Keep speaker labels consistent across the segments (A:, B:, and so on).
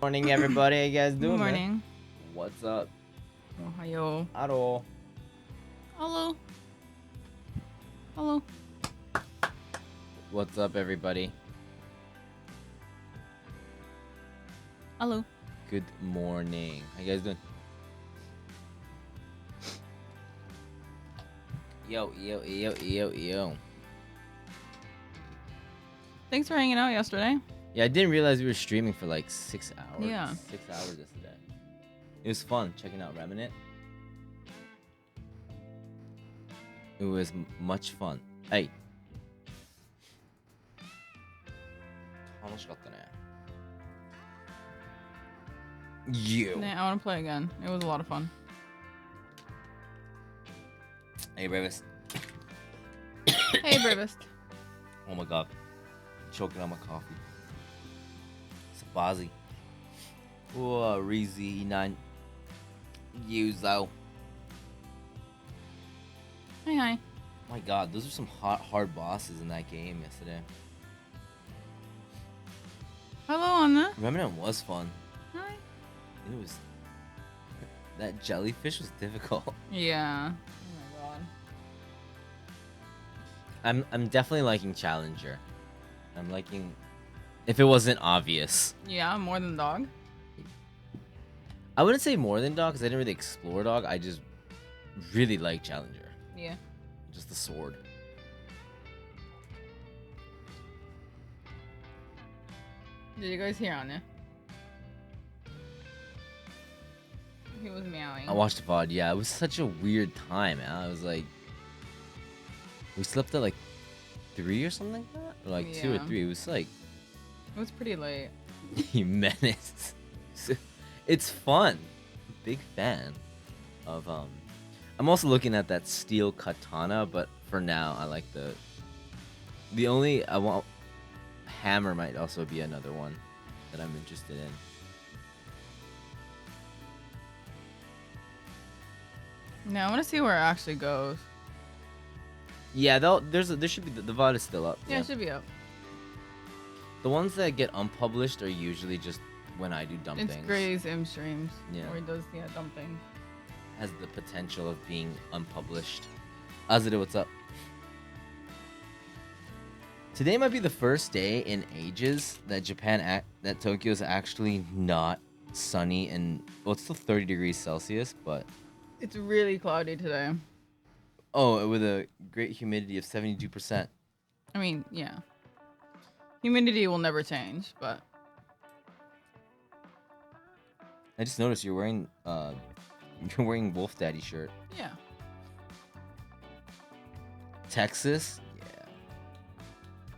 A: Morning, everybody. How you guys
B: Good
A: doing, man?
B: morning.
A: What's up?
B: Ohayo.
A: Hello.
B: Hello. Hello.
A: What's up, everybody?
B: Hello.
A: Good morning. How you guys doing? Yo.
B: Thanks for hanging out yesterday.
A: Yeah, I didn't realize we were streaming for like 6 hours.
B: Yeah.
A: 6 hours yesterday. It was fun checking out Remnant. It was much fun. Hey. 楽しかったね. You.
B: Nah, I want to play again. It was a lot of fun.
A: Hey, Brevis.
B: Hey, Bravest.
A: Oh my god. Choking on my coffee. Sabazi. Oh, Reezy 9. Yuzo.
B: Hi.
A: My god, those are some hard bosses in that game yesterday.
B: Hello, Anna.
A: Remnant was fun.
B: Hi.
A: It was. That jellyfish was difficult.
B: Yeah. Oh my god.
A: I'm definitely liking Challenger. I'm liking. If it wasn't obvious.
B: Yeah, more than dog.
A: I wouldn't say more than dog because I didn't really explore dog. I just really like Challenger.
B: Yeah.
A: Just the sword.
B: Did you guys hear Anna? He was meowing.
A: I watched the VOD. Yeah, it was such a weird time, man. I was like, we slept at like 3 or something like that, or like 2 or
B: Yeah.
A: 3. It was like
B: It was pretty late.
A: menace. It's fun. Big fan of I'm also looking at that steel katana, but for now I like the only I want hammer might also be another one that I'm interested in.
B: No, I want to see where it actually goes.
A: Yeah, there should be the VOD is still up.
B: Yeah, it should be up.
A: The ones that get unpublished are usually just when I do dumb
B: It's
A: things.
B: Gray's M streams.
A: Yeah.
B: Where he does dumb things.
A: Has the potential of being unpublished. Azure, what's up? Today might be the first day in ages that that Tokyo's actually not sunny and well, it's still 30 degrees Celsius, but
B: It's really cloudy today.
A: oh, with a great humidity of 72%.
B: I mean, yeah. Humidity will never change, but
A: I just noticed you're wearing Wolf Daddy shirt.
B: yeah.
A: Texas? Yeah.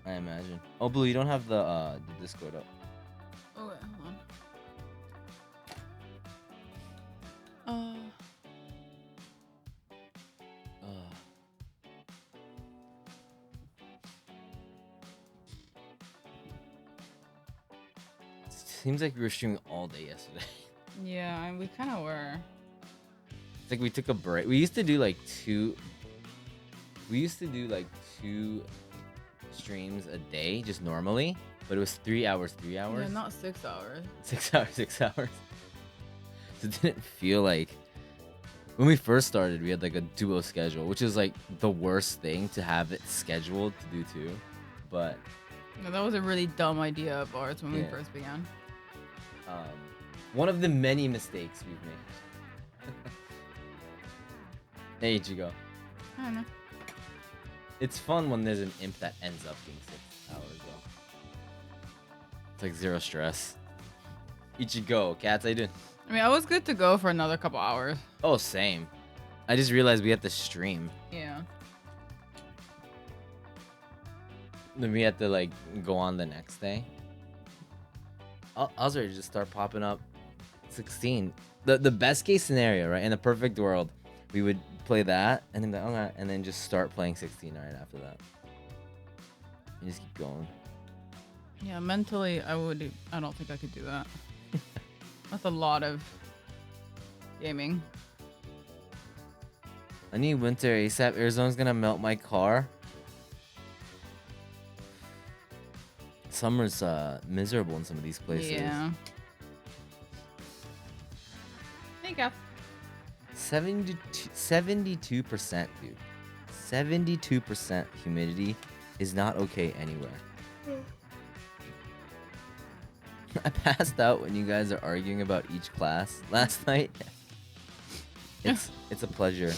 A: I imagine. Oh, Blue, you don't have the Discord up.
B: Oh, wait, hold on.
A: Seems like we were streaming all day yesterday.
B: Yeah, and we kind of were.
A: It's like we took a break. We used to do like two streams a day, just normally. But it was 3 hours, 3 hours.
B: Yeah, not 6 hours.
A: 6 hours, 6 hours. So it didn't feel like when we first started, we had like a duo schedule, which is like the worst thing to have it scheduled to do too. But
B: No, that was a really dumb idea of ours when we
A: Yeah.
B: first began.
A: one of the many mistakes we've made. Hey, Ichigo.
B: I don't know.
A: It's fun when there's an imp that ends up being 6 hours though. It's like zero stress. Ichigo, cats, how you doing?
B: I mean, I was good to go for another couple hours.
A: Oh, same. I just realized we had to stream.
B: Yeah.
A: Then we had to like go on the next day. I was ready to just start popping up 16. The best case scenario, right? In the perfect world, we would play that and then okay, and then just start playing 16 right after that. And just keep going.
B: Yeah, mentally, I don't think I could do that. That's a lot of gaming.
A: I need winter ASAP. Arizona's gonna melt my car. Summer's miserable in some of these places.
B: Yeah. Hey, Gav.
A: 72%, dude. 72% humidity is not okay anywhere. I passed out when you guys are arguing about each class last night. It's a pleasure.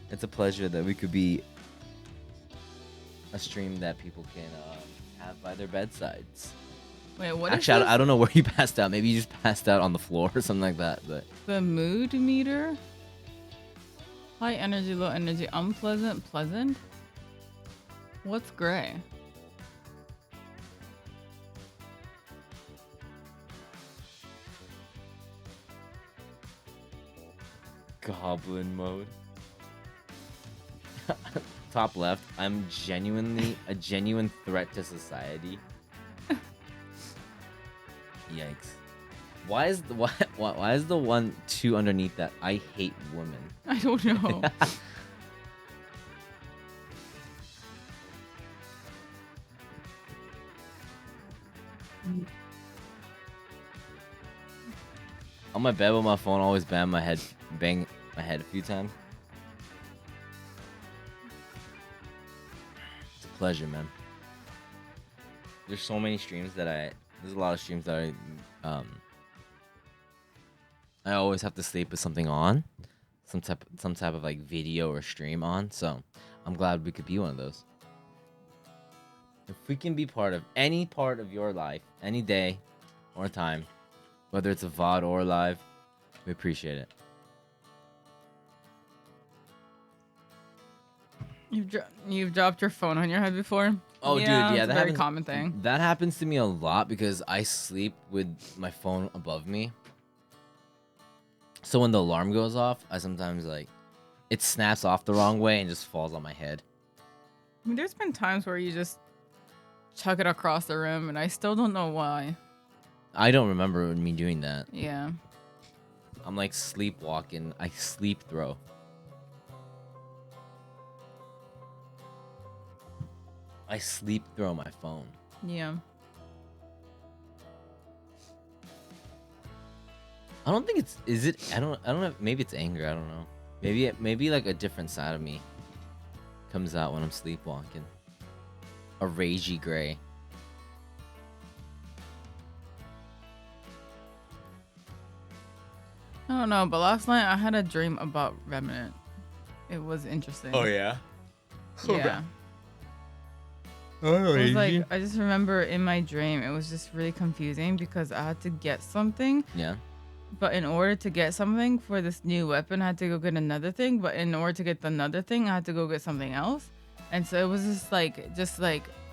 A: It's a pleasure that we could be a stream that people can have by their bedsides.
B: Wait, what
A: Actually,
B: is this?
A: I don't know where you passed out. Maybe you just passed out on the floor or something like that. But
B: The mood meter? High energy, low energy, unpleasant, pleasant? What's gray?
A: goblin mode. Top left. I'm genuinely a genuine threat to society. Yikes. Why is the why is the 1-2 underneath that? I hate women.
B: I don't know.
A: On my bed with my phone, always bang my head a few times. It's a pleasure, man. There's so many streams that there's a lot of streams that I always have to sleep with something on, some type of like video or stream on. So I'm glad we could be one of those. If we can be part of any part of your life, any day or time, whether it's a VOD or live, we appreciate it.
B: You've dropped your phone on your head before?
A: Oh,
B: yeah,
A: dude, yeah,
B: that's
A: that
B: a very
A: happens,
B: common thing.
A: That happens to me a lot because I sleep with my phone above me. So when the alarm goes off, I sometimes like it snaps off the wrong way and just falls on my head.
B: I mean, there's been times where you just chuck it across the room, and I still don't know why.
A: I don't remember me doing that.
B: Yeah.
A: I'm like sleepwalking. I sleep throw. I sleep throw my phone.
B: Yeah.
A: I don't think it's. Is it? I don't know. Maybe it's anger. I don't know. Maybe like a different side of me comes out when I'm sleepwalking. A ragey gray.
B: I don't know, but last night I had a dream about Remnant. It was interesting.
A: Oh yeah.
B: Yeah.
A: Oh,
B: It was like, I just remember in my dream, it was just really confusing because I had to get something.
A: Yeah.
B: But in order to get something for this new weapon, I had to go get another thing. But in order to get another thing, I had to go get something else. And so it was just like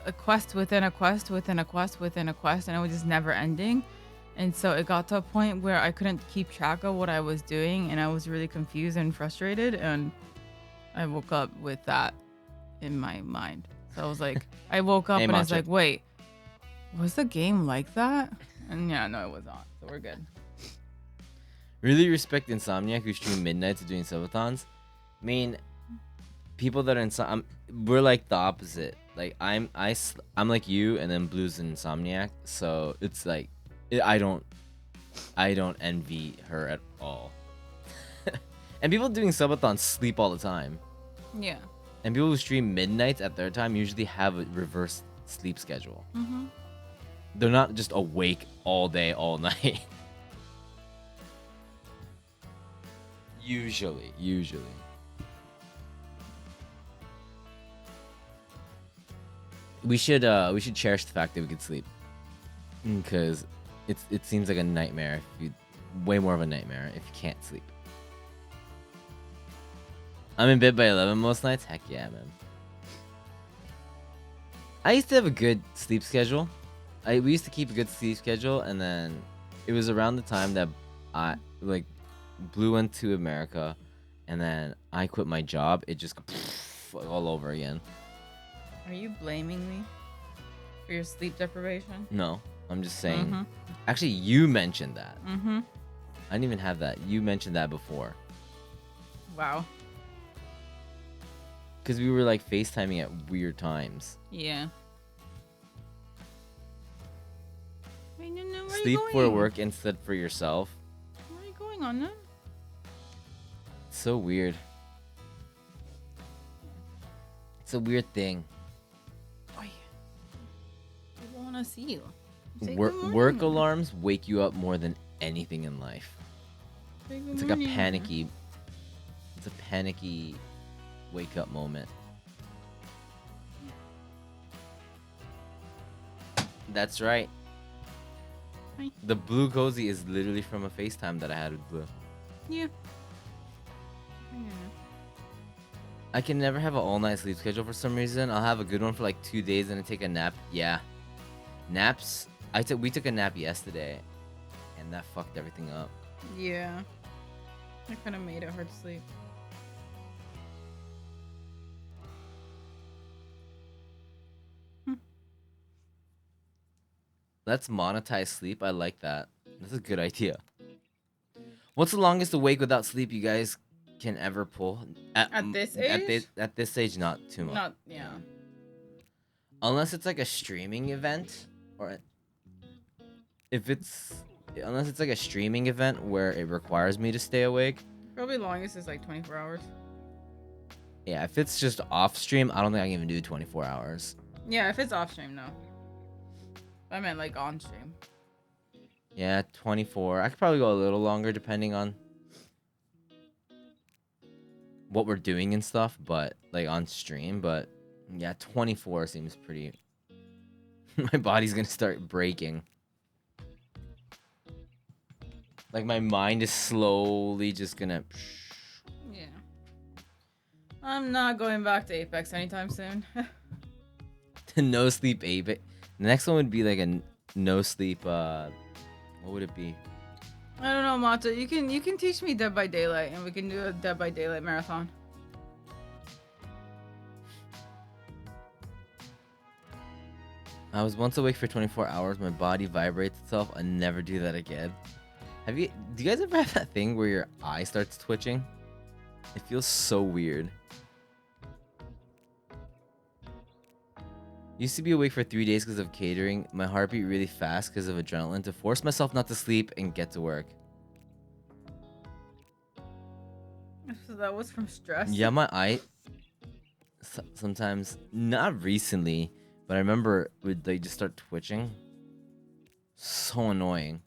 B: a quest within a quest within a quest within a quest. And it was just never ending. And so it got to a point where I couldn't keep track of what I was doing. And I was really confused and frustrated. And I woke up with that in my mind. So I was like, I woke up
A: Hey,
B: and I was
A: Matcha.
B: like, wait, was the game like that? And yeah, no, it was not. So we're good.
A: Really respect Insomniac who stream midnights doing subathons. I mean, people that are we're like the opposite. Like I'm like you, and then Blue's an Insomniac. So it's like I don't envy her at all. And people doing subathons sleep all the time.
B: Yeah.
A: And people who stream midnights at their time usually have a reverse sleep schedule.
B: Mm-hmm.
A: They're not just awake all day, all night. Usually. We should cherish the fact that we could sleep, because it seems like a nightmare. Way more of a nightmare if you can't sleep. I'm in bed by 11 most nights. Heck yeah, man. I used to have a good sleep schedule. We used to keep a good sleep schedule, and then it was around the time that I Blue went to America, and then I quit my job. It just all over again.
B: Are you blaming me for your sleep deprivation?
A: No, I'm just saying.
B: Mm-hmm.
A: Actually, you mentioned that.
B: Mm-hmm.
A: I didn't even have that. You mentioned that before.
B: Wow.
A: Because we were like FaceTiming at weird times.
B: Yeah. Wait, no, where
A: Sleep
B: are you
A: for
B: going?
A: work instead for yourself.
B: Where are you going on that?
A: It's so weird. It's a weird thing.
B: Oh, yeah. People want to see you. Say
A: Work,
B: good
A: work
B: morning.
A: alarms wake you up more than anything in life.
B: Say good
A: It's like a
B: morning.
A: panicky. It's a panicky wake up moment. That's right.
B: Hi.
A: The blue cozy is literally from a FaceTime that I had with Blue.
B: Yeah.
A: I can never have an all-night sleep schedule for some reason. I'll have a good one for like 2 days and then take a nap. Yeah. Naps. We took a nap yesterday and that fucked everything up.
B: Yeah. I kind of made it hard to sleep.
A: Let's monetize sleep. I like that. That's a good idea. What's the longest awake without sleep you guys can ever pull?
B: At this age?
A: At this age, not too much.
B: Not, yeah.
A: Unless it's like a streaming event, or unless it's like a streaming event where it requires me to stay awake.
B: Probably longest is like 24 hours.
A: Yeah, if it's just off stream, I don't think I can even do 24 hours.
B: Yeah, if it's off stream, no. I meant like on stream.
A: Yeah, 24. I could probably go a little longer depending on what we're doing and stuff, but like on stream, but yeah, 24 seems pretty. My body's gonna start breaking. Like my mind is slowly just gonna.
B: Yeah. I'm not going back to Apex anytime soon.
A: No sleep Apex. The next one would be like a no sleep. What would it be?
B: I don't know, Mata. You can teach me Dead by Daylight, and we can do a Dead by Daylight marathon.
A: I was once awake for 24 hours. My body vibrates itself. I'll never do that again. Do you guys ever have that thing where your eye starts twitching? It feels so weird. Used to be awake for 3 days because of catering. My heart beat really fast because of adrenaline to force myself not to sleep and get to work.
B: So that was from stress?
A: Yeah, my eye... Sometimes... Not recently, but I remember it would like just start twitching. So annoying.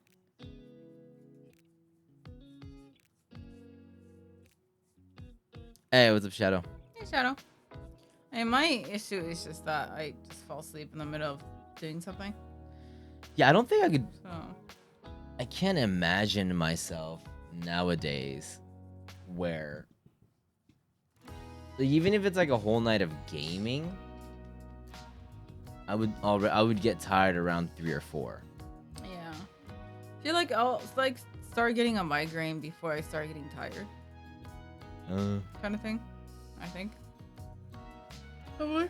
A: Hey, what's up, Shadow?
B: Hey, Shadow. Hey, my issue is just that I just fall asleep in the middle of doing something.
A: Yeah, I don't think I could...
B: So...
A: I can't imagine myself nowadays where... Like, even if it's like a whole night of gaming, I would get tired around 3 or 4.
B: Yeah. I feel like I'll like start getting a migraine before I start getting tired. Kind of thing, I think.
A: Well,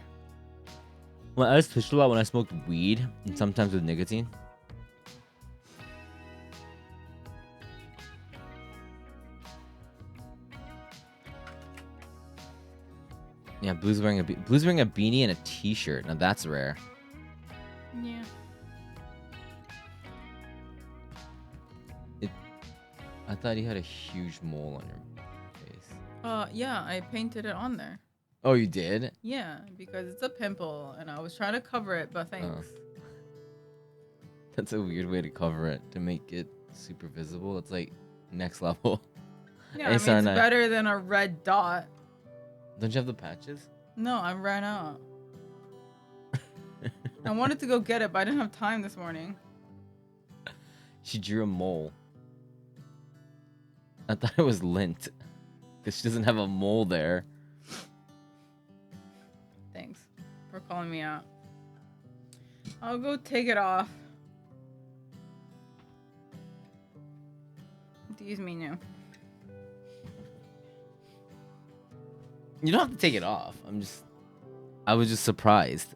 A: I was twitched a lot when I smoked weed, and sometimes with nicotine. Yeah, Blue's wearing a beanie and a t-shirt. Now that's rare.
B: Yeah.
A: I thought you had a huge mole on your face.
B: Yeah, I painted it on there.
A: Oh, you did?
B: Yeah, because it's a pimple, and I was trying to cover it, but thanks.
A: That's a weird way to cover it, to make it super visible. It's like next level.
B: Yeah, I mean, it's better than a red dot.
A: Don't you have the patches?
B: No, I ran out. I wanted to go get it, but I didn't have time this morning.
A: She drew a mole. I thought it was lint, because she doesn't have a mole there.
B: Thanks for calling me out. I'll go take it off. Excuse me now.
A: You don't have to take it off. I was just surprised.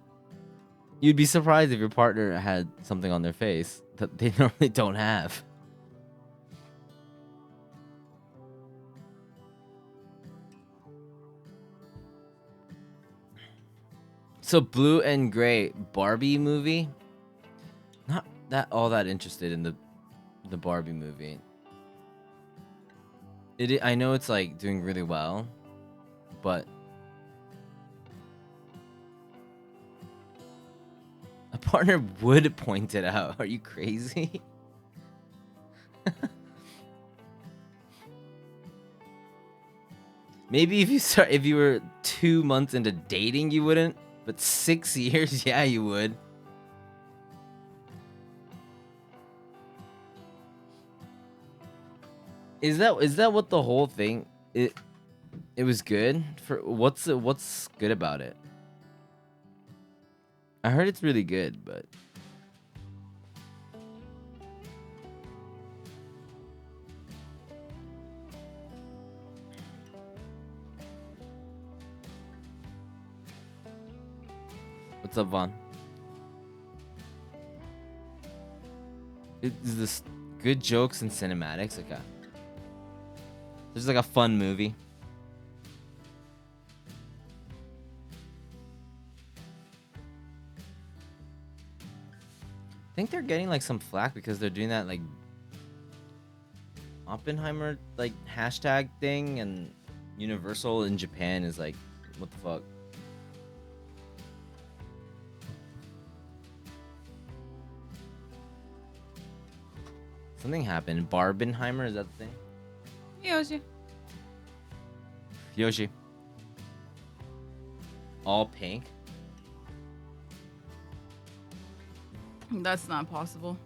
A: You'd be surprised if your partner had something on their face that they normally don't have. So Blue and Gray Barbie movie? Not that all that interested in the Barbie movie. I know it's like doing really well, but a partner would point it out. Are you crazy? Maybe if you were 2 months into dating, you wouldn't. But 6 years, yeah, you would. Is that what the whole thing? It was good for what's good about it? I heard it's really good, but what's up, Vaughn? Is this good jokes and cinematics? Okay. This is like a fun movie. I think they're getting like some flack because they're doing that like Oppenheimer like hashtag thing, and Universal in Japan is like, what the fuck? Something happened. Barbenheimer, is that the thing?
B: Yoshi.
A: Yoshi. All pink.
B: That's not possible.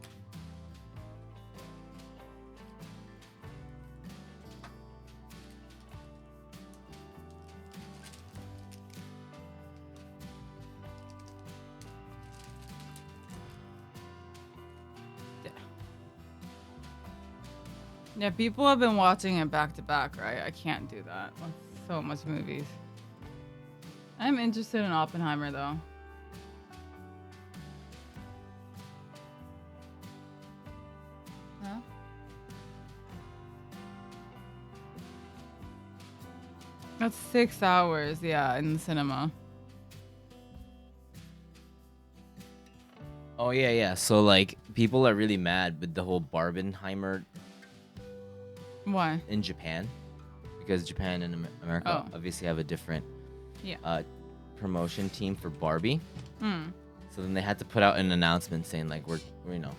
B: Yeah, people have been watching it back to back, right? I can't do that. That's so much movies. I'm interested in Oppenheimer though. Huh? That's 6 hours, yeah, in the cinema.
A: Oh yeah, yeah. So like people are really mad with the whole Barbenheimer
B: Why?
A: in Japan, because Japan and America obviously have a different promotion team for Barbie. So then they had to put out an announcement saying like we're you know,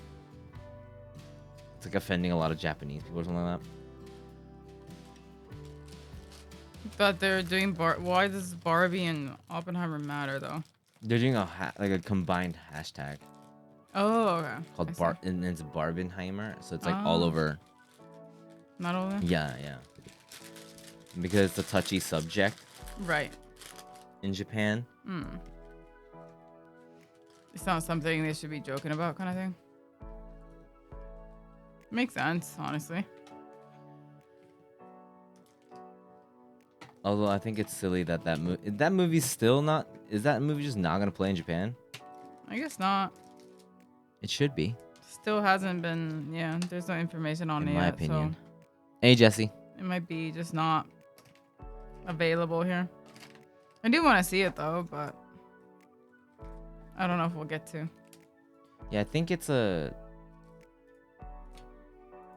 A: it's like offending a lot of Japanese people or something like that.
B: But they're doing why does Barbie and Oppenheimer matter though?
A: They're doing like a combined hashtag
B: Oh, okay.
A: called and it's Barbenheimer, so it's like all over.
B: Not over?
A: Yeah, yeah. Because it's a touchy subject.
B: Right.
A: In Japan.
B: It's not something they should be joking about, kind of thing. Makes sense, honestly.
A: Although I think it's silly that that movie's still not. Is that movie just not gonna play in Japan?
B: I guess not.
A: It should be.
B: Still hasn't been. Yeah, there's no information on it
A: in my
B: yet.
A: opinion.
B: So
A: Hey Jesse.
B: it might be just not available here. I do want to see it though, but I don't know if we'll get to.
A: Yeah, I think it's a.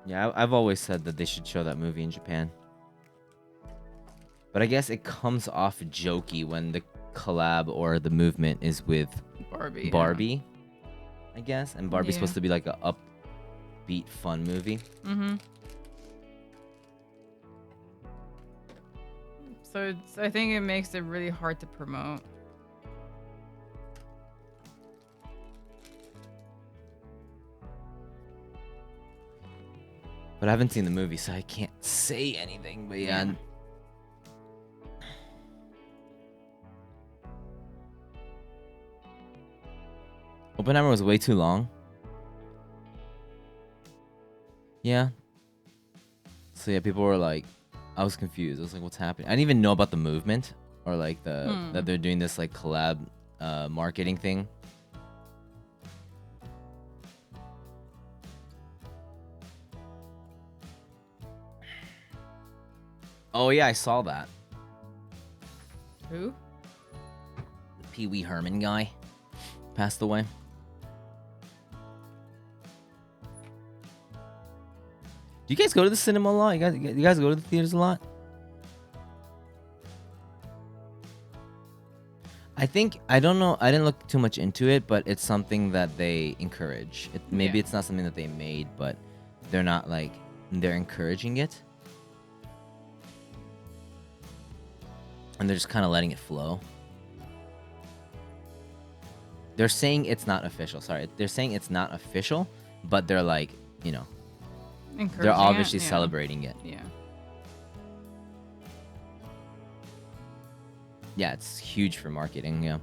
A: Yeah, I've always said that they should show that movie in Japan. But I guess it comes off jokey when the collab or the movement is with Barbie. Yeah. I guess, and Barbie's supposed to be like a upbeat, fun movie.
B: So I think it makes it really hard to promote.
A: But I haven't seen the movie, so I can't say anything. But yeah. Oppenheimer was way too long. Yeah. So yeah, people were like, I was confused. I was like, what's happening? I didn't even know about the movement or like that they're doing this like collab marketing thing. Oh yeah, I saw that.
B: Who?
A: The Pee Wee Herman guy passed away. Do you guys go to the cinema a lot? You guys go to the theaters a lot? I don't know. I didn't look too much into it, but it's something that they encourage. Maybe it's not something that they made, but they're not like they're encouraging it, and they're just kind of letting it flow. They're saying it's not official. Sorry, they're saying it's not official, but they're like, you know, they're obviously celebrating it.
B: Yeah.
A: Yeah, it's huge for marketing. Yeah.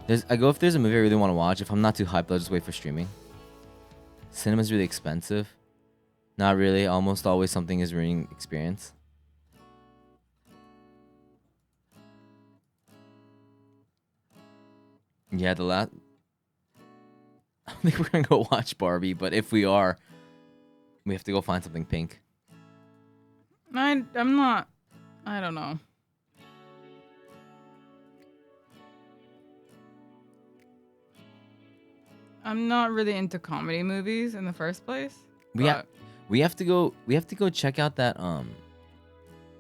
A: If there's a movie I really want to watch, if I'm not too hyped, I'll just wait for streaming. Cinema's really expensive. Not really. Almost always something is ruining experience. Yeah, the last. I don't think we're gonna go watch Barbie, but if we are, we have to go find something pink.
B: I'm not. I don't know. I'm not really into comedy movies in the first place.
A: We have to go check out that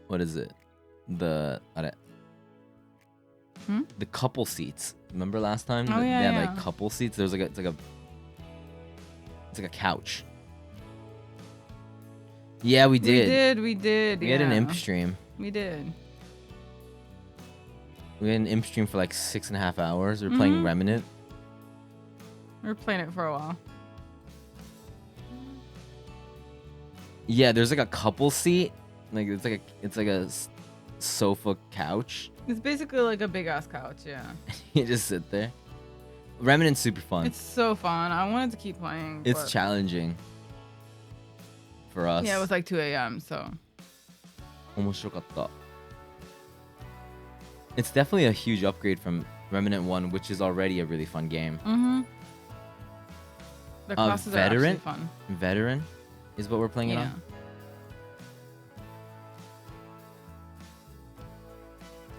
A: what is it? The couple seats. Remember last time?
B: Oh,
A: They
B: yeah,
A: had like couple seats. There's like it's like a couch. Yeah, we did.
B: We did.
A: We had an imp stream.
B: We did.
A: We had an imp stream for like 6.5 hours. We were playing Remnant.
B: We were playing it for a while.
A: Yeah, there's like a couple seat. Like it's like a sofa couch.
B: It's basically like a big ass couch, yeah.
A: You just sit there. Remnant's super fun.
B: It's so fun. I wanted to keep playing.
A: It's challenging for us.
B: Yeah, it was like 2 a.m. So.
A: 面白かった. It's definitely a huge upgrade from Remnant 1, which is already a really fun game.
B: The classes are actually fun.
A: Veteran is what we're playing it on.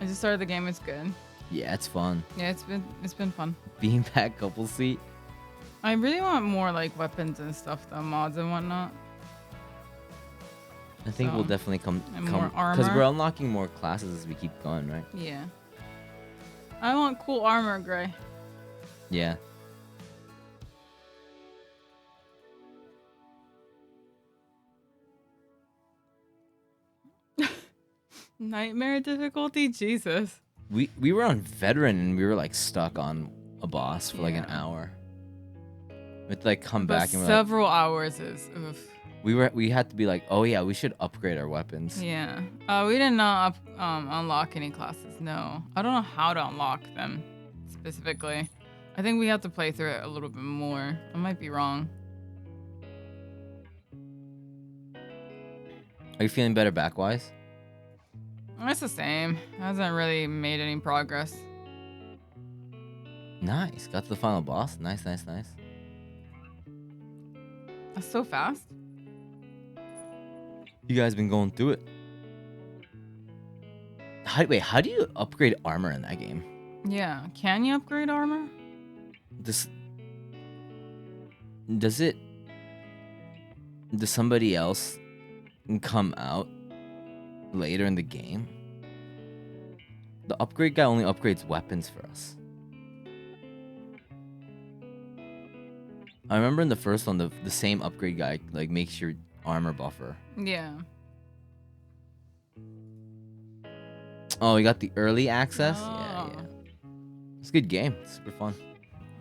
B: I just started the game. It's good.
A: Yeah, it's fun.
B: Yeah, it's been fun.
A: Beanbag couple seat.
B: I really want more like weapons and stuff, though, mods and whatnot.
A: I think we'll definitely come
B: more armor.
A: Because we're unlocking more classes as we keep going, right?
B: Yeah. I want cool armor, Gray.
A: Yeah.
B: Nightmare difficulty, Jesus.
A: We were on veteran and we were like stuck on a boss for like an hour. We had to like come back and
B: several hours is. Oof.
A: We had to be like, oh yeah, we should upgrade our weapons.
B: Yeah. We did not unlock any classes. No. I don't know how to unlock them specifically. I think we have to play through it a little bit more. I might be wrong.
A: Are you feeling better backwise?
B: It's the same. Hasn't really made any progress.
A: Nice. Got to the final boss. Nice.
B: That's so fast.
A: You guys been going through it. How do you upgrade armor in that game?
B: Yeah. Can you upgrade armor?
A: Does somebody else come out later in the game? The upgrade guy only upgrades weapons for us. I remember in the first one, the same upgrade guy like makes your armor buffer.
B: Yeah.
A: Oh, you got the early access?
B: Oh.
A: Yeah. It's a good game. It's super fun.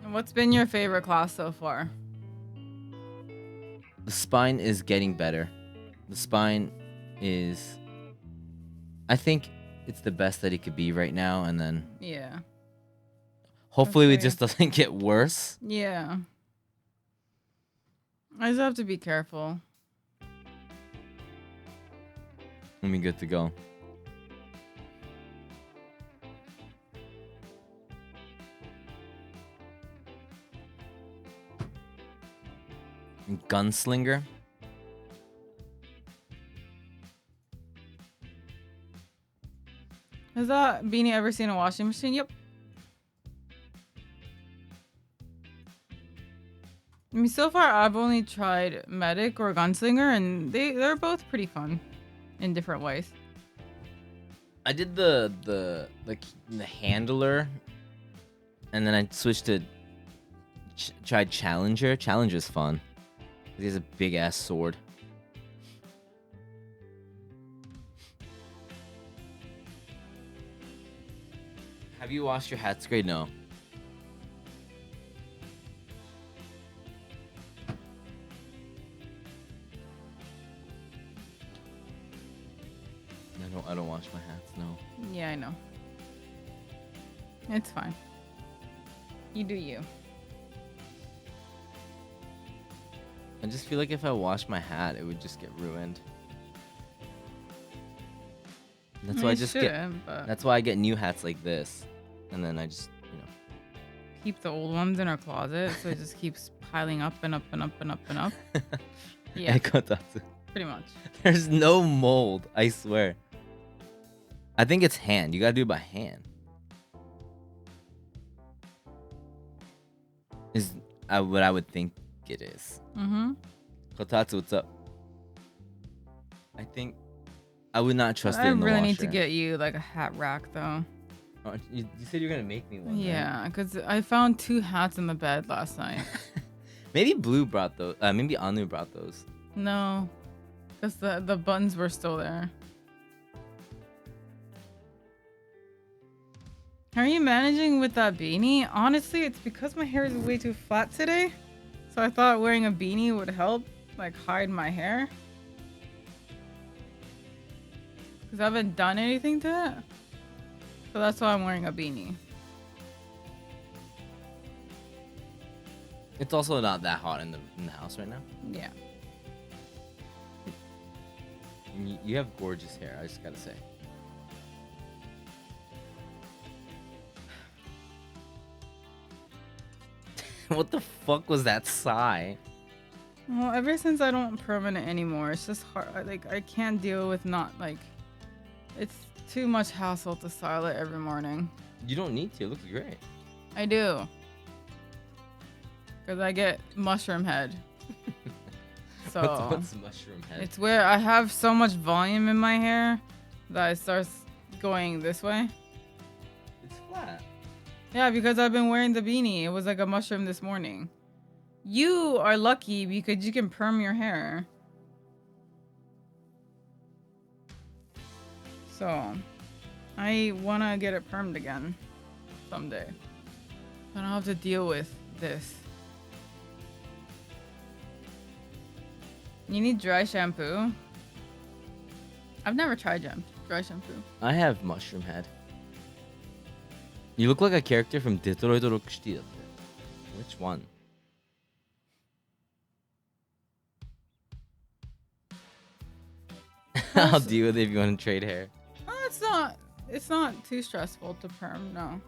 B: What's been your favorite class so far?
A: The spine is getting better. The spine is... I think it's the best that it could be right now, and then...
B: Yeah.
A: Hopefully it just doesn't get worse.
B: Yeah. I just have to be careful.
A: Let me good to go. Gunslinger.
B: Has that Beanie ever seen a washing machine? Yep. mean, so far I've only tried medic or gunslinger, and they're both pretty fun in different ways.
A: I did the handler, and then I switched to tried challenger. Challenger's fun. He has a big ass sword. Have you washed your hats grade? No. I don't wash my hats, no.
B: Yeah, I know. It's fine. You do you.
A: I just feel like if I wash my hat, it would just get ruined. That's why I just That's why I get new hats like this, and then I just,
B: keep the old ones in our closet, so it just keeps piling up and up and up and up and up. Yeah, pretty much.
A: There's no mold, I swear. I think it's hand. You gotta do it by hand. Is what I would think it is.
B: Mm-hmm.
A: Kotatsu, what's up? I think I would not trust it in the washer.
B: I really need to get you like a hat rack though.
A: Oh, you said you were gonna make me one.
B: Yeah, because I found 2 hats in the bed last night.
A: Maybe Blue brought those. Maybe Anu brought those.
B: No, because the buttons were still there. How are you managing with that beanie? Honestly, it's because my hair is way too flat today. So I thought wearing a beanie would help, like, hide my hair. Because I haven't done anything to it. So that's why I'm wearing a beanie.
A: It's also not that hot in the house right now.
B: Yeah.
A: You have gorgeous hair, I just gotta say. What the fuck was that sigh?
B: Well, ever since I don't perm it anymore, it's just hard. Like, I can't deal with not, like... It's too much hassle to style it every morning.
A: You don't need to. It looks great.
B: I do. Because I get mushroom head. So
A: what's mushroom head?
B: It's where I have so much volume in my hair that it starts going this way.
A: It's flat.
B: Yeah, because I've been wearing the beanie. It was like a mushroom this morning. You are lucky because you can perm your hair. So, I want to get it permed again someday. I don't have to deal with this. You need dry shampoo? I've never tried dry shampoo.
A: I have mushroom head. You look like a character from Detroit Rock Steel. Which one? I'll deal with it if you want to trade hair.
B: It's not too stressful to perm, no.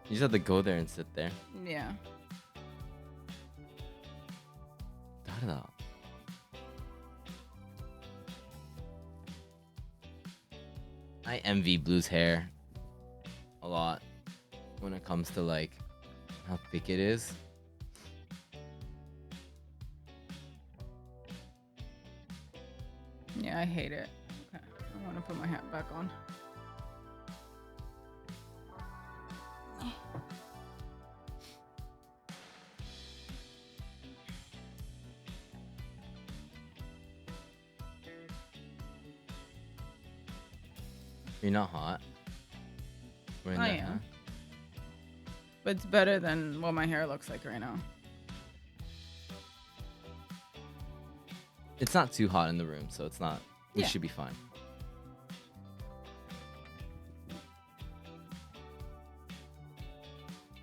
A: You just have to go there and sit there.
B: Yeah.
A: I envy Blue's hair a lot when it comes to like how thick it is.
B: Yeah, I hate it. Okay, I want to put my hat back on.
A: You're not hot.
B: I am. But it's better than what my hair looks like right now.
A: It's not too hot in the room, so it's not. We should be fine.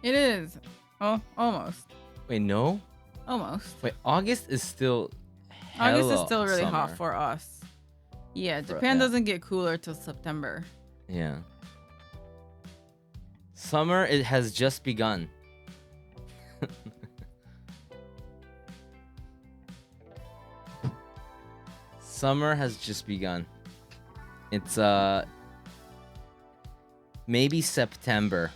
B: It is. Oh, almost.
A: Wait, no?
B: Almost.
A: Wait, August is still
B: really hot for us. Yeah, Japan doesn't get cooler till September.
A: Yeah. Summer, it has just begun. Summer has just begun. It's maybe September.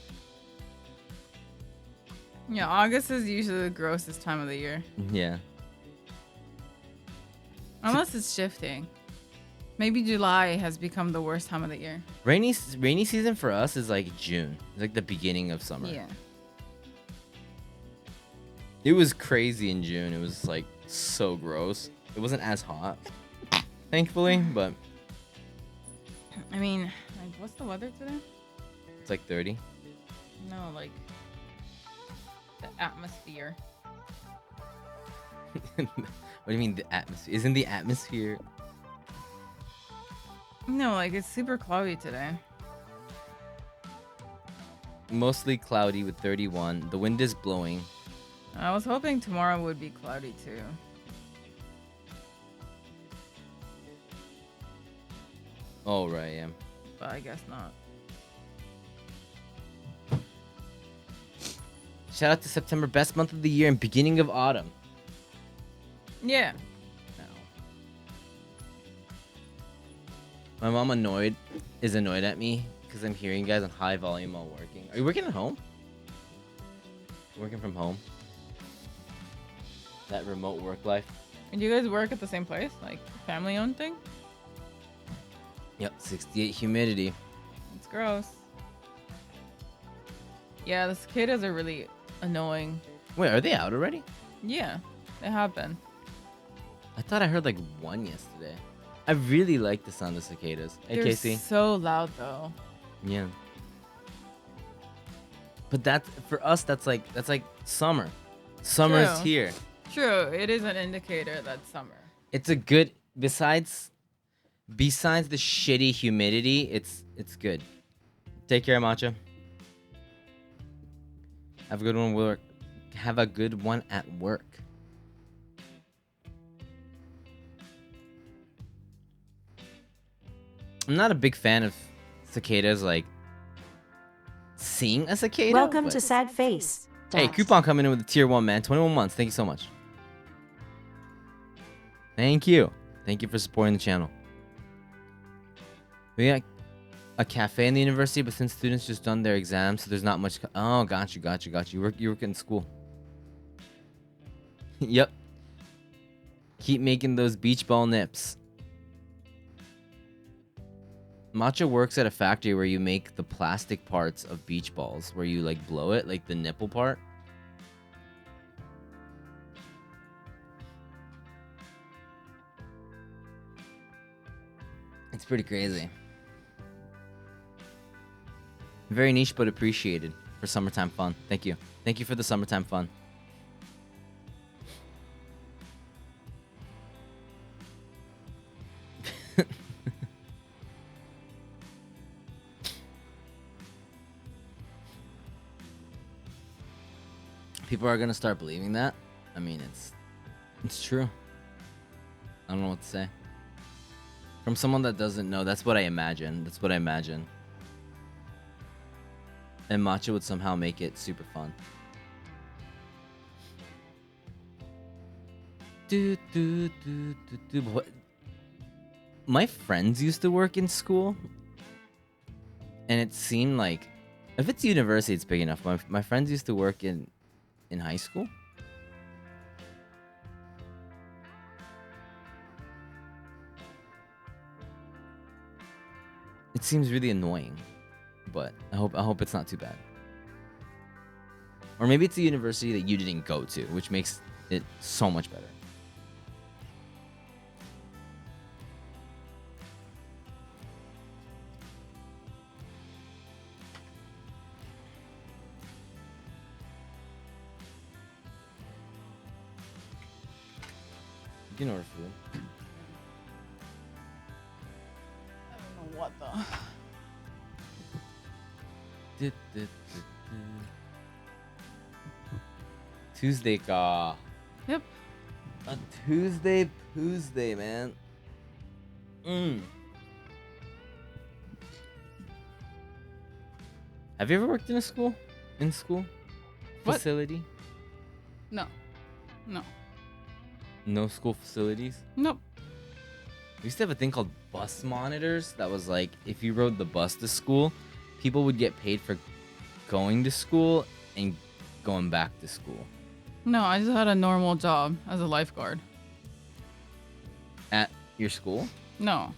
B: Yeah, August is usually the grossest time of the year.
A: Yeah.
B: Unless it's shifting. Maybe July has become the worst time of the year.
A: Rainy season for us is like June. It's like the beginning of summer.
B: Yeah.
A: It was crazy in June. It was like so gross. It wasn't as hot, thankfully, but
B: I mean, like, what's the weather today?
A: it's like 30.
B: No, like the atmosphere.
A: What do you mean the atmosphere? Isn't the atmosphere?
B: No, like it's super cloudy today.
A: Mostly cloudy with 31. The wind is blowing.
B: I was hoping tomorrow would be cloudy too.
A: Oh, right, yeah.
B: But I guess not.
A: Shout out to September, best month of the year and beginning of autumn.
B: Yeah.
A: My mom is annoyed at me because I'm hearing you guys on high volume while working. Are you working at home? Working from home? That remote work life?
B: And you guys work at the same place? Like family owned thing?
A: Yep, 68 humidity.
B: It's gross. Yeah, the cicadas are really annoying.
A: Wait, are they out already?
B: Yeah, they have been.
A: I thought I heard like one yesterday. I really like the sound of cicadas. Hey,
B: They're
A: Casey.
B: so loud though.
A: Yeah. But that's for us. That's like summer. Summer's
B: True.
A: here.
B: True, it is an indicator that summer.
A: It's a good. Besides the shitty humidity, it's good. Take care, Matcha. Have a good one. Work. Have a good one at work. I'm not a big fan of cicadas, like seeing a cicada.
C: Welcome
A: but...
C: to Sad Face.
A: Hey, coupon coming in with a tier 1, man. 21 months. Thank you so much. Thank you. Thank you for supporting the channel. We got a cafe in the university, but since students just done their exams, so there's not much. Oh, got you. You work in school. Yep. Keep making those beach ball nips. Matcha works at a factory where you make the plastic parts of beach balls, where you like blow it, like the nipple part. It's pretty crazy. Very niche, but appreciated for summertime fun. Thank you. Thank you for the summertime fun. People are gonna start believing that. I mean, it's true. I don't know what to say. From someone that doesn't know, that's what I imagine. That's what I imagine. And matcha would somehow make it super fun. What? My friends used to work in school, and it seemed like if it's university, it's big enough. My friends used to work in high school. It seems really annoying, but I hope it's not too bad. Or maybe it's a university that you didn't go to, which makes it so much better. You can order food.
B: I don't know what though.
A: Tuesday ka.
B: Yep.
A: A Tuesday, man. Have you ever worked in a school? In school?
B: What?
A: Facility?
B: No. No.
A: No school facilities?
B: Nope.
A: We used to have a thing called bus monitors that was like, if you rode the bus to school, people would get paid for going to school and going back to school?
B: No, I just had a normal job as a lifeguard.
A: At your school?
B: No,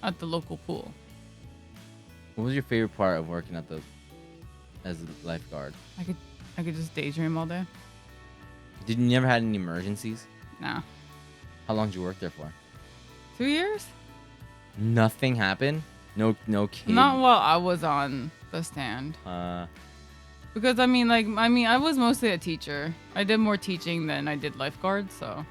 B: at the local pool.
A: What was your favorite part of working as a lifeguard?
B: I could just daydream all day.
A: Did you never had any emergencies?
B: Nah.
A: How long did you work there for?
B: 2 years?
A: Nothing happened? No kid.
B: Not while I was on the stand. Because I was mostly a teacher. I did more teaching than I did lifeguard, so.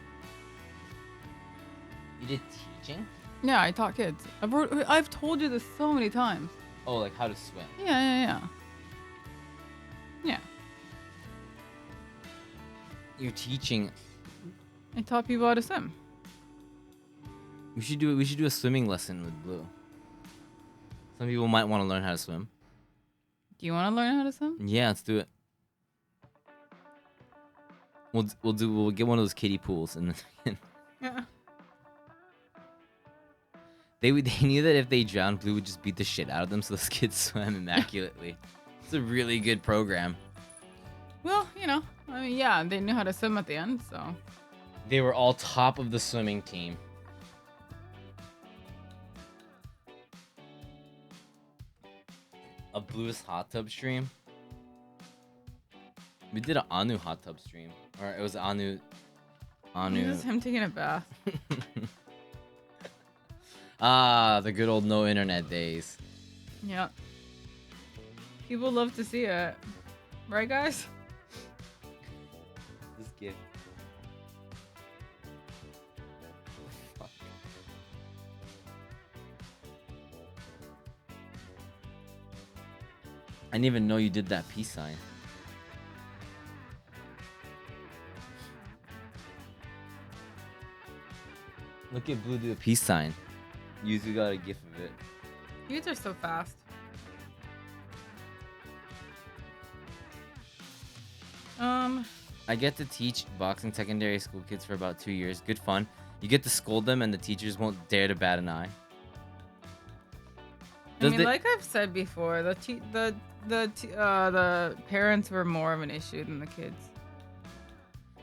A: You did teaching?
B: Yeah, I taught kids. I've told you this so many times.
A: Oh, like how to swim.
B: Yeah.
A: You're teaching.
B: I taught people how to swim.
A: We should do a swimming lesson with Blue. Some people might want to learn how to swim.
B: Do you want to learn how to swim?
A: Yeah, let's do it. We'll get one of those kiddie pools and then
B: Yeah.
A: they knew that if they drowned, Blue would just beat the shit out of them, so those kids swam immaculately. It's a really good program.
B: Well, yeah, they knew how to swim at the end, so.
A: They were all top of the swimming team. A BLLUIST hot tub stream. We did an Anu hot tub stream, or it was Anu.
B: This is him taking a bath.
A: The good old no internet days.
B: Yeah. People love to see it. Right, guys?
A: This gift. Fuck. I didn't even know you did that peace sign. Look at Blue do a peace sign. You two got a gif of it.
B: You guys are so fast.
A: I get to teach boxing secondary school kids for about 2 years. Good fun. You get to scold them, and the teachers won't dare to bat an eye.
B: Like I've said before, the parents were more of an issue than the kids.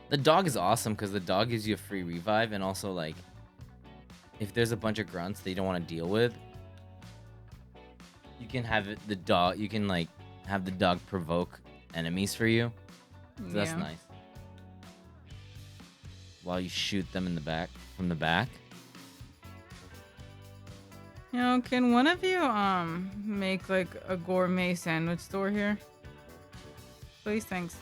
A: The dog is awesome because the dog gives you a free revive, and also like, if there's a bunch of grunts that you don't want to deal with, you can have the dog. You can like have the dog provoke enemies for you. So that's nice. While you shoot them in the back from the back.
B: Can one of you make like a gourmet sandwich store here? Please, thanks.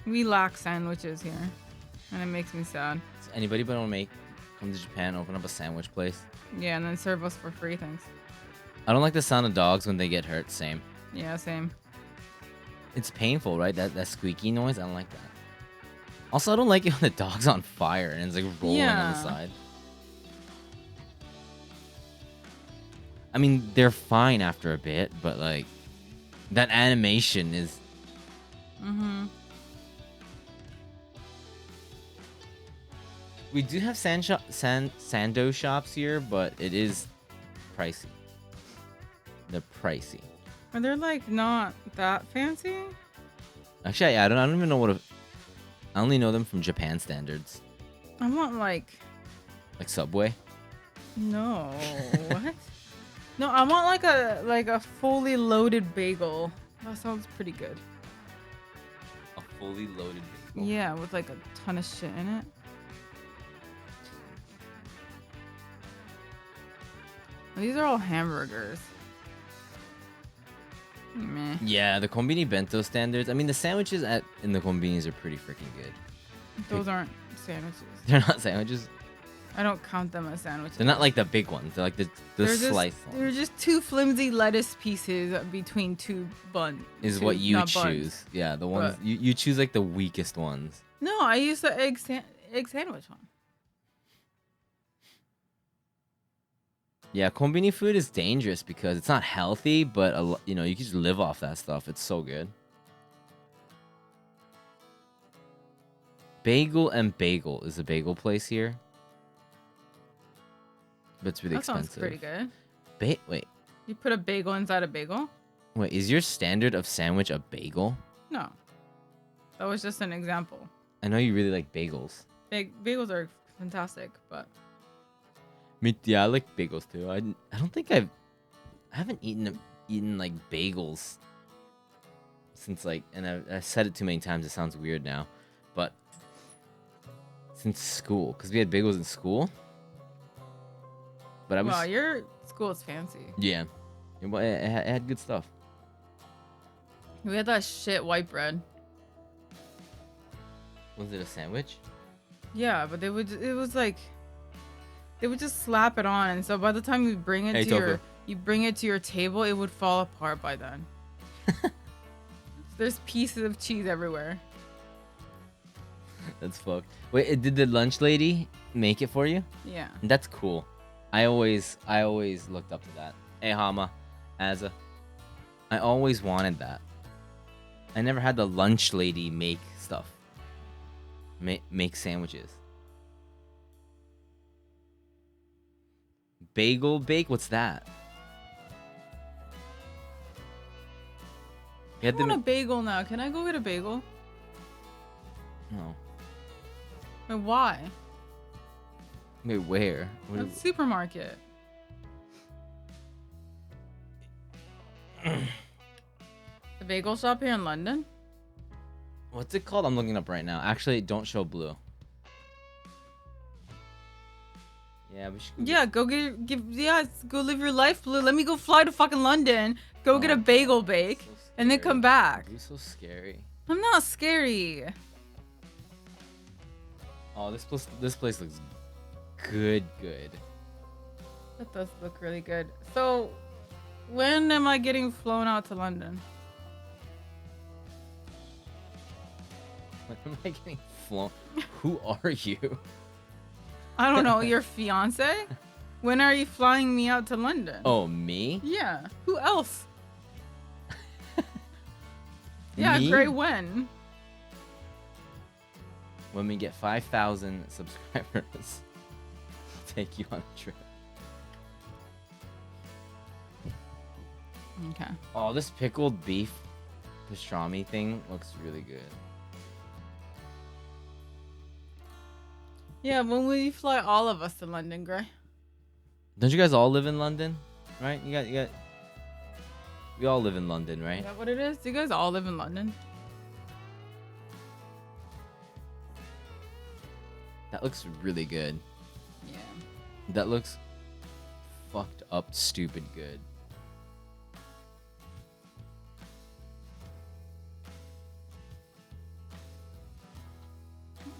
B: We lack sandwiches here, and it makes me sad.
A: So anybody but want to come to Japan, open up a sandwich place?
B: Yeah, and then serve us for free, thanks.
A: I don't like the sound of dogs when they get hurt. Same.
B: Yeah, same.
A: It's painful, right? That squeaky noise. I don't like that. Also, I don't like it when the dog's on fire and it's like rolling on the side. I mean, they're fine after a bit, but like that animation is. We do have sando shops here, but it is pricey. They're pricey.
B: Are they like not that fancy?
A: Actually, I don't even know I only know them from Japan standards.
B: I want like
A: Subway.
B: No, what? No, I want like a fully loaded bagel. That sounds pretty good.
A: A fully loaded bagel.
B: Yeah, with like a ton of shit in it. These are all hamburgers. Meh.
A: Yeah, the konbini bento standards. I mean, the sandwiches in the konbinis are pretty freaking good.
B: Those aren't sandwiches.
A: They're not sandwiches.
B: I don't count them as sandwiches.
A: They're not like the big ones. They're like the sliced ones.
B: They're just two flimsy lettuce pieces between two buns.
A: Is what you choose. Yeah, the ones you choose like the weakest ones.
B: No, I use the egg sandwich one.
A: Yeah, konbini food is dangerous because it's not healthy, but you can just live off that stuff. It's so good. Bagel and Bagel is a bagel place here. But it's really expensive.
B: That sounds pretty good.
A: Wait.
B: You put a bagel inside a bagel?
A: Wait, is your standard of sandwich a bagel?
B: No. That was just an example.
A: I know you really like bagels.
B: Bagels are fantastic, but
A: Yeah, I like bagels too. I don't think I haven't eaten like bagels since like, and I've said it too many times. It sounds weird now, but since school, because we had bagels in school. But I was.
B: wow, your school is fancy.
A: Yeah, it had good stuff.
B: We had that shit white bread.
A: Was it a sandwich?
B: Yeah, but it was like they would just slap it on, and so by the time you bring it to your table, it would fall apart by then. There's pieces of cheese everywhere.
A: That's fucked. Wait, did the lunch lady make it for you?
B: Yeah.
A: That's cool. I always looked up to that. Hey, Hama, Azza. I always wanted that. I never had the lunch lady make stuff. Make sandwiches. Bagel bake? What's that?
B: I want a bagel now. Can I go get a bagel?
A: No.
B: Wait, why?
A: Wait, where?
B: At the supermarket. The bagel shop here in London?
A: What's it called? I'm looking up right now. Actually, don't show blue. Yeah, we should.
B: Yeah, go go live your life, Blue. Let me go fly to fucking London, go get a bagel bake,
A: So
B: and then come back.
A: Blue's so scary.
B: I'm not scary.
A: Oh, this place looks good.
B: That does look really good. So, when am I getting flown out to London?
A: When am I getting flown? Who are you?
B: I don't know, your fiance? When are you flying me out to London?
A: Oh, me?
B: Yeah. Who else? Yeah,
A: Me?
B: great when.
A: When we get 5,000 subscribers, I'll take you on a trip.
B: Okay.
A: Oh, this pickled beef pastrami thing looks really good.
B: Yeah, when will you fly all of us to London, Gray?
A: Don't you guys all live in London? Right? You got. We all live in London, right?
B: Is that what it is? Do you guys all live in London?
A: That looks really good.
B: Yeah.
A: That looks fucked up, stupid good.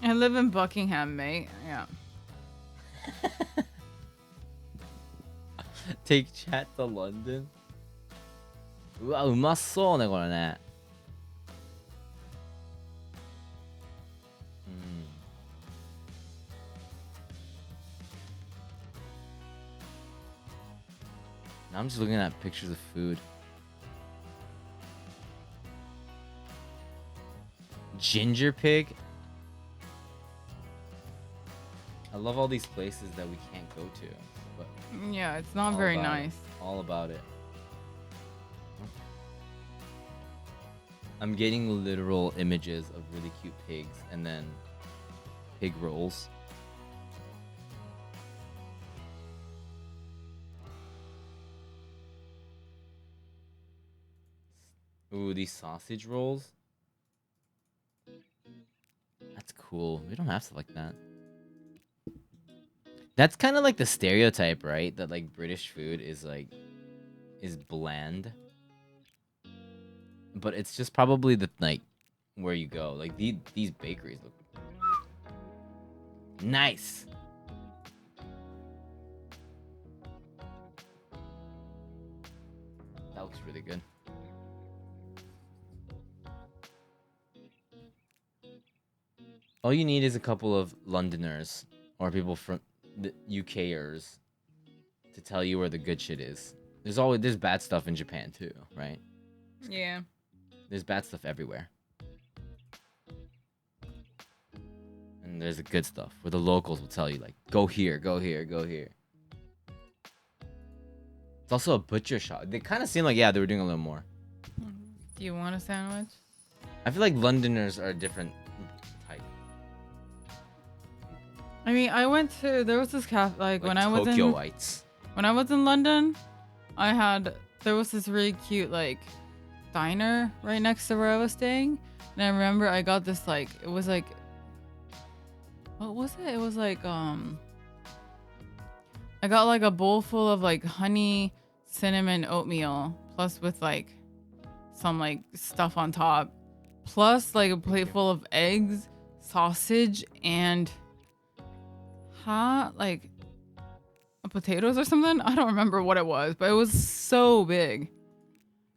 B: I live in Buckingham, mate. Yeah.
A: Take chat to London. うわ、うまそうね、これね。Now I'm just looking at pictures of food. Ginger pig? I love all these places that we can't go to, but
B: Yeah, it's not very nice.
A: all about it. I'm getting literal images of really cute pigs and then pig rolls. Ooh, these sausage rolls. That's cool. We don't have stuff like that. That's kind of like the stereotype, right? That like British food is like bland. But it's just probably the like where you go. Like these bakeries look nice. That looks really good. All you need is a couple of Londoners or people from the UKers to tell you where the good shit is. There's bad stuff in Japan too, right?
B: Yeah.
A: There's bad stuff everywhere. And there's the good stuff where the locals will tell you like, go here, go here, go here. It's also a butcher shop. They kind of seem like, yeah, they were doing a little more.
B: Do you want a sandwich?
A: I feel like Londoners are a different type.
B: I mean, there was this cafe, like when I was
A: Tokyoites.
B: when I was in London, there was this really cute like diner right next to where I was staying. And I remember I got this like, it was like, what was it? It was like, I got like a bowl full of like honey cinnamon oatmeal plus with like some like stuff on top, plus like a plate full of eggs, sausage, and like potatoes or something. I don't remember what it was, but it was so big.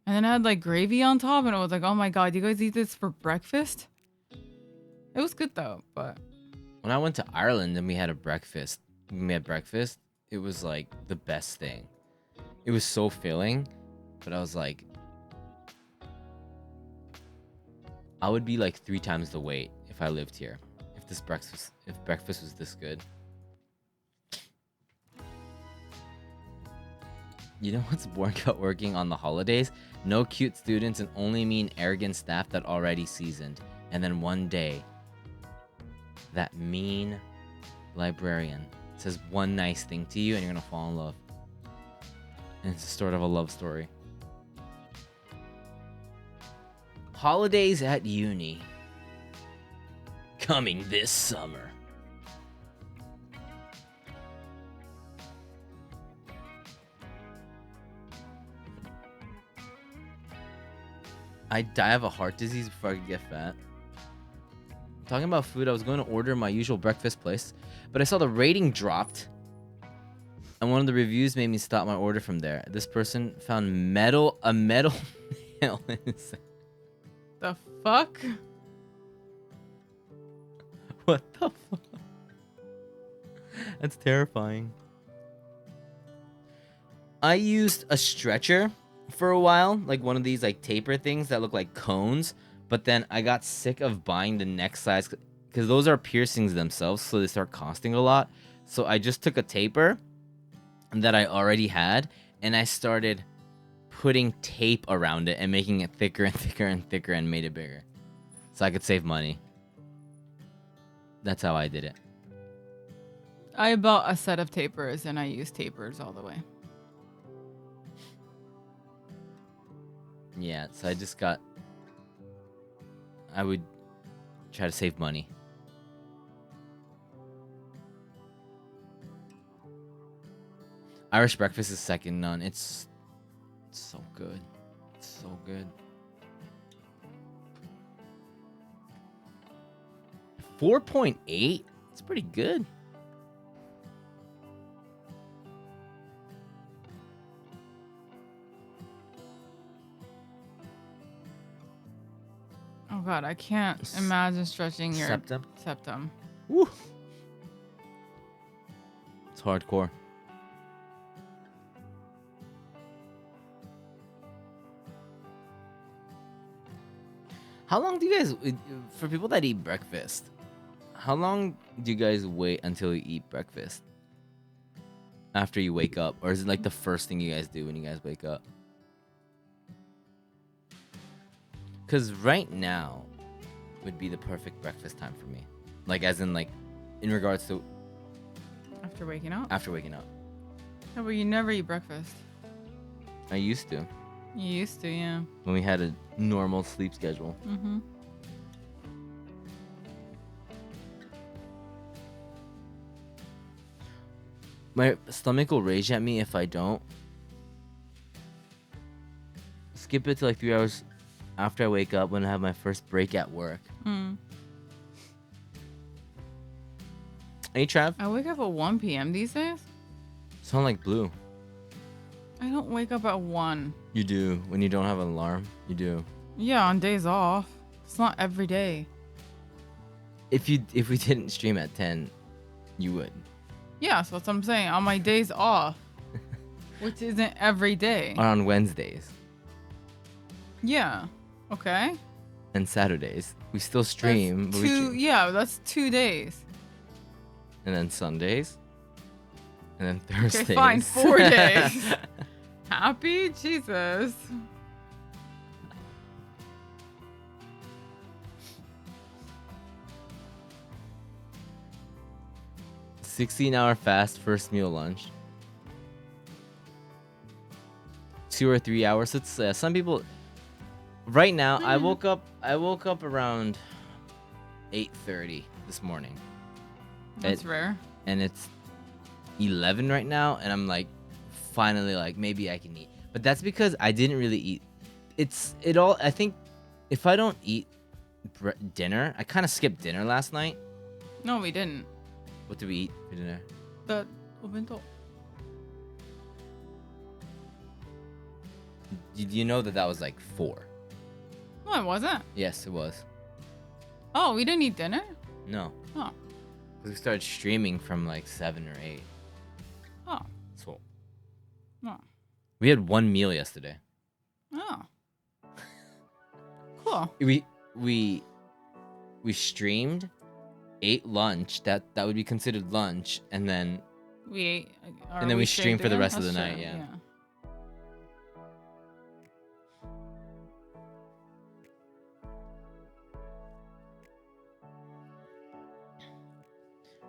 B: And then I had like gravy on top, and it was like, oh my god, you guys eat this for breakfast? It was good though, but
A: when I went to Ireland and we had breakfast, it was like the best thing. It was so filling, but I was like, I would be like 3 times the weight if I lived here. If breakfast was this good. You know what's boring about working on the holidays? No cute students and only mean, arrogant staff that already seasoned. And then one day, that mean librarian says one nice thing to you and you're gonna fall in love. And it's sort of a love story. Holidays at uni. Coming this summer. I die of a heart disease before I could get fat. Talking about food, I was going to order my usual breakfast place, but I saw the rating dropped, and one of the reviews made me stop my order from there. This person found a metal nail in his...
B: The fuck?
A: What the fuck? That's terrifying. I used a stretcher for a while, like one of these like taper things that look like cones, but then I got sick of buying the next size because those are piercings themselves, so they start costing a lot. So I just took a taper that I already had and I started putting tape around it and making it thicker and thicker and thicker and made it bigger so I could save money. That's how I did it.
B: I bought a set of tapers and I use tapers all the way.
A: Yeah, so I would try to save money. Irish breakfast is second to none. It's so good. It's so good. 4.8? It's pretty good.
B: Oh god, I can't imagine stretching your septum.
A: Woo. It's hardcore. How long do you guys, for people that eat breakfast, how long do you guys wait until you eat breakfast? After you wake up? Or is it like the first thing you guys do when you guys wake up? Because right now would be the perfect breakfast time for me. Like, as in, like, in regards to...
B: After waking up?
A: After waking up.
B: No, but you never eat breakfast.
A: I used to.
B: You used to, yeah.
A: When we had a normal sleep schedule.
B: Mm-hmm.
A: My stomach will rage at me if I don't. Skip it to like 3 hours after I wake up when I have my first break at work. Hey, Trav?
B: I wake up at 1 p.m. these days?
A: Sound like Blue.
B: I don't wake up at 1.
A: You do. When you don't have an alarm, you do.
B: Yeah, on days off. It's not every day.
A: If we didn't stream at 10, you would.
B: Yeah, so that's what I'm saying. On my days off, which isn't every day.
A: Or on Wednesdays.
B: Yeah. Okay.
A: And Saturdays. We still stream.
B: That's yeah, that's 2 days.
A: And then Sundays. And then Thursdays.
B: Okay, fine. 4 days. Happy? Jesus.
A: 16-hour fast, first meal, lunch. 2 or 3 hours. It's some people. Right now, I woke up around 8:30 this morning.
B: That's rare.
A: And it's 11 right now, and I'm like, finally, like maybe I can eat. But that's because I didn't really eat. I think if I don't eat dinner, I kind of skipped dinner last night.
B: No, we didn't.
A: What did we eat for dinner?
B: The obento.
A: Did you know that was like 4?
B: No, it wasn't.
A: Yes, it was.
B: Oh, we didn't eat dinner?
A: No.
B: Oh.
A: Because we started streaming from like 7 or 8.
B: Oh.
A: So.
B: Oh.
A: We had 1 meal yesterday.
B: Oh. Cool.
A: We streamed, ate lunch. That would be considered lunch, and then
B: we ate.
A: And then we streamed for the rest of the night. Yeah.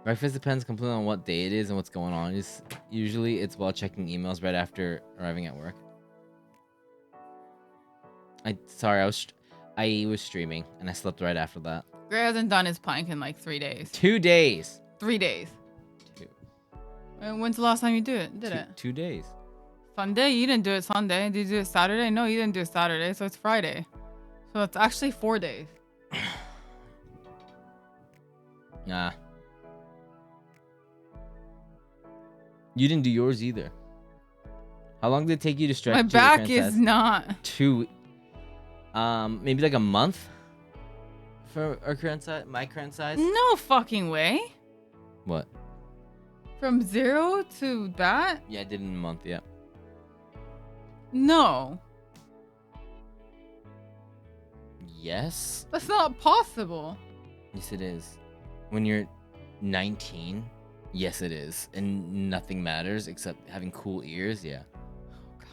A: Breakfast depends completely on what day it is and what's going on. Usually it's while checking emails right after arriving at work. I was streaming and I slept right after that.
B: Gray hasn't done his plank in like 3 days.
A: 2 days.
B: 3 days.
A: 2.
B: When's the last time you did it?
A: 2 days.
B: Sunday? You didn't do it Sunday. Did you do it Saturday? No, you didn't do it Saturday. So it's Friday. So it's actually 4 days.
A: Nah. You didn't do yours either. How long did it take you to stretch?
B: My back is not.
A: 2. Maybe like a month for our current size, my current size.
B: No fucking way.
A: What?
B: From 0 to that?
A: Yeah, I did it in a month. Yeah.
B: No.
A: Yes.
B: That's not possible.
A: Yes, it is. When you're 19, yes, it is, and nothing matters except having cool ears. Yeah.
B: Oh God.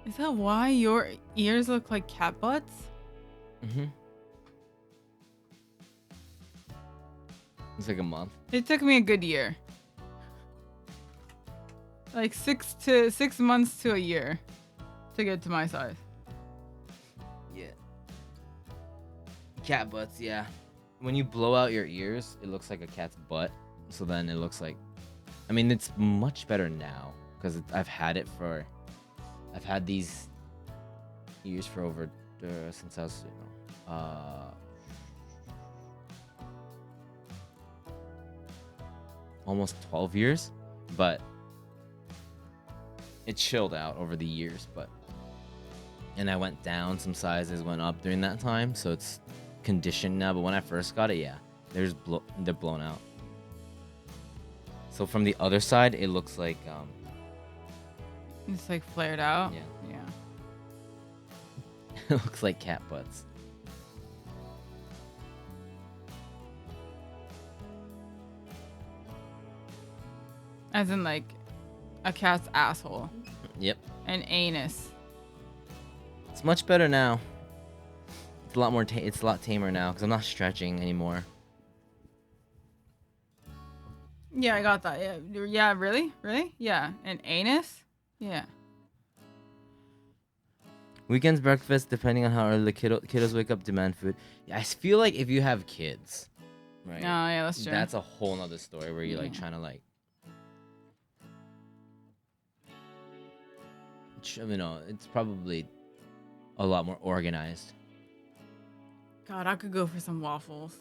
B: Is that why your ears look like cat butts?
A: Mhm. It's like a month.
B: It took me a good year. Like 6 months to a year to get to my size.
A: Yeah. Cat butts, yeah. When you blow out your ears, it looks like a cat's butt. So then it looks like, I mean, it's much better now because I've had these ears for over since I was, almost 12 years, but it chilled out over the years. And I went down some sizes, went up during that time, so it's conditioned now. But when I first got it, yeah, they're blown out. So from the other side, it looks like
B: It's like flared out.
A: Yeah.
B: Yeah.
A: it looks like cat butts.
B: As in like a cat's asshole.
A: Yep.
B: An anus.
A: It's much better now. It's a lot more. It's a lot tamer now because I'm not stretching anymore.
B: Yeah, I got that. Yeah, yeah, really? Yeah, an anus? Yeah.
A: Weekends breakfast, depending on how early the kiddos wake up, demand food. Yeah, I feel like if you have kids, right?
B: Oh, yeah, that's true.
A: That's a whole nother story where you're like trying to like, you know, it's probably a lot more organized.
B: God, I could go for some waffles.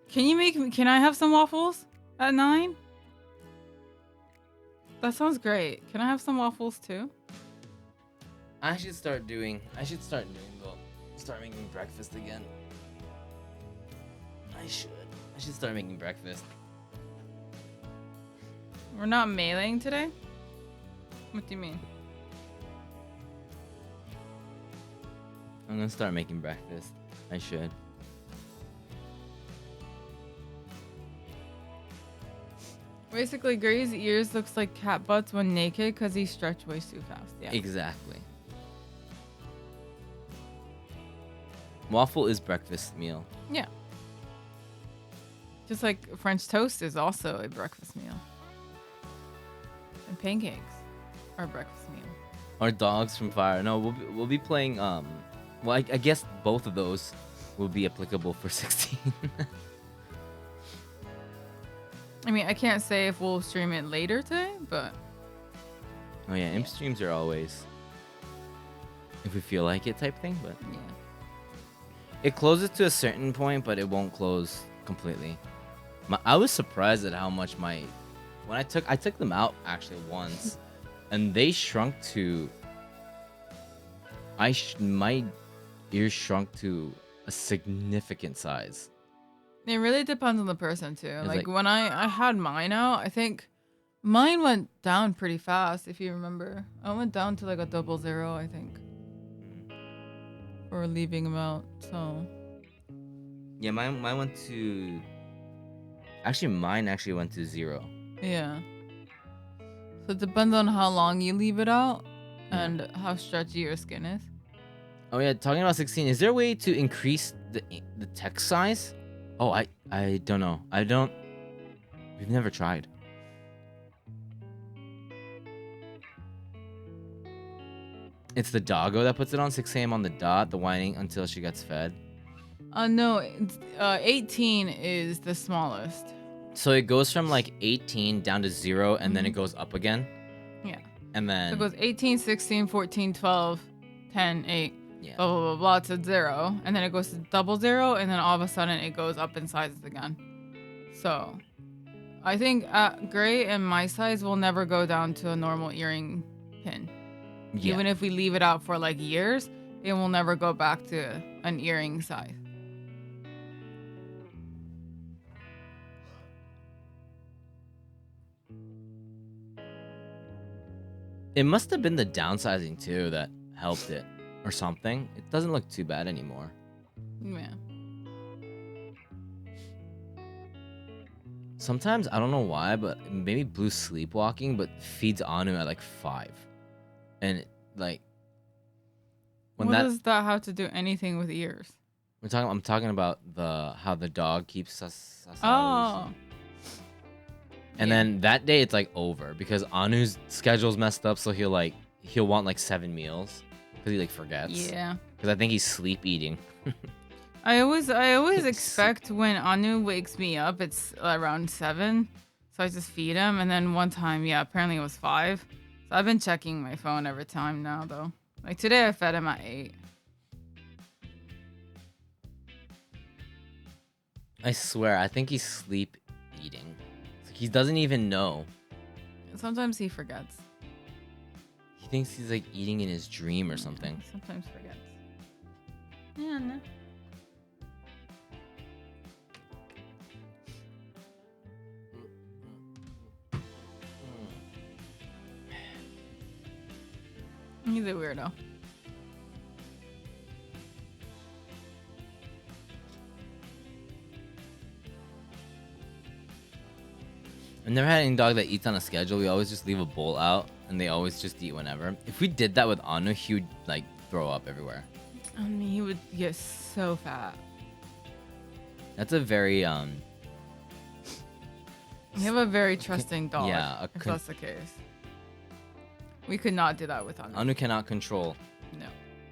B: Can I have some waffles at 9? That sounds great. Can I have some waffles too?
A: I should start making breakfast again. I should start making breakfast.
B: We're not mailing today? What do you mean?
A: I'm gonna start making breakfast. I should.
B: Basically, Gray's ears looks like cat butts when naked because he stretched way too fast. Yeah.
A: Exactly. Waffle is breakfast meal.
B: Yeah. Just like French toast is also a breakfast meal. And pancakes are a breakfast meal.
A: Or dogs from fire. No, we'll be playing well, I guess both of those will be applicable for 16.
B: I mean, I can't say if we'll stream it later today, but
A: Oh yeah, imp streams are always if we feel like it type thing, but
B: yeah.
A: it closes to a certain point, but it won't close completely. I was surprised at how much when I took them out actually once, and they shrunk to. My ears shrunk to a significant size.
B: It really depends on the person too.
A: It's
B: Like when I had mine out, I think mine went down pretty fast. If you remember, I went down to like a 00, I think, for leaving them out. So
A: Yeah, mine went to. Actually, mine actually went to 0.
B: yeah. So it depends on how long you leave it out and how stretchy your skin is.
A: Oh yeah, talking about 16, is there a way to increase the text size? Oh, I don't know. We've never tried. It's the doggo that puts it on 6 a.m. on the dot, the whining until she gets fed.
B: No, it's, 18 is the smallest.
A: So it goes from like 18 down to 0, and then it goes up again.
B: Yeah.
A: And then
B: So it goes 18, 16, 14, 12, 10, 8,
A: yeah.
B: blah, blah, blah, blah, to 0. And then it goes to 00, and then all of a sudden it goes up in sizes again. So I think Gray and my size will never go down to a normal earring pin.
A: Yeah.
B: Even if we leave it out for like years, it will never go back to an earring size.
A: It must have been the downsizing too that helped it or something. It doesn't look too bad anymore.
B: Yeah.
A: Sometimes I don't know why, but maybe Blue's sleepwalking, but feeds Anu at like 5, and like when
B: What
A: that
B: does that have to do anything with ears?
A: I'm talking about how the dog keeps us.
B: Oh.
A: And
B: Yeah.
A: then that day it's like over because Anu's schedule's messed up, so he'll want like 7 meals because he like forgets.
B: Yeah.
A: Because I think he's sleep eating.
B: I always expect when Anu wakes me up, it's around 7. So I just feed him. And then one time, yeah, apparently it was 5. So I've been checking my phone every time now, though. Like today I fed him at 8.
A: I swear, I think he's sleep eating. He doesn't even know.
B: Sometimes he forgets.
A: He thinks he's like eating in his dream or something.
B: Sometimes forgets. Yeah, no. He's a weirdo.
A: I've never had any dog that eats on a schedule. We always just leave a bowl out, and they always just eat whenever. If we did that with Anu, he would like throw up everywhere.
B: I mean, he would get so fat.
A: That's a very
B: You have a very trusting dog.
A: yeah,
B: if that's the case. We could not do that with Anu.
A: Anu cannot control.
B: No.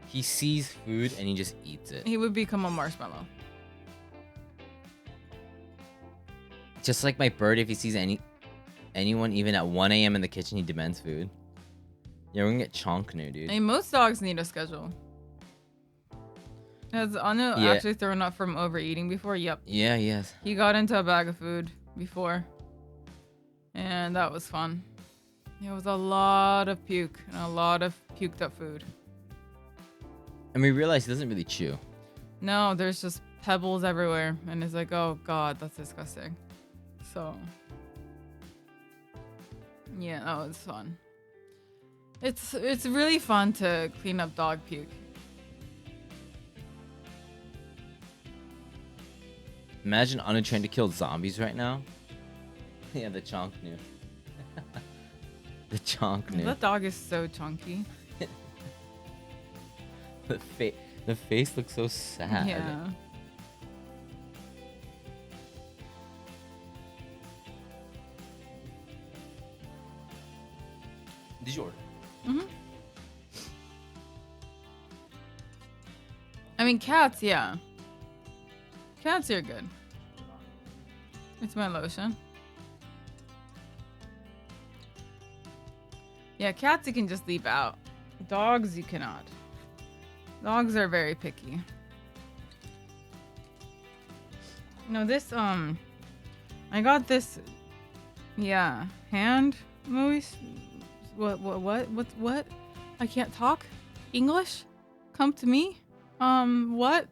A: He sees food and he just eats it.
B: He would become a marshmallow.
A: Just like my bird, if he sees anyone even at 1 a.m. in the kitchen, he demands food. Yeah, we're gonna get Chonknu, dude.
B: I mean, most dogs need a schedule. Has Anu actually thrown up from overeating before? Yep.
A: Yeah, yes.
B: He got into a bag of food before. And that was fun. It was a lot of puke and a lot of puked up food.
A: And we realized he doesn't really chew.
B: No, there's just pebbles everywhere. And it's like, oh god, that's disgusting. So, yeah, that was fun. It's really fun to clean up dog puke.
A: Imagine Anu trying to kill zombies right now. Yeah, the chonk knew. The chonk knew.
B: That dog is so chunky.
A: The face looks so sad.
B: Yeah.
A: Did you order?
B: Mhm. I mean, cats, yeah. Cats are good. It's my lotion. Yeah, cats you can just leave out. Dogs you cannot. Dogs are very picky. No, this I got this, yeah, hand moist. What? I can't talk English. Come to me. What?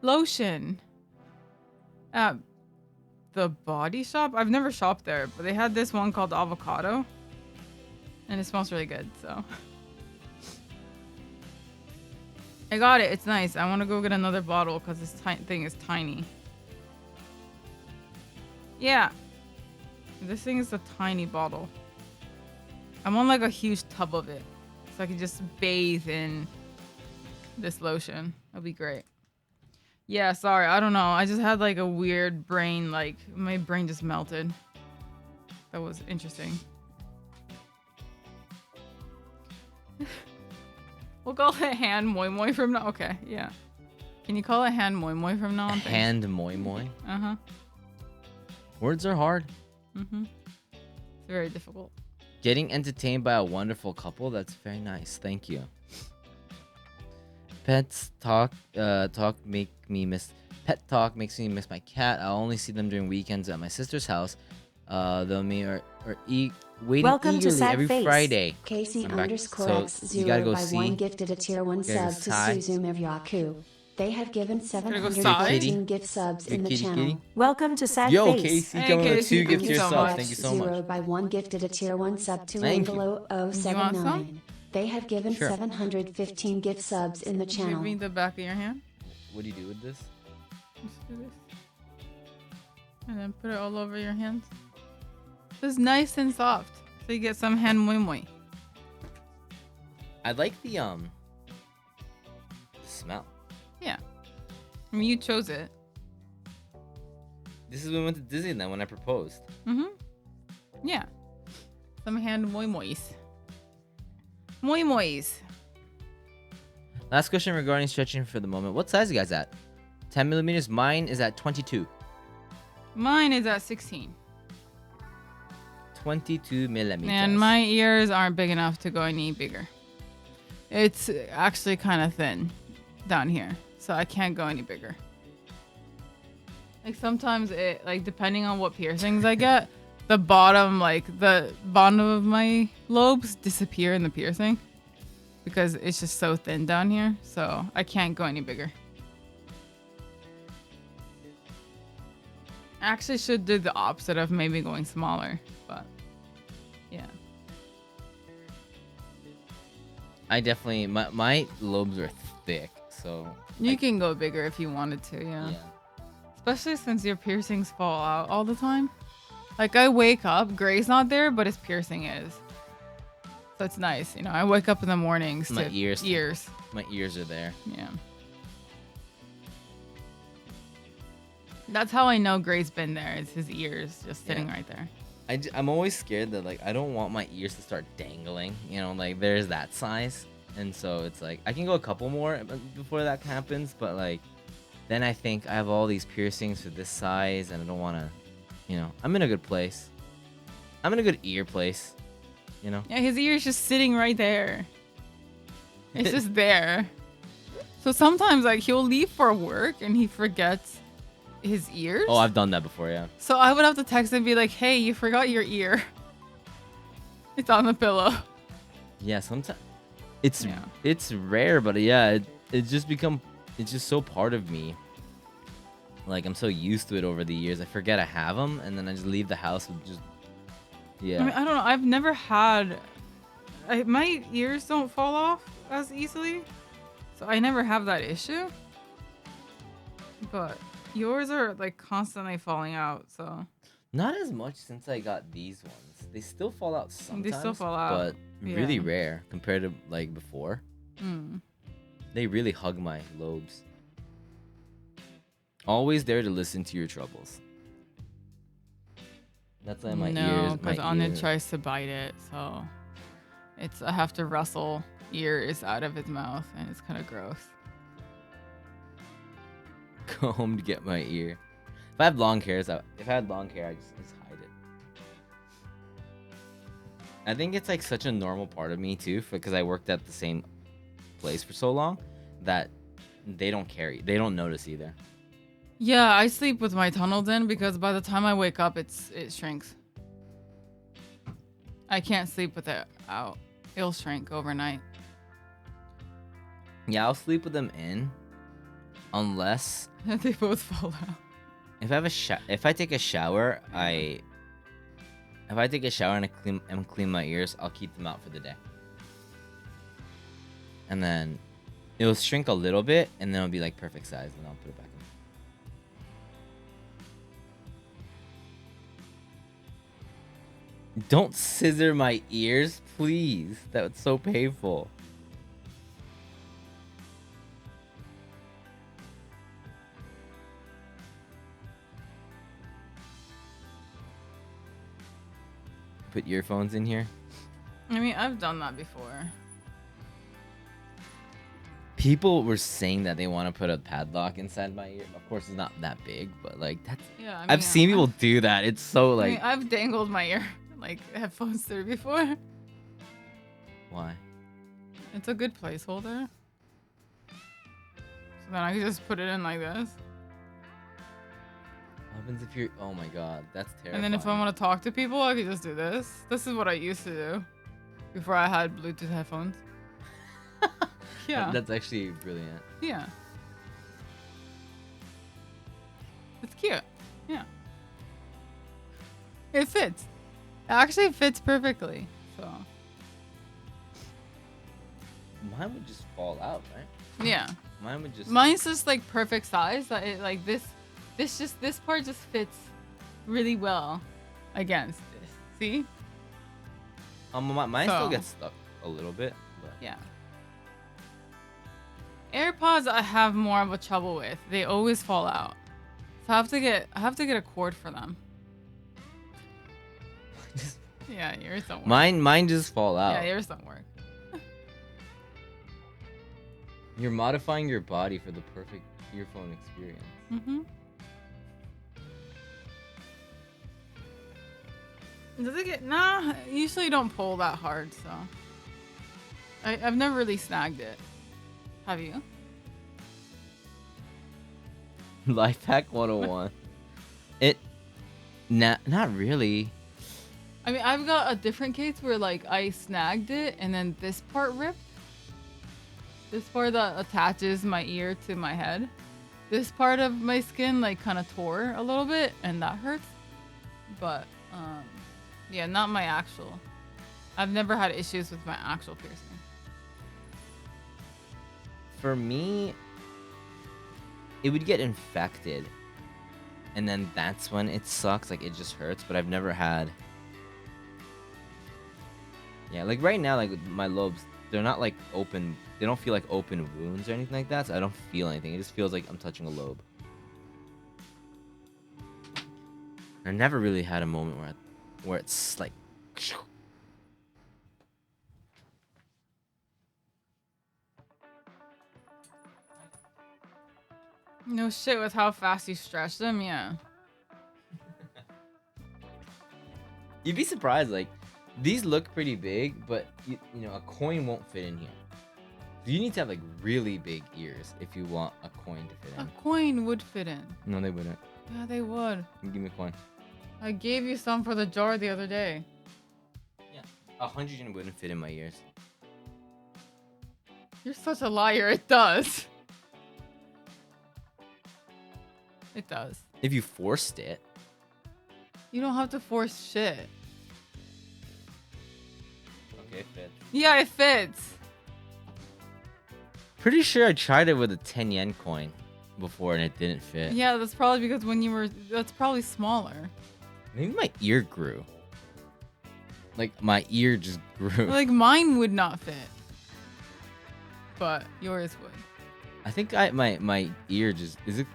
B: Lotion. At the body shop. I've never shopped there, but they had this one called avocado, and it smells really good. So I got it. It's nice. I want to go get another bottle because this thing is tiny. Yeah. This thing is a tiny bottle. I want like a huge tub of it so I can just bathe in this lotion. That'd be great. Yeah, sorry. I don't know. I just had like a weird brain, like my brain just melted. That was interesting. We'll call it hand moi moi from now. Okay, yeah. Can you call it hand moi moi from now on?
A: Hand moi moi?
B: Uh-huh.
A: Words are hard.
B: Mm-hmm. It's very difficult.
A: Getting entertained by a wonderful couple. That's very nice. Thank you. Pets talk make me miss. Pet talk makes me miss my cat. I only see them during weekends at my sister's house. Though me or waiting
C: Welcome
A: eagerly
C: to Sad
A: every
C: Face.
A: Friday.
C: Casey
A: I'm back.
C: _
A: So you gotta
C: X0
A: go
C: by
A: see.
C: 1 gifted a tier 1
A: Gotta go
C: sub to
A: sigh.
C: Suzu Mivyaku. They have given
B: go
C: 715 gift subs
A: Your
C: in the
A: kitty
C: channel.
A: kitty.
C: Welcome to Sad
A: Yo,
C: Face.
A: Casey,
B: Hey,
A: coming with
B: Casey,
A: 2
B: thank
A: gifts
B: you so
A: yourself.
B: much.
A: Thank you so much.
C: X0 by 1 gifted a tier 1 sub to
A: Thank you.
B: You want
C: 0079.
B: some?
C: They have given
A: Sure.
C: 715 gift subs in the channel.
B: Give me the back of your hand.
A: What do you do with this?
B: Just do this. And then put it all over your hands. It's nice and soft. So you get some hand moi moi.
A: I like the smell.
B: Yeah. I mean, you chose it.
A: This is when we went to Disneyland when I proposed.
B: Mm-hmm. Yeah. Some hand moi mois. Moi mois.
A: Last question regarding stretching for the moment. What size are you guys at? 10 millimeters. Mine is at 22.
B: Mine is at 16.
A: 22 millimeters.
B: And my ears aren't big enough to go any bigger. It's actually kind of thin down here, so I can't go any bigger. Like sometimes it, like depending on what piercings I get, the bottom of my lobes disappear in the piercing because it's just so thin down here, so I can't go any bigger. I actually should do the opposite of maybe going smaller, but yeah.
A: I definitely my lobes are thick, so
B: You can go bigger if you wanted to, yeah. Especially since your piercings fall out all the time. Like I wake up, Gray's not there, but his piercing is. So it's nice, you know. I wake up in the mornings
A: My
B: to
A: ears.
B: ears.
A: My ears are there.
B: Yeah. That's how I know Gray's been there. It's his ears just sitting
A: Yeah.
B: right there.
A: I'm always scared that like I don't want my ears to start dangling. You know, like there's that size, and so it's like I can go a couple more before that happens, but like then I think I have all these piercings for this size, and I don't want to. You know, I'm in a good place. I'm in a good ear place. You know.
B: Yeah, his ear's just sitting right there. It's just there. So sometimes like he'll leave for work and he forgets his ears.
A: Oh, I've done that before, yeah.
B: So I would have to text him and be like, hey, you forgot your ear. It's on the pillow.
A: Yeah, sometimes it's
B: Yeah.
A: it's rare, but yeah, it's just so part of me. Like I'm so used to it over the years, I forget I have them, and then I just leave the house with just yeah.
B: I mean, I don't know. I've never had... my ears don't fall off as easily. So I never have that issue. But yours are like constantly falling out, so...
A: Not as much since I got these ones. They still fall out sometimes.
B: They still fall out.
A: But really
B: Yeah.
A: rare compared to like before.
B: Mm.
A: They really hug my lobes. Always there to listen to your troubles. That's why my ears.
B: No, because Anya tries to bite it, so I have to wrestle ears out of his mouth, and it's kind of gross.
A: Go home to get my ear. If I had long hair, I just hide it. I think it's like such a normal part of me too, because I worked at the same place for so long that they don't notice either.
B: Yeah, I sleep with my tunnels in because by the time I wake up, it shrinks. I can't sleep with it out. It'll shrink overnight.
A: Yeah, I'll sleep with them in, unless
B: They both fall out.
A: if I take a shower and I clean my ears, I'll keep them out for the day. And then it'll shrink a little bit, and then it'll be like perfect size, and I'll put it back in. Don't scissor my ears, please. That was so painful. Put earphones in here.
B: I mean, I've done that before.
A: People were saying that they want to put a padlock inside my ear. Of course, it's not that big, but like that's.
B: Yeah, I mean,
A: I've seen people do that. It's so like.
B: I mean, I've dangled my ear like headphones through before.
A: Why?
B: It's a good placeholder. So then I can just put it in like this.
A: What happens if you're? Oh my god, that's terrible.
B: And then if I want to talk to people, I can just do this. This is what I used to do before I had Bluetooth headphones. Yeah.
A: That's actually brilliant.
B: Yeah. It's cute. Yeah. It fits. It actually fits perfectly. So.
A: Mine would just fall out, right?
B: Yeah.
A: Mine would just.
B: Mine's just like perfect size. That it like this part just fits really well against this. See?
A: Mine still gets stuck a little bit. But.
B: Yeah. AirPods I have more of a trouble with. They always fall out. So I have to get a cord for them. Yeah, yours don't work.
A: Mine just fall out.
B: Yeah, yours don't work.
A: You're modifying your body for the perfect earphone experience.
B: Mm-hmm. Does it get usually don't pull that hard, so I've never really snagged it. Have you?
A: Life hack 101. Not really.
B: I mean, I've got a different case where like I snagged it and then this part ripped. This part that attaches my ear to my head. This part of my skin like kind of tore a little bit and that hurts. But yeah, not my actual. I've never had issues with my actual piercing.
A: For me, it would get infected, and then that's when it sucks. Like it just hurts. But I've never had. Yeah, like right now, like my lobes, they're not like open. They don't feel like open wounds or anything like that. So I don't feel anything. It just feels like I'm touching a lobe. I never really had a moment where it's like.
B: No shit with how fast you stretch them, yeah.
A: You'd be surprised, like, these look pretty big, but, you know, a coin won't fit in here. So you need to have, like, really big ears if you want a coin to fit in.
B: A coin would fit in.
A: No, they wouldn't.
B: Yeah, they would.
A: Give me a coin.
B: I gave you some for the jar the other day.
A: Yeah. 100 yen wouldn't fit in my ears.
B: You're such a liar. It does. It does.
A: If you forced it.
B: You don't have to force shit.
A: Okay, it fits.
B: Yeah, it fits.
A: Pretty sure I tried it with a 10 yen coin before and it didn't fit.
B: Yeah, that's probably because that's probably smaller.
A: Maybe my ear grew. Like my ear just grew.
B: Like mine would not fit, but yours would.
A: I think my ear just is it.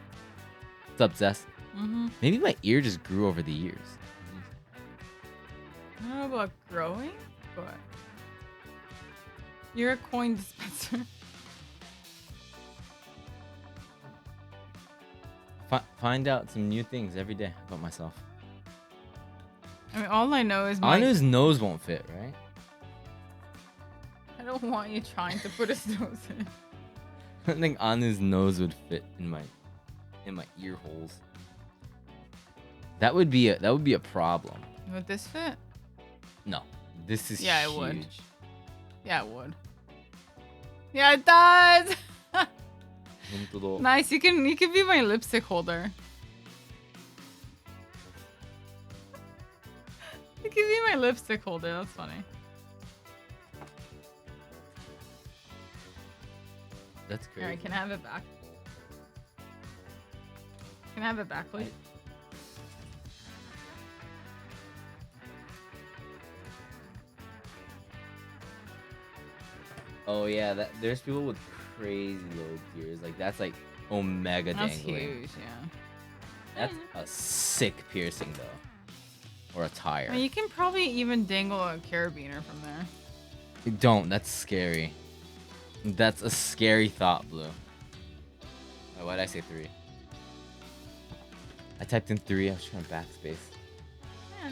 A: What's up, Zest?
B: Mm-hmm.
A: Maybe my ear just grew over the years.
B: I don't know about growing, but you're a coin dispenser.
A: Find out some new things every day about myself.
B: I mean, all I know is my.
A: Anu's nose won't fit, right?
B: I don't want you trying to put his nose in.
A: I don't think Anu's nose would fit in my ear holes. That would be a problem.
B: Would this fit?
A: No, this is
B: Yeah, it
A: huge.
B: would. Yeah, it would. Yeah, it does. Nice. You can be my lipstick holder. You can be my lipstick holder. That's funny.
A: That's crazy.
B: Alright, can I have it back? Can I have it back, please?
A: Oh yeah, there's people with crazy little ears. Like that's like omega
B: That's
A: dangling.
B: huge, yeah.
A: That's a sick piercing though, or a tire.
B: I mean, you can probably even dangle a carabiner from there.
A: Don't. That's scary. That's a scary thought, Blue. Oh, why did I say 3? I typed in 3. I was trying to backspace.
B: Yeah.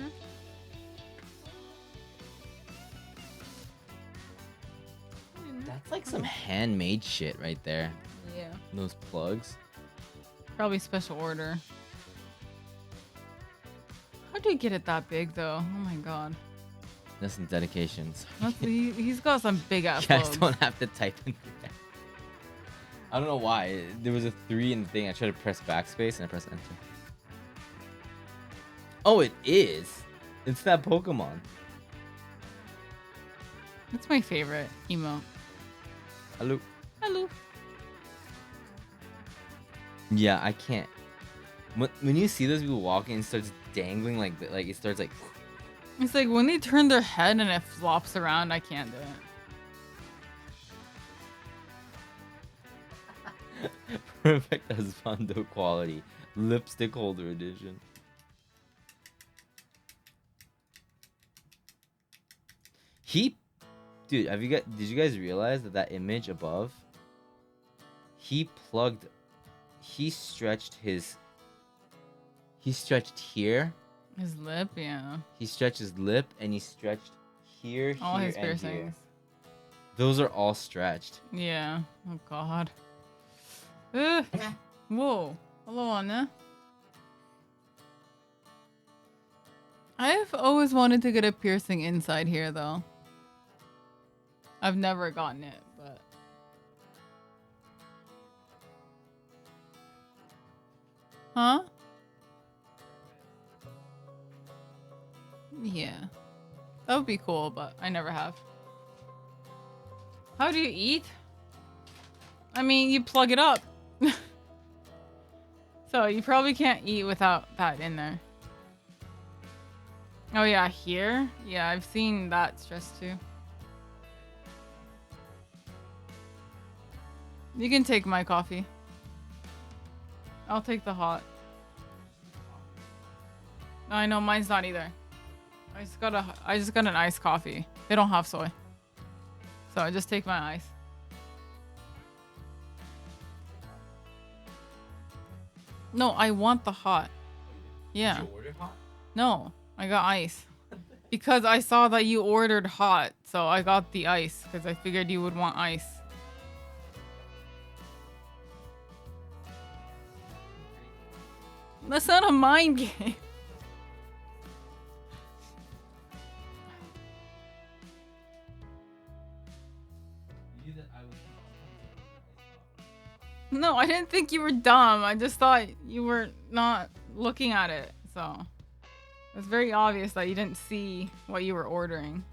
A: That's like some handmade shit right there.
B: Yeah.
A: Those plugs.
B: Probably special order. How do you get it that big though? Oh my god.
A: That's some dedications.
B: He's got some big ass
A: You guys
B: plugs.
A: don't have to type in 3. I don't know why. There was a 3 in the thing. I tried to press backspace and I pressed enter. Oh, it is. It's that Pokemon.
B: It's my favorite emote.
A: Hello.
B: Hello.
A: Yeah, I can't. When you see those people walking and it starts dangling like it starts like.
B: It's like when they turn their head and it flops around, I can't do it.
A: Perfect as Fondo quality. Lipstick holder edition. Dude, did you guys realize that image above? He stretched here.
B: His lip, yeah.
A: He stretched his lip and he stretched here,
B: All
A: here,
B: his
A: and
B: piercings.
A: here. Those are all stretched.
B: Yeah. Oh god. Ugh. Whoa. Hello, Anna. I've always wanted to get a piercing inside here, though. I've never gotten it, but... Huh? Yeah. That would be cool, but I never have. How do you eat? I mean, you plug it up. So you probably can't eat without that in there. Oh yeah, here? Yeah, I've seen that stress too. You can take my coffee. I'll take the hot. No, I know mine's not either. I just got an iced coffee. They don't have soy. So I just take my ice. No, I want the hot. Yeah.
A: Did you order hot?
B: No, I got ice. Because I saw that you ordered hot, so I got the ice because I figured you would want ice. That's not a mind game. No, I didn't think you were dumb. I just thought you were not looking at it, so it was very obvious that you didn't see what you were ordering.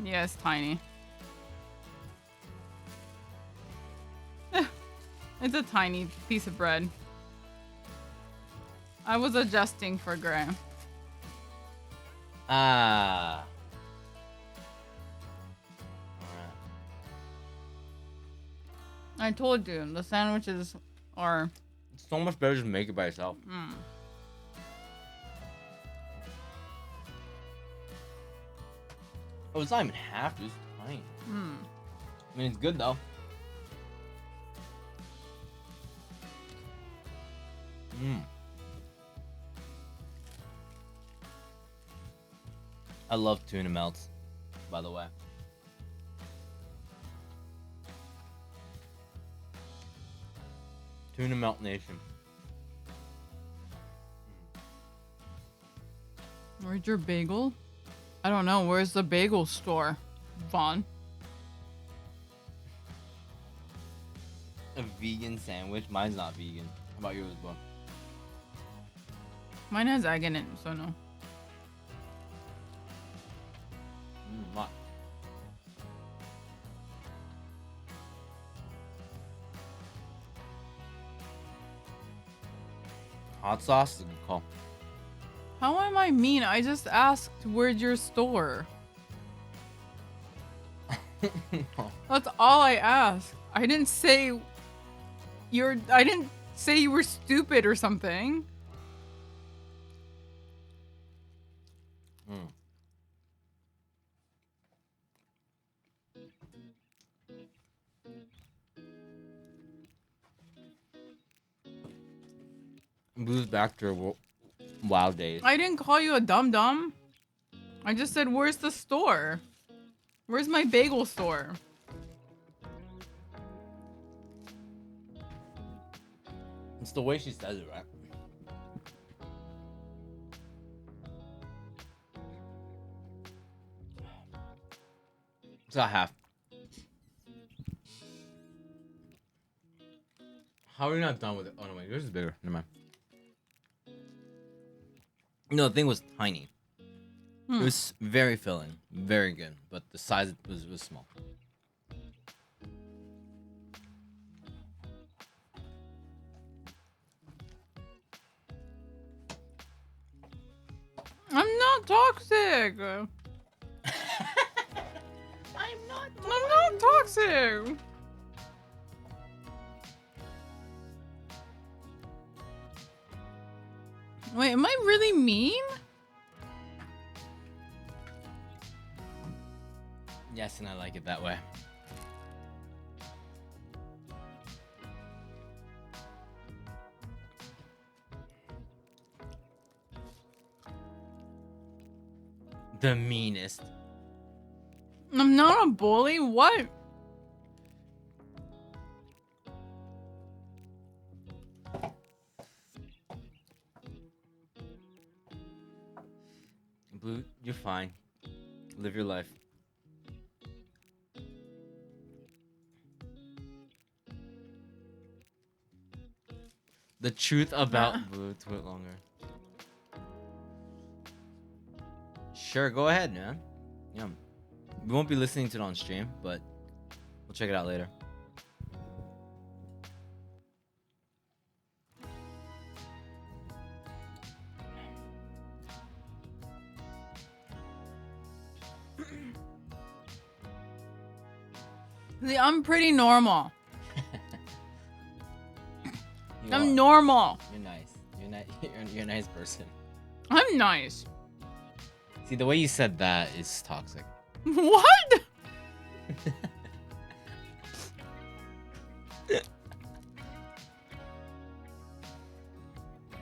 B: Yeah, it's tiny. It's a tiny piece of bread. I was adjusting for Graham.
A: Ah.
B: I told you, the sandwiches are...
A: It's so much better just make it by yourself. Oh, it's not even half, it's tiny. I mean, it's good though. I love tuna melts, by the way. Tuna melt nation.
B: Where's your bagel? I don't know. Where's the bagel store, Vaughn?
A: A vegan sandwich? Mine's not vegan. How about yours, bro?
B: Mine has egg in it, so no.
A: What? Hot sauce is a good call.
B: How am I mean? I just asked where's your store. That's all I asked. I didn't say I didn't say you were stupid or something.
A: Blues back to her wild days.
B: I didn't call you a dum-dum. I just said, where's the store? Where's my bagel store?
A: It's the way she says it, right? It's got half. How are you not done with it? Oh no, wait, yours is bigger. Never mind. No, the thing was tiny. It was very filling, very good, but the size was small.
B: I'm not toxic.
A: I'm
B: not toxic. Wait, am I really mean?
A: Yes, and I like it that way. The meanest.
B: I'm not a bully. What?
A: Blue, you're fine. Live your life. The truth about Blue, tweet longer. Sure, go ahead, man. Yeah. We won't be listening to it on stream, but we'll check it out later.
B: See, I'm pretty normal.
A: You
B: I'm
A: are.
B: normal.
A: You're nice. You're a nice person.
B: I'm nice.
A: See, the way you said that is toxic.
B: What?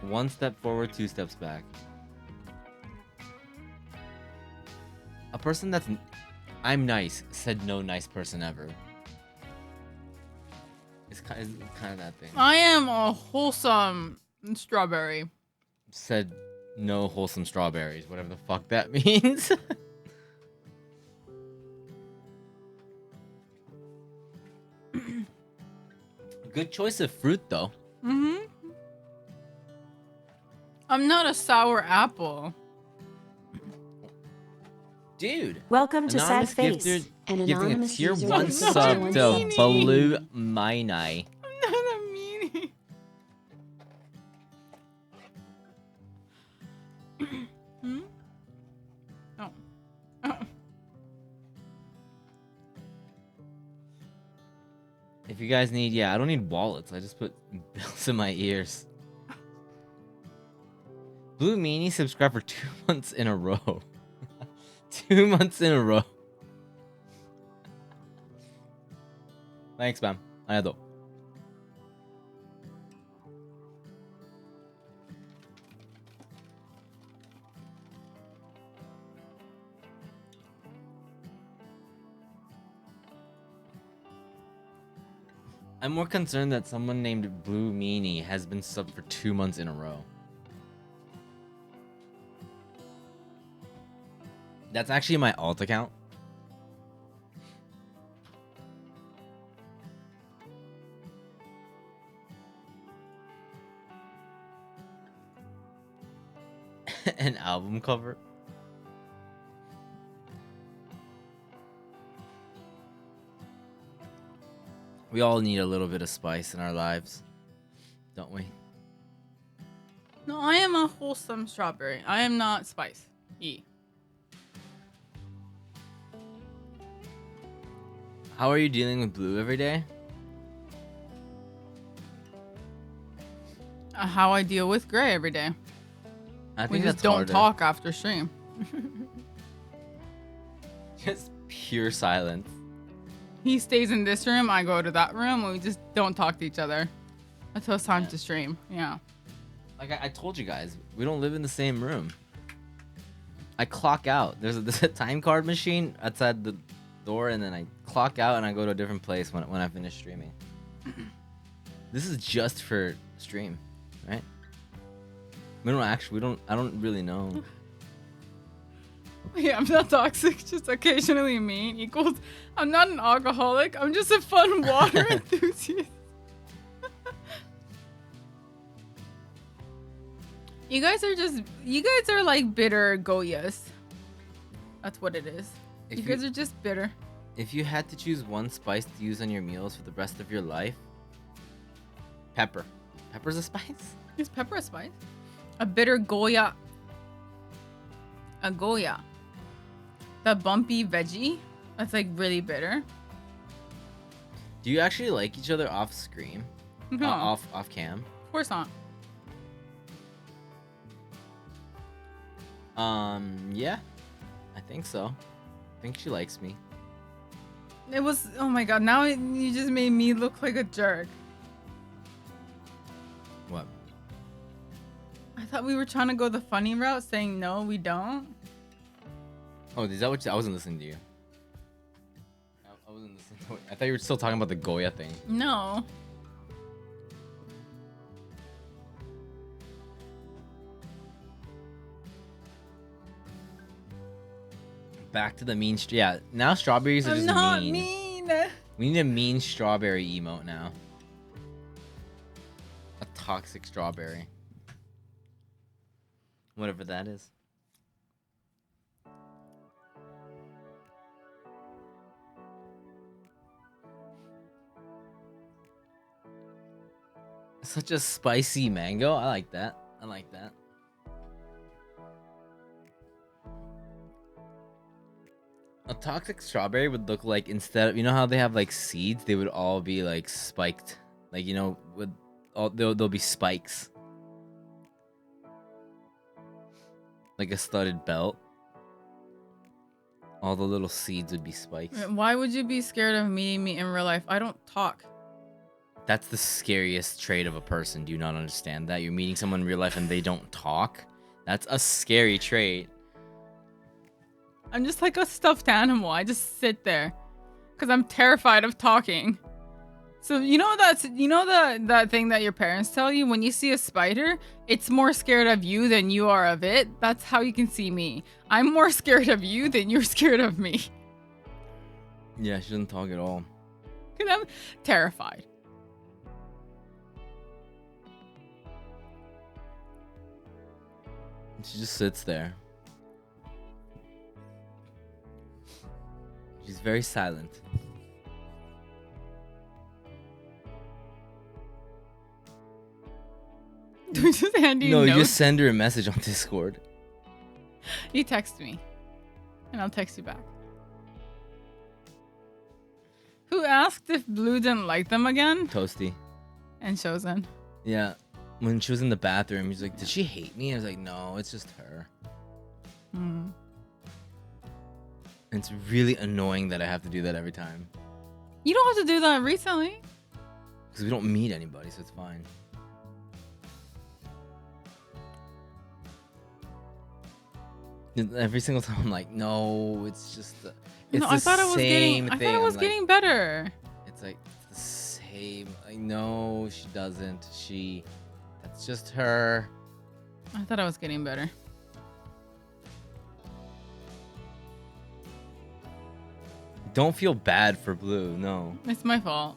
A: One step forward, two steps back. A person that's I'm nice said no nice person ever. It's kind of that thing.
B: I am a wholesome strawberry.
A: Said no wholesome strawberries, whatever the fuck that means. Good choice of fruit, though.
B: Mm-hmm. I'm not a sour apple.
A: Dude.
C: Welcome to Sad
A: Anonymous
C: Face.
A: gifter
C: An
A: gifting a
C: anonymous
A: tier
C: user
A: 1
C: gives a tier
A: sub
C: one
A: to
C: sub to you.
A: Blue Mini.
B: I'm not a meanie. Hmm? Oh. Oh.
A: If you guys need, yeah, I don't need wallets. I just put bills in my ears. Blue Meanie subscribed for 2 months in a row. 2 months in a row. Thanks, man. Arigato. I'm more concerned that someone named Blue Meanie has been subbed for 2 months in a row. That's actually my alt account. An album cover. We all need a little bit of spice in our lives, don't we?
B: No, I am a wholesome strawberry. I am not spice.
A: How are you dealing with Blue every day?
B: How I deal with Gray every day.
A: I
B: We
A: think
B: just
A: that's
B: don't
A: harder.
B: talk after stream.
A: Just pure silence.
B: He stays in this room, I go to that room, and we just don't talk to each other until it's time to stream. Yeah.
A: Like I told you guys, we don't live in the same room. I clock out. There's a time card machine outside the door, and then I clock out and I go to a different place when I finish streaming. This is just for stream, right? I don't really know.
B: Yeah, I'm not toxic, just occasionally mean equals I'm not an alcoholic, I'm just a fun water enthusiast. You guys are like bitter Goyas. That's what it is. You guys are just bitter.
A: If you had to choose one spice to use on your meals for the rest of your life, pepper. Pepper's a spice?
B: Is pepper a spice? A bitter Goya. A Goya. The bumpy veggie. That's like really bitter.
A: Do you actually like each other off screen?
B: No.
A: Off cam?
B: Of course not.
A: Yeah. I think so. I think she likes me.
B: It was, oh my god, now you just made me look like a jerk.
A: What?
B: I thought we were trying to go the funny route, saying no, we don't.
A: Oh, is that what I wasn't listening to you. I wasn't listening. I thought you were still talking about the Goya thing.
B: No.
A: Back to the mean. Yeah, now strawberries are
B: I'm
A: just
B: not
A: mean.
B: mean.
A: We need a mean strawberry emote now. A toxic strawberry. Whatever that is. Such a spicy mango. I like that. I like that. A toxic strawberry would look like, instead of, you know how they have like seeds, they would all be like spiked. Like, you know, with all there'll be spikes. Like a studded belt. All the little seeds would be spikes.
B: Why would you be scared of meeting me in real life? I don't talk.
A: That's the scariest trait of a person. Do you not understand that? You're meeting someone in real life and they don't talk? That's a scary trait.
B: I'm just like a stuffed animal. I just sit there because I'm terrified of talking. So you know that thing that your parents tell you, when you see a spider, it's more scared of you than you are of it. That's how you can see me. I'm more scared of you than you're scared of me.
A: Yeah, she doesn't talk at all.
B: Because I'm terrified.
A: She just sits there. She's very silent.
B: Do we just hand you
A: No, you
B: notes?
A: just send her a message on Discord.
B: You text me, and I'll text you back. Who asked if Blue didn't like them again?
A: Toasty.
B: And Chosen.
A: Yeah. When she was in the bathroom, he's like, did she hate me? I was like, no, it's just her.
B: Mm.
A: And it's really annoying that I have to do that every time.
B: You don't have to do that recently.
A: Because we don't meet anybody, so it's fine. Every single time I'm like, no, it's just it's
B: No,
A: the
B: I thought it was
A: same
B: getting. I
A: thing.
B: thought it was
A: I'm like,
B: getting better.
A: it's like the same. Like, no, she doesn't. That's just her.
B: I thought I was getting better.
A: Don't feel bad for Blue. No,
B: It's my fault.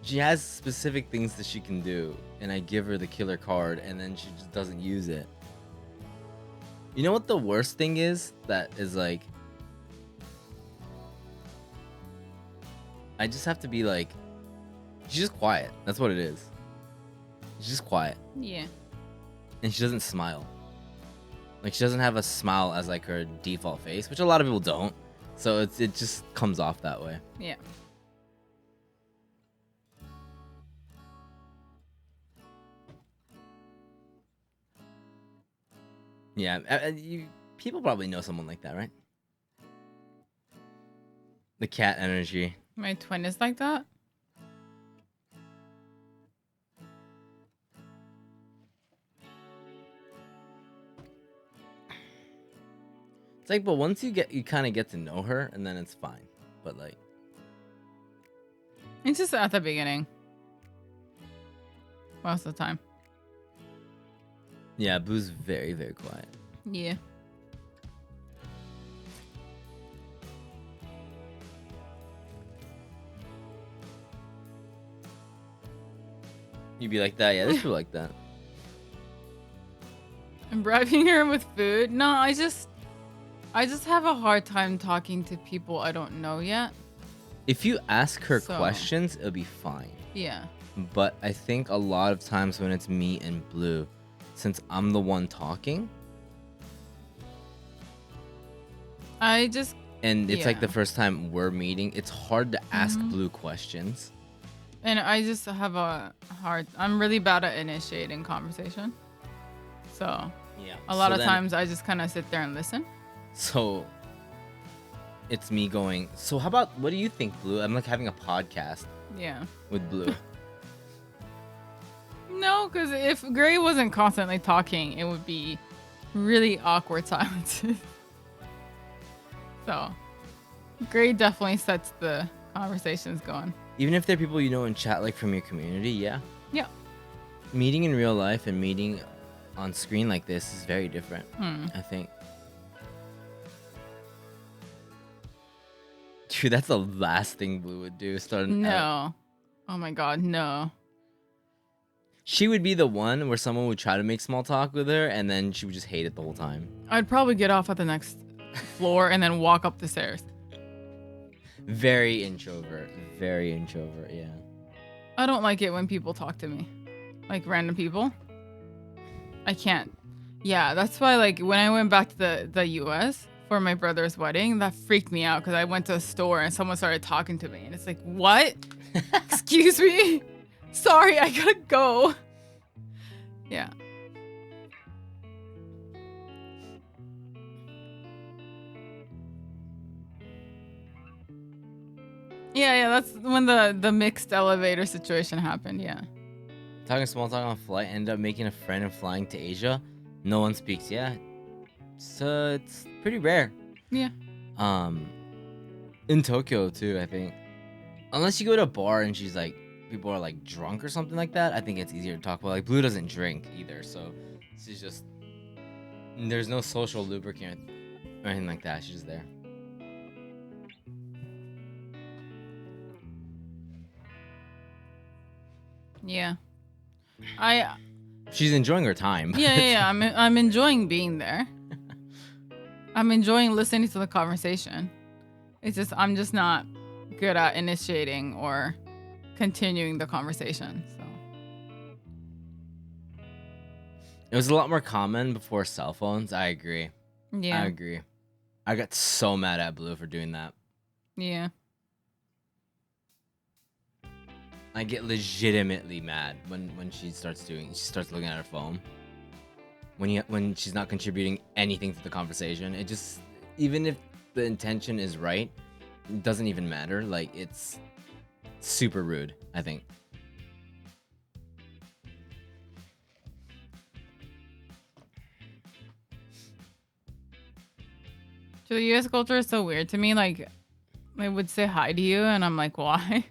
A: she has specific things that she can do, and I give her the killer card, and then she just doesn't use it. You know what the worst thing is? That is like, I just have to be like, she's just quiet. That's what it is. She's just quiet,
B: Yeah.
A: and she doesn't smile. Like, she doesn't have a smile as like her default face, which a lot of people don't. So it just comes off that way.
B: Yeah.
A: Yeah, people probably know someone like that, right? The cat energy.
B: My twin is like that.
A: It's like, but once you kind of get to know her, and then it's fine. But like,
B: It's just at the beginning. Most of the time.
A: yeah, Boo's very, very quiet.
B: Yeah.
A: You'd be like that, yeah. There's people like that.
B: I'm bribing her with food. No, I just have a hard time talking to people I don't know yet.
A: If you ask her
B: So-
A: questions, it'll be fine.
B: Yeah.
A: But I think a lot of times when it's me and Blue, since I'm the one talking,
B: I just
A: and it's like
B: Yeah.
A: the first time we're meeting, it's hard to ask
B: Mhm.
A: Blue questions.
B: and I just have a hard. I'm really bad at initiating conversation. So
A: Yeah.
B: a lot of times I just kind of sit there and listen.
A: So it's me going, so how about, what do you think, Blue? I'm like having a podcast
B: Yeah.
A: with Blue.
B: No, because if Gray wasn't constantly talking, it would be really awkward silences. So Gray definitely sets the conversations going.
A: Even if they're people you know in chat, like from your community, yeah.
B: Yeah.
A: Meeting in real life and meeting on screen like this is very different, I think. Dude, that's the last thing Blue would do.
B: No. Oh my god, no.
A: She would be the one where someone would try to make small talk with her, and then she would just hate it the whole time.
B: I'd probably get off at the next floor and then walk up the stairs.
A: Very introvert. Very introvert, yeah.
B: I don't like it when people talk to me. Like random people. I can't. Yeah, that's why like when I went back to the US for my brother's wedding, that freaked me out because I went to a store and someone started talking to me and it's like, what? Excuse me? Sorry, I gotta go. Yeah. Yeah, that's when the mixed elevator situation happened, yeah.
A: Talking small talk on flight, end up making a friend and flying to Asia. No one speaks, yeah. So it's pretty rare.
B: Yeah.
A: In Tokyo too, I think. Unless you go to a bar and she's like, people are like drunk or something like that, I think it's easier to talk about. Like Blue doesn't drink either, so she's just, there's no social lubricant or anything like that. She's just there.
B: Yeah.
A: She's enjoying her time.
B: Yeah. I'm enjoying being there. I'm enjoying listening to the conversation. It's just I'm just not good at initiating or continuing the conversation. So
A: It was a lot more common before cell phones. I agree.
B: yeah,
A: I agree. I got so mad at Blue for doing that.
B: yeah.
A: I get legitimately mad when she starts looking at her phone. When she's not contributing anything to the conversation. It just, even if the intention is right, it doesn't even matter. Like, it's super rude, I think.
B: So the U.S. culture is so weird to me. Like, they would say hi to you, and I'm like, why?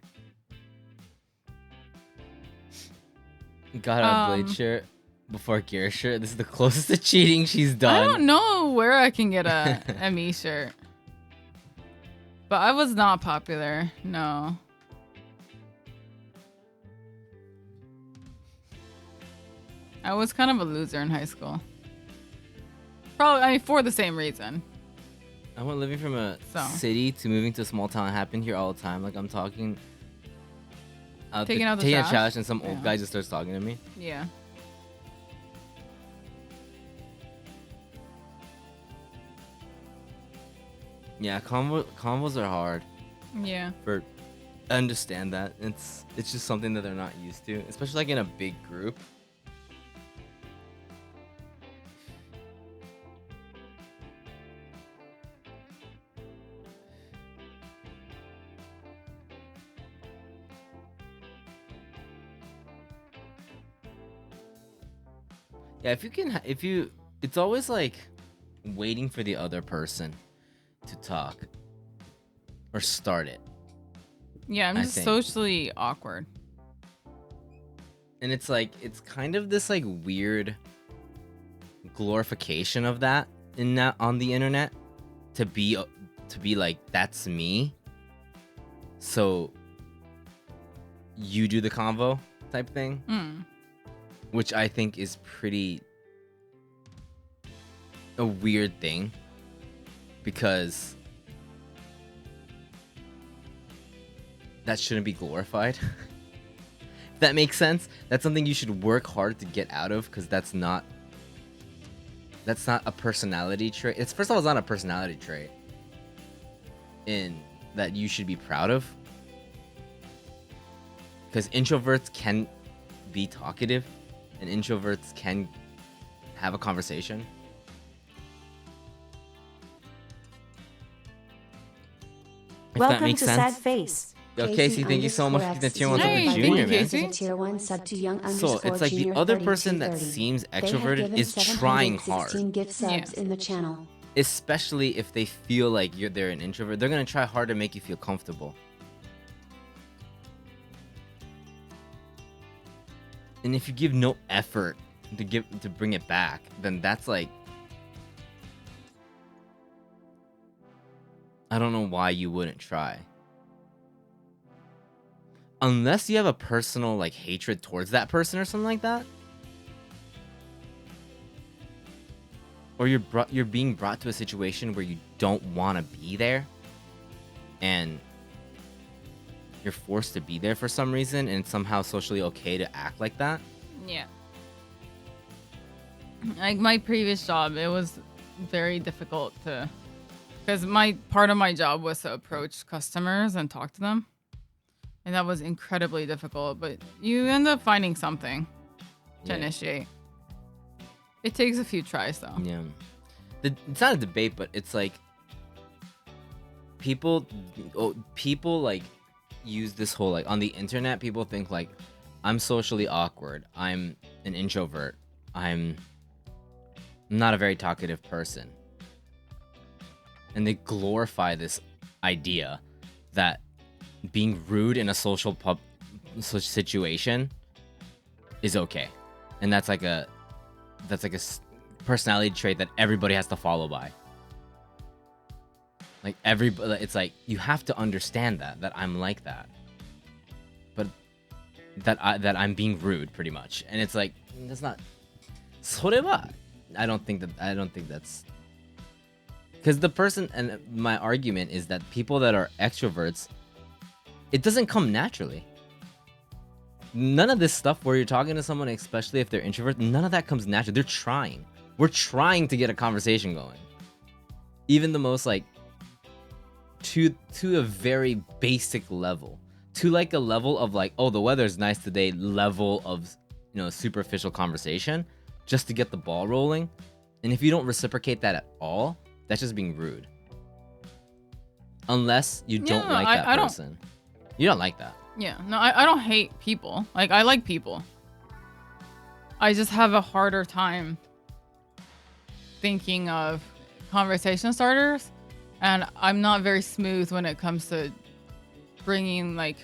A: Got a Blade shirt before Gear shirt. This is the closest to cheating she's done.
B: I don't know where I can get a ME shirt. But I was not popular. No. I was kind of a loser in high school. Probably, I mean, for the same reason.
A: I went living from a city to moving to a small town. It happened here all the time. Like, I'm talking,
B: taking out the
A: taking
B: trash?
A: a trash, and some old guy just starts talking to me.
B: Yeah.
A: Yeah, convos are hard.
B: Yeah.
A: I understand that. It's just something that they're not used to, especially like in a big group. Yeah, it's always like waiting for the other person to talk or start it.
B: Yeah, I'm just socially awkward.
A: And it's like, it's kind of this like weird glorification of that on the internet to be like, that's me. So you do the convo type thing. Which I think is pretty a weird thing, because that shouldn't be glorified. If that makes sense. That's something you should work hard to get out of, because that's not a personality trait. First of all, it's not a personality trait in that you should be proud of, because introverts can be talkative and introverts can have a conversation. If that
C: Welcome
A: makes
C: to
A: sense.
C: Sad Face.
A: Yo, Casey, thank you so much for the tier 1 sub
B: Hey,
A: to
B: thank
A: Junior,
B: you,
A: man.
B: Casey.
C: Tier 1 sub to young
A: So it's like the other person that seems extroverted is trying hard.
C: Gift subs in the channel.
A: Especially if they feel like they're an introvert. They're going to try hard to make you feel comfortable. And if you give no effort to bring it back, then that's like, I don't know why you wouldn't try. Unless you have a personal like hatred towards that person or something like that. Or you're being brought to a situation where you don't want to be there, and you're forced to be there for some reason, and it's somehow socially okay to act like that.
B: Yeah. Like my previous job, it was very difficult because part of my job was to approach customers and talk to them. And that was incredibly difficult, but you end up finding something to initiate. It takes a few tries though.
A: Yeah. It's not a debate, but it's like people like use this whole like on the internet, people think like, I'm socially awkward, I'm an introvert, I'm not a very talkative person. And they glorify this idea that being rude in a social situation is okay. And that's like a personality trait that everybody has to follow by. Like it's like you have to understand that I'm like that, but that I'm being rude pretty much. And it's like, that's not. それは I don't think that's, because Because the person, and my argument is that people that are extroverts, it doesn't come naturally. None of this stuff where you're talking to someone, especially if they're introvert, none of that comes naturally. They're trying. We're trying to get a conversation going. Even the most like to a very basic level. To like a level of like, oh, the weather's nice today, level of, you know, superficial conversation, just to get the ball rolling. And if you don't reciprocate that at all, that's just being rude. Unless you don't like that person. You don't like that.
B: Yeah, no, I don't hate people. Like, I like people. I just have a harder time thinking of conversation starters, and I'm not very smooth when it comes to bringing, like,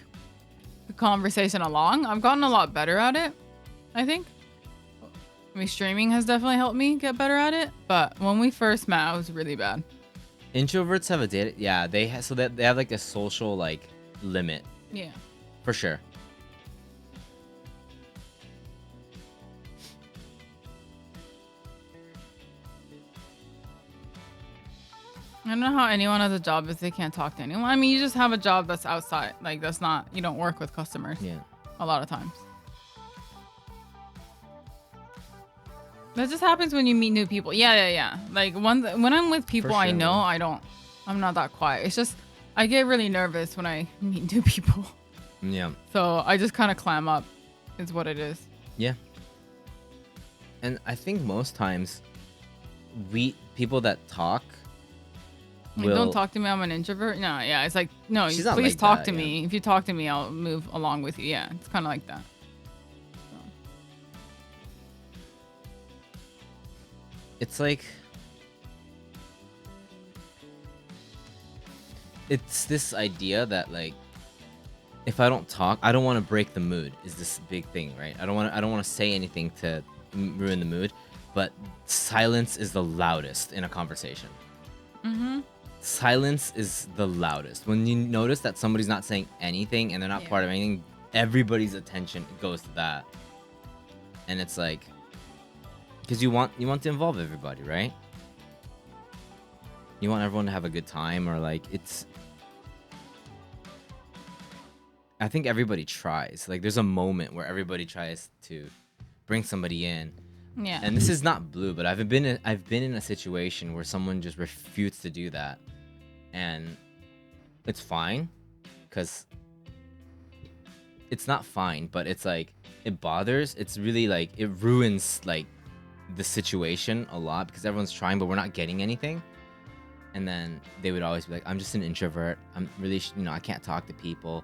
B: the conversation along. I've gotten a lot better at it, I think. I mean, streaming has definitely helped me get better at it, but when we first met, I was really bad.
A: Introverts have a data, yeah, they have, so that they have like a social like limit.
B: Yeah.
A: For sure.
B: I don't know how anyone has a job if they can't talk to anyone. I mean, you just have a job that's outside. Like, that's not, you don't work with customers.
A: Yeah.
B: A lot of times. That just happens when you meet new people. Yeah. Like, when I'm with people
A: For sure,
B: I know, I'm not that quiet. It's just, I get really nervous when I meet new people.
A: Yeah.
B: So I just kind of clam up, is what it is.
A: Yeah. And I think most times, people that talk
B: Like,
A: will...
B: don't talk to me, I'm an introvert. No, yeah, it's like, no,
A: She's not
B: please
A: like
B: talk
A: that,
B: to
A: yeah.
B: me. If you talk to me, I'll move along with you. Yeah, it's kind of like that. So.
A: It's like... It's this idea that like, if I don't talk, I don't want to break the mood. Is this big thing, right? I don't want to say anything to ruin the mood, but silence is the loudest in a conversation.
B: Mm-hmm.
A: Silence is the loudest. When you notice that somebody's not saying anything and they're not part of anything, everybody's attention goes to that. And it's like, because you want to involve everybody, right? You want everyone to have a good time, or like, it's... I think everybody tries. Like, there's a moment where everybody tries to bring somebody in.
B: Yeah.
A: And this is not blue, but I've been in a situation where someone just refused to do that, and it's fine, because it's not fine, but it's like, it bothers. It's really like, it ruins like the situation a lot, because everyone's trying, but we're not getting anything. And then they would always be like, I'm just an introvert. I'm really, I can't talk to people,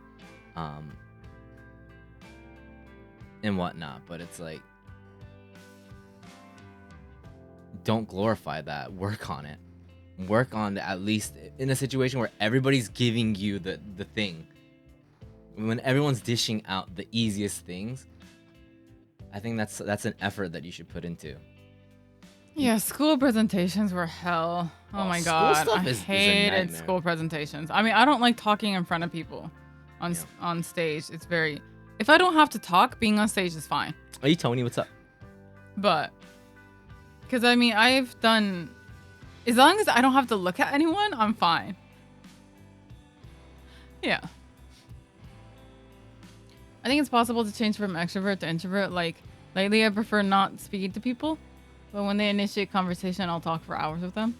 A: and whatnot. But it's like, don't glorify that. Work on it. Work on at least in a situation where everybody's giving you the thing. When everyone's dishing out the easiest things, I think that's an effort that you should put into.
B: Yeah, school presentations were hell. Oh my god, I hated school presentations. I mean, I don't like talking in front of people on stage. It's very... If I don't have to talk, being on stage is fine.
A: Are you Tony? What's up?
B: But... Because, I mean, I've done... As long as I don't have to look at anyone, I'm fine. Yeah. I think it's possible to change from extrovert to introvert. Like, lately I prefer not speaking to people. But when they initiate conversation, I'll talk for hours with them.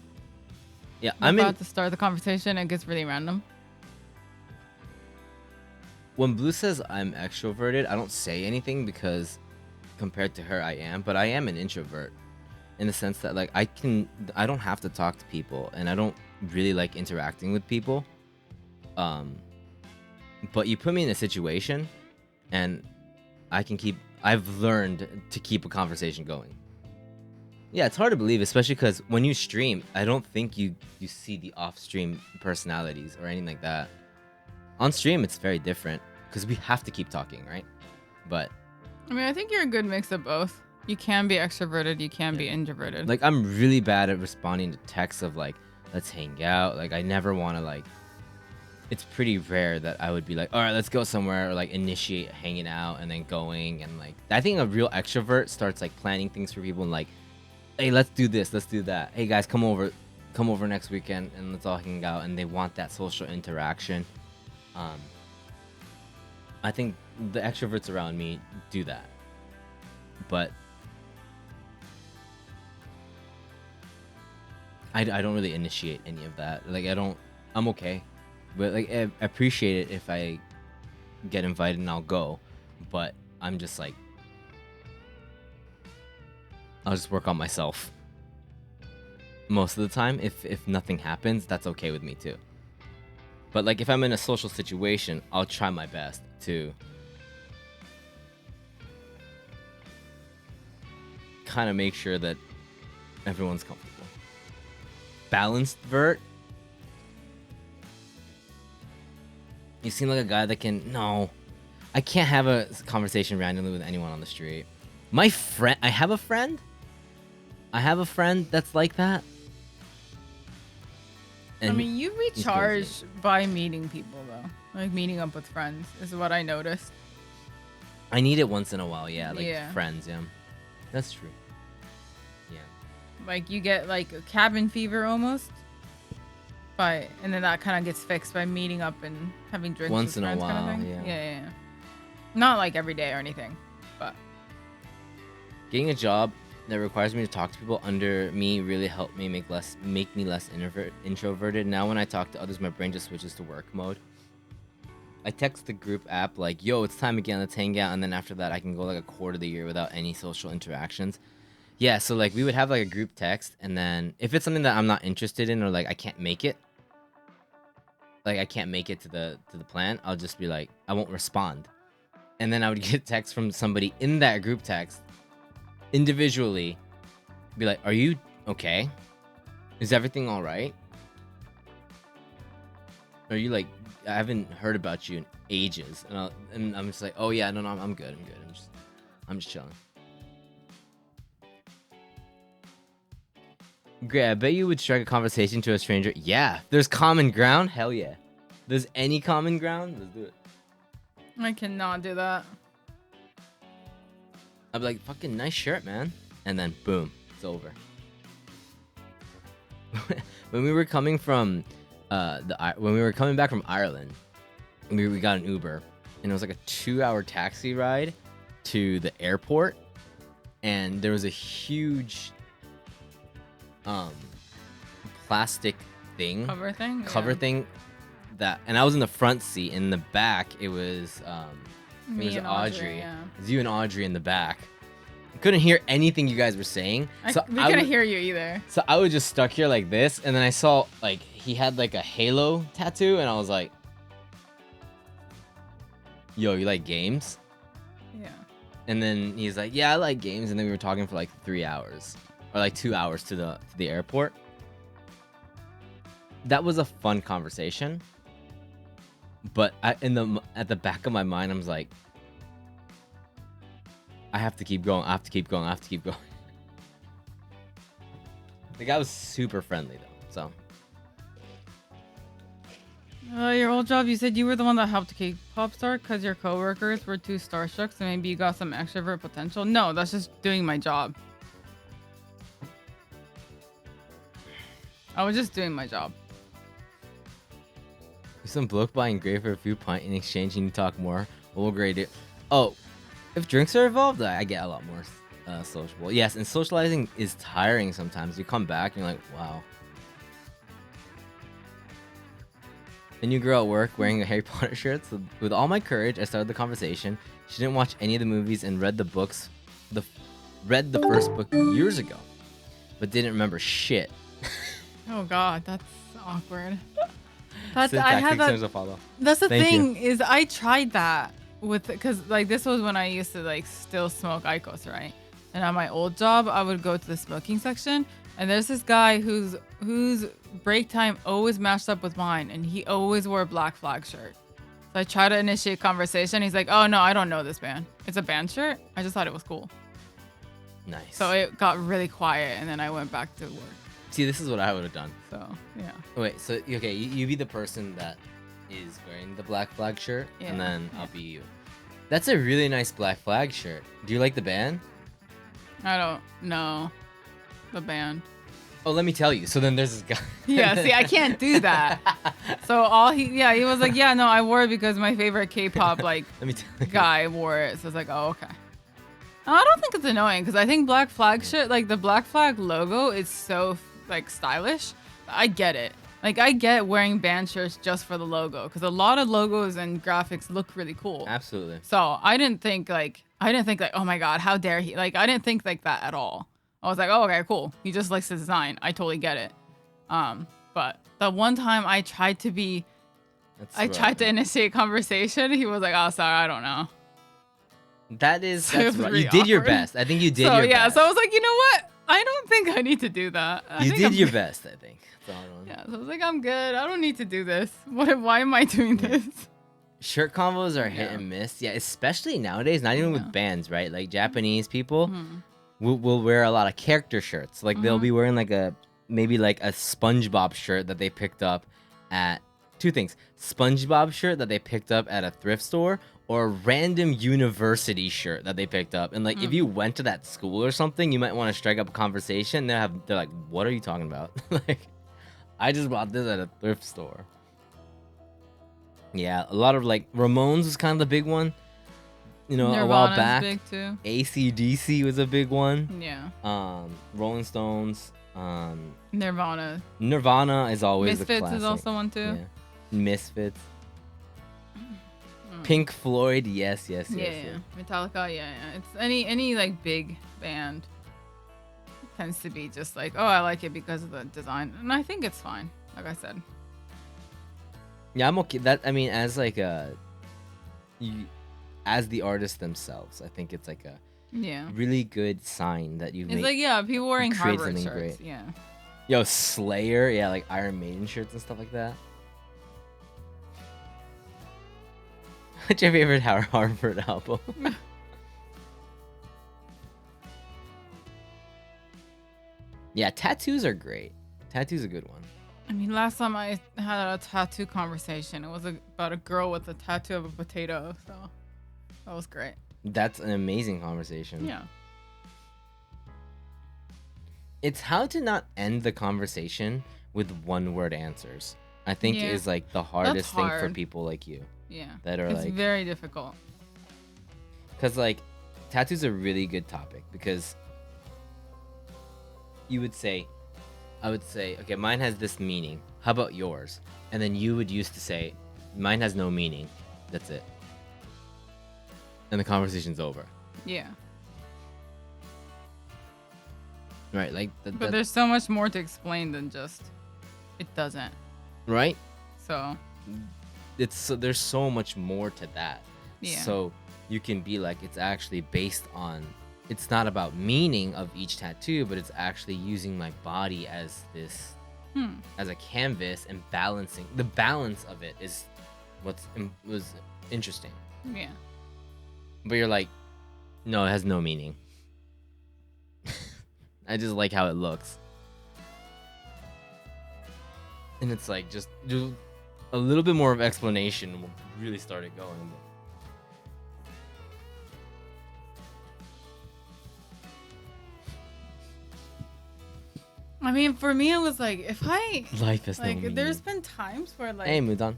A: Yeah,
B: I'm about to start the conversation, it gets really random.
A: When Blue says I'm extroverted, I don't say anything because compared to her, I am. But I am an introvert in the sense that like I don't have to talk to people, and I don't really like interacting with people. But you put me in a situation, and I've learned to keep a conversation going. Yeah, it's hard to believe, especially because when you stream, I don't think you see the off-stream personalities or anything like that. On stream, it's very different because we have to keep talking, right? But
B: I mean, I think you're a good mix of both. You can be extroverted, you can be introverted.
A: like, I'm really bad at responding to texts of like, let's hang out. Like, I never want to like... It's pretty rare that I would be like, all right, let's go somewhere, or like initiate hanging out and then going. And like, I think a real extrovert starts like planning things for people and like, hey, let's do this, let's do that. Hey guys, come over. come over next weekend and let's all hang out, and they want that social interaction. I think the extroverts around me do that, but I don't really initiate any of that. Like I'm okay, but like I appreciate it if I get invited and I'll go, but I'm just like, I'll just work on myself most of the time. If nothing happens, that's okay with me too. But like if I'm in a social situation, I'll try my best to kind of make sure that everyone's comfortable. Balanced vert. You seem like a guy that can. No, I can't have a conversation randomly with anyone on the street. My friend, I have a friend that's like that.
B: I mean, you recharge by meeting people though, like meeting up with friends is what I noticed.
A: I need it once in a while, yeah, like
B: Yeah.
A: friends, yeah. That's true. Yeah.
B: Like you get like a cabin fever almost, and then that kind of gets fixed by meeting up and having drinks
A: Once
B: with
A: in a
B: friends kind of
A: while,
B: thing.
A: yeah.
B: Yeah. Not like every day or anything, but
A: Getting a job that requires me to talk to people under me really helped me make me less introverted. Now when I talk to others, my brain just switches to work mode. I text the group app like, yo, it's time again, let's hang out, and then after that I can go like a quarter of the year without any social interactions. Yeah, so like we would have like a group text, and then if it's something that I'm not interested in or like I can't make it, to the plan, I'll just be like, I won't respond. And then I would get text from somebody in that group text individually, be like, are you okay? Is everything all right? Are you like, I haven't heard about you in ages. And I'm just like, oh yeah, no, I'm good. I'm just chilling. Great, I bet you would strike a conversation to a stranger. Yeah, there's common ground. Hell yeah. There's any common ground, let's do it.
B: I cannot do that.
A: I'd be like, fucking nice shirt, man. And then boom, it's over. When we were coming from when we were coming back from Ireland, we got an Uber, and it was like a 2-hour taxi ride to the airport, and there was a huge plastic thing
B: Cover thing.
A: thing that, and I was in the front seat. In the back it was
B: Me
A: it was
B: and
A: Audrey.
B: Yeah.
A: It was you and Audrey in the back. I couldn't hear anything you guys were saying.
B: We couldn't hear you either.
A: So I was just stuck here like this, and then I saw like he had like a Halo tattoo, and I was like, yo, you like games?
B: Yeah.
A: And then he's like, yeah, I like games. And then we were talking for like 3 hours or like 2 hours to the airport. That was a fun conversation. But at the back of my mind, I was like, I have to keep going. The guy was super friendly though, so.
B: Your old job, you said you were the one that helped K-pop star because your coworkers were too starstruck, so maybe you got some extrovert potential. No, that's just doing my job. I was just doing my job.
A: Some bloke buying grade for a few pint in exchange and you talk more. We'll grade it. Oh, if drinks are involved, I get a lot more sociable. Yes, and socializing is tiring sometimes. You come back and you're like, wow. A new girl at work wearing a Harry Potter shirt. So with all my courage, I started the conversation. She didn't watch any of the movies and read the first book years ago, but didn't remember shit.
B: Oh God, that's awkward. That's
A: That's
B: the thing is I tried that because like this was when I used to like still smoke Icos, right? And at my old job, I would go to the smoking section, and there's this guy whose break time always matched up with mine, and he always wore a Black Flag shirt. So I tried to initiate conversation. He's like, "Oh no, I don't know this band. It's a band shirt. I just thought it was cool."
A: Nice.
B: So it got really quiet, and then I went back to work.
A: See, this is what I would have done.
B: So yeah.
A: Wait, so okay, you be the person that is wearing the Black Flag shirt,
B: Yeah.
A: and then I'll be you. That's a really nice Black Flag shirt. Do you like the band?
B: I don't know the band.
A: Oh, let me tell you. So then there's this guy.
B: Yeah, see, I can't do that. So he was like, yeah, no, I wore it because my favorite K-pop like
A: Let me tell you.
B: guy wore it. So I was like, oh, okay. And I don't think it's annoying because I think Black Flag shit, like the Black Flag logo is so like stylish. I get it. Like I get wearing band shirts just for the logo because a lot of logos and graphics look really cool.
A: Absolutely.
B: So I didn't think like, oh my God, how dare he? Like I didn't think like that at all. I was like, oh, okay, cool. He just likes the design. I totally get it. But the one time I tried to initiate conversation, he was like, oh, sorry, I don't know.
A: That's
B: it was
A: right.
B: really
A: You did your
B: awkward.
A: best. I think you did
B: So
A: your
B: yeah,
A: best.
B: so I was like, you know what? I don't think I need to do that.
A: You did your best, I think. That's all I want.
B: Yeah, so I was like, I'm good. I don't need to do this. Why am I doing this?
A: Shirt combos are hit
B: Yeah.
A: and miss. Yeah, especially nowadays, not even
B: Yeah.
A: with bands, right? Like Japanese people
B: Mhm.
A: will wear a lot of character shirts. Like they'll
B: Mhm.
A: be wearing like maybe like a SpongeBob shirt that they picked up at two things. SpongeBob shirt that they picked up at a thrift store or a random university shirt that they picked up. And like if you went to that school or something, you might want to strike up a conversation. They're like, "What are you talking about?" Like I just bought this at a thrift store. Yeah, a lot of like Ramones was kind of the big one. You know, a while
B: Nirvana's
A: back.
B: big too.
A: AC/DC was a big one.
B: Yeah.
A: Rolling Stones.
B: Nirvana.
A: Nirvana is always the
B: Misfits
A: classic.
B: is also one too.
A: Yeah. Misfits. Pink Floyd, yes.
B: Yeah. Metallica, yeah. It's any like big band tends to be just like, oh, I like it because of the design, and I think it's fine. Like I said.
A: Yeah, I'm okay. As like as the artists themselves, I think it's like a
B: Yeah.
A: really good sign that you
B: It's
A: make.
B: like, yeah, people wearing
A: create
B: Harvard
A: something
B: shirts.
A: great.
B: Yeah.
A: Yo, Slayer, yeah, like Iron Maiden shirts and stuff like that. What's your favorite Harvard album? Yeah, tattoos are great. Tattoos a good one.
B: I mean, last time I had a tattoo conversation, it was about a girl with a tattoo of a potato. So that was great.
A: That's an amazing conversation.
B: Yeah.
A: It's how to not end the conversation with one-word answers. I think
B: Yeah.
A: is like the hardest thing for
B: hard.
A: people like you.
B: Yeah.
A: That are
B: it's
A: like,
B: very difficult.
A: because like tattoos are a really good topic because I would say, okay, mine has this meaning. How about yours? And then you would used to say, mine has no meaning. That's it. And the conversation's over.
B: Yeah.
A: Right? Like,
B: But there's so much more to explain than just it doesn't.
A: right?
B: So
A: There's so much more to that.
B: yeah.
A: So you can be like, it's actually based on, it's not about meaning of each tattoo, but it's actually using my body as this, as a canvas and balancing. The balance of it is was interesting.
B: Yeah.
A: But you're like, no, it has no meaning. I just like how it looks. And it's like, just do a little bit more of explanation will really start it going.
B: I mean, for me, it was like, if I,
A: Life has no
B: like,
A: meaning.
B: there's been times where, like,
A: Hey, moved on.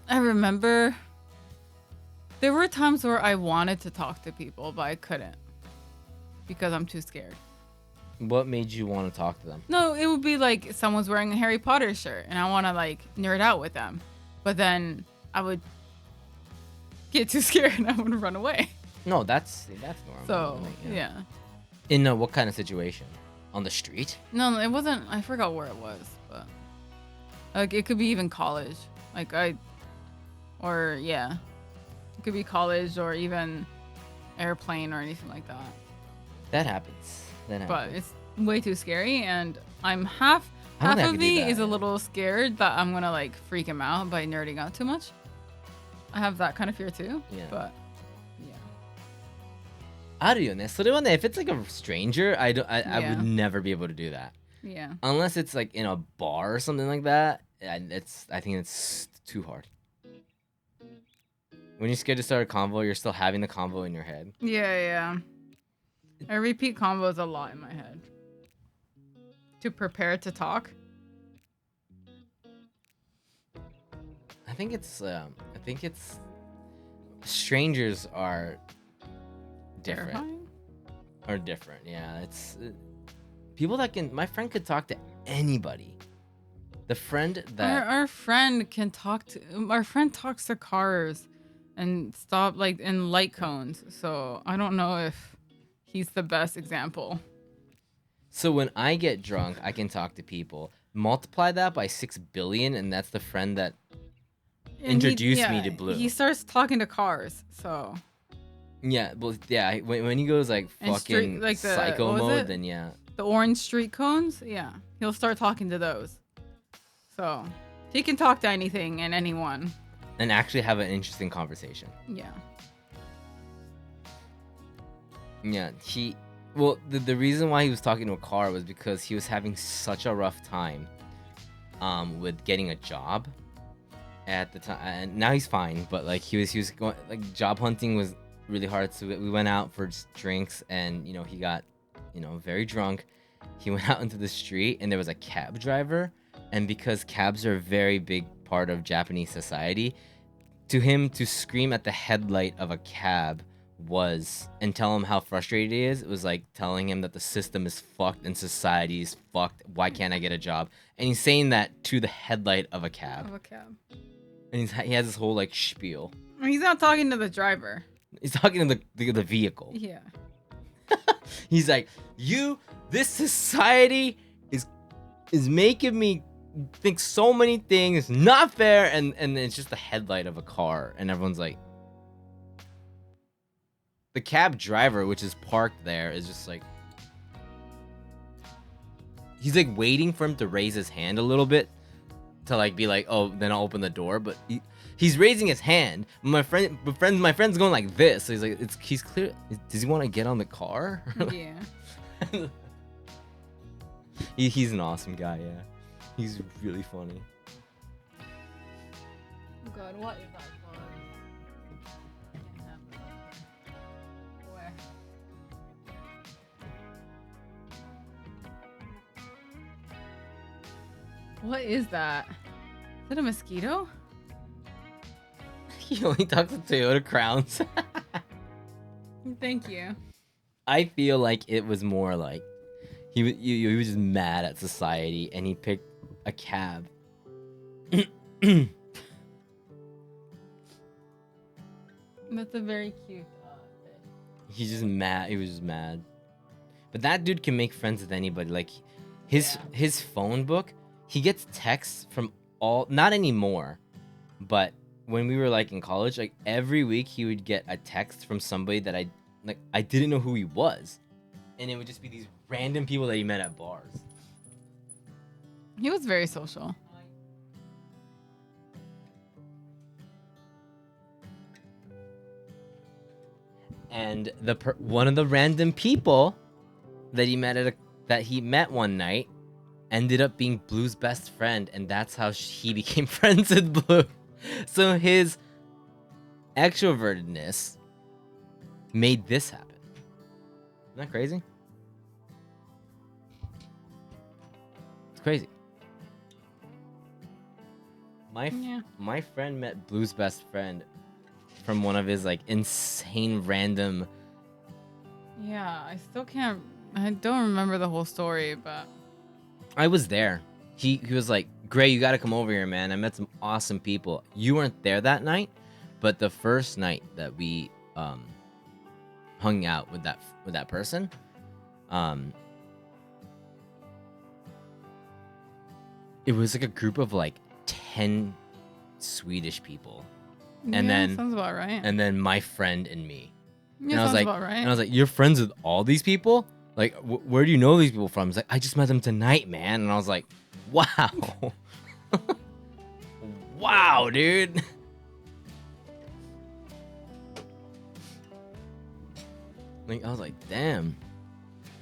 B: I remember there were times where I wanted to talk to people, but I couldn't because I'm too scared.
A: What made you want to talk to them?
B: No, it would be like someone's wearing a Harry Potter shirt and I want to like nerd out with them. But then I would get too scared and I would run away.
A: No, that's normal.
B: So,
A: Like,
B: yeah.
A: In what kind of situation? On the street?
B: No, it wasn't. I forgot where it was, but like it could be even college. Like it could be college or even airplane or anything like that.
A: That happens.
B: But it's way too scary, and I'm half
A: I don't think I
B: of
A: could do
B: me
A: that,
B: is a
A: yeah.
B: little scared that I'm gonna like freak him out by nerding out too much. I have that kind of fear too.
A: Yeah.
B: But yeah.
A: あるよね。それはね、if it's like a stranger, I
B: Yeah.
A: would never be able to do that.
B: Yeah.
A: Unless it's like in a bar or something like that. And I think it's too hard. When you're scared to start a convo, you're still having the convo in your head.
B: Yeah, yeah. I repeat combos a lot in my head. To prepare to talk.
A: I think it's strangers are different.
B: Terrifying.
A: Are different. Yeah, it's people that can. My friend could talk to anybody. The friend that
B: Our friend can talk to. Our friend talks to cars, and stop like in light cones. So I don't know if he's the best example.
A: So when I get drunk, I can talk to people. Multiply that by 6 billion, and that's the friend that introduced me to Blue.
B: He starts talking to cars. So.
A: Yeah, well, yeah. When he goes like
B: And
A: fucking
B: like the-
A: psycho
B: what was
A: mode,
B: it?
A: then yeah.
B: The orange street cones, yeah, he'll start talking to those. So he can talk to anything and anyone.
A: And actually have an interesting conversation.
B: Yeah.
A: Yeah, well, the reason why he was talking to a car was because he was having such a rough time with getting a job at the time. And now he's fine, but like he was going, like, job hunting was really hard. So we went out for just drinks, and he got very drunk. He went out into the street, and there was a cab driver, and because cabs are a very big part of Japanese society, to him to scream at the headlight of a cab and tell him how frustrated he is, it was like telling him that the system is fucked and society is fucked. Why can't I get a job? And he's saying that to the headlight of a cab. And he has this whole like spiel.
B: He's not talking to the driver.
A: He's talking to the vehicle.
B: Yeah.
A: He's like, this society is making me think so many things, not fair, and it's just the headlight of a car, and everyone's like, the cab driver, which is parked there, is just like, he's like waiting for him to raise his hand a little bit to like be like, oh, then I'll open the door, but he's raising his hand. My friend's going like this, so he's like, he's clear. Does he want to get on the car?
B: Yeah.
A: He's an awesome guy, yeah. He's really funny.
B: Oh God, what is that for? I can't have that. Where? What is that? Is that a mosquito?
A: He only talks to Toyota Crowns.
B: Thank you.
A: I feel like it was more like he was just mad at society, and he picked a cab.
B: That's a very cute fish.
A: He's just mad. He was just mad. But that dude can make friends with anybody. Like his phone book, he gets texts from not anymore, but when we were like in college, like every week he would get a text from somebody that I didn't know who he was. And it would just be these random people that he met at bars.
B: He was very social.
A: And one of the random people that he met one night ended up being Blue's best friend, and that's how he became friends with Blue. So his extrovertedness made this happen. Isn't that crazy? It's crazy. My friend met Blue's best friend from one of his like insane random.
B: Yeah, I don't remember the whole story, but
A: I was there. He was like, Gray, you gotta come over here, man. I met some awesome people. You weren't there that night, but the first night that we hung out with that person, it was like a group of like 10 Swedish people. And then
B: sounds about right.
A: And then my friend and me.
B: Yeah,
A: and I was
B: sounds
A: like,
B: about right.
A: and I was like, you're friends with all these people? Like, where do you know these people from? He's like, I just met them tonight, man. And I was like, wow. Wow, dude. Like, I was like, damn.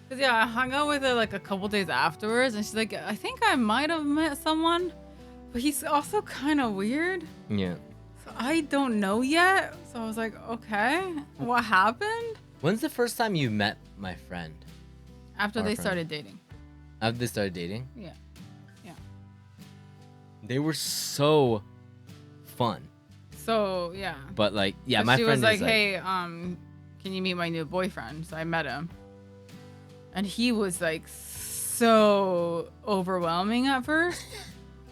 B: Cause yeah, I hung out with her like a couple days afterwards, and she's like, I think I might have met someone, but he's also kind of weird.
A: Yeah.
B: So I don't know yet. So I was like, okay, what happened?
A: When's the first time you met my friend?
B: After
A: Our
B: they
A: friend.
B: started dating.
A: After they started dating?
B: Yeah. Yeah.
A: They were so fun.
B: So yeah.
A: But like, yeah,
B: 'Cause
A: my
B: she
A: friend
B: was like,
A: is like,
B: hey, can you meet my new boyfriend? So I met him. And he was like so overwhelming at first.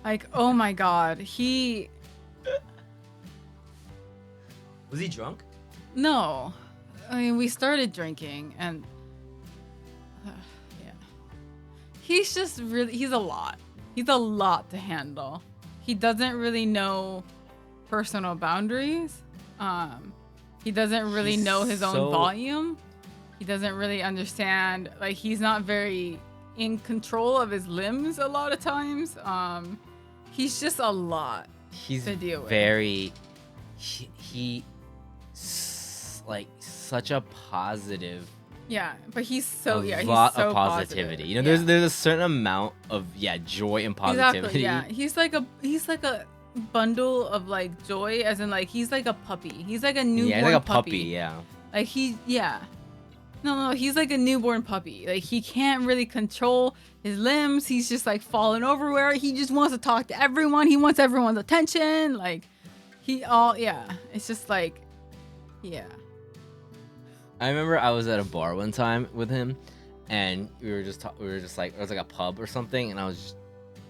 B: Like, oh my god.
A: was he drunk?
B: No. I mean, we started drinking and yeah. He's just really, he's a lot. He's a lot to handle. He doesn't really know personal boundaries. He doesn't really
A: He's
B: know his own
A: so-
B: volume. He doesn't really understand, like, he's not very in control of his limbs a lot of times. He's just a lot.
A: He's
B: To deal with.
A: very, like such a positive.
B: Yeah, but he's so,
A: a
B: yeah,
A: lot
B: he's so
A: of positivity.
B: positive.
A: You know,
B: Yeah.
A: there's a certain amount of joy and positivity.
B: Exactly, yeah. He's like a bundle of like joy, as in like he's like a puppy. He's like a newborn
A: Yeah, he's like a
B: puppy.
A: puppy. Yeah.
B: Like No, he's like a newborn puppy. Like he can't really control his limbs. He's just like falling over. He just wants to talk to everyone. He wants everyone's attention. Like it's just like, yeah.
A: I remember I was at a bar one time with him, and we were just like, it was like a pub or something, and I was just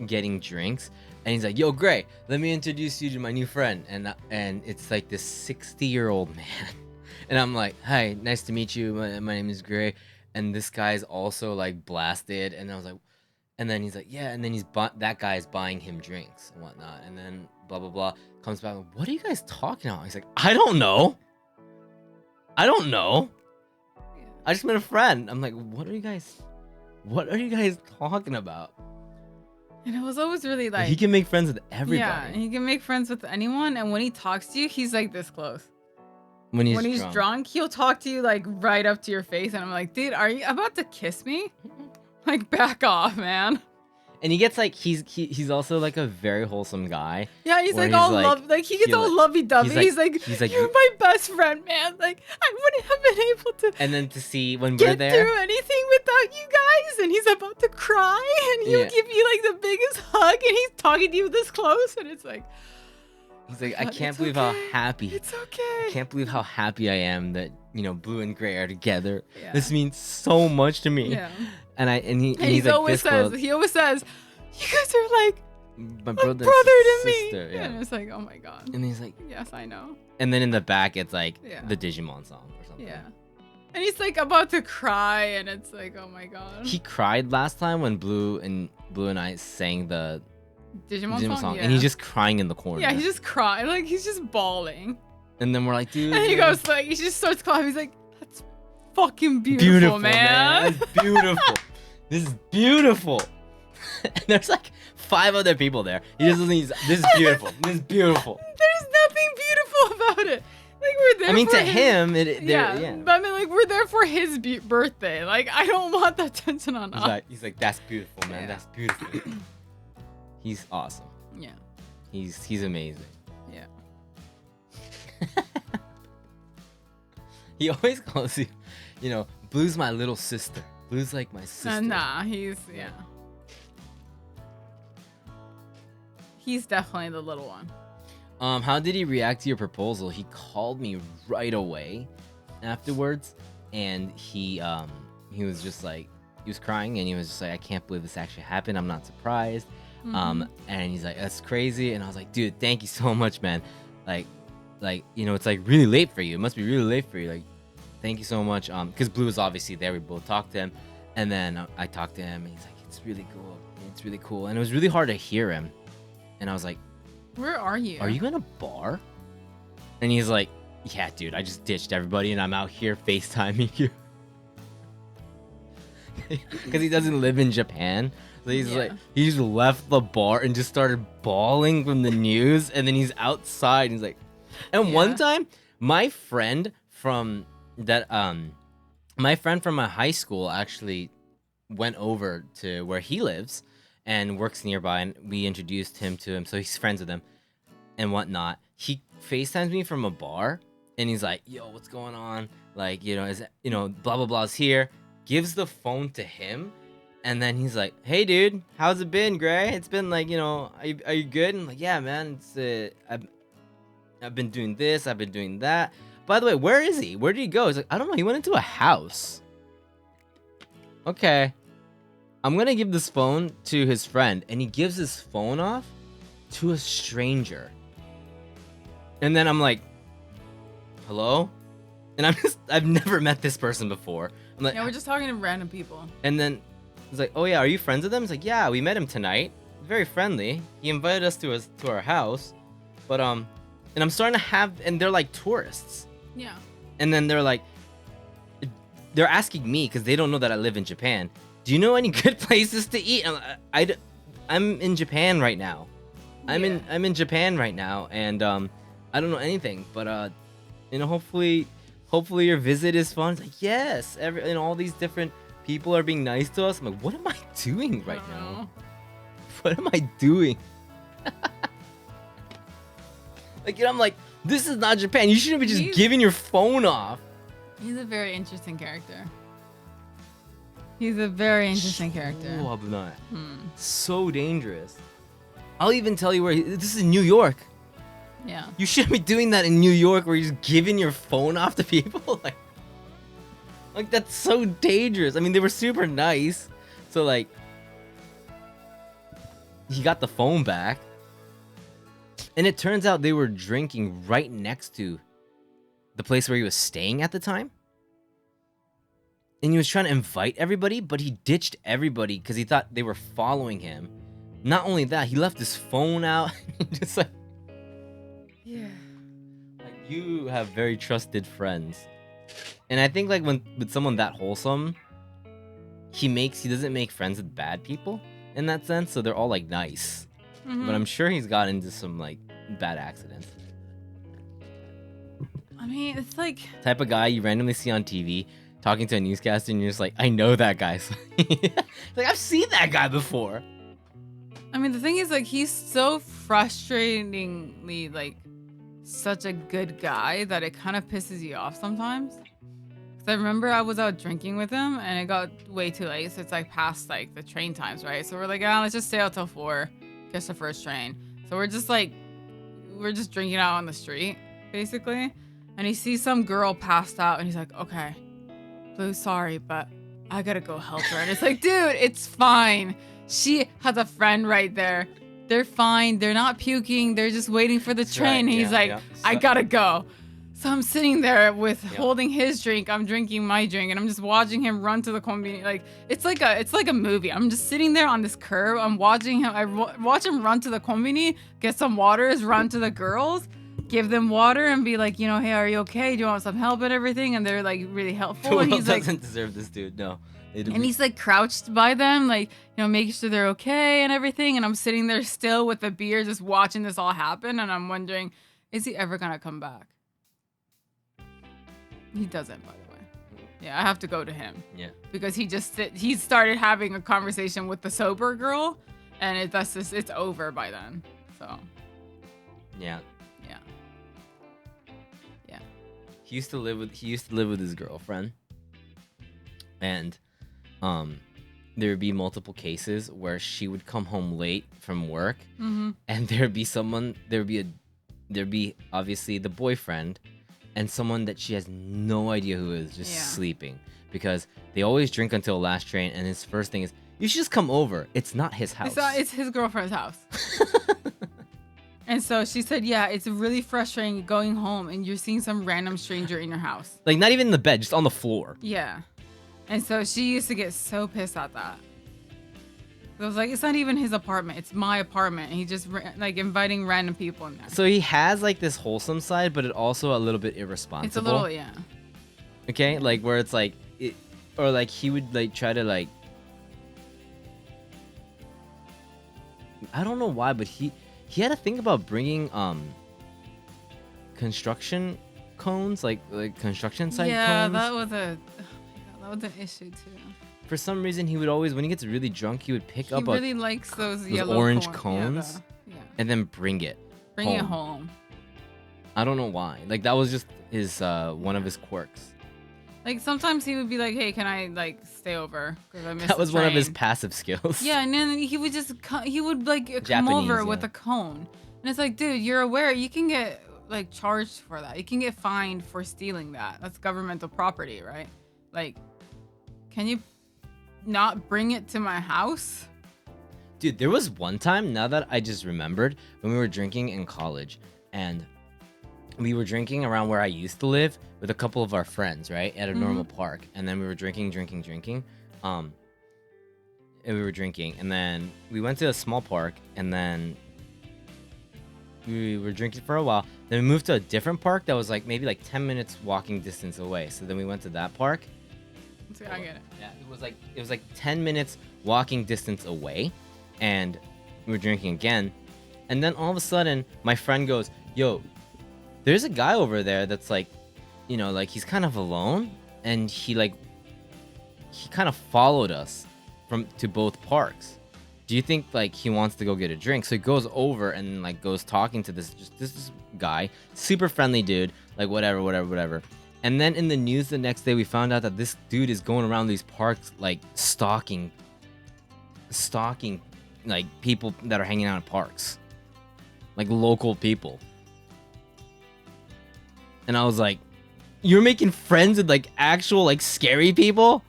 A: getting drinks, and he's like, "Yo, Gray, let me introduce you to my new friend," and it's like this 60-year-old man, and I'm like, "Hi, nice to meet you. My name is Gray," and this guy's also like blasted, and I was like, and then he's like, "Yeah," and then that guy's buying him drinks and whatnot, and then blah blah blah comes back. What are you guys talking about? He's like, I don't know. I just met a friend. I'm like, what are you guys talking about?
B: And it was always really like,
A: He can make friends with everybody.
B: yeah, and he can make friends with anyone. And when he talks to you, he's like this close.
A: when he's,
B: When he's drunk, he'll talk to you like right up to your face, and I'm like, dude, are you about to kiss me? Like, back off, man.
A: And he gets like, he's also like a very wholesome guy.
B: Yeah, he's
A: Where
B: like
A: he's
B: all
A: like-
B: love, like he gets
A: he
B: all
A: like-
B: lovey-dovey.
A: he's like-
B: He's
A: he's
B: like,
A: like,
B: you're my best friend, man. Like, I wouldn't have been able to
A: And then to see when we're
B: get
A: there,
B: through anything without you guys. And he's about to cry, and he'll
A: Yeah.
B: give you like the biggest hug, and he's talking to you this close, and it's like,
A: he's like, I
B: But
A: can't
B: it's
A: believe how
B: okay.
A: happy.
B: it's okay.
A: I can't believe how happy I am that Blue and Gray are together.
B: Yeah.
A: This means so much to me.
B: Yeah.
A: And
B: And
A: he's like,
B: always
A: this
B: says,
A: close.
B: he always says, you guys are like
A: My
B: a
A: brother,
B: brother to
A: sister,
B: me.
A: Yeah.
B: And it's like, oh my god.
A: And he's like,
B: Yes, I know.
A: and then in the back it's like
B: Yeah.
A: the Digimon song or something.
B: Yeah. And he's like about to cry, and it's like, oh my god.
A: He cried last time when Blue and I sang the
B: Digimon,
A: Digimon
B: song,
A: and he's just crying in the corner.
B: yeah, he's just crying, like he's just bawling.
A: And then we're like, dude.
B: And he goes like, he just starts clapping. He's like, that's fucking beautiful, man.
A: That's beautiful. This is beautiful. And there's like 5 other people there. He just doesn't. This is beautiful. This is beautiful.
B: There's nothing beautiful about it. Like, we're there.
A: I mean,
B: for
A: to
B: his-
A: him,
B: yeah, but I mean, like, we're there for his birthday. Like, I don't want that tension on us.
A: He's like, that's beautiful, man.
B: Yeah.
A: That's beautiful. He's awesome.
B: Yeah,
A: He's amazing.
B: yeah.
A: He always calls you, Blue's my little sister. Blue's like my sister.
B: Nah, he's He's definitely the little one.
A: How did he react to your proposal? He called me right away afterwards, and he was just like, he was crying, and he was just like, I can't believe this actually happened. I'm not surprised.
B: Mhm.
A: And he's like, that's crazy. And I was like, dude, thank you so much, man. Like, it's like really late for you. It must be really late for you. Like, thank you so much. Because Blue was obviously there. We both talked to him, and then I talked to him, and he's like, it's really cool. It's really cool. And it was really hard to hear him. And I was like,
B: Where are you?
A: are you in a bar? And he's like, yeah, dude, I just ditched everybody and I'm out here FaceTiming you. Because he doesn't live in Japan. So he's like, he just left the bar and just started bawling from the news. And then he's outside. And he's like, and one time, my friend from my high school actually went over to where he lives and works nearby, and we introduced him to him, so he's friends with him and whatnot. He FaceTimes me from a bar, and he's like, yo, what's going on? Like, is blah blah blah's here. Gives the phone to him, and then he's like, hey dude, how's it been, Gray? It's been like, are you good? And I'm like, yeah man, it's I've been doing this, I've been doing that. By the way, where is he? Where did he go? He's like, I don't know, he went into a house. Okay, I'm gonna give this phone to his friend, and he gives his phone off to a stranger. And then I'm like, hello? And I've never met this person before. I'm like,
B: Yeah, we're just talking to random people.
A: and then he's like, oh yeah, are you friends with him? He's like, yeah, we met him tonight. Very friendly. He invited us to our house. But and I'm starting to have, and they're like tourists.
B: Yeah.
A: And then they're asking me because they don't know that I live in Japan. Do you know any good places to eat? I'm in Japan right now. I'm in Japan right now, and I don't know anything. But hopefully your visit is fun. It's like, yes, all these different people are being nice to us. I'm like, what am I doing right now? What am I doing? Like, I'm like, this is not Japan. You shouldn't be just giving your phone off.
B: He's a very interesting character. He's a very interesting character.
A: So dangerous. I'll even tell you where this is New York.
B: Yeah.
A: You shouldn't be doing that in New York where you're just giving your phone off to people. Like that's so dangerous. I mean, they were super nice. So like he got the phone back. And it turns out they were drinking right next to the place where he was staying at the time. And he was trying to invite everybody, but he ditched everybody because he thought they were following him. Not only that, he left his phone out. Just like,
B: yeah.
A: Like, you have very trusted friends. And I think like with someone that wholesome, he doesn't make friends with bad people in that sense. So they're all like nice.
B: Mm-hmm.
A: But I'm sure he's got into some like bad accidents.
B: I mean, it's like
A: Type of guy you randomly see on TV talking to a newscaster and you're just like, I know that guy. Like, I've seen that guy before.
B: I mean, the thing is, like, he's so frustratingly, like, such a good guy that it kind of pisses you off sometimes. Because I remember I was out drinking with him, and it got way too late, so it's, like, past, like, the train times, right? So we're like, let's just stay out till 4, catch the first train. So we're just drinking out on the street, basically. And he sees some girl passed out, and he's like, okay, Blue, sorry, but I gotta go help her. And it's like, dude, it's fine. She has a friend right there. They're fine. They're not puking. They're just waiting for the train.
A: Right,
B: He's like,
A: So,
B: I gotta go. So I'm sitting there with holding his drink. I'm drinking my drink, and I'm just watching him run to the convenience. Like it's like a movie. I'm just sitting there on this curb. I'm watching him. I watch him run to the convenience, get some waters, run to the girls, give them water, and be like, hey, are you okay? Do you want some help and everything? And they're like really helpful.
A: The
B: and
A: world
B: he's like,
A: doesn't deserve this dude. No.
B: And he's like crouched by them, like, making sure they're okay and everything. And I'm sitting there still with the beer, just watching this all happen. And I'm wondering, is he ever gonna come back? He doesn't, by the way. Yeah, I have to go to him.
A: Yeah.
B: Because he started having a conversation with the sober girl, and it's over by then. So.
A: Yeah.
B: Yeah. Yeah.
A: He used to live with his girlfriend, and there would be multiple cases where she would come home late from work, and there'd be obviously the boyfriend and someone that she has no idea who is just sleeping, because they always drink until last train, and his first thing is, you should just come over. It's not his house.
B: It's his girlfriend's house. And so she said, yeah, it's really frustrating going home and you're seeing some random stranger in your house.
A: Like, not even in the bed, just on the floor.
B: Yeah. And so she used to get so pissed at that. I was like, it's not even his apartment. It's my apartment. And he just, like, inviting random people in there.
A: So he has, like, this wholesome side, but it also a little bit irresponsible.
B: It's a little, yeah.
A: Okay? Like, where it's, like, or, like, he would, like, try to, like, I don't know why, but he had to think about bringing, construction cones, like construction site cones.
B: Yeah, that was an issue, too.
A: For some reason, he would always, when he gets really drunk, he would pick up
B: He really likes those yellow
A: orange
B: corn.
A: cones
B: Yeah,
A: and then bring it
B: Bring it home.
A: I don't know why. Like that was just his one of his quirks.
B: Like sometimes he would be like, "Hey, can I like stay over? Because I missed
A: That was
B: the
A: one of his
B: train."
A: passive skills.
B: Yeah, and then he would just he would like come
A: Japanese,
B: over with
A: yeah.
B: a cone, and it's like, dude, you're aware you can get like charged for that. You can get fined for stealing that. That's governmental property, right? Like, can you not bring it to my house?
A: Dude, there was one time, now that I just remembered, when we were drinking in college, and we were drinking around where I used to live with a couple of our friends, right? At a normal park. And then we were drinking. And we were drinking. And then we went to a small park. And then we were drinking for a while. Then we moved to a different park that was like maybe like 10 minutes walking distance away. So then we went to that park.
B: So I get it.
A: Yeah, it was like 10 minutes walking distance away. And we were drinking again. And then all of a sudden, my friend goes, yo, there's a guy over there that's like, you know, like he's kind of alone, and he kind of followed us to both parks. Do you think like he wants to go get a drink? So he goes over and like goes talking to this guy, super friendly dude, like whatever. And then in the news the next day, we found out that this dude is going around these parks like stalking like people that are hanging out in parks, like local people. And I was like, you're making friends with like actual like scary people?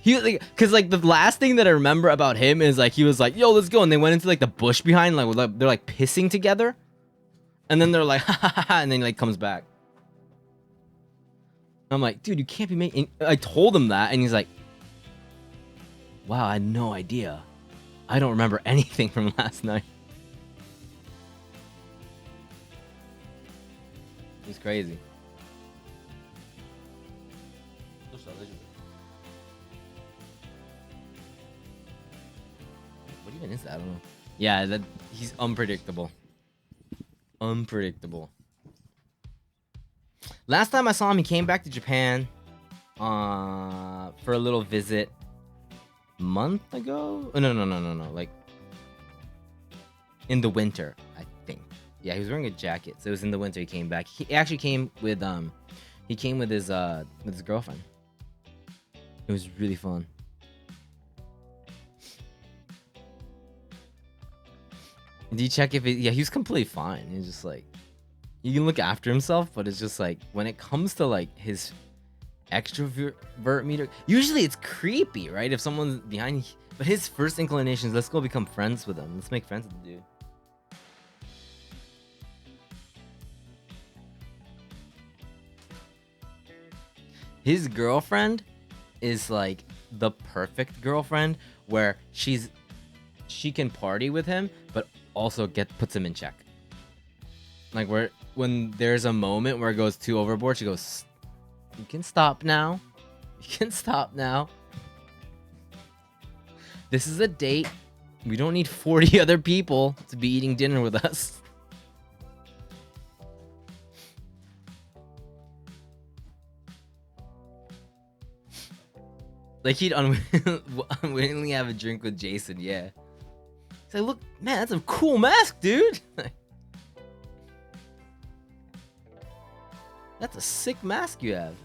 A: He like, cause like the last thing that I remember about him is like he was like, yo, let's go, and they went into like the bush behind, like they're like pissing together, and then they're like ha ha ha, and then he like comes back. I'm like, dude, you can't be making. I told him that, and he's like, wow, I had no idea. I don't remember anything from last night. It's crazy. What even is that? I don't know. Yeah, he's unpredictable. Unpredictable. Last time I saw him, he came back to Japan for a little visit month ago. Oh, no. Like in the winter, I think. Yeah, he was wearing a jacket, so it was in the winter he came back. He actually came with his girlfriend. It was really fun. Did you check if he was completely fine. He's just like, he can look after himself, but it's just like when it comes to like his extrovert meter, usually it's creepy, right? If someone's behind you, but his first inclination is let's go become friends with him. Let's make friends with the dude. His girlfriend is like the perfect girlfriend where she can party with him, but also puts him in check. Like when there's a moment where it goes too overboard, she goes, "You can stop now. You can stop now. This is a date. We don't need 40 other people to be eating dinner with us." Like he'd unwittingly have a drink with Jason, yeah. He's like, look, man, that's a cool mask, dude. That's a sick mask you have.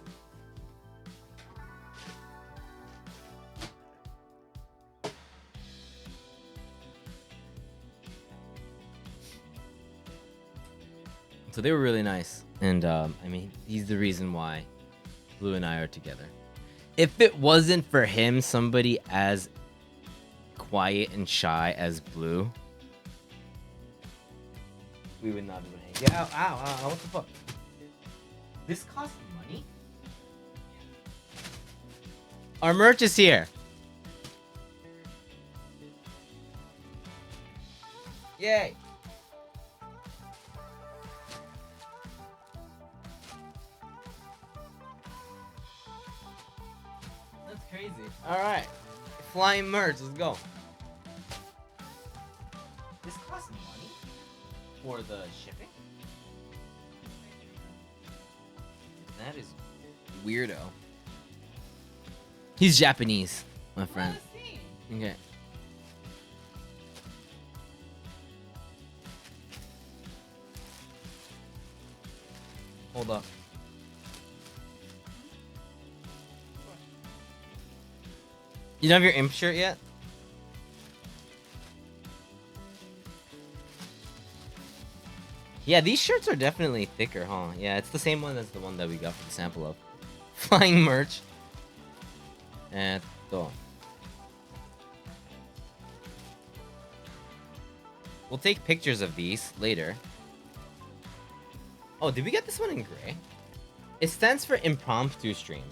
A: So they were really nice. And I mean, he's the reason why Blue and I are together. If it wasn't for him, somebody as quiet and shy as Blue, we would not be able to hang. Yeah, ow, what the fuck? This costs money? Our merch is here. Yay. That's crazy. Alright. Flying merch, let's go. This costs money for the shipping? That is weirdo. He's Japanese, my friend. Okay. Hold up. You don't have your imp shirt yet? Yeah, these shirts are definitely thicker, huh? Yeah, it's the same one as the one that we got for the sample of. Flying merch. We'll take pictures of these later. Oh, did we get this one in gray? It stands for impromptu stream.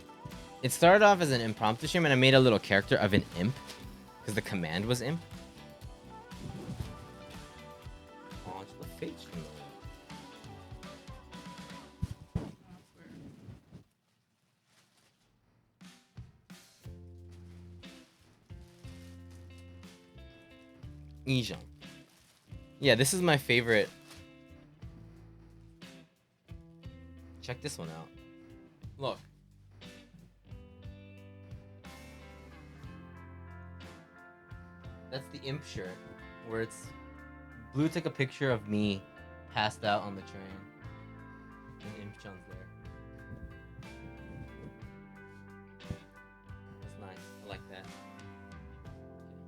A: It started off as an impromptu stream and I made a little character of an imp. Because the command was imp. Oh, it's the fate stream. Ijong. Yeah, this is my favorite. Check this one out. Look. That's the imp shirt, where it's Blue took a picture of me passed out on the train. And Imp Chun's there. That's nice. I like that. Okay,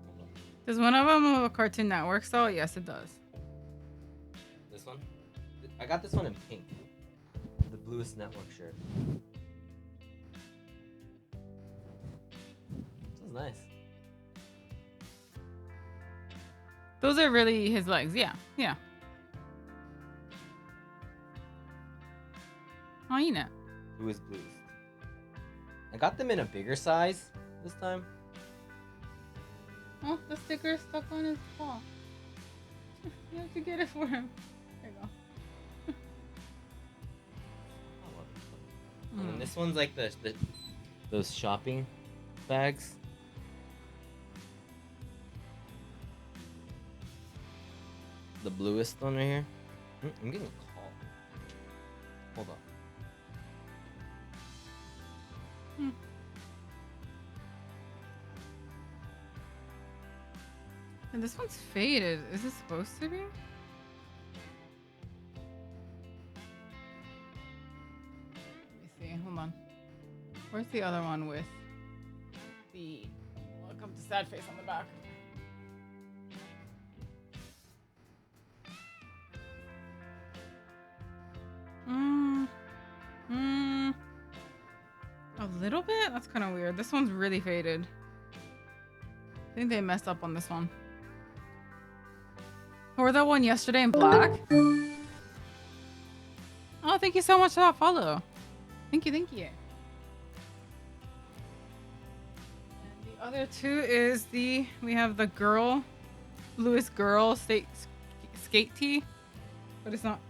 A: hold on.
B: Does one of them have a Cartoon Network style? Yes, it does.
A: This one? I got this one in pink. The BLLUIST network shirt. This is nice.
B: Those are really his legs. Yeah, yeah. Oh, you know.
A: Who is BLLUIST? I got them in a bigger size this time.
B: Oh, the sticker is stuck on his paw. You have to get it for him. There you go.
A: And then this one's like those shopping bags. The BLLUIST one right here. I'm getting a call. Hold on.
B: And this one's faded. Is it supposed to be? Let me see. Hold on. Where's the other one with the welcome to sad face on the back? A little bit? That's kind of weird. This one's really faded. I think they messed up on this one. Or that one yesterday in black. Oh, thank you so much for that follow. Thank you, thank you. And the other two is we have the girl, BLLUIST girl skate tee, but it's not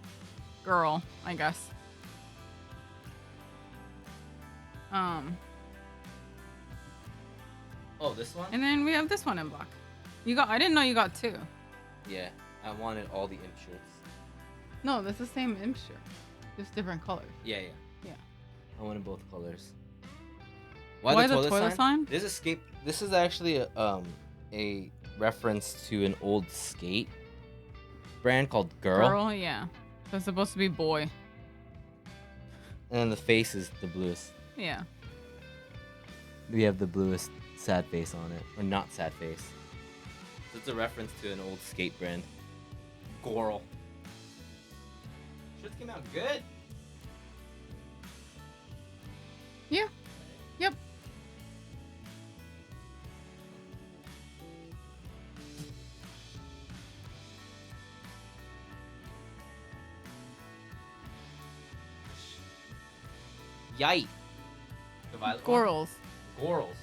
B: girl, I guess.
A: Oh, this one?
B: And then we have this one in black. I didn't know you got two.
A: Yeah, I wanted all the imp shirts.
B: No, that's the same imp shirt. Just different colors.
A: Yeah.
B: Yeah.
A: I wanted both colors.
B: Why the toilet sign?
A: This is actually a reference to an old skate brand called Girl.
B: Yeah. So it's supposed to be boy.
A: And then the face is the BLLUIST.
B: Yeah.
A: We have the BLLUIST sad face on it. Or not sad face. So it's a reference to an old skate brand. Girl. Shirts came out good.
B: Yeah. Yep.
A: Yite. The violet one?
B: Gorals.
A: Gorals.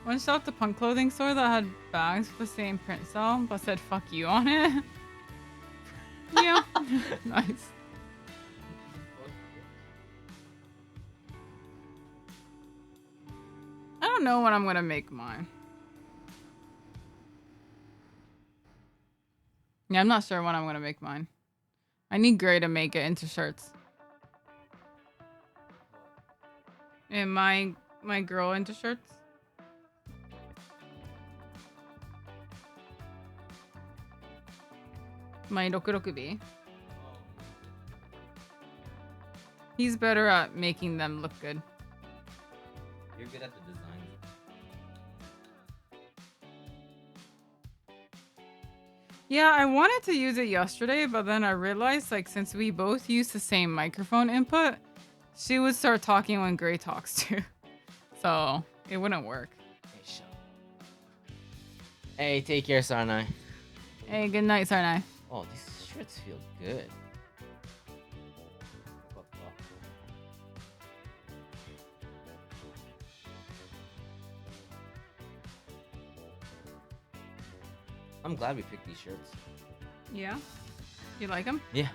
B: One shop the punk clothing store that had bags with the same print style but said fuck you on it. Yeah. Nice. I don't know when I'm gonna make mine. Yeah, I'm not sure when I'm gonna make mine. I need gray to make it into shirts. Am I my girl into shirts? My 66B. He's better at making them look good.
A: You're good at the design.
B: Yeah, I wanted to use it yesterday, but then I realized, like, since we both use the same microphone input, she would start talking when Gray talks too. So it wouldn't work.
A: Hey, take care, Sarnai.
B: Hey, good night, Sarnai.
A: Oh, these shirts feel good. I'm glad we picked these shirts.
B: Yeah? You like them?
A: Yeah.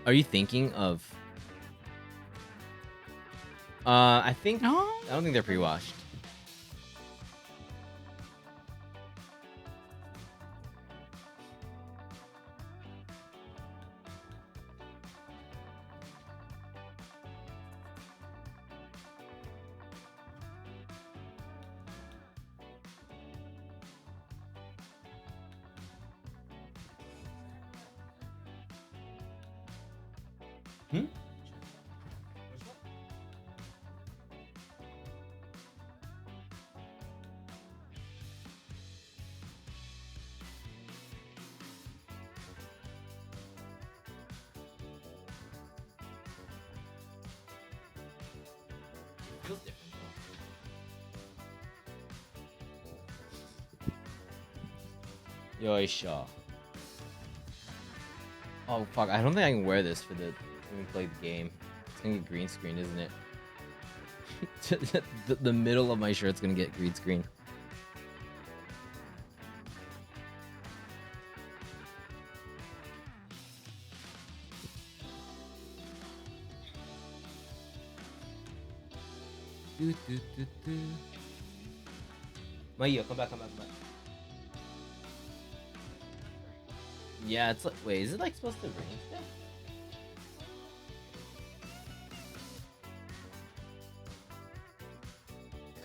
A: Are you thinking of... I think...
B: No.
A: I don't think they're pre-washed. Hmm? Feels different though. Yoisha. Oh fuck, I don't think I can wear this for the when we play the game. It's gonna get green screen, isn't it? the middle of my shirt's gonna get green screen. Maya, come back. Yeah, it's like, wait, is it like supposed to rain today?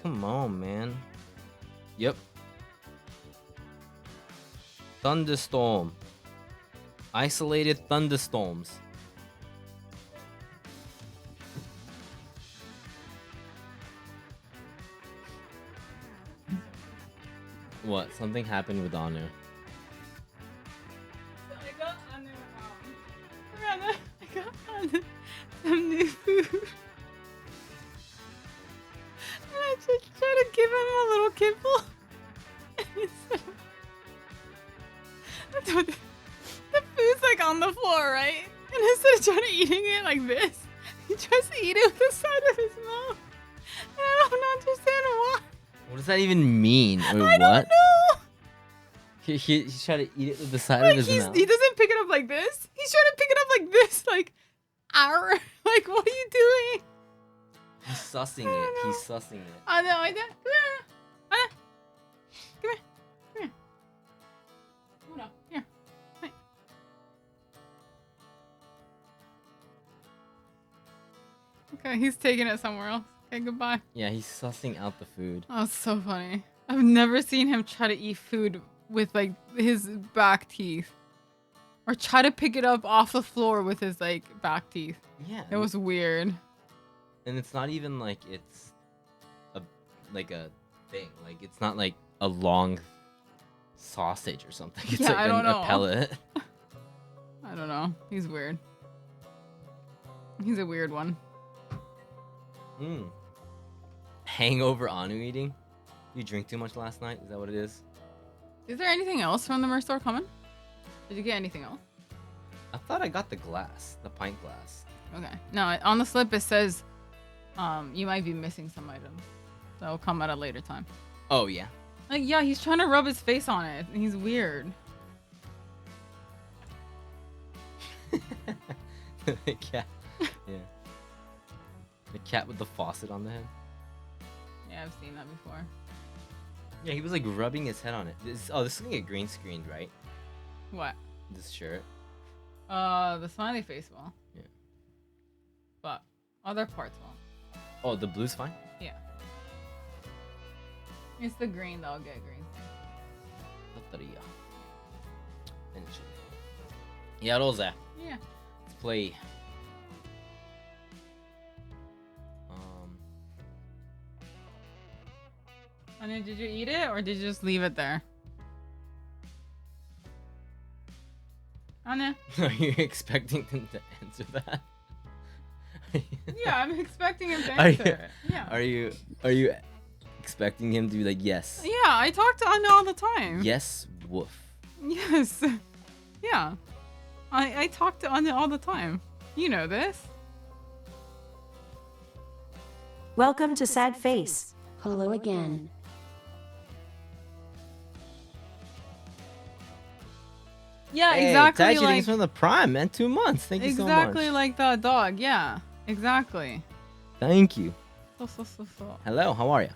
A: Come on, man. Yep. Thunderstorm. Isolated thunderstorms. What? Something happened with Anu.
B: I got some new food. And I just tried to give him a little kibble. And the food's like on the floor, right? And instead of trying to eating it like this, he tries to eat it with the side of his mouth. And I don't understand why.
A: What does that even mean? Or
B: I
A: what?
B: don't know.
A: He's trying to eat it with the side
B: Like
A: of his mouth.
B: he doesn't pick it up like this. He's trying to pick it up like this. Like, ow. Like, what are you doing?
A: He's sussing
B: I
A: it.
B: don't know.
A: He's sussing it.
B: I know. Come here. Come here. Oh, no. Here. Hi. Okay, he's taking it somewhere else. Okay, goodbye.
A: Yeah, he's sussing out the food.
B: Oh, it's so funny. I've never seen him try to eat food with, like, his back teeth. Or try to pick it up off the floor with his, like, back teeth.
A: Yeah.
B: It was weird.
A: And it's not even like it's a thing. Like it's not like a long sausage or something. It's
B: Yeah,
A: like
B: I don't know.
A: a pellet.
B: I don't know. He's weird. He's a weird one.
A: Hangover Anu eating? You drink too much last night? Is that what it is?
B: Is there anything else from the merch store coming? Did you get anything else?
A: I thought I got the glass, the pint glass.
B: Okay. No, on the slip it says you might be missing some items. That will come at a later time.
A: Oh yeah.
B: Like, yeah, he's trying to rub his face on it. He's weird.
A: The cat. Yeah. The cat with the faucet on the head.
B: Yeah, I've seen that before.
A: Yeah, he was like rubbing his head on it. This is gonna get green screened, right?
B: What?
A: This shirt.
B: The smiley face will.
A: Yeah.
B: But other parts won't.
A: Oh, the blue's fine.
B: Yeah. It's the green that'll get green.
A: Loteria. Finish it. Yeah, Rosa.
B: Yeah.
A: Let's play.
B: Anya, did you eat it or did you just leave it there? Anya?
A: Are you expecting them to answer that?
B: Yeah, I'm expecting him to
A: Are
B: answer
A: you-
B: it. Yeah.
A: Are you expecting him to be like yes?
B: Yeah, I talk to Anya all the time.
A: Yes, woof.
B: Yes. Yeah. I talk to Anya all the time. You know this.
D: Welcome to Sad Face.
C: Hello again.
B: Yeah,
A: Hey,
B: exactly
A: Taiji,
B: like
A: thanks for the prime, man. 2 months. Thank you so much.
B: exactly like the dog. Yeah. Exactly.
A: Thank you.
B: So.
A: Hello, how are you?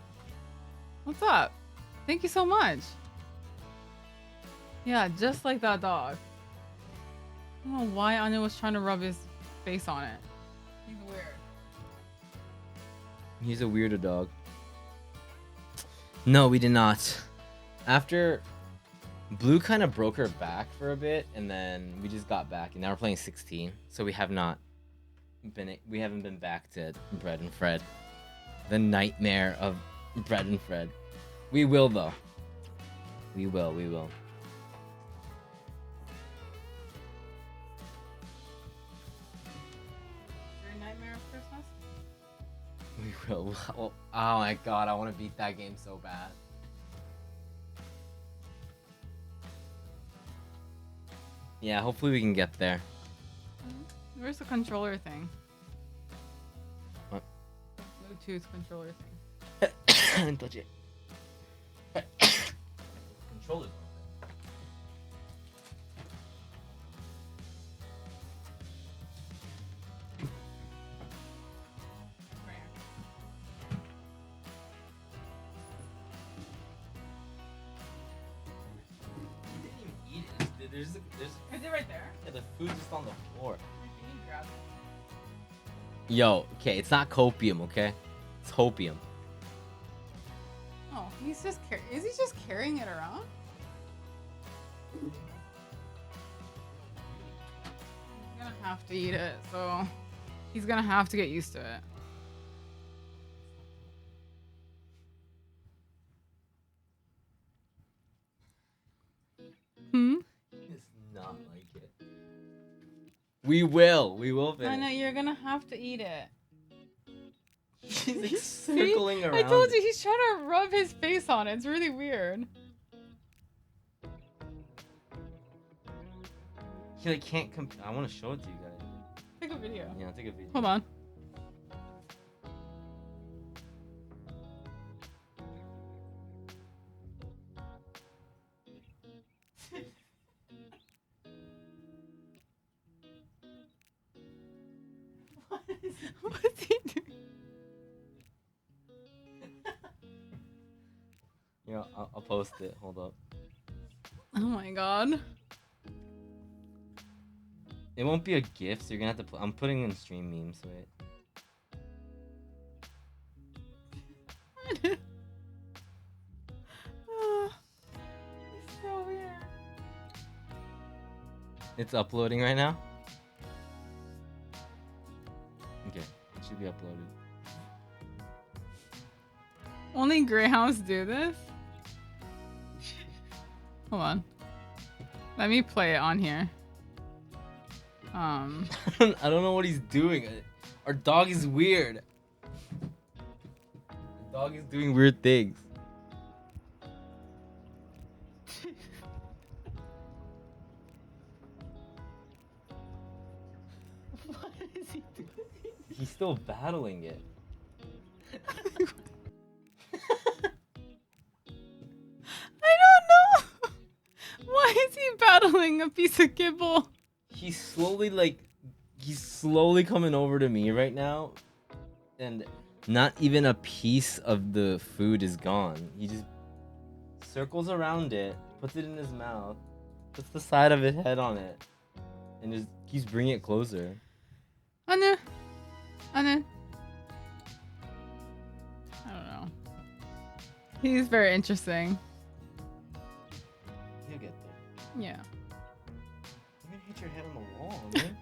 B: What's up? Thank you so much. Yeah, just like that dog. I don't know why Anya was trying to rub his face on it. He's weird.
A: He's a weirdo dog. No, we did not. After Blue kind of broke her back for a bit, and then we just got back, and now we're playing 16. So we haven't been back to Bread and Fred. The nightmare of Bread and Fred. We will though. We will.
B: Your nightmare of Christmas?
A: We will. Oh my god, I want to beat that game so bad. Yeah, hopefully we can get there.
B: Where's the controller thing?
A: What?
B: The Bluetooth controller thing.
A: I didn't touch it. Controllers. There's
B: Is it right there?
A: yeah, the food's just on the floor.
B: You can grab it.
A: Yo, okay, it's not copium, okay? It's hopium.
B: Oh, is he just carrying it around? He's gonna have to eat it, so he's gonna have to get used to it. Hmm?
A: It's not like it. We will finish.
B: I know you're gonna have to eat it.
A: He's like
B: See?
A: circling around.
B: I told
A: it.
B: you he's trying to rub his face on it. It's really weird.
A: He like can't I want to show it to you guys.
B: Take a video.
A: Yeah, I'll take a video.
B: Hold on. What's he doing?
A: You know, I'll post it. Hold up.
B: Oh my god.
A: It won't be a GIF, so you're gonna have to. I'm putting in stream memes. Wait.
B: Oh, he's so weird.
A: It's uploading right now. Okay, it should be uploaded.
B: Only greyhounds do this? Hold on. Let me play it on here.
A: I don't know what he's doing. Our dog is weird. The dog is doing weird things.
B: What is he doing?
A: He's still battling it.
B: I don't know. Why is he battling a piece of kibble?
A: He's slowly coming over to me right now, and not even a piece of the food is gone. circles around it, puts it in his mouth, puts the side of his head on it, and just keeps bringing it closer.
B: Anu. Anu. I don't know. He's very interesting.
A: He'll get there.
B: Yeah.
A: You're gonna hit your head on the wall, man.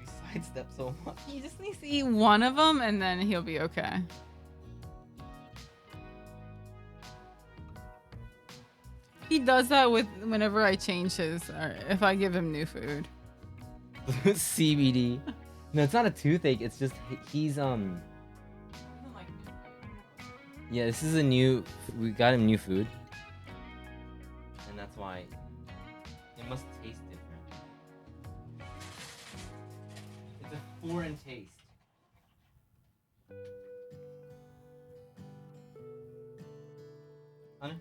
A: You sidestep so much.
B: He just needs to eat one of them and then he'll be okay. He does that with whenever I change his, or if I give him new food.
A: CBD. No, it's not a toothache. It's just he's Yeah, this is a new. We got him new food, and that's why it must taste different. It's a foreign taste. Honey?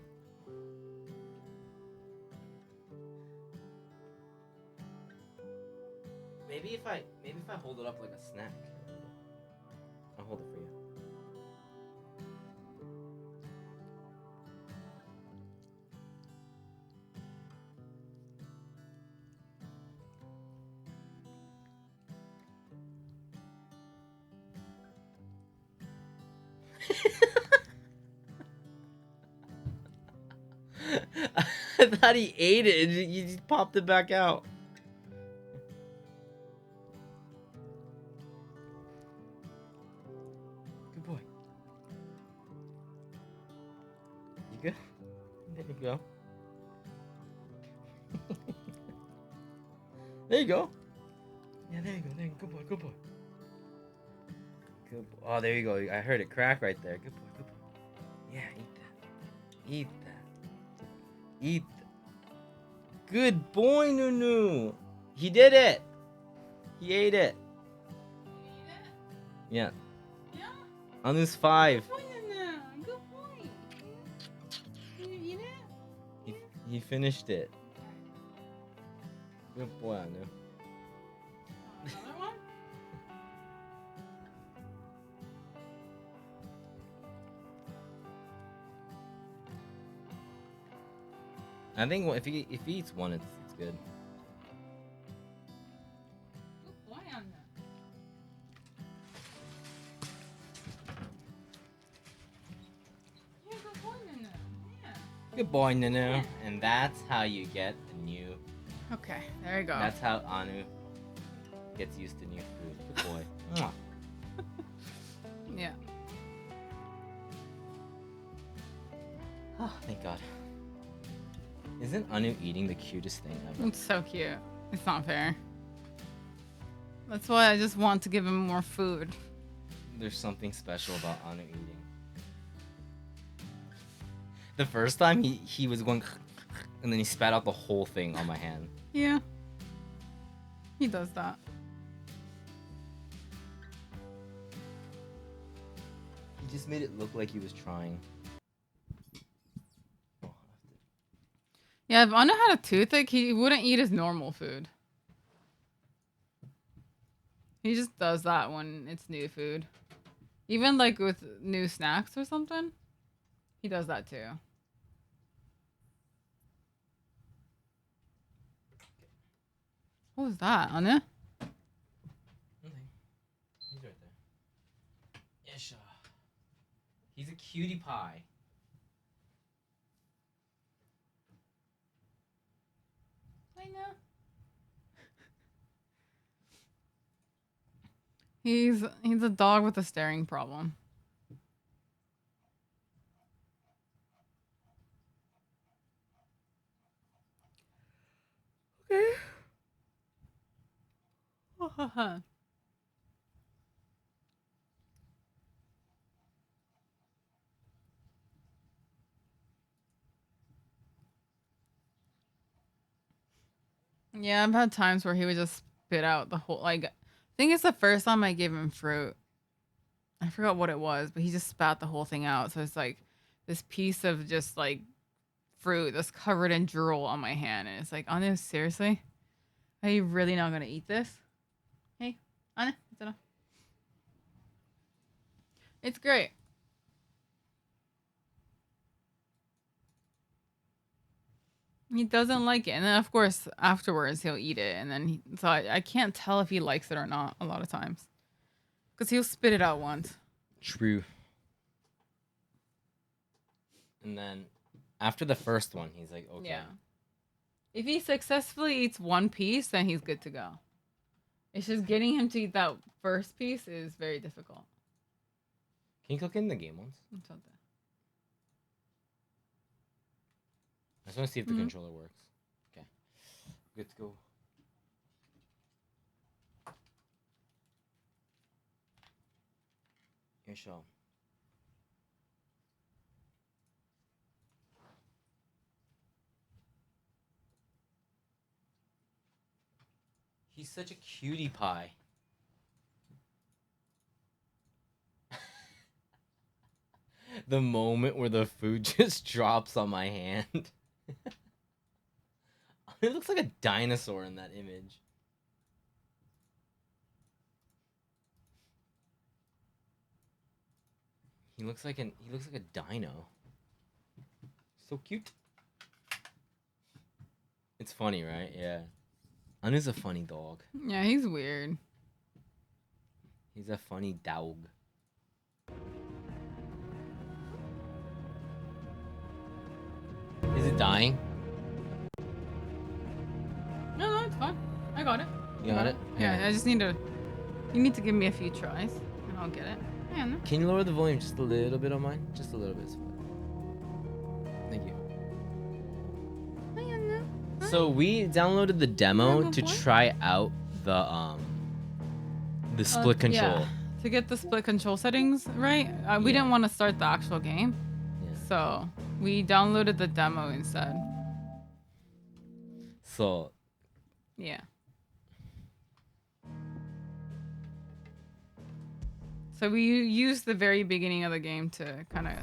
A: Maybe if I hold it up like a snack. I'll hold it for you. I thought he ate it and you just popped it back out. Good boy. You good? There you go. There you go. Yeah, there you go. There you go. Good boy. Good boy. Good boy. Oh, there you go. I heard it crack right there. Good boy. Good boy. Yeah, eat that. Eat that. Eat that. Good boy, Nunu. He did it. He ate it. Yeah.
B: Yeah.
A: Anu's 5.
B: Good boy. Did you eat it?
A: He finished it. Good boy, Anu.
B: Another one?
A: I think if he eats one, it's good.
B: Good boy on that. Yeah, good boy, Nunu. Yeah.
A: Good boy, Nunu. And that's how you get a new.
B: Okay, there you go.
A: That's how Anu gets used to new food. Good boy. Mwah.
B: Yeah.
A: Oh, thank God. Isn't Anu eating the cutest thing ever?
B: It's so cute. It's not fair. That's why I just want to give him more food.
A: There's something special about Anu eating. The first time he was going and then he spat out the whole thing on my hand.
B: Yeah. He does that.
A: He just made it look like he was trying.
B: Yeah, if Anna had a toothache, he wouldn't eat his normal food. He just does that when it's new food. Even like with new snacks or something, he does that too. What was that, Anna?
A: Nothing. He's right there. Isha. He's a cutie pie.
B: I know. He's a dog with a staring problem. Okay. Yeah, I've had times where he would just spit out the whole, like, I think it's the first time I gave him fruit. I forgot what it was, but he just spat the whole thing out. So it's like this piece of just like fruit that's covered in drool on my hand. And it's like, Anu, seriously? Are you really not going to eat this? Hey, Anu, it's enough. It's great. He doesn't like it, and then of course afterwards he'll eat it, and then so I can't tell if he likes it or not a lot of times, because he'll spit it out once.
A: True. And then after the first one, he's like, okay.
B: Yeah. If he successfully eats one piece, then he's good to go. It's just getting him to eat that first piece is very difficult.
A: Can you click in the game once? I just want to see if the controller works. Okay. Good to go. Here, show. He's such a cutie pie. The moment where the food just drops on my hand. It looks like a dinosaur in that image. He looks like a dino. So cute. It's funny, right? Yeah. Anu's a funny dog.
B: Yeah, he's weird.
A: He's a funny dog. Is it dying?
B: No, it's fine. I got it.
A: You got it?
B: Yeah, I just need to. You need to give me a few tries, and I'll get it. Yeah, no.
A: Can you lower the volume just a little bit on mine? Just a little bit. Thank you. So we downloaded the demo to try out the split control.
B: Yeah, to get the split control settings right. We didn't want to start the actual game, so we downloaded the demo instead.
A: So.
B: Yeah. So we used the very beginning of the game to kind of.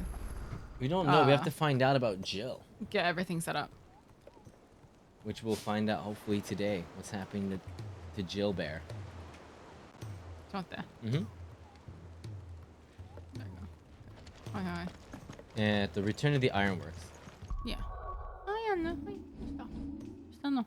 A: We don't know. We have to find out about Jill.
B: Get everything set up.
A: Which we'll find out hopefully today. What's happening to Jill Bear?
B: There.
A: Mm-hmm.
B: There you go. Hi.
A: And the Return of the Ironworks.
B: Yeah. Oh yeah, no. Just no. Hi. Hello.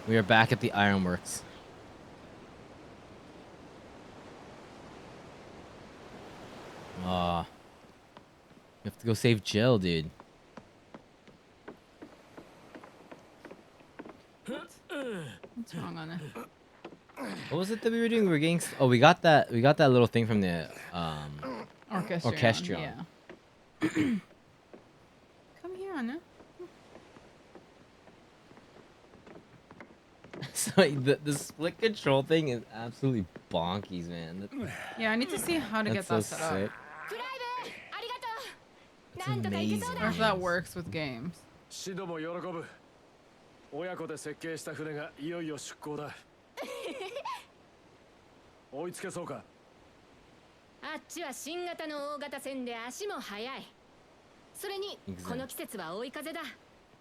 A: We are back at the Ironworks. We have to go save Jill, dude.
B: What's wrong on it?
A: What was it that we were doing? We were getting. Oh, we got that little thing from the orchestra.
B: Yeah. Come here, Anna.
A: So the split control thing is absolutely bonkies, man.
B: Yeah, I need to see how to get that set up.
A: It's amazing.
B: Or if that works with games.
E: シドも喜ぶ。親子で設計した船がいよいよ出港だ。追いつけそうか。
F: あっちは新型の大型船で足も速い。それにこの季節は追い風だ。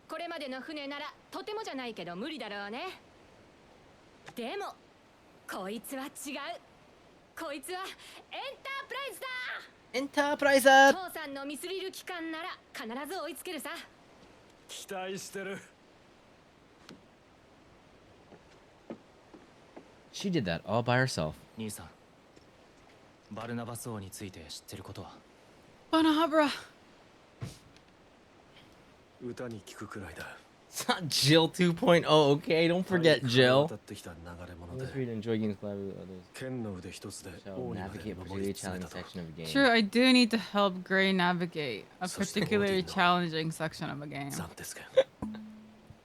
F: これまでの船ならとてもじゃないけど無理だろうね。でもこいつは違う。こいつはエンタープライズだ。
A: エンタープライズだ。
F: 父さんのミスリル機関なら必ず追いつけるさ。
E: 期待してる。
A: She did that all by herself.
G: 兄さん、バルナバス王について知ってることは？
B: バナハブラ。
E: 歌に聞くくらいだ。
A: It's not Jill 2.0, okay? Don't forget Jill.
E: 渡ってきた流れ物
A: Let's
E: で。
A: read and enjoy games collaborative with others.
E: 剣の腕一つで
A: Shall
E: 王にまで
A: navigate a
E: 登
A: particularly
E: り詰め
A: challenging
E: たと。
A: section of a game.
B: Sure, I do need to help Gray navigate a particularly challenging section of a game.
E: 斬鉄剣。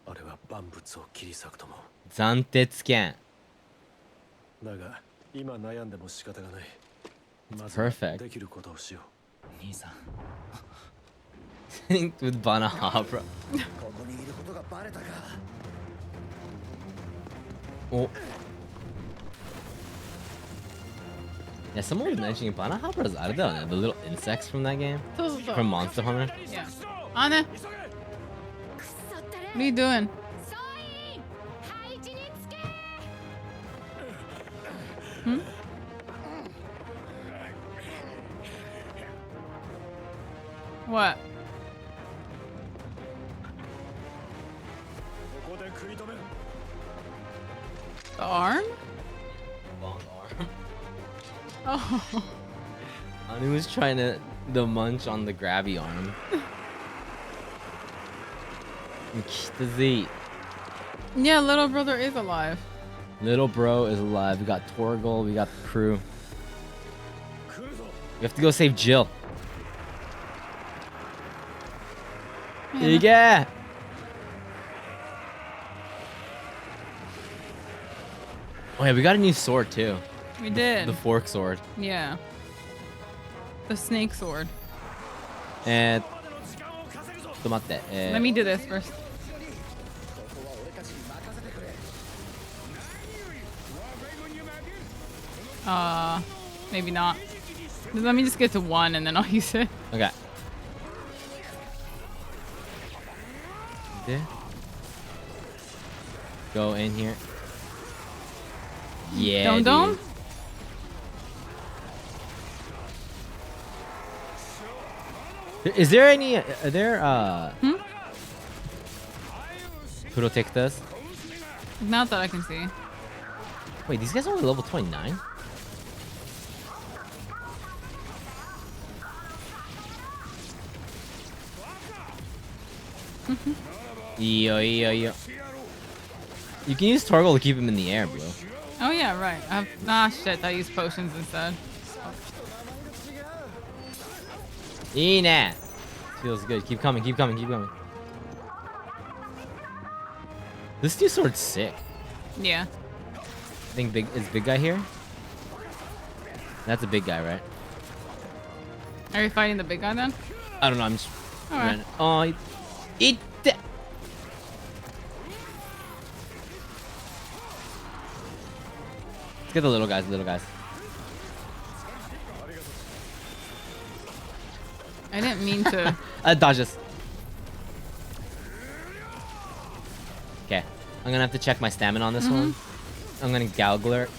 E: あれは万物を切り裂くとも。
A: 暫鉄剣。
E: だが今悩んでも仕方がない。まず
A: Perfect.
E: できることをしよう。
G: 兄さん、
A: Synced with Banahabra.
E: ここにいることがバレたか。
A: Oh. Yeah, someone was mentioning Banahabra's out of there. The little insects from that game. From Monster Hunter.
B: Yeah. Anna, what are you doing?
F: 総員配置につ
B: The arm?
A: Long arm.
B: Oh.
A: Anu was trying to the munch on the grabby arm.
B: Yeah, little brother is alive.
A: Little bro is alive. We got Torgal. We got the crew. We have to go save Jill. Yeah. Oh yeah, we got a new sword too.
B: We did.
A: The fork sword.
B: Yeah. The snake sword.
A: And
B: Let me do this first. Maybe not. Let me just get to one and then I'll use it.
A: Okay. There. Go in here. Yeah.
B: Dome
A: dude.
B: dome?
A: Is there any? Are there Protectors?
B: Not that I can see.
A: Wait, these guys are only level 29? Yo. You can use Torgal to keep him in the air, bro.
B: Oh yeah, right. Shit, I use potions instead.
A: Nah. Feels good. Keep coming. This new sword's sick.
B: Yeah.
A: I think big guy here? That's a big guy, right?
B: Are you fighting the big guy then?
A: I don't know. I'm just.
B: Alright.
A: Oh, eat that. Let's get the little guys.
B: I didn't mean to.
A: Dodge this. Okay. I'm gonna have to check my stamina on this one. I'm gonna Gougler.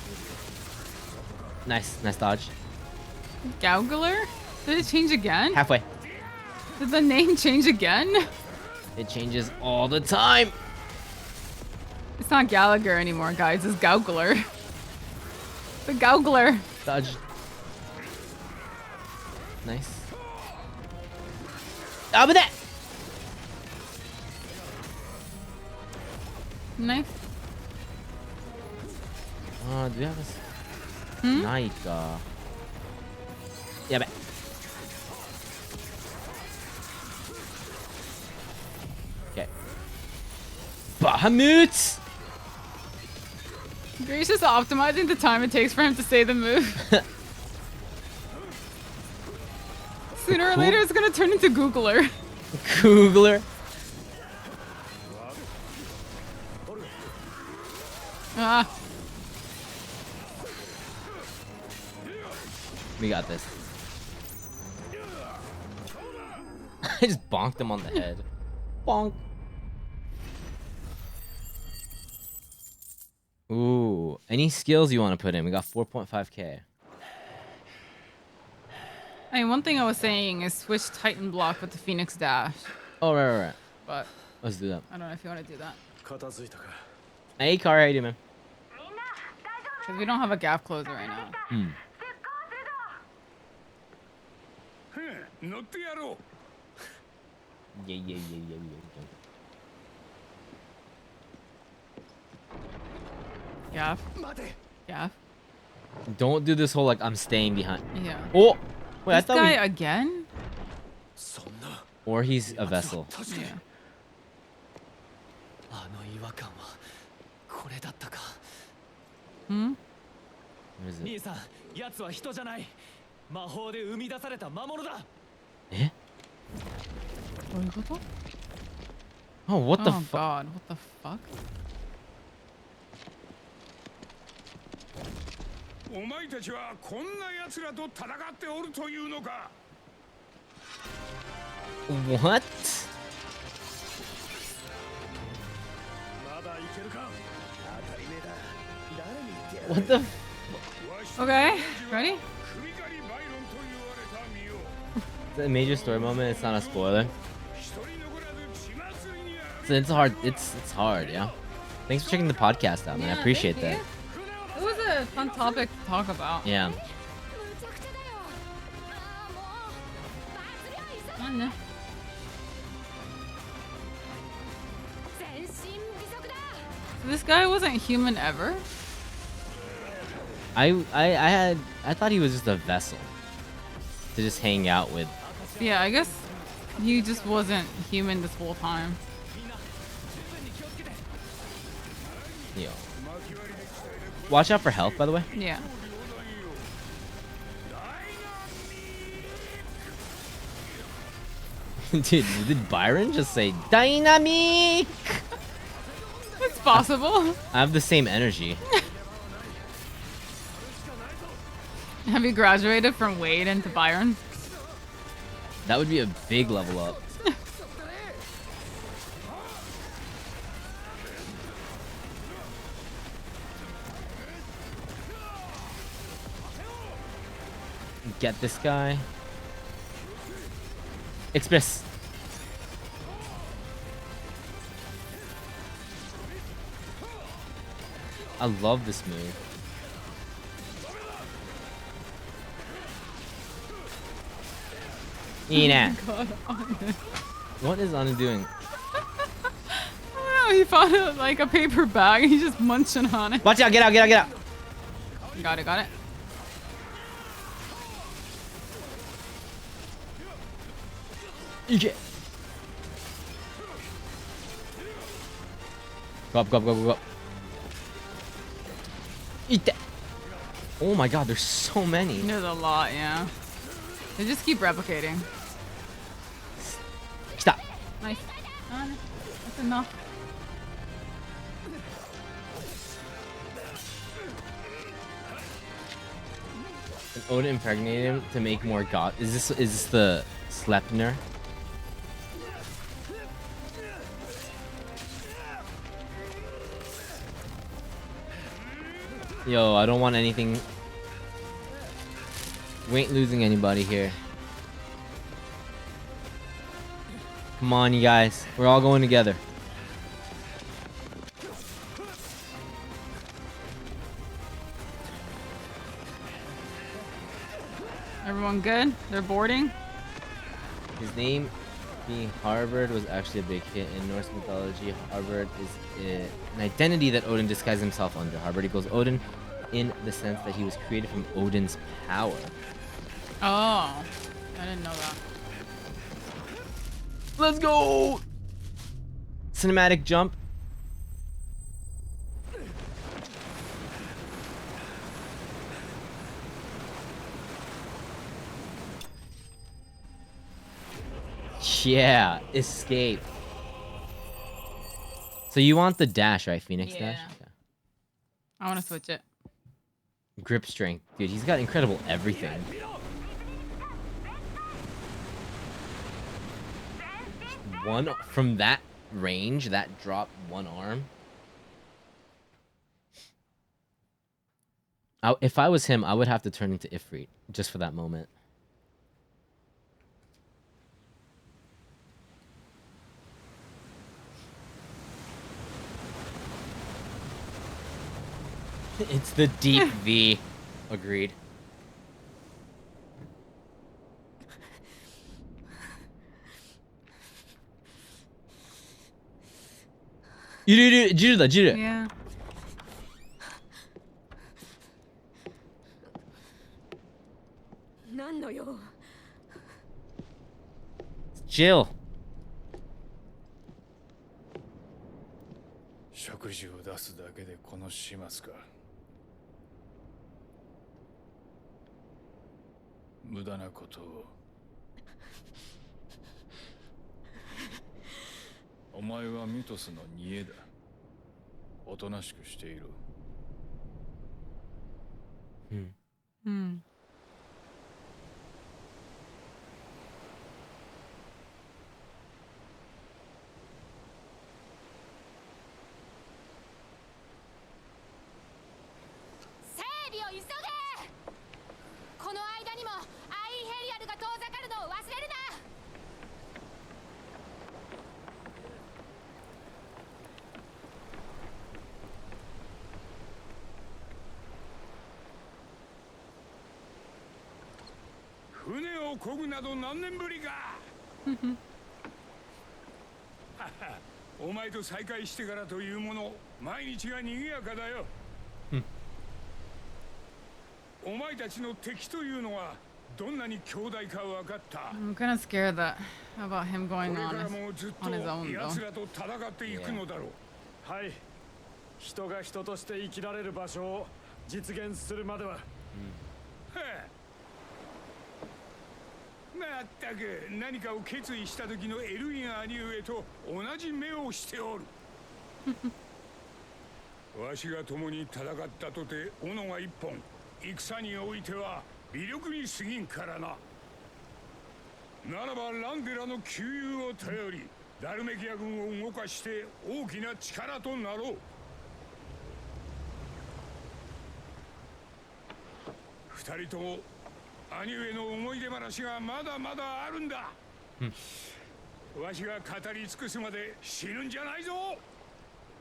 A: Nice dodge.
B: Gougler? Did it change again?
A: Halfway.
B: Did the name change again?
A: It changes all the time.
B: It's not Gallagher anymore, guys. It's Gougler. The Gougler.
A: Dodge. Nice. Ah, but that.
B: Nice.
A: Do we have a Nike? Yeah, but. Okay. Bahamut!
B: Grace is optimizing the time it takes for him to say the move. Sooner or later, it's gonna turn into Googler.
A: Googler.
B: Ah.
A: We got this. I just bonked him on the head. Bonk. Ooh. Any skills you want to put in? We got 4.5k.
B: I mean, one thing I was saying is switch Titan block with the Phoenix Dash.
A: Oh, right.
B: But
A: Let's do that.
B: I don't know if you want to do that.
A: Hey, Car, how you doing, man?
B: Because we don't have a gap closer right now.
A: Yeah.
B: Gap. Gap.
A: Don't do this whole, like, I'm staying behind.
B: Yeah.
A: Oh! Wait, I
B: This
A: thought
B: guy again?
A: Or he's a vessel.
B: Yeah.
G: あの違和感はこれだったか。
B: Hmm?
A: Where is it?
G: 兄さん、奴は人じゃない。魔法で生み出された魔物だ。
A: Eh?
B: どういうこと？
A: Oh, what the
B: Oh
A: fuck?
B: god, what the fuck?
H: お前たちはこんな奴らと戦っておるというのか。
A: What?
H: まだいけるか。当たり前だ。誰に言ってやる。
A: What the?
B: Okay, ready?
H: 首狩りバイロンと言われた身よ。
A: It's a major story moment. It's not a spoiler.
H: 一人残らず血祭りにある。
A: It's hard. It's hard. Yeah. Thanks for checking the podcast out, man. I appreciate that.
B: It was a fun topic to talk about.
A: Yeah.
F: むちゃくちゃだよ。ああもう罰料急ぐ。
B: Fun.
F: 全身美足だ。
B: So this guy wasn't human ever.
A: I thought he was just a vessel to just hang out with.
B: Yeah, I guess he just wasn't human this whole time.
A: Yo. Watch out for health, by the way.
B: Yeah.
A: Dude, did Byron just say dynamic?
B: It's possible.
A: I have the same energy.
B: Have you graduated from Wade into Byron?
A: That would be a big level up. Get this guy. Express. I love this move. Ina. What is Anna doing?
B: Oh, he found like a paper bag. He's just munching on it.
A: Watch out! Get out! Get out! Get out!
B: Got it. Got it.
A: Okay. Go up! Go up! Go up! Go up! Eat that! Oh my God! There's so many.
B: There's a lot, yeah. They just keep replicating.
A: Stop!
B: Nice. That's enough.
A: And Odin impregnated him to make more god. Is this the Sleipnir? Yo, I don't want anything. We ain't losing anybody here. Come on, you guys. We're all going together.
B: Everyone good? They're boarding?
A: His name being Harbard was actually a big hit in Norse mythology. Harbard is an identity that Odin disguised himself under. Harbard equals Odin in the sense that he was created from Odin's power.
B: Oh, I didn't know that.
A: Let's go! Cinematic jump. Yeah, escape. So you want the dash, right? Phoenix
B: Yeah.
A: dash? Okay.
B: I want to switch it.
A: Grip strength. Dude, he's got incredible everything. One from that range, that drop one arm. If I was him, I would have to turn into Ifrit just for that moment. It's the deep V. Agreed.
B: Yeah.
A: Jill.
H: 食事を出すだけでこの始末か。無駄なことを。お前はミトスの煮えだ。おとなしくしていろ。
B: Hmm.
H: 漕ぐなど何年ぶりか。お前と再会してからというもの、毎日が賑やかだよ。お前たちの敵というのはどんなに強大か分かった。
B: I'm kind of scared that about him
H: こ
B: going
H: れか
B: on
H: らもずっと
B: on his own
H: 奴
B: though.
H: らと戦っていくのだろう。
E: はい。人が人として生きられる場所を実現するまでは。
H: はあ、まったく何かを決意した時のエルイン兄上と同じ目をしておる。わしが共に戦ったとて斧が一本、戦においては微力に過ぎんからな。ならばランデラの旧友を頼り、ダルメキア軍を動かして大きな力となろう。二人とも兄上の思い出話がまだまだあるんだ。わしが語り尽くすまで死ぬんじゃないぞ。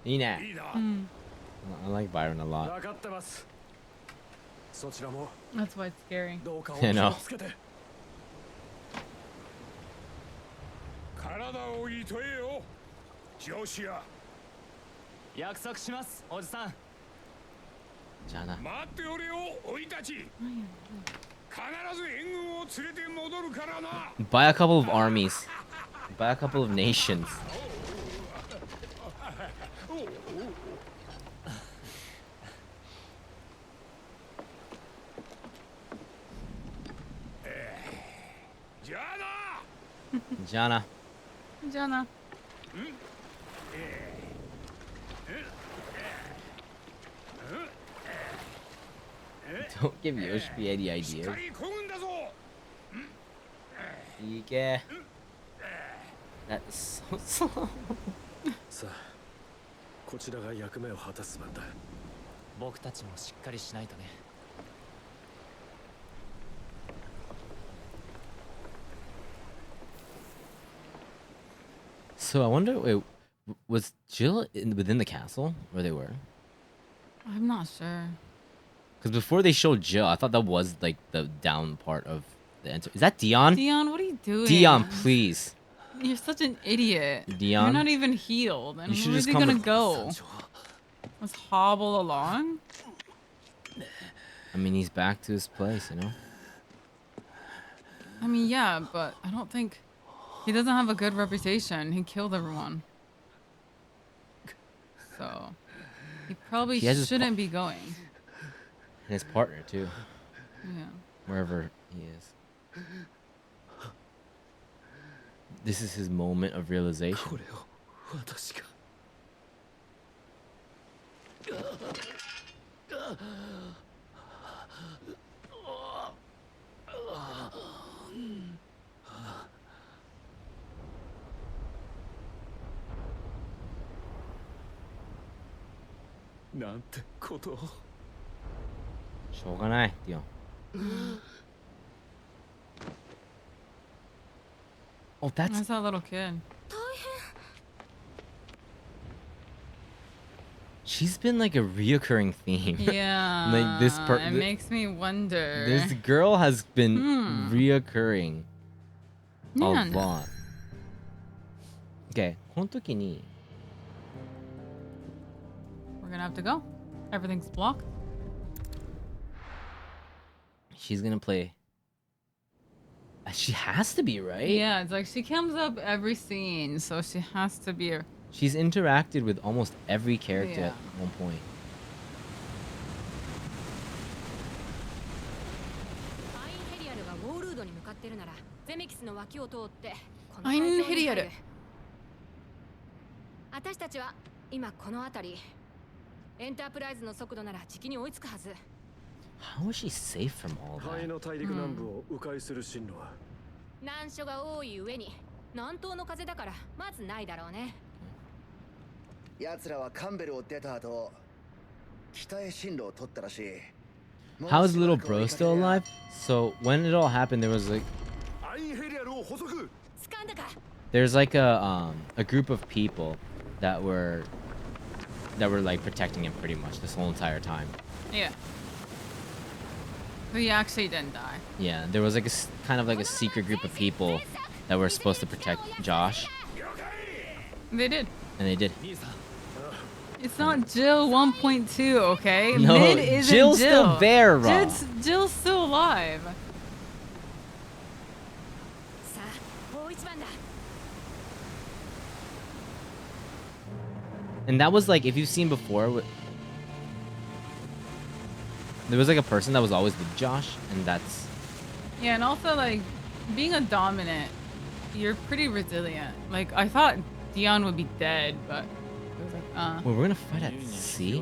A: いいね。
H: いいな。
A: I like Byron a lot.
E: 分かってます。そちらも
B: That's why it's scary.
E: どうかお気
A: I know.
E: をつけて。
H: 体をいとえよ、上司や。
G: 約束します、おじさん。
A: じゃあな。
H: 待っておれよ、おいたち。必ず援軍を連れて戻るからな。
A: Buy a couple of armies. Buy a couple of nations.
H: じゃあな。
A: じゃあな。
B: じゃあな。
A: Don't give Yoshi any ideas.
H: しっかり漕ぐんだぞ。
A: いけ。That's so slow.
E: さあ、こちらが役目を果たす番だ。
G: 僕たちもしっかりしないとね。
A: So I wonder, wait, was Jill within the castle where they were?
B: I'm not sure.
A: Because before they showed Jill, I thought that was like the down part of the enter. Is that Dion?
B: Dion, what are you doing?
A: Dion, please.
B: You're such an idiot.
A: Dion?
B: You're not even healed. And
A: You should
B: where's
A: just
B: he
A: come
B: gonna
A: with-
B: go? Let's hobble along?
A: I mean, he's back to his place, you know?
B: I mean, yeah, but I don't think he doesn't have a good reputation. He killed everyone. So he probably
A: He has his
B: shouldn't be going.
A: And his partner, too.
B: Yeah.
A: Wherever he is. This is his moment of realization.
E: これを私が。なんてことを。
A: しょうがない、Dion. Oh, that's
B: That's that little kid.
A: she's been like a reoccurring theme.
B: Yeah.
A: Like this
B: it makes me wonder.
A: This girl has been reoccurring a
B: Man.
A: lot. Okay, この時に
B: We're gonna have to go. Everything's blocked.
A: she's gonna play. She has to be, right?
B: Yeah, it's like she comes up every scene, so she has to be.
A: She's interacted with almost every character
B: Yeah.
A: at one point.
F: アインヘリアルがウォールードに向かってるならゼメキスの脇を通ってこの
B: アイン
F: 海
B: ヘリアル
F: 峡に入る。私たちは今この辺り。エンタープライズの速度なら時期に追いつくはず。
A: How is she safe from all
E: 灰
A: that?
E: の大陸南部を迂回する進路は。
F: 難所が多い上に南東の風だからまずないだろうね。
I: 奴らはカンベルを出た後、北へ進路を取ったらしい。
A: How is little bro still alive? So when it all happened, there was like
E: アインヘリアルを捕捉。
F: 掴んだか。
A: there's like a group of people that were like protecting him pretty much this whole entire time.
B: Yeah. So he actually didn't die.
A: Yeah, there was like a kind of like a secret group of people that were supposed to protect Josh,
B: They did.
A: and they did.
B: It's not Jill 1.2, okay?
A: No,
B: Mid isn't
A: Jill's
B: Jill.
A: still there, Rob.
B: Jill's still alive.
F: さあ大一番だ
A: And that was like, if you've seen before, there was like a person that was always with Josh, and that's...
B: Yeah, and also like being a dominant, you're pretty resilient. Like I thought Dion would be dead, but it was like
A: Wait, we're gonna fight at C?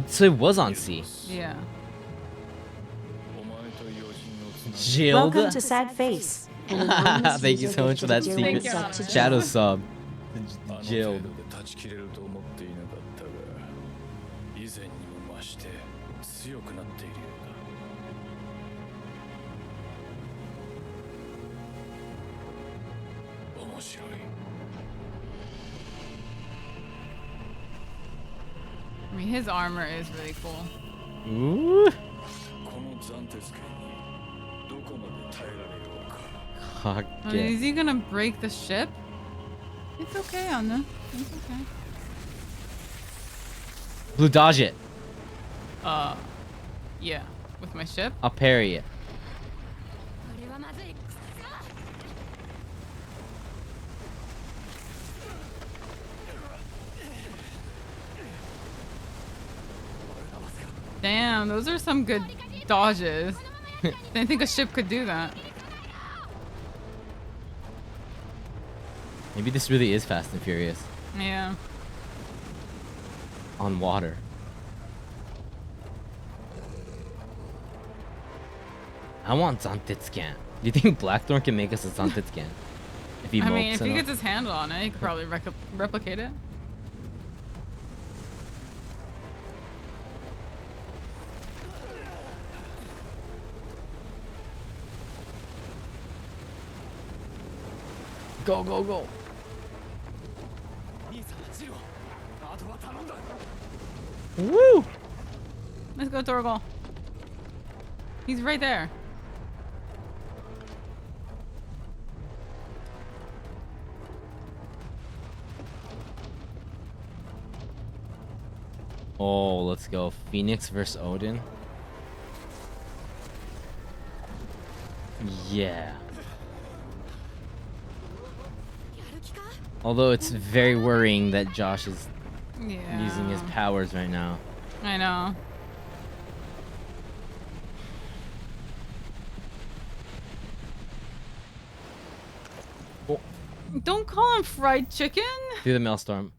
A: So it was on C.
B: yeah.
A: Jill.
D: Welcome to Sad Face.
C: An anonymous
A: Thank you
C: user
A: so much for that
C: gifted
A: secret
C: a sub to Jill.
A: shadow sub. Jill.
E: 断ち切れると思っていなかったが以前にも増して強くなっているようだ面白い
B: I mean, his armor is really cool.
A: Ooh.
E: この斬鉄剣にどこまで耐えられようか
B: I mean, is he gonna break the ship? It's okay, Anna. It's okay.
A: Blue, dodge it.
B: Yeah. With my ship?
A: I'll parry it.
F: これはまずい
B: Damn, those are some good dodges. Didn't think a ship could do that.
A: Maybe this really is Fast and Furious.
B: Yeah.
A: On water. I want Zantetsuken. Do you think Blackthorn can make us a Zantetsuken? If he
B: I mean,
A: mopes
B: if he
A: enough?
B: gets his handle on it, he could probably replicate it.
A: Go, go, go.
G: 兄さんジロあとは頼んだ
A: Woo!
B: Let's go, Torgal. He's right there.
A: Oh, let's go. Phoenix versus Odin. Yeah.
F: やる気か
A: Although it's very worrying that Josh is
B: Yeah.
A: using his powers right now.
B: I know.
A: Oh.
B: Don't call him fried chicken.
A: Through the maelstrom.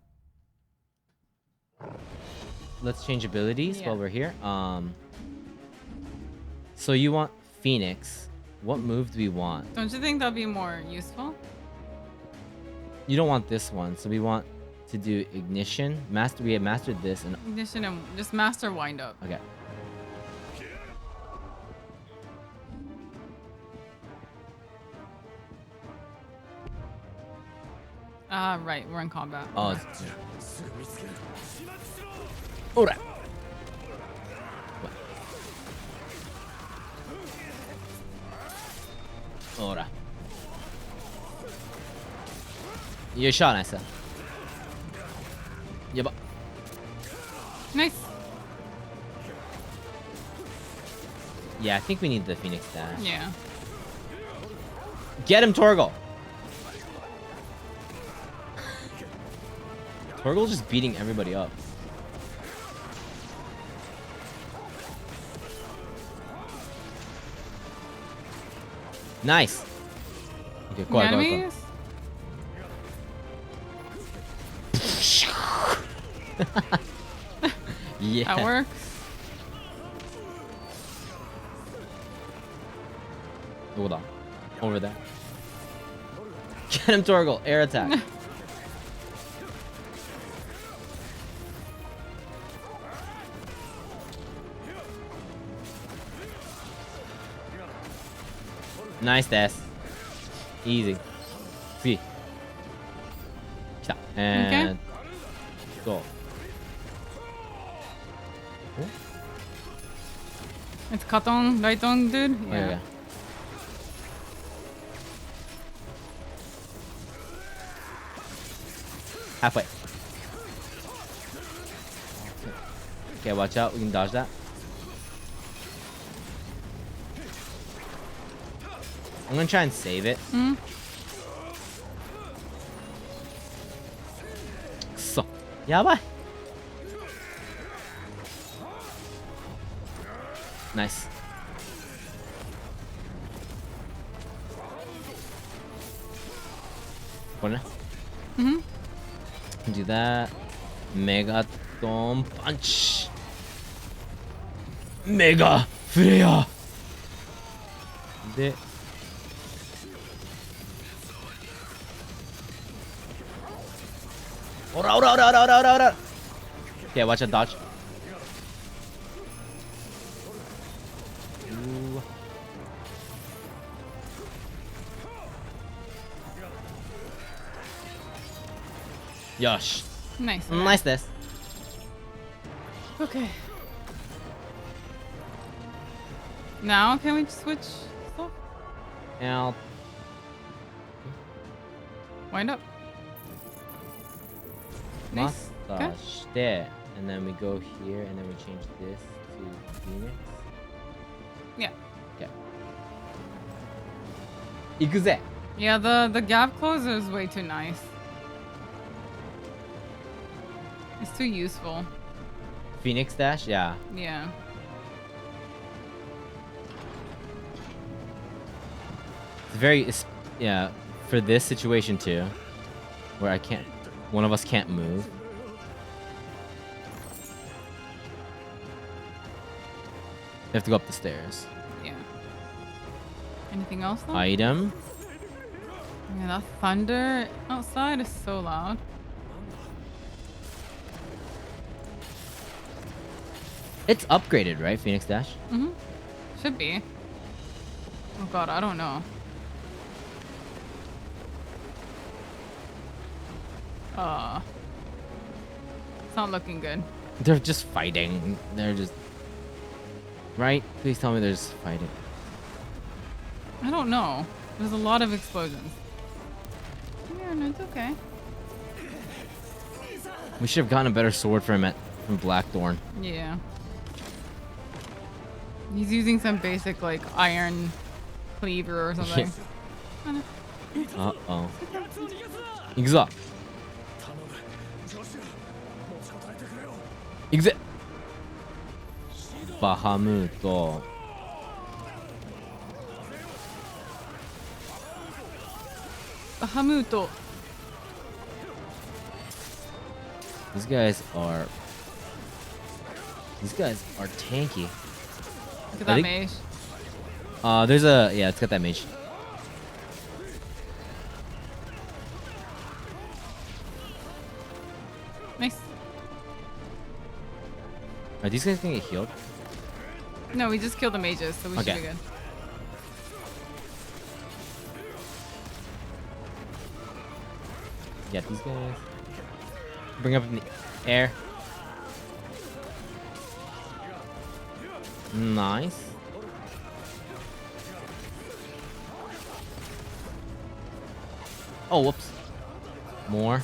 A: Let's change abilities
B: Yeah.
A: while we're here. So you want Phoenix. What move do we want?
B: Don't you think that'd be more useful?
A: You don't want this one, so we want to do ignition. We have mastered this and
B: Ignition and just master wind up.
A: okay.
B: Right, we're in combat.
A: Oh,
B: Okay.
A: Ora. Ora. You shot, I said. Yeah, but
B: Nice.
A: yeah, I think we need the Phoenix dash.
B: Yeah.
A: Get him, Torgal. Torgal's just beating everybody up. Nice. Okay, go on, go on, go on.
B: Enemies?
A: Yeah.
B: That works.
A: Hold on. Over there. Get him, Torgal. Air attack. Nice dash. Easy. See. And go. Oh.
B: It's Katong, Raitong, dude?
A: Oh, yeah. Halfway. Okay, watch out. We can dodge that. I'm gonna try and save it. So, yabai. Nice. Wanna? Do that. Megaton punch. Mega flare. で、オラオラオラオラオラオラオラ。Okay, watch out, dodge. Ooh. Yosh.
B: Nice.
A: Nice this.
B: Okay. Now can we switch stuff?
A: Now,
B: Wind up. Nice. Okay.
A: massage there, and then we go here, and then we change this to Phoenix.
B: Yeah.
A: Okay. 行くぜ.
B: Yeah, the gap closer is way too nice. It's too useful.
A: Phoenix dash, yeah.
B: Yeah.
A: It's very, yeah, for this situation too, where one of us can't move. You have to go up the stairs.
B: Yeah. Anything else though?
A: Item.
B: Yeah, that thunder outside is so loud.
A: It's upgraded, right? Phoenix dash.
B: Should be. Oh god, I don't know. It's not looking good.
A: They're just fighting. They're just... Right? Please tell me they're just fighting.
B: I don't know. There's a lot of explosions. Yeah, no, it's okay.
A: We should have gotten a better sword from Blackthorn.
B: Yeah. He's using some basic, like, iron cleaver or something.
A: Uh-oh. 行くぞ. 行くぜ. バハムート。
B: バハムート。
A: These guys are tanky.
B: Look at that mage.
A: There's a, yeah, it's got that mage.
B: Nice.
A: Are these guys gonna get healed?
B: No, we just killed the mages, so we should
A: Okay.
B: be good.
A: Get these guys. Bring up in the air. Nice. Oh, whoops. More.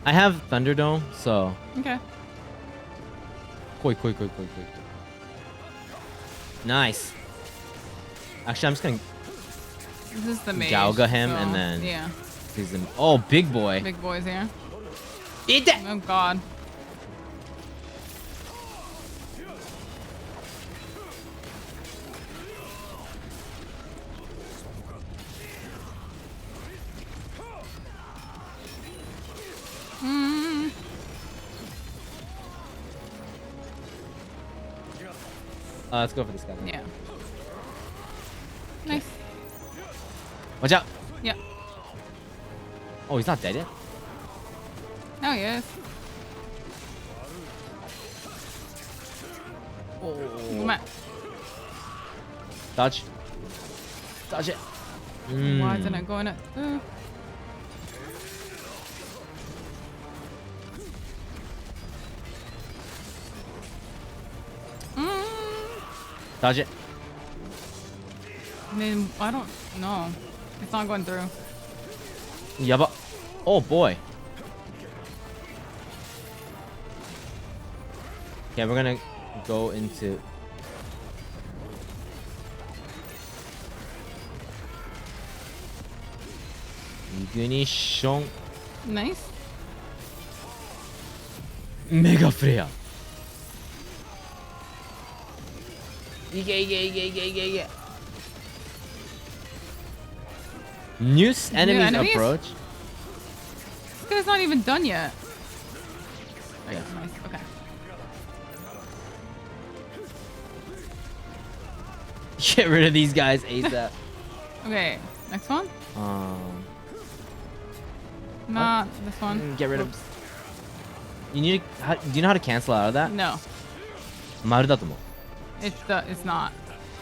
A: I have Thunderdome, so.
B: Okay.
A: Koi. Nice. Actually, I'm just gonna
B: This is the mage.
A: Gauga him
B: so,
A: and then
B: yeah.
A: use him. Oh, big boy.
B: Big boys here.
A: Eat that.
B: Oh god.
A: Let's go for this guy. Then.
B: Yeah. Nice.
A: Watch out.
B: Yeah.
A: Oh, he's not dead yet.
B: Oh yes.
A: Oh.
B: Come on.
A: Dodge. Dodge it.
B: Why isn't it going up?
A: Dodge it.
B: I mean, I don't know. It's not going through.
A: Yaba. Oh boy. Okay, we're gonna go into. Ignition.
B: Nice.
A: Mega flare. Yeah. Noose enemies
B: enemies?
A: approach.
B: This guy's not even done yet.
A: Yeah.
B: Nice. Okay.
A: Get rid of these guys ASAP.
B: Okay. Next one?
A: Um.
B: Not this one.
A: Get rid
B: Whoops.
A: of. You need. Do you know how to cancel out of that?
B: No.
A: Maru da tomo.
B: It's not.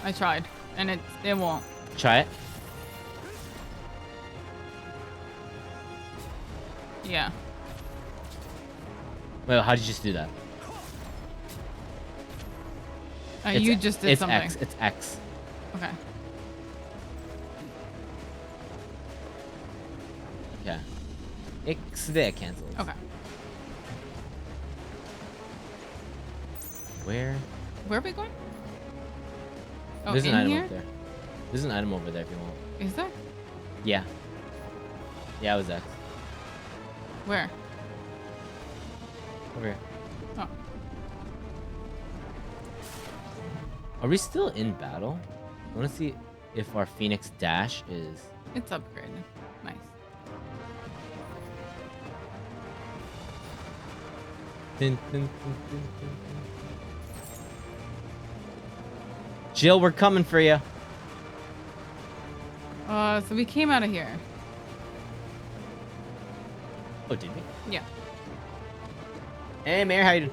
B: I tried, and it won't.
A: Try it.
B: Yeah.
A: Wait, how did you just do that?
B: You just did
A: it's
B: something.
A: X. It's X.
B: Okay.
A: Okay. X there cancels.
B: Okay.
A: Where?
B: Where are we going? Oh,
A: There's an
B: in
A: item
B: here?
A: over there. There's an item over there if you want.
B: Is there?
A: Yeah. Yeah, it was X.
B: Where?
A: Over here.
B: Oh.
A: Are we still in battle? I want to see if our Phoenix Dash is.
B: It's upgraded. Nice.
A: Jill, we're coming for you.
B: So we came out of here.
A: Oh, did we?
B: Yeah.
A: Hey, Mayor, how you doing?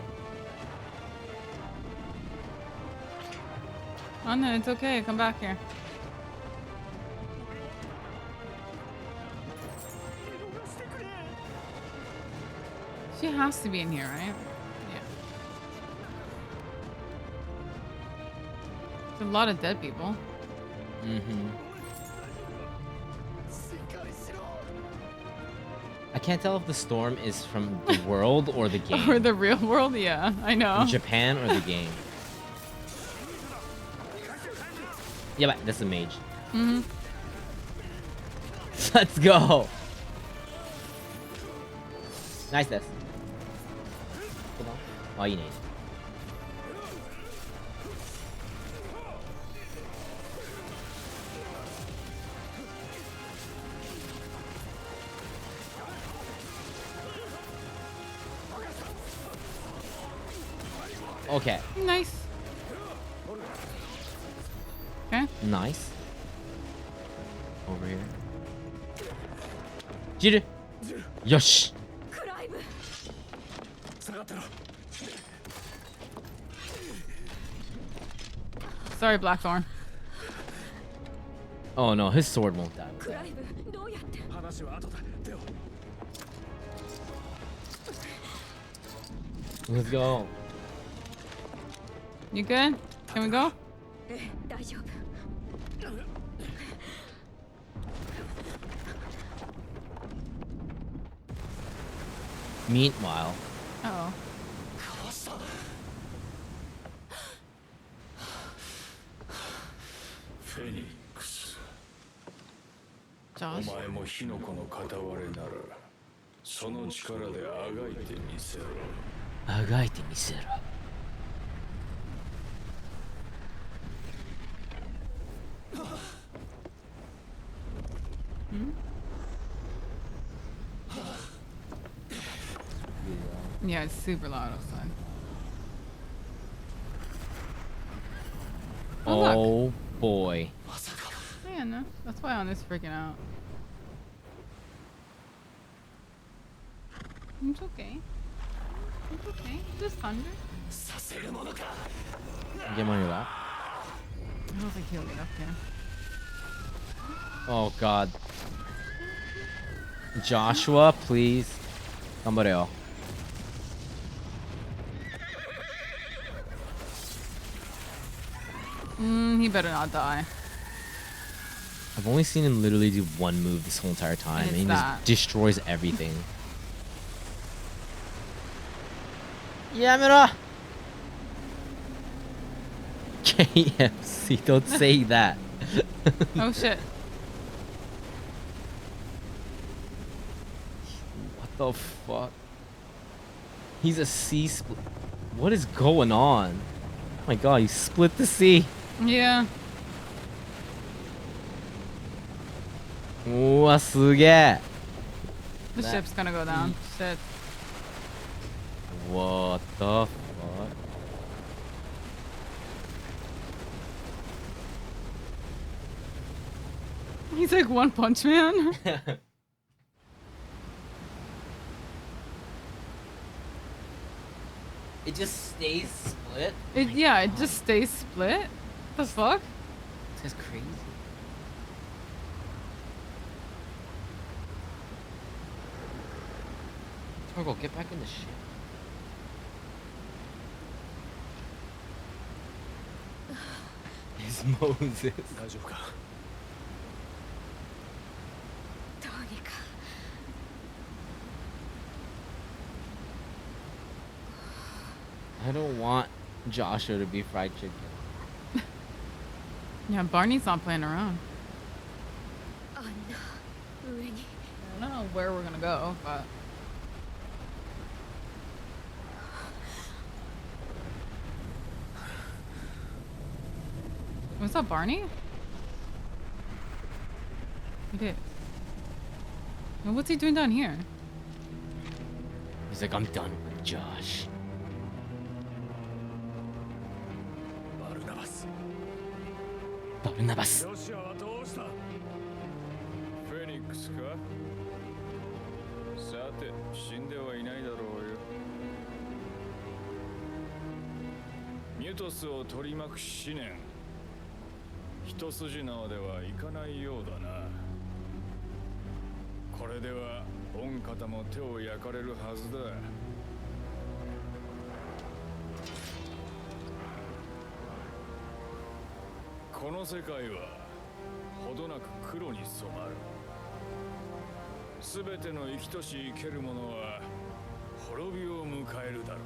B: Oh no, it's okay. Come back here. She has to be in here, right? Yeah. There's a lot of dead people.
A: Mm-hmm. I can't tell if the storm is from the world or the game.
B: Or the real world? Yeah, I know.
A: From Japan or the game. Yeah, but that's a mage.
B: Mm-hmm.
A: Let's go. Nice, this. All you need. Okay.
B: Nice. Okay.
A: Nice. Over here. Jiru. Yosh.
B: Sorry, Blackthorn.
A: Oh no, his sword won't die with that. Let's go.
B: You good? Can we go?
A: Meanwhile.
B: Uh-oh. Josh?
E: お前も火の粉の片割れならその力であがいてみせろ。
A: あがいてみせろ。
B: Yeah, it's super loud outside.
A: Oh boy.
B: Yeah, no. That's why I'm just freaking out. It's okay. It's okay. Just thunder.
A: Get him on your lap.
B: I don't think he'll get up here.
A: Oh god. Joshua, please. Gambareo.
B: He better not die.
A: I've only seen him literally do one move this whole entire time, and he just destroys everything. Yamera! KFC, don't say that.
B: Oh shit.
A: What the fuck? He's a C split. What is going on? Oh my god, he split the C.
B: Yeah.
A: うわ、すげえ。
B: The ship's gonna go down. Shit.
A: What the fuck?
B: He's like One Punch Man.
A: It just stays split?
B: Yeah, it just stays split. The fuck?
A: This guy's crazy. Torgo, get back in the ship. It's Moses.
E: 大丈夫か
A: I don't want Joshua to be fried chicken.
B: Yeah, Barney's not playing around. I don't know where we're gonna go, but was that Barney? It is. Well, what's he doing down here?
A: He's like, I'm done with Josh.
E: バルナバス
A: Barnabas.
E: ロシアはどうしたフェニックスかさて死んではいないだろうよミュトスを取り巻く思念一筋縄ではいかないようだなこれでは御方も手を焼かれるはずだこの世界はほどなく黒に染まるすべての生きとし生けるものは滅びを迎えるだろ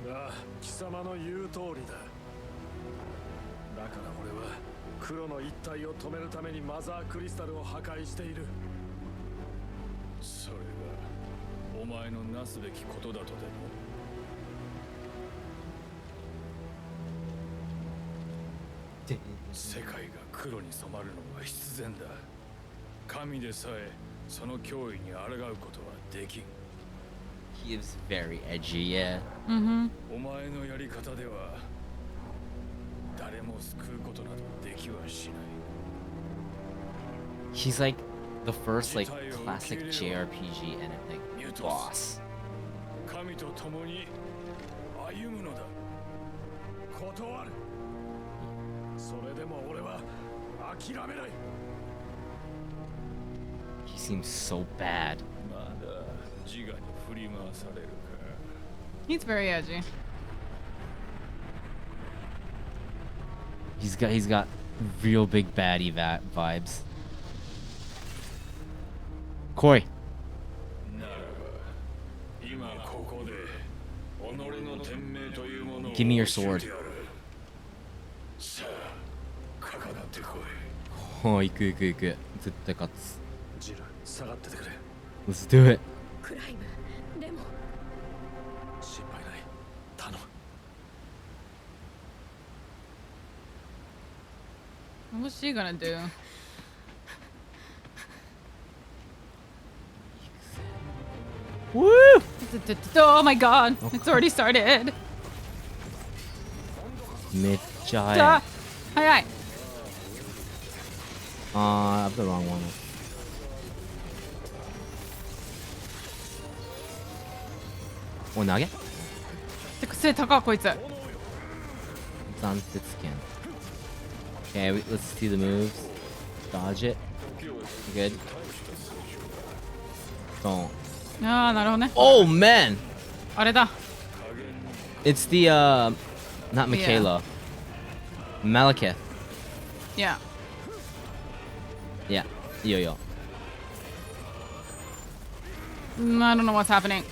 E: うああ貴様の言う通りだだから俺は黒の一体を止めるためにマザークリスタルを破壊しているそれがお前のなすべきことだとでも世界が黒に染まるのは必然だ神でさえその脅威に抗うことはできん
A: He is very edgy, yeah.
E: お前のやり方では誰も救うことなどできはしない
A: He's like the first like classic JRPG and like boss.
E: 神と共に歩むのだ断るそれでも俺は諦めない
A: He seems so bad.
E: まだ自我に振り回されるか
B: He's very edgy.
A: He's got real big baddie vibes. Koi.
E: ならば今ここで己の天命というものを
A: Give me your sword.
E: 教えてやるさあかかってこい
A: Oh, 行く行く行く。絶対勝つ。
E: ジル下がっててくれ
A: Let's do it.
F: クライムでも
E: 心配ない頼む
B: What's she gonna do?
A: Woo!
B: Oh my god, it's already started.
A: めっちゃ早い。
B: 早い。
A: I have the wrong one. Oh, 投げ?
B: てか背高いこいつ。
A: 残鉄剣. Okay, let's see the moves. Dodge it. Good. Don't.
B: ああ、なるほどね。
A: Oh man!
B: あれだ。
A: It's the not Michaela. Malekith.
B: Yeah.
A: Yeah. Yo.
B: I don't know what's happening.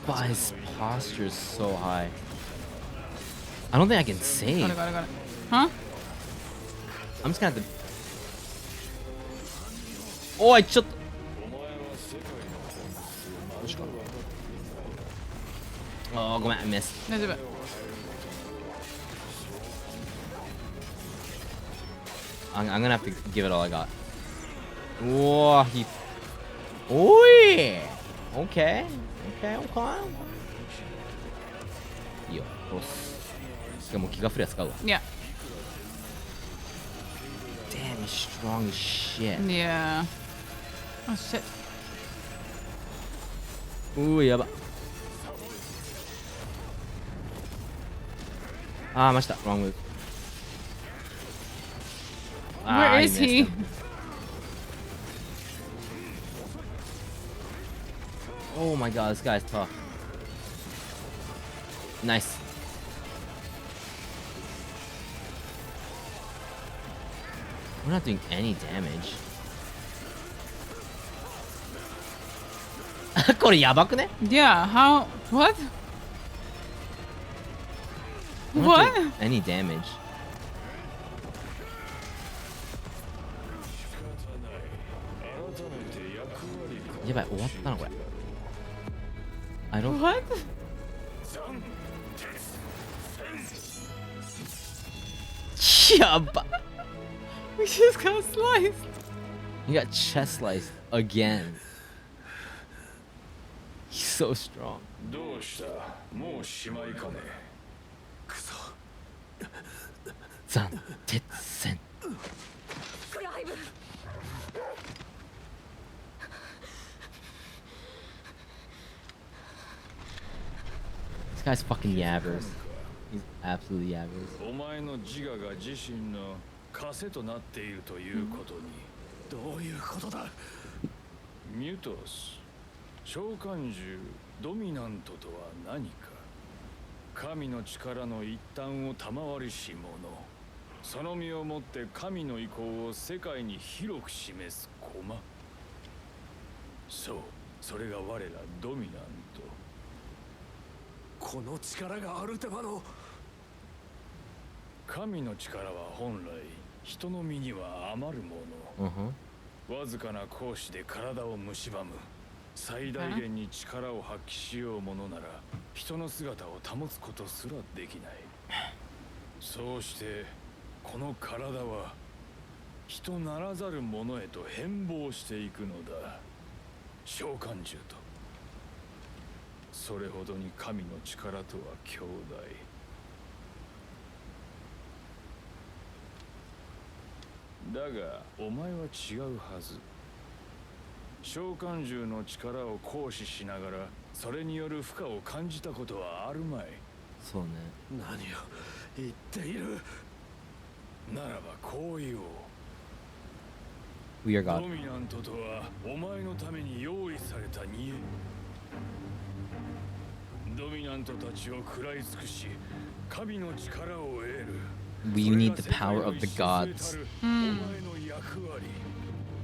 A: But his posture is so high. I don't think I can save.
B: Got it. Huh?
A: I'm just gonna have to. Oh, I just. Oh, go on, I missed. I'm gonna have to give it all I got. Whoa, he. Oh yeah. Okay. Yo,
B: Yeah.
A: Damn, he's strong as shit.
B: Yeah. Oh shit.
A: Ooh, yeah. Ah, messed up. Wrong move.
B: Where is he?
A: Him. Oh my god, this guy's tough. Nice. We're not doing any damage. これやばくね?
B: Yeah, how? What?
A: We're not
B: What?
A: doing any damage. Yeah, but what? I don't.
B: What?
A: Yeah, but
B: We just got sliced.
A: you got chest sliced again. He's so strong.
E: どうしたもうしまいかねくそ
A: 残鉄線。
F: クライブ
A: This guy's fucking yabbers. He's absolutely yabbers.
E: お前の自我が自身の枷となっているということにどういうことだミュトス召喚獣ドミナントとは何か神の力の一端を賜りし者その身をもって神の意向を世界に広く示す駒そうそれが我らドミナントこの力がアルテマの神の力は本来人の身には余るもの、わずかな行使で体を蝕む最大限に力を発揮しようものなら人の姿を保つことすらできないそうしてこの体は人ならざるものへと変貌していくのだ召喚獣とそれほどに神の力とは強大だがお前は違うはず召喚獣の力を行使しながらそれによる負荷を感じたことはあるまい
A: そうね
E: 何を言っているならばこう言おう
A: We are God.
E: ドミナントとはお前のために用意された煮えドミナントたちを食らい尽くし神の力を得る
A: We need the power of the gods.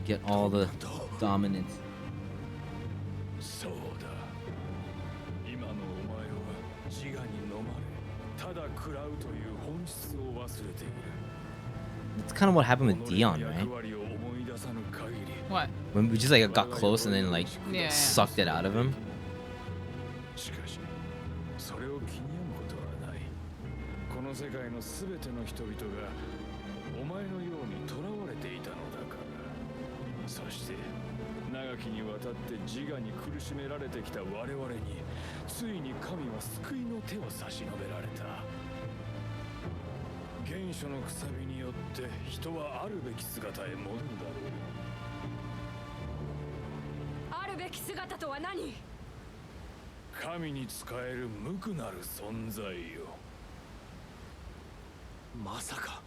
A: Get all the dominance.
E: そうだ今のお前は自我に飲まれただ食らうという本質を忘れている
A: That's kind of what happened with Dion, right?
B: What?
A: When we just like got close and then like
B: Yeah.
A: sucked it out of him.
E: しかしそれを気に病むことはないこの世界のすべての人々がお前のように囚われていたのだからそして長きにわたって自我に苦しめられてきた我々についに神は救いの手を差し伸べられた原初のくさびによって人はあるべき姿へ戻るだろう
F: あるべき姿とは何
E: 神に仕える無垢なる存在よ
G: まさか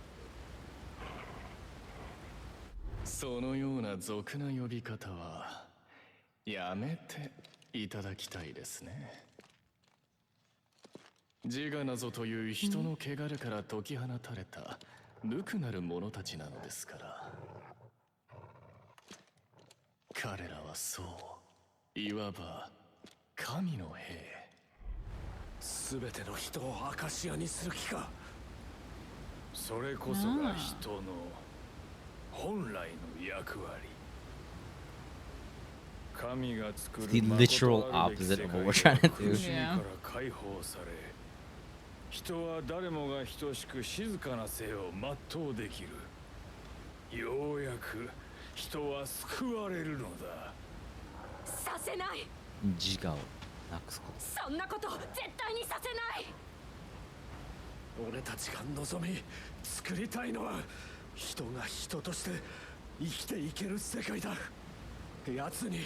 G: そのような俗な呼び方はやめていただきたいですね
E: 自我なぞという人の汚れから解き放たれた無垢なる者たちなのですから。彼らはそう、いわば神の兵。
G: 全ての人をアカシアにする気か。
E: それこそが人の本来の役割。神が作る
A: The literal opposite of what we're trying to do.
E: 苦しみから解放され、人は誰もが等しく静かな生を全うできる。ようやく人は救われるのだ。
F: させない。
A: 自我をなくすこと。
F: そんなこと絶対にさせない。
G: 俺たちが望み作りたいのは人が人として生きていける世界だ。奴に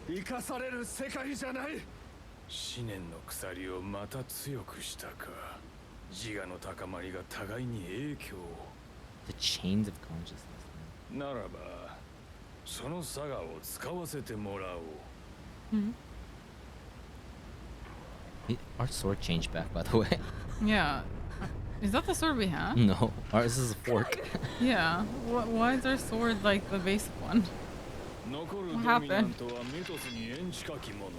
G: 生かされる世界じゃない。
E: 思念の鎖をまた強くしたか。自我の高まりが互いに影響を。
A: The chains of consciousness.
E: ならばそのサガを使わせてもらおう。
A: Our sword changed back, by the way.
B: Yeah. Is that the sword we have?
A: No, ours is a fork.
B: Yeah. Why is our sword like the basic one?
E: 残る
B: What
E: ドミナン
B: happened?
E: トはミトスに縁近きもの。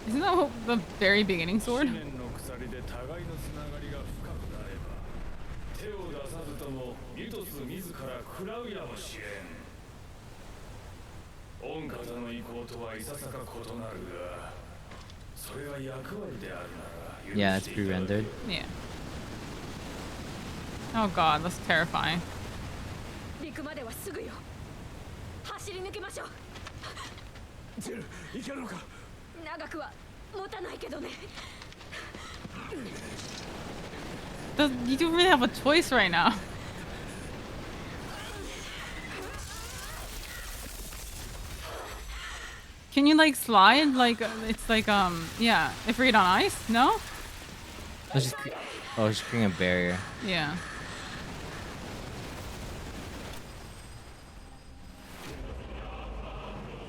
B: Isn't that the very beginning
E: 思
B: sword?
E: 念の鎖で互いのつながりが深くなれば、手を出さずともミトス自ら食らうやもしれん。御方の意向とはいささか異なるが、それが役割であるなら。
A: Yeah, it's pre-rendered.
B: Yeah. Oh god, that's terrifying.
F: 陸まではすぐよ。走り抜けましょう。
G: ジル、いけるのか。
F: 長くは持たないけどね。
B: You don't really have a choice right now. Can you like slide? Like it's like yeah. If we're on ice, no?
A: Let's just just creating a barrier.
B: Yeah.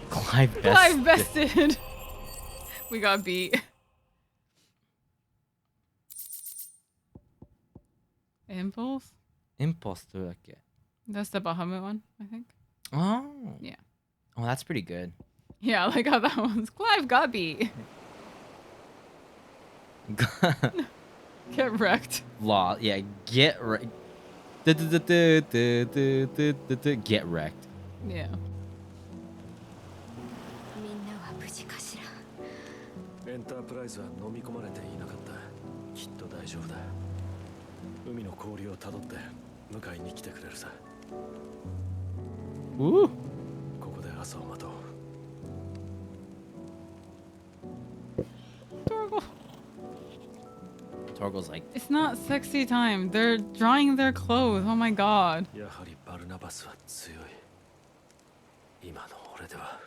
A: Clive
B: Clive bested. We got beat. Impulse?
A: Impulse どれだっけ?
B: That's the Bahamut one, I think.
A: Oh.
B: Yeah.
A: Oh, that's pretty good.
B: Yeah, I like how that one's Clive got beat. Get wrecked.
A: Law, yeah, get wrecked. Get wrecked.
B: Yeah.
F: みんなは無事かしら。
G: エンタープライズは飲み込まれていなかった。きっと大丈夫だ。海の氷をたどって迎えに来てくれるさ。
A: Ooh.
G: ここで朝を待とう。
A: Torgo's like,
B: It's not sexy time. They're drying their clothes. Oh my god.
G: やはりバルナバスは強い。今の俺では。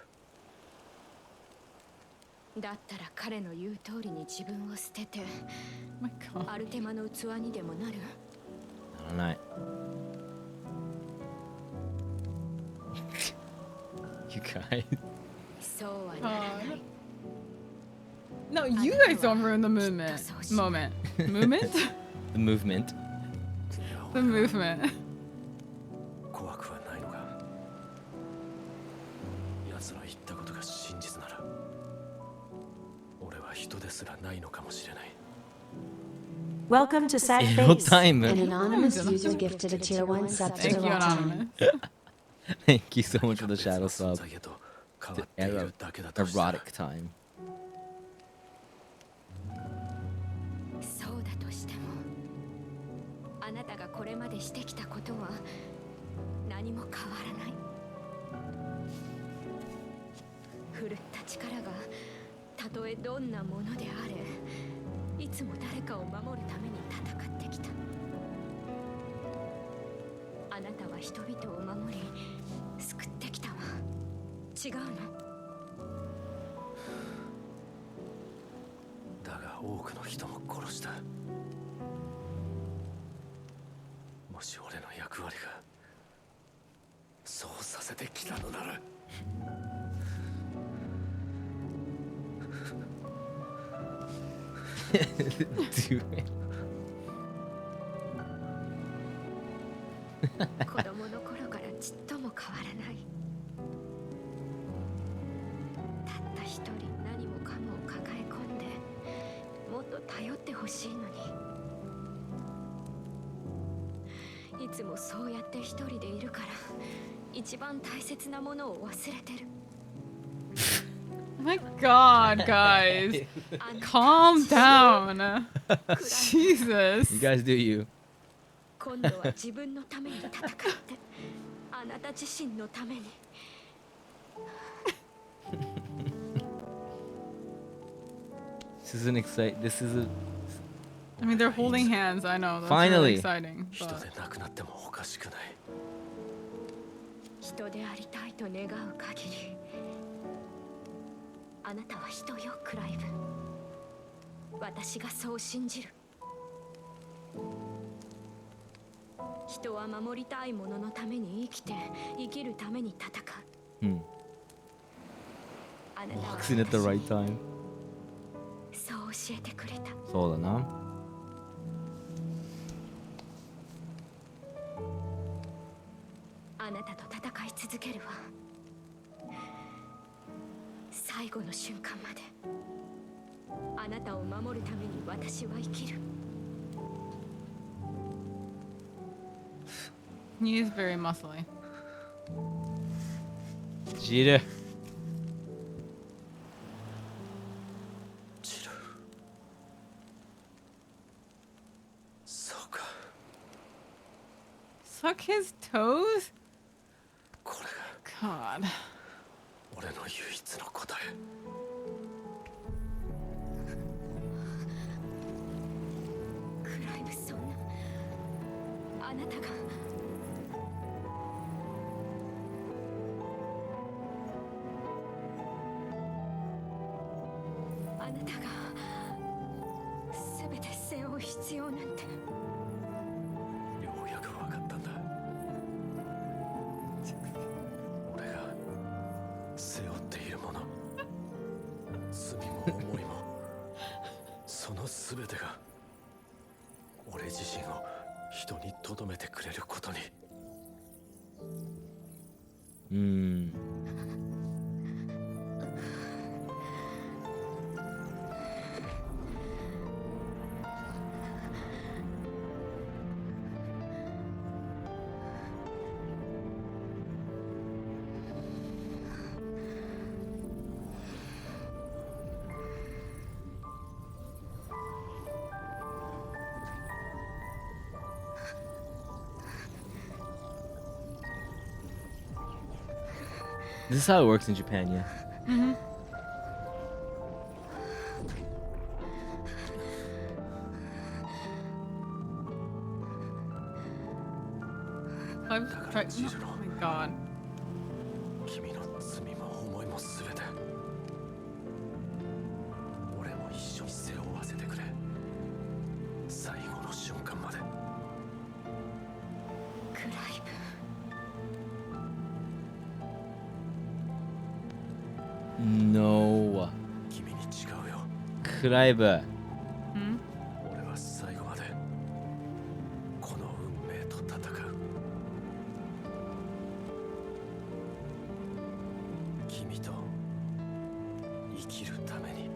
F: だったら彼の言う通りに自分を捨てて、
B: Oh my god.
F: アルテマの器にでもなる。
A: I don't know. You guys.
F: そうはならない。
B: No, you guys don't ruin the movement. Movement?
A: The movement.
B: The movement.
G: 怖くはないのか。奴の言ったことが真実なら、俺は人ですらないのかもしれない。
D: Welcome to Sad
A: Ew,
D: Face.
A: time.
C: An anonymous user gifted a tier 1 sub to
B: Thank
C: the
B: you,
C: Raw channel.
B: Anonymous.
A: Thank you so much for the shadow sub.
G: 存在へと変
A: The
G: わっているだけだとしたら
A: erotic time.
F: そうだとしても、あなたがこれまでしてきたことは何も変わらない。振るった力がたとえどんなものであれ、いつも誰かを守るために戦ってきた。あなたは人々を守り救ってきたわ。違うの？
G: だが多くの人も殺した。もし俺の役割がそうさせてきたのなら。
A: Do it.
F: 子供の頃からちっとも変わらない。たった一人何もかもを抱え込んで、もっと頼ってほしいのに。いつもそうやって一人でいるから、一番大切なものを忘れてる。
B: My God, guys, calm down. Jesus.
A: You guys do you.
F: 今度は自分のために戦って、あなた自身のために。
A: This isn't exciting. This is a.
B: I mean, they're holding hands. I know. That's
A: Finally.
B: really exciting.
G: 人
B: But...
G: でなくなってもおかしくない。
F: 人でありたいと願う限り、あなたは人よ、クライブ。私がそう信じる。人は守りたいもののために生きて、生きるために戦う。
A: Hmm.
F: あなたは
A: Walks in at the right time.
F: そう教えてくれた。
A: そうだな。
F: あなたと戦い続けるわ。最後の瞬間まで。あなたを守るために私は生きる。
B: He is very muscly.
A: ジル。
G: ジル。そうか。
B: Suck his toes?
G: これ
B: God.
G: が俺の唯一の答え。
F: クライブ、そんな。あなたが。あなたが全て背負う必要なんて。
G: ようやく分かったんだ。俺が背負っているもの、罪も思いも、その全てが俺自身を人に留めてくれることに。
A: This is how it works in Japan, yeah.
B: Mm-hmm. I've tried. Oh my God.
G: 君の罪も思いも全て俺も一緒に背負わせてくれ。最後の瞬間まで。
F: クライブ。
A: No.
G: 君に違うよ。
A: クライブ。
B: Hmm?
G: 俺は最後までこの運命と戦う。君と生きるために。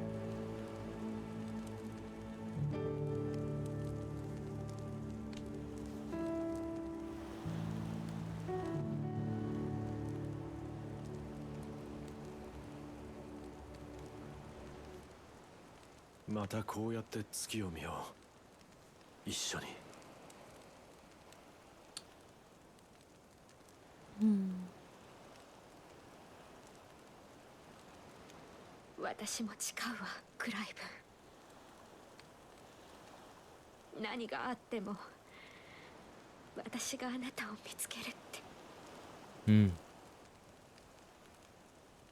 G: またこうやって月を見よう。一緒に。
F: 私も誓うわ、クライブ。何があっても私があなたを見つけるって。
A: うん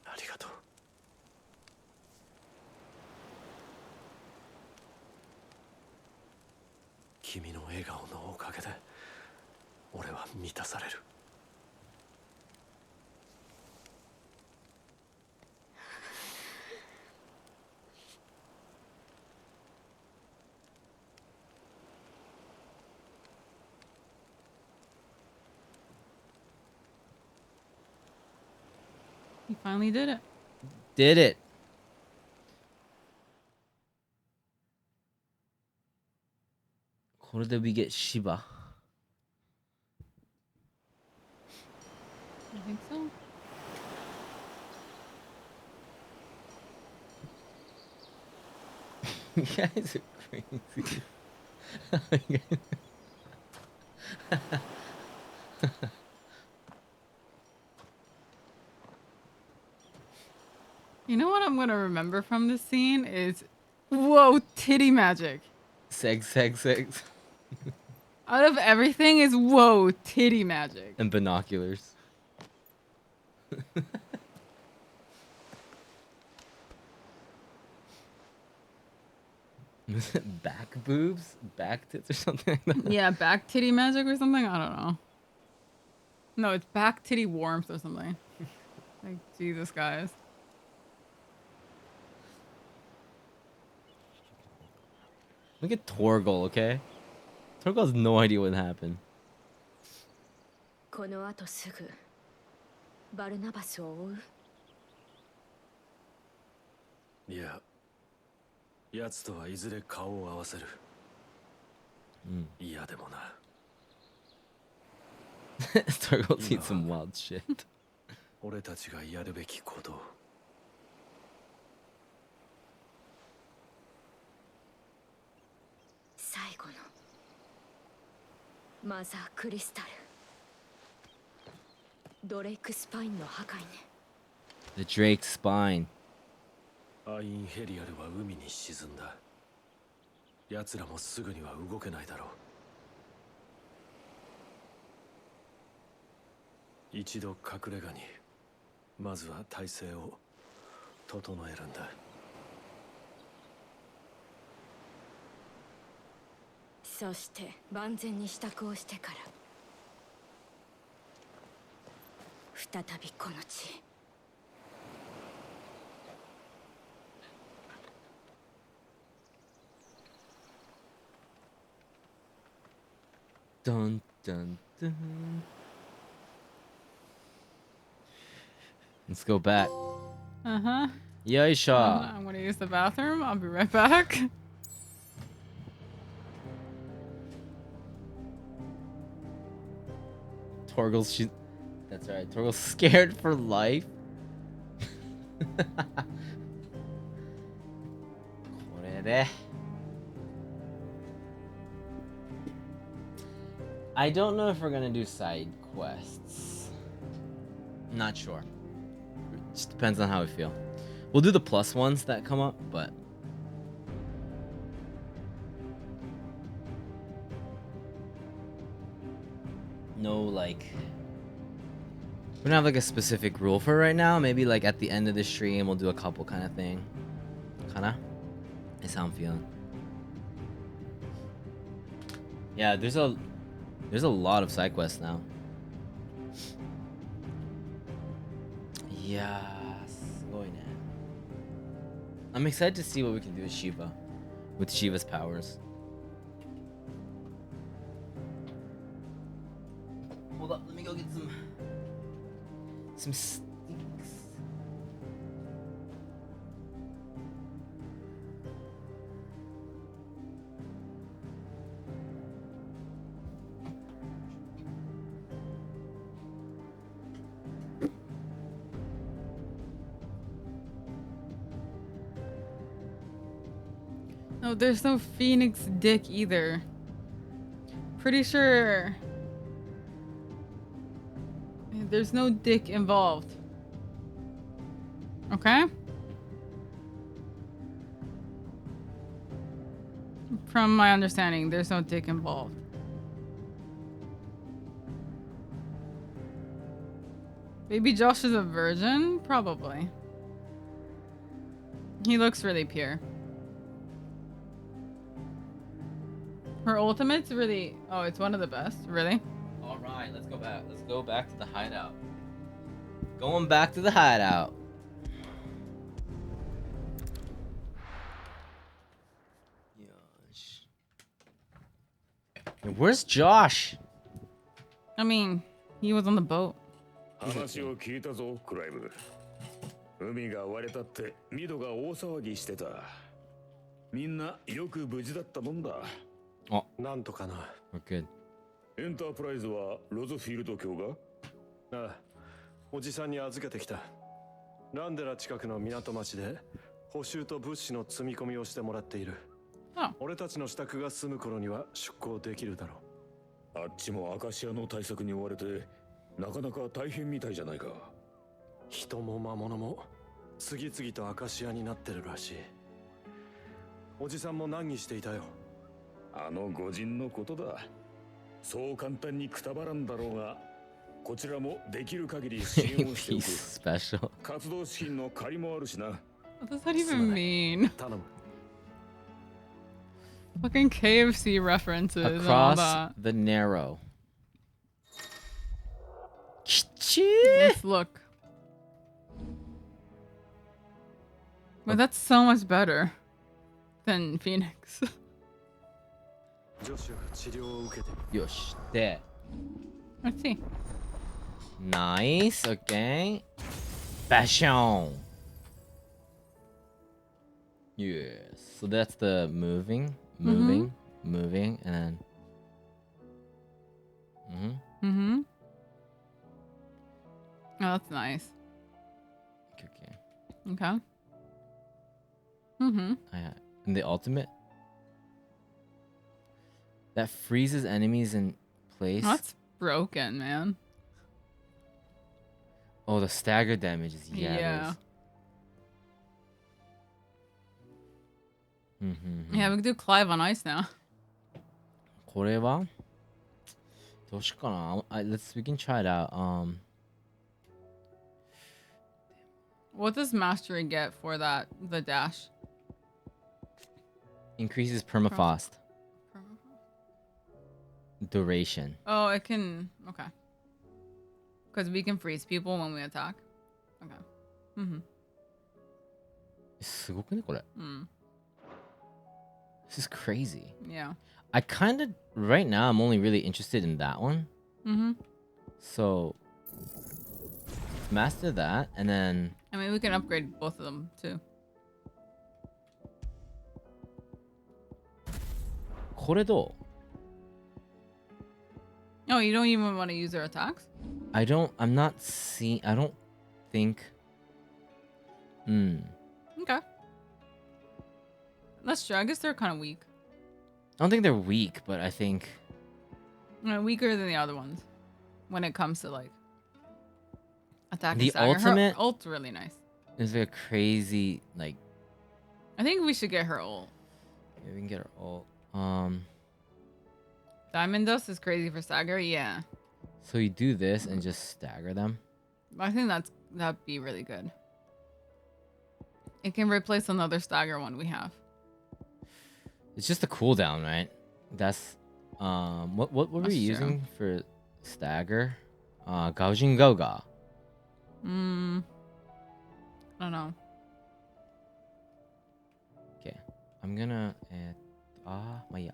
G: ありがとう。君の笑顔のおかげで俺は満たされる。
B: He finally did it.
A: Did it. Where did we get Shiba?
B: I think so.
A: You guys are crazy.
B: You know what I'm gonna remember from this scene is, whoa, titty magic.
A: Segs.
B: Out of everything is whoa, titty magic.
A: And binoculars. Was it back boobs? Back tits or something like that?
B: Yeah, back titty magic or something? I don't know. No, it's back titty warmth or something. Like, Jesus, guys.
A: Look at Torgal, okay? Torgal has no idea what happened.
F: この後すぐバルナバスを追う。
G: いや、奴とはいずれ顔を合わせる。嫌でもな。
A: Torgal's seen some wild shit.
G: 俺たちがやるべきこと。
F: 最後のマザークリスタル。ドレイクスパインの破壊ね。
A: The Drake's spine.
G: アインヘリアルは海に沈んだ。奴らもすぐには動けないだろう。一度隠れ家に、まずは体制を整えるんだ。
F: そして万全に支度をしてから再びこの地へ。
A: Dun dun dun. Let's go back. Yaisha.
B: I'm gonna use the bathroom. I'll be right back.
A: Torgal's that's right. Torgal's scared for life. I don't know if we're gonna do side quests. I'm not sure. It just depends on how we feel. We'll do the plus ones that come up, but no, like, we don't have like a specific rule for right now. Maybe like at the end of the stream we'll do a couple kind of thing. Kinda is how I'm feeling. Yeah, there's a lot of side quests now. Yes, going in. I'm excited to see what we can do with Shiva, with Shiva's powers. Hold up, let me go get some sticks.
B: No, there's no Phoenix dick either. Pretty sure there's no dick involved. Okay? From my understanding, there's no dick involved. Maybe Josh is a virgin? Probably. He looks really pure. Her ultimate's really... Oh, it's one of the best? Really?
A: Alright, let's go back. Let's go back to the hideout. Going back to the hideout. Gosh. Where's Josh?
B: I mean, he was on the boat.
E: 話を聞いたぞ、クライム。
H: 海が割れたってミドが大騒ぎしてた。みんなよく無事だったもんだ。
A: あ、
G: なんとかな。
A: we're good.
H: エンタープライズはロズフィールド卿が？
G: ああ、おじさんに預けてきた。ランデラ近くの港町で補修と物資の積み込みをしてもらっている。俺たちの支度が済む頃には出港できるだろう。
H: あっちもアカシアの対策に追われてなかなか大変みたいじゃないか。
G: 人も魔物も次々とアカシアになってるらしい。おじさんも難儀していたよ。
H: あの御人のことだ。そう簡単にくたばらんだろうが、こちらもできる限り支援をしておく。
A: Special.
H: 活動資金の借りもあるしな。
B: What does that even mean?
G: 頼む。
B: Fucking KFC references and all
A: Across
B: that.
A: the narrow.
B: Let's look. But that's so much better than Phoenix.
G: ジョシュが治療を受けて。
A: よし。で、
B: Let's see.
A: nice. Okay. Fashion. Yes. So that's the moving, and then.
B: Mm-hmm. Oh, that's nice.
A: Okay.
B: Okay. Mm-hmm.
A: And the ultimate. That freezes enemies in place.
B: That's broken, man.
A: Oh, the stagger damage is
B: Yeah.
A: Mm-hmm.
B: Yeah, we can do Clive on ice now.
A: これはどうしようかな。we can try it out.
B: What does mastery get for that? The dash?
A: Increases permafrost duration.
B: Oh, it can. Okay. Because we can freeze people when we attack. Okay. Mm-hmm.
A: すごくねこれ。
B: Mm.
A: This is crazy.
B: Yeah.
A: I kind of right now I'm only really interested in that one.
B: Mm-hmm.
A: So master that and then
B: I mean, we can upgrade both of them too.
A: これどう
B: Oh, you don't even want to use their attacks?
A: I don't think
B: Okay. That's true. I guess they're kind of weak.
A: I don't think they're weak, but I think
B: Weaker than the other ones when it comes to like attacking.
A: The
B: Stagger.
A: ultimate-
B: Her ult's really nice.
A: it's a crazy like
B: I think we should get her ult.
A: yeah, we can get her ult.
B: Diamond Dust is crazy for stagger. Yeah.
A: So you do this and just stagger them.
B: I think that'd be really good. It can replace another stagger one we have.
A: It's just a cooldown, right? That's what were we
B: That's true.
A: using for stagger? Gaojin Goga.
B: I don't know.
A: Okay. I'm gonna まあいいや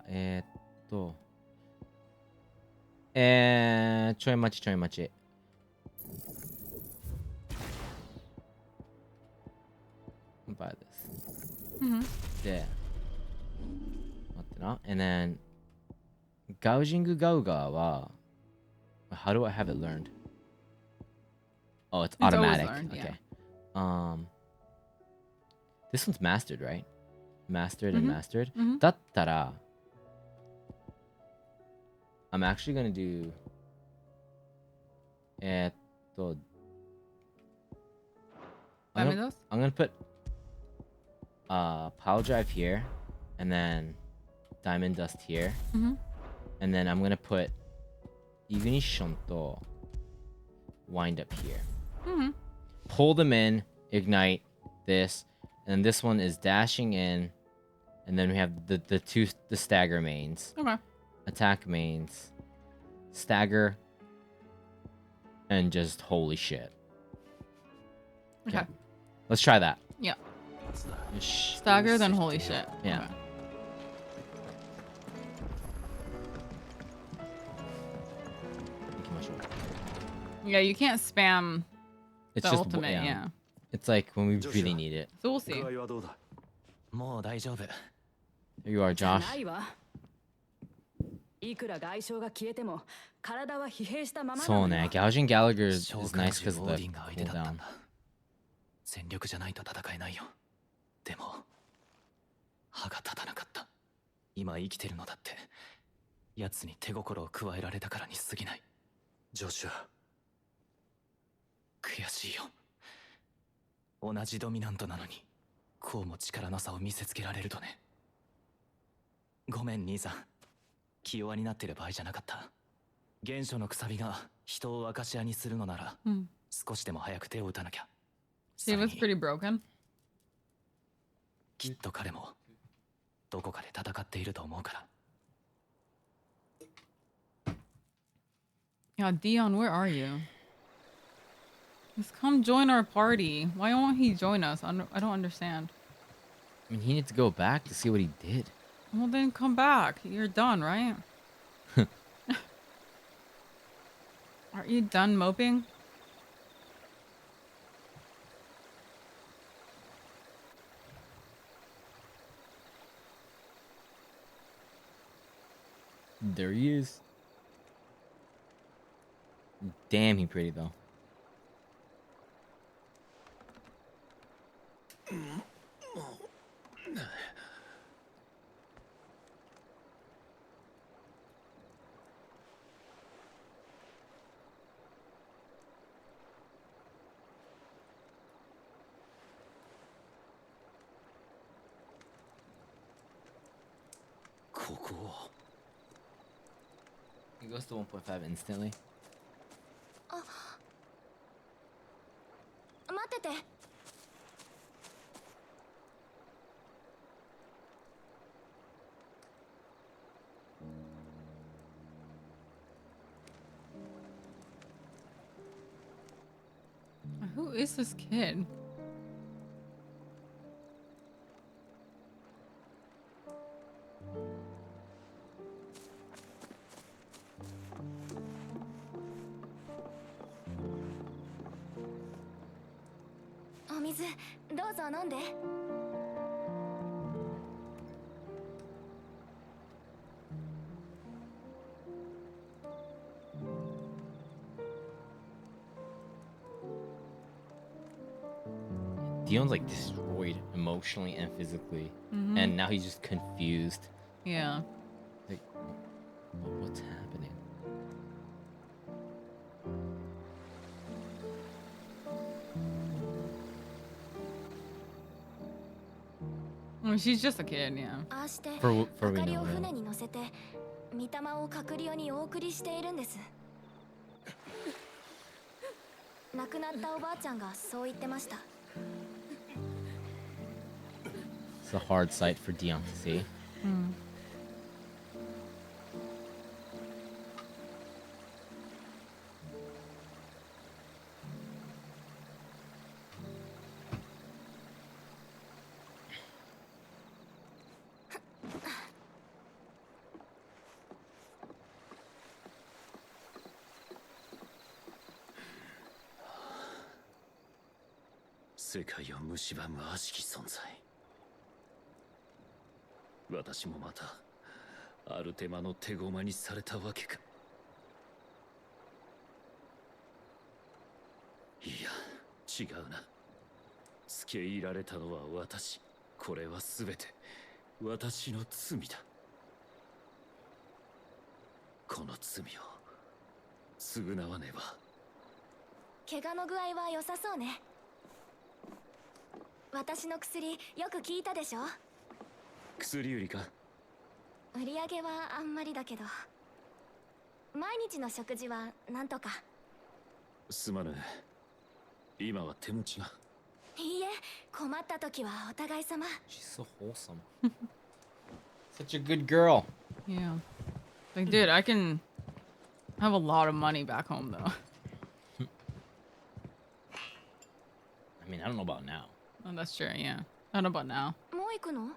A: ちょい待ち。Buy this.
B: Mm-hmm.
A: で、待ってな。And then, Gaojing Gauga は how do I have it learned? Oh, it's
B: always
A: automatic.
B: learned, yeah.
A: Okay. This one's mastered, right? Mastered and
B: Mhm.
A: mastered.
B: Mhm.
A: だったら I'm actually gonna do
B: Diamond Dust?
A: I'm gonna put pile drive here and then diamond dust here.
B: Mhm.
A: And then I'm gonna put ignition to wind up here.
B: Mm-hmm.
A: Pull them in, ignite this, and this one is dashing in, and then we have the stagger mains.
B: Okay.
A: Attack mains, stagger, and just holy shit.
B: Okay.
A: Let's try that.
B: Yeah.
A: Shh.
B: Stagger, then holy shit.
A: Yeah.
B: Okay. Yeah, you can't spam
A: It's
B: the
A: just
B: ultimate, yeah.
A: It's like when we really need it.
B: So we'll see.
G: 具合はどうだ？
J: もう大丈夫。
A: There you are,
K: じゃ
A: Josh.
K: ないわ。いくら外傷が消えても体は疲弊したままな
A: そう
K: のよ。
A: ね、Gouging Gallagher is
J: 召
A: nice
J: 喚
A: because
J: 獣
A: of
J: オー
A: the
J: ディンが相手だった
A: cooldown.
J: んだ。全力じゃないと戦えないよ。でも歯が立たなかった。今生きてるのだって奴に手心を加えられたからに過ぎない。
G: ジョシュア。
J: 悔しいよ。同じドミナントなのにこうも力の差を見せつけられるとね。ごめん兄さん、気弱になってる場合じゃなかった。原初のくさびが人をアカシアにするのなら、少しでも早く手を打たなきゃ。
B: She was pretty broken.
J: きっと彼もどこかで戦っていると思うから。
B: Yeah, Dion, where are you? Just come join our party. Why won't he join us? I don't understand.
A: I mean, he needs to go back to see what he did.
B: Well, then come back. You're done, right? Aren't you done moping?
A: There he is. Damn, he pretty though. He goes to 1.5 instantly.
F: 待ってて。
B: Who is this kid?
A: Dion's like destroyed emotionally and physically, and now he's just confused.
B: Yeah.
A: Like, what's happening?
B: Well, she's just a kid, yeah.
A: For we know.
F: 船に乗せて御霊を閣僚にお送りしているんです。亡くなったおばあちゃんがそう言ってました。
A: It's a hard sight for Dion to see.
G: "私もまたある手間の手駒にされたわけか。いや、違うな。付け入られたのは私。これはすべて私の罪だ。この罪を償わねば。
F: 怪我の具合は良さそうね。私の薬よく効いたでしょ。
G: 薬売りか。
F: 売り上げはあんまりだけど、毎日の食事はなんとか。
G: すまぬ。今は手持ちが。
F: いいえ、困った時はお互い様。
A: She's so wholesome. Such a good girl.
B: Yeah. Like, dude, I can have a lot of money back home, though.
A: I mean, I don't know about now.
B: Oh, that's true, yeah. I don't know about now.
F: もう行くの?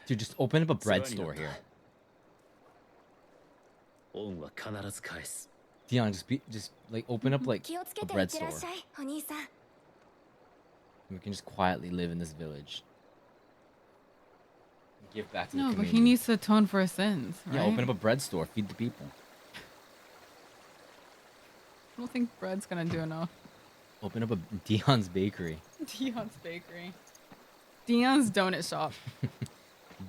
A: Dude, just open up a bread store here.
G: 恩は必ず返す。
A: Dion, just like open up like
F: 気をつけ
A: a
F: ていっ
A: bread
F: てらっ
A: store.
F: しゃい、お兄さん。
A: We can just quietly live in this village. Give back to the
B: No,
A: community.
B: but he needs to atone for his sins, right?
A: Yeah, open up a bread store. Feed the people.
B: I don't think bread's gonna do enough.
A: Open up a Dion's bakery.
B: Dion's bakery. Dion's donut shop.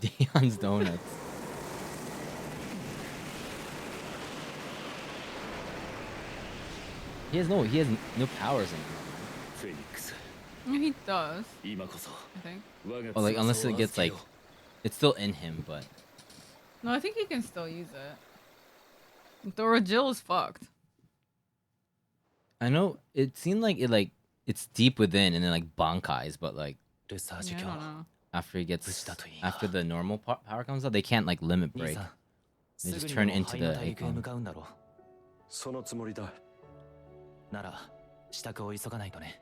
A: Dion's donuts. He has no powers anymore.
G: フェニックス
B: He does,
G: 今こそ
B: I think.
G: 我が
A: Oh, like
G: 翼
A: unless
G: を
A: it gets
G: 預け
A: like,
G: よ
A: it's still in him, but
B: No, I think he can still use it. Thora Jill is fucked.
A: I know it seemed like it's deep within and then like bankais, but like
J: ルサージ
B: Yeah, I
J: ュ
B: don't
J: 卿
B: know.
A: after he gets
J: 無事だといいな。
A: after the normal power comes out, they can't like limit
J: 兄
A: break.
J: さん
A: They
J: す
A: just
J: ぐ
A: turn
J: にでも
A: into
J: 灰の
A: the
J: 大陸へ
A: icon.
J: 向かうんだろ
G: そのつもりだ
J: うなら支度を急がないとね。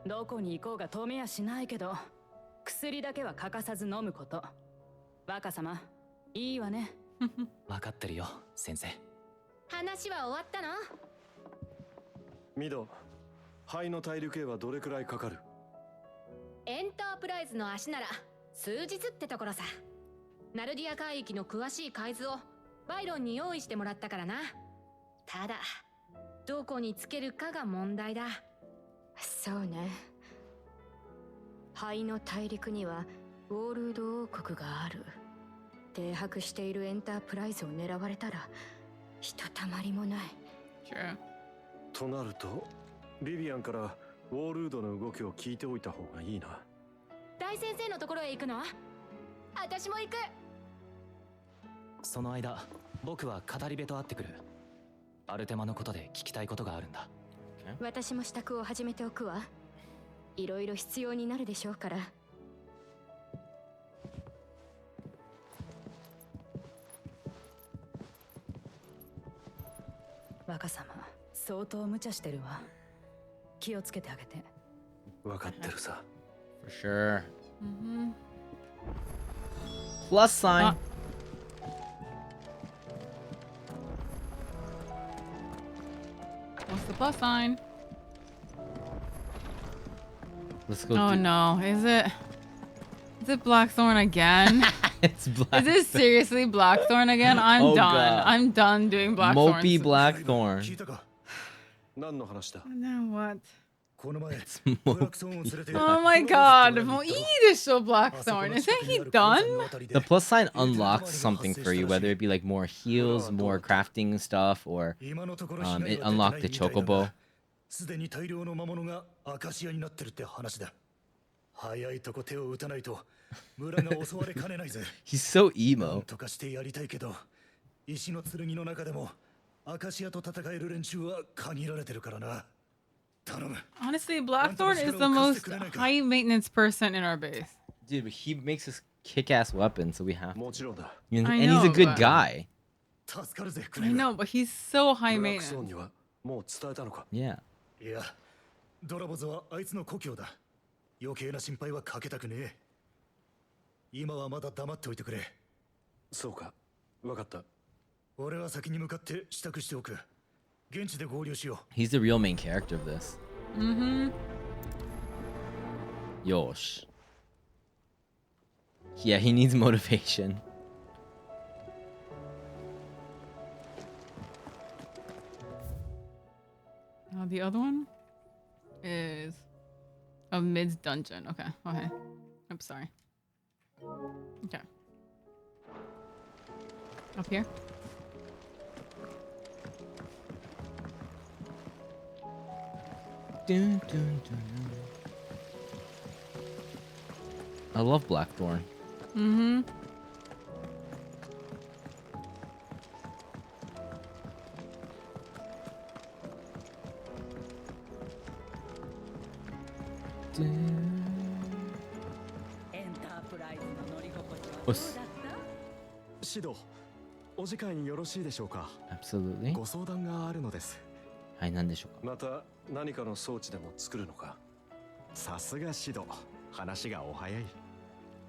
K: どこに行こうが止めやしないけど、薬だけは欠かさず飲むこと。若様、いいわね。
J: 分かってるよ先生。
F: 話は終わったの？
G: ミド灰の大陸へはどれくらいかかる？
F: エンタープライズの足なら数日ってところさ。ナルディア海域の詳しい海図をバイロンに用意してもらったからな。ただどこにつけるかが問題だ。
L: そうね。灰の大陸にはウォールード王国がある。停泊しているエンタープライズを狙われたらひとたまりもない。
B: Sure.
G: となるとビビアンからウォールードの動きを聞いておいた方がいいな。
F: 大先生のところへ行くの？私も行く。
J: その間僕は語り部と会ってくる。アルテマのことで聞きたいことがあるんだ。
L: 私も支度を始めておくわ。いろいろ必要になるでしょうから。
K: 若様、相当無茶してるわ。気をつけてあげて。
G: 分かってるさ。
A: For sure.
B: Mm-hmm.
A: Plus sign.
B: What's the plus sign?
A: Let's go.
B: Oh no, is it Blackthorn again?
A: It's Blackthorn.
B: Is it seriously Blackthorn again? I'm
A: Oh,
B: done.
A: God.
B: I'm done doing Blackthorn.
A: Mopey Blackthorn.
G: 聞いたか？何の話だ？
B: Now what?
G: この前
A: It's
G: ブ
A: Mopey.
G: ラックソーンを連れて
B: Oh my god, もういいでしょ Blackthorn. Isn't he done?
A: The plus sign unlocks something for you, whether it be like more heals, more crafting stuff, or it unlocked the chocobo.
G: すでに大量の魔物がアカシアになってるって話だ。早いとこ手を打たないと村が襲われかねないぜ。
A: He's so
G: なん
A: emo.
G: とかしてやりたいけど、石の剣の中でもアカシアと戦える連中は限られてるからな。頼む。
B: Honestly, Blackthorn is the most high maintenance person in our base.
A: Dude, but he makes this kick-ass weapon, so we have to.
G: もちろんだ。
A: And
B: I
A: he's a
B: know,
A: good
B: but-
A: guy.
G: 助かるぜ、ク
B: I
G: レイが。
B: know, but he's so high
G: ブラックソーン
B: maintenance.
G: にはもう伝えたのか？
A: Yeah.
G: いや、ドラボズはあいつの故郷だ。余計な心配はかけたくねえ。今はまだ黙っておいてくれ。そうか、わかった。俺は先に向かって支度しておく。現地で合流しよう。
A: He's the real main character of this.
B: Mm-hmm.
A: Yosh. Yeah, he needs motivation.
B: The other one is a mid's dungeon. Okay, okay. I'm sorry. Okay. Up here.
A: Dun, dun, dun. I love Blackthorn.
B: Mm-hmm.
A: Us.
M: 指導、お時間よろしいでしょうか。
A: Absolutely.
M: ご相談があるのです。
A: はい、何でしょうか。
G: また何かの装置でも作るのか？
M: さすが指導、話がお早い。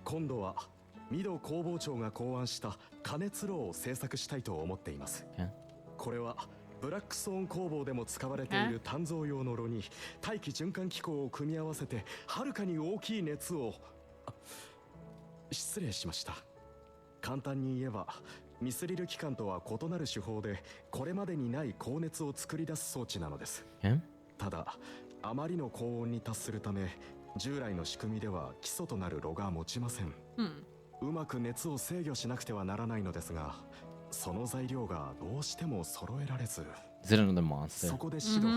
M: 今度は御堂工房長が考案した加熱炉を製作したいと思っています。これはブラックストーン工房でも使われている鍛造用の炉に大気循環機構を組み合わせてはるかに大きい熱を。失礼しました。簡単に言えばミスリル機関とは異なる手法でこれまでにない高熱を作り出す装置なのです。ただあまりの高温に達するため従来の仕組みでは基礎となる炉が持ちません。うまく熱を制御しなくてはならないのですが、その材料がどうしても揃えられず、そこでシド、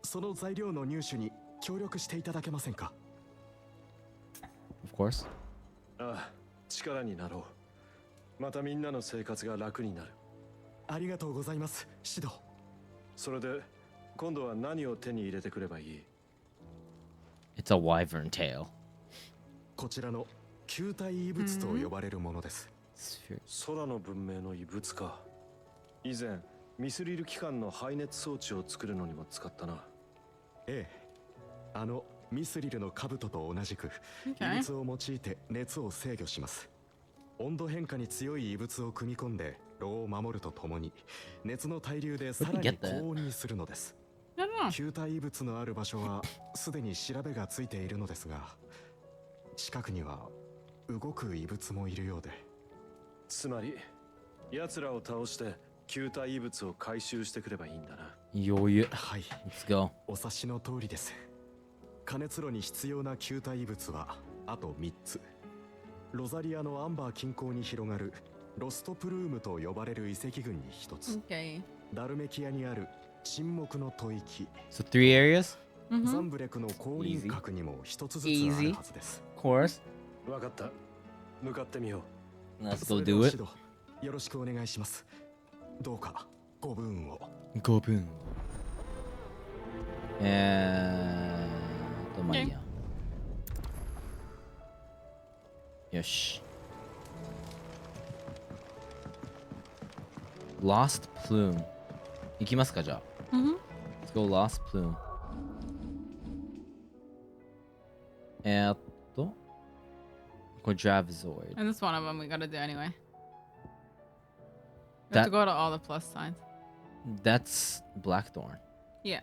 M: その材料の入手に協力していただけませんか？
A: Of course.
G: ああ、力になろう。またみんなの生活が楽になる。
M: ありがとうございます、シド。
G: それで今度は何を手に入れてくればいい？
A: It's a wyvern tail.
M: こちらの球体異物と呼ばれるものです。
G: 空の文明の異物か。以前ミスリル機関の排熱装置を作るのにも使ったな。
M: ええ、あのミスリルの兜と同じく異物を用いて熱を制御します。温度変化に強い異物を組み込んで炉を守るとともに熱の対流でさらに高温にするのです。球体異物のある場所はすでに調べがついているのですが、近くには動く異物もいるようで。
G: つまり奴らを倒して球体異物を回収してくればいいんだな。
A: 余裕。
M: はい。
A: Let's go.
M: お察しの通りです。加熱炉に必要な球体異物はあと3つ。ロザリアのアンバー近郊に広がるロストプルームと呼ばれる遺跡群に1つ。ダルメキアにある沈黙の吐息。
A: So 3 areas?
M: ザンブレクの降臨閣にも1つずつあるはずです。
A: Of course.
G: わかった。向かってみよ
A: う。Let's go do it.
M: よろしくお願いします。どうかご分を。
A: ご分。まあいいや。よし。Lost Plume。行きますか、じゃあ。Let's go Lost Plume。これ Dravzoid。
B: And this one of them we gotta do anyway. We have to go to all the plus signs.
A: That's Blackthorn.
B: Yeah.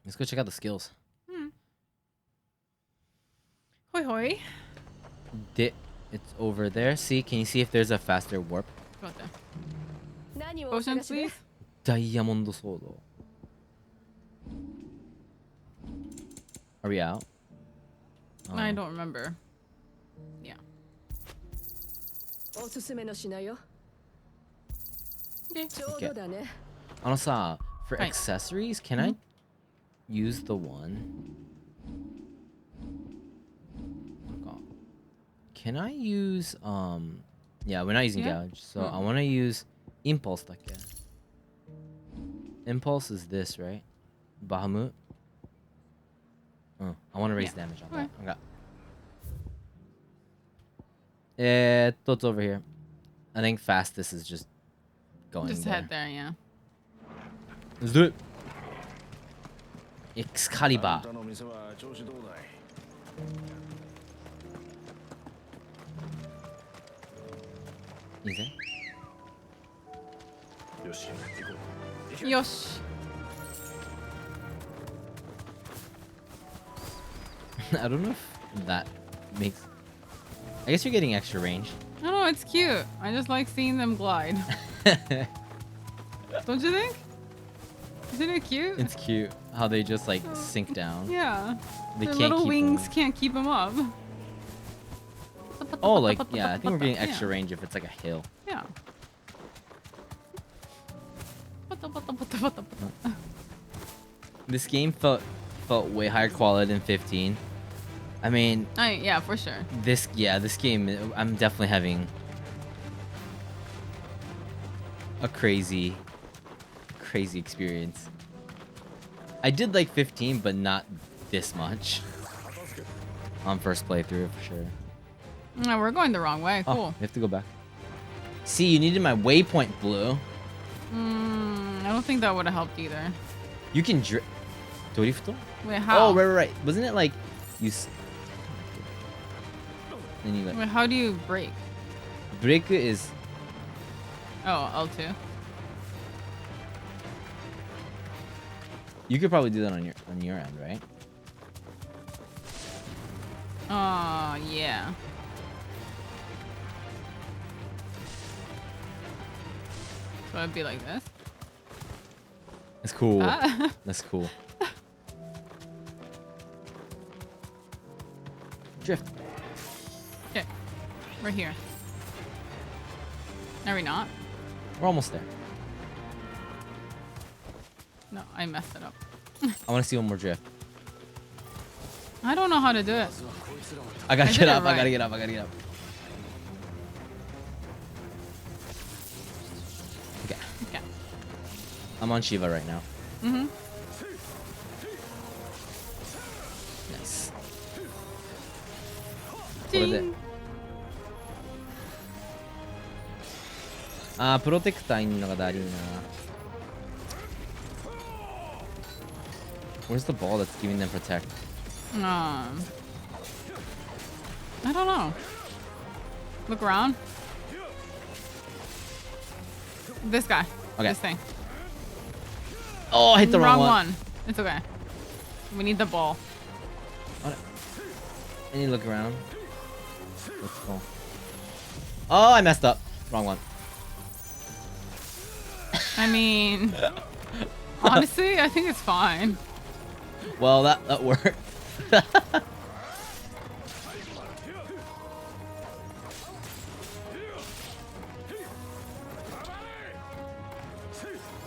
A: Let's go check out the skills.
B: Hoi hoi.
A: It's over there. See, can you see if there's a faster warp?
B: Go there. Potion, please.
A: Diamond Sword. Are we out?
B: I don't remember. Yeah.
A: Okay. For accessories, can I use the one? Can I use yeah, we're not using gouge, so I want to use impulse. Impulse is this, right? Bahamut. I want to raise damage on that. Okay. It's over here. I think fastest is just going
B: Just head there, yeah.
A: Let's do it. Excalibur. Easy.
B: Yosh.
A: I don't know if that makes... I guess you're getting extra range.
B: No, it's cute. I just like seeing them glide. Don't you think? Isn't it cute?
A: It's cute how they just like sink down.
B: Yeah.
A: They
B: Their
A: can't
B: little
A: keep
B: wings
A: them.
B: can't keep them up.
A: Oh, like, yeah, I think we're getting extra range if it's like a hill.
B: Yeah.
A: This game felt way higher quality than 15. I mean,
B: yeah, for sure.
A: This game, I'm definitely having a crazy experience. I did like 15, but not this much on first playthrough for sure.
B: No, we're going the wrong way. Cool.
A: Oh, we have to go back. See, you needed my waypoint, Blue.
B: I don't think that would have helped either.
A: You can drift.
B: Wait, how?
A: Oh, right. Wasn't it like you? Then you like.
B: Wait, how do you break?
A: Break is.
B: Oh, L2.
A: You could probably do that on your end, right?
B: Oh, yeah. So it'd be like this.
A: That's cool.
B: Ah.
A: That's cool. Drift.
B: Okay. We're here. Are we not?
A: We're almost there.
B: No, I messed it up.
A: I want to see one more drift.
B: I don't know how to do it.
A: I gotta
B: I
A: get
B: did it
A: up. I
B: right.
A: gotta get up. I gotta get up. Okay.
B: Okay.
A: I'm on Shiva right now.
B: Mm-hmm.
A: Nice. これで。あー、プロテクターいんのがだりーな。Where's the ball that's giving them protect?
B: I don't know. Look around. This guy.
A: Okay.
B: This thing.
A: Oh, I hit the wrong one.
B: It's okay. We need the ball.
A: I need to look around. Let's go. Oh, I messed up. Wrong one.
B: I mean, honestly, I think it's fine.
A: Well, that worked.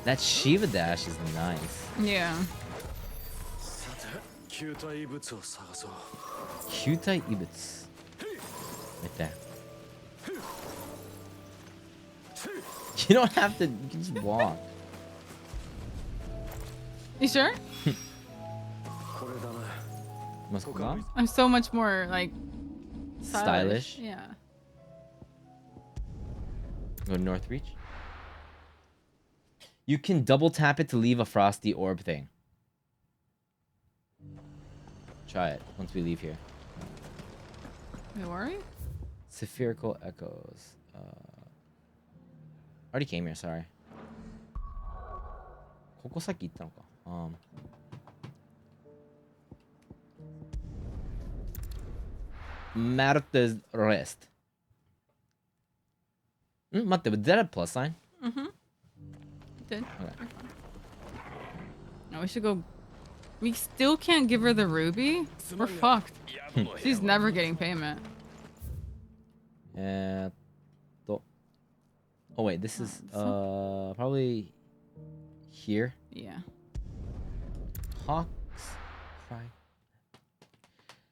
A: That Shiva dash is nice.
B: Yeah.
G: 球体異物を探そう。
A: 球体異物 right there. You don't have to. You can just walk.
B: You sure?
A: Must be gone?
B: I'm so much more like
A: Stylish?
B: Yeah.
A: Go to North Reach. You can double tap it to leave a frosty orb thing. Try it once we leave here.
B: Wait, where are you?
A: Spherical echoes. Already came here, sorry. ここさっき行ったのか。Martha's Rest. 待って、did that have plus sign?
B: Mm-hmm. Did.
A: Okay.
B: No, we should go. We still can't give her the ruby. We're fucked. She's never getting payment.
A: Oh wait, this is probably here.
B: Yeah.
A: Hawks Cry.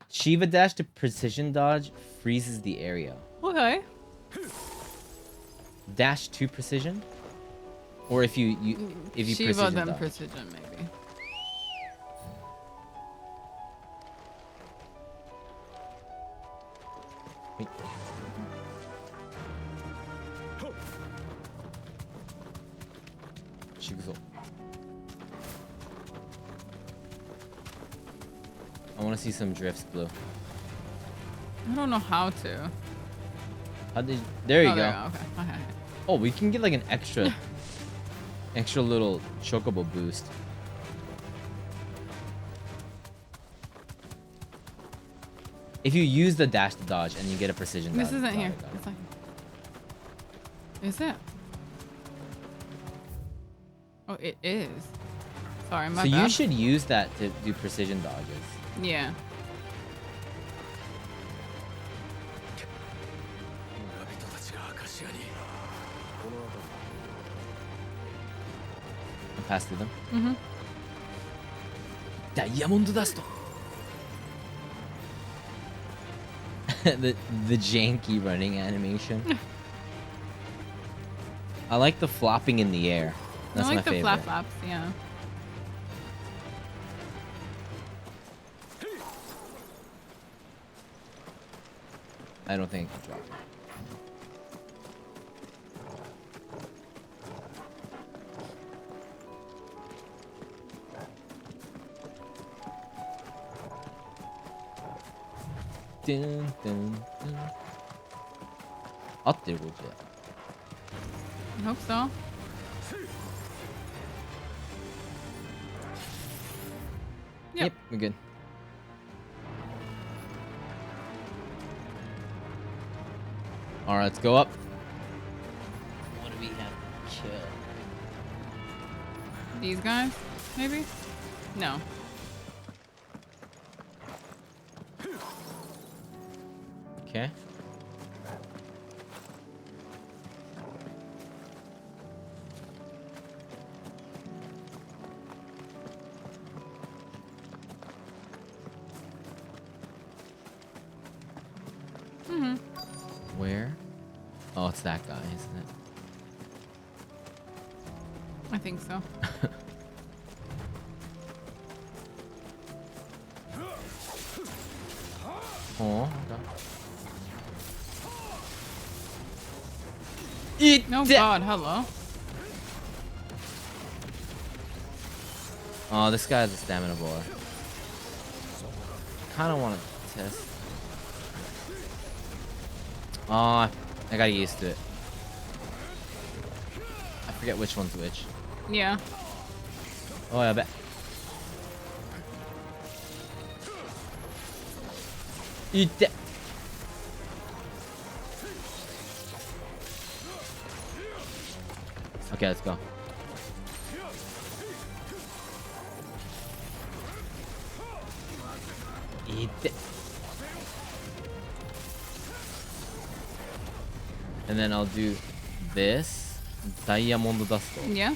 A: Shiva dash to precision dodge freezes the area.
B: Okay.
A: Dash to precision, or if you
B: Shiva
A: precision
B: then
A: dodge.
B: precision maybe.
A: Wait. I want to see some drifts, Blue.
B: I don't know how to.
A: How did? There you go.
B: There, okay.
A: Oh, we can get like an extra little chocobo boost. If you use the dash to dodge and you get a precision dodge.
B: This isn't here. It's like, is it? Oh, it is. Sorry, my
A: bad. So
B: bad.
A: you should use that to do precision dodges.
B: Yeah.
A: And pass through them.
B: Mm-hmm.
A: Diamond Dust. the janky running animation. I like the flopping in the air. That's
B: I like
A: my
B: the
A: favorite.
B: flap flaps, yeah.
A: I don't think I can drop it. dun, dun, dun. 合ってるこっちで。
B: I hope so.
A: Yep, we're good. All right, let's go up. What do we have to kill?
B: These guys, maybe? No.
A: Okay. Where? Oh, it's that guy, isn't it?
B: I think so.
A: Oh, okay. Eat
B: no god, hello.
A: Oh, this guy's a stamina boy. Kind of want to test. Oh, I got used to it. I forget which one's which.
B: Yeah.
A: Oh, I bet. Eat that. Okay, let's go. Eat it. And then I'll do this. Diamond dust.
B: Yeah.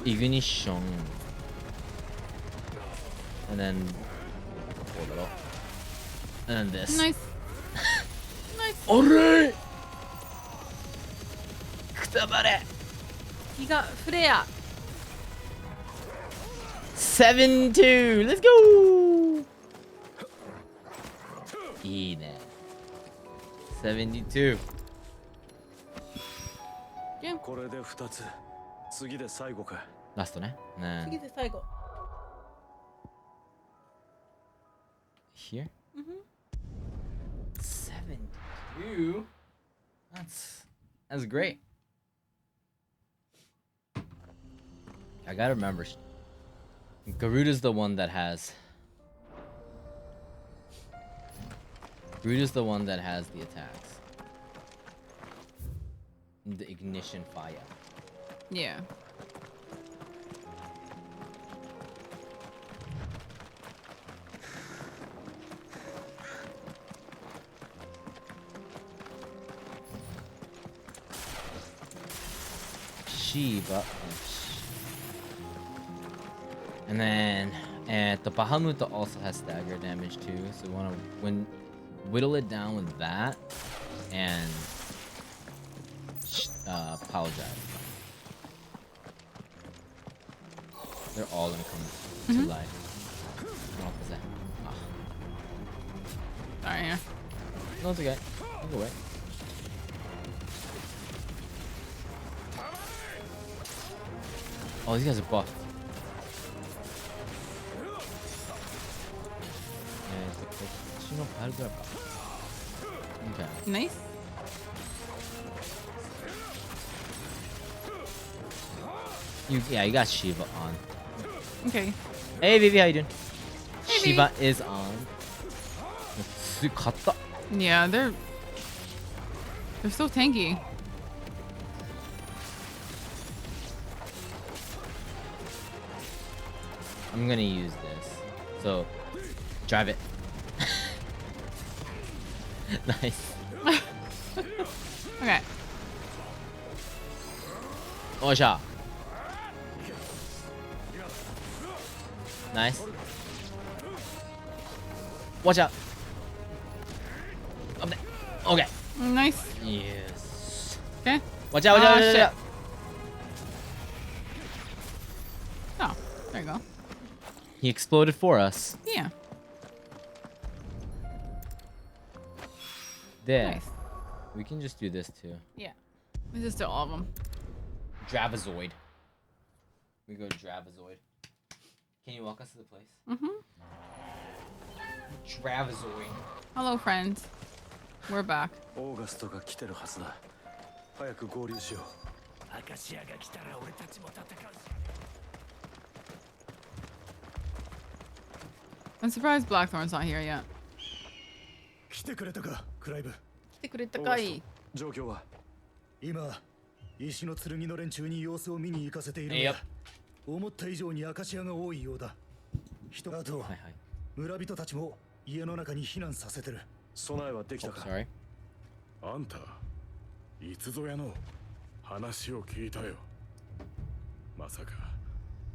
A: Ignition. And then hold it up. And then this.
B: Nice. Nice.
A: Alright. Kutabare.
B: He got Freya.
A: 7-2. Let's go. いいね。72.
G: これで2つ。次で最後か。
A: ラストね。ね。
B: 次で最後。
A: Here? 72? That's great. I gotta remember. Garuda's the one that has. Garuda's the one that has the attacks. The ignition fire.
B: Yeah.
A: Shiva. And then the Bahamut also has stagger damage too, so we want to whittle it down with that and Power Drive. They're all gonna come to life. What was that? Oh.
B: Sorry, yeah.
A: No, it's okay. I'll go away. Oh, these guys are buffed. Okay.
B: Nice.
A: You got Shiva on.
B: Okay.
A: Hey, baby, how you doing?
B: Hey,
A: Shiva is on.
B: Yeah, they're so tanky.
A: I'm gonna use this. So, drive it. Nice.
B: Okay.
A: Oh, shot. Nice. Watch out. Up there. Okay.
B: Nice.
A: Yes.
B: Okay.
A: Watch out, watch out, watch out.
B: Oh, there you go.
A: He exploded for us.
B: Yeah.
A: There.
B: Nice.
A: We can just do this too.
B: Yeah. Let's just do all of them.
A: Dravazoid. We go Dravazoid. Can you walk us to the place?
B: Mm-hmm.
A: Travazoid.
B: Hello, friends. We're back.
G: オーガストが来てるはずだ。早く合流しよう。アカシアが来たら俺たちも戦うし。
B: I'm surprised Blackthorn's not here yet.
G: 来てくれたか、クライブ。
B: 来てくれたかい。
G: 状況は今、石の剣の連中に様子を見に行かせているが、思った以上にアカシアが多いようだ。人だと、村人たちも家の中に避難させてる。備えはできたか。
E: あんた、いつぞやの話を聞いたよ。まさか、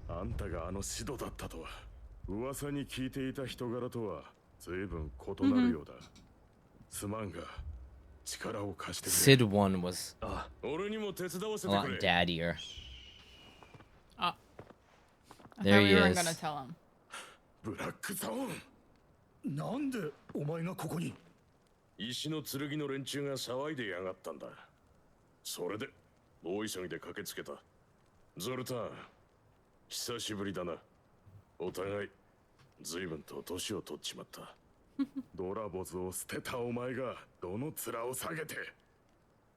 E: あんたがあのシドだったとは。噂に聞いていた人柄とは随分異なるようだ。すまんが、力を貸してくれ。
A: Sid 1 was
E: 俺にも手伝わせ
A: a
E: てく
A: lot
E: れ。
A: daddier.
B: I
A: There
B: thought
A: he
B: we weren't
A: is.
B: gonna tell him.
E: ブラックゾーン。
G: なんでお前がここに？
E: 石の剣の連中が騒いでやがったんだ。それで大急ぎで駆けつけた。ゾルタン、久しぶりだな。お互い随分と年を取っちまった。ドラボズを捨てたお前がどの面を下げて。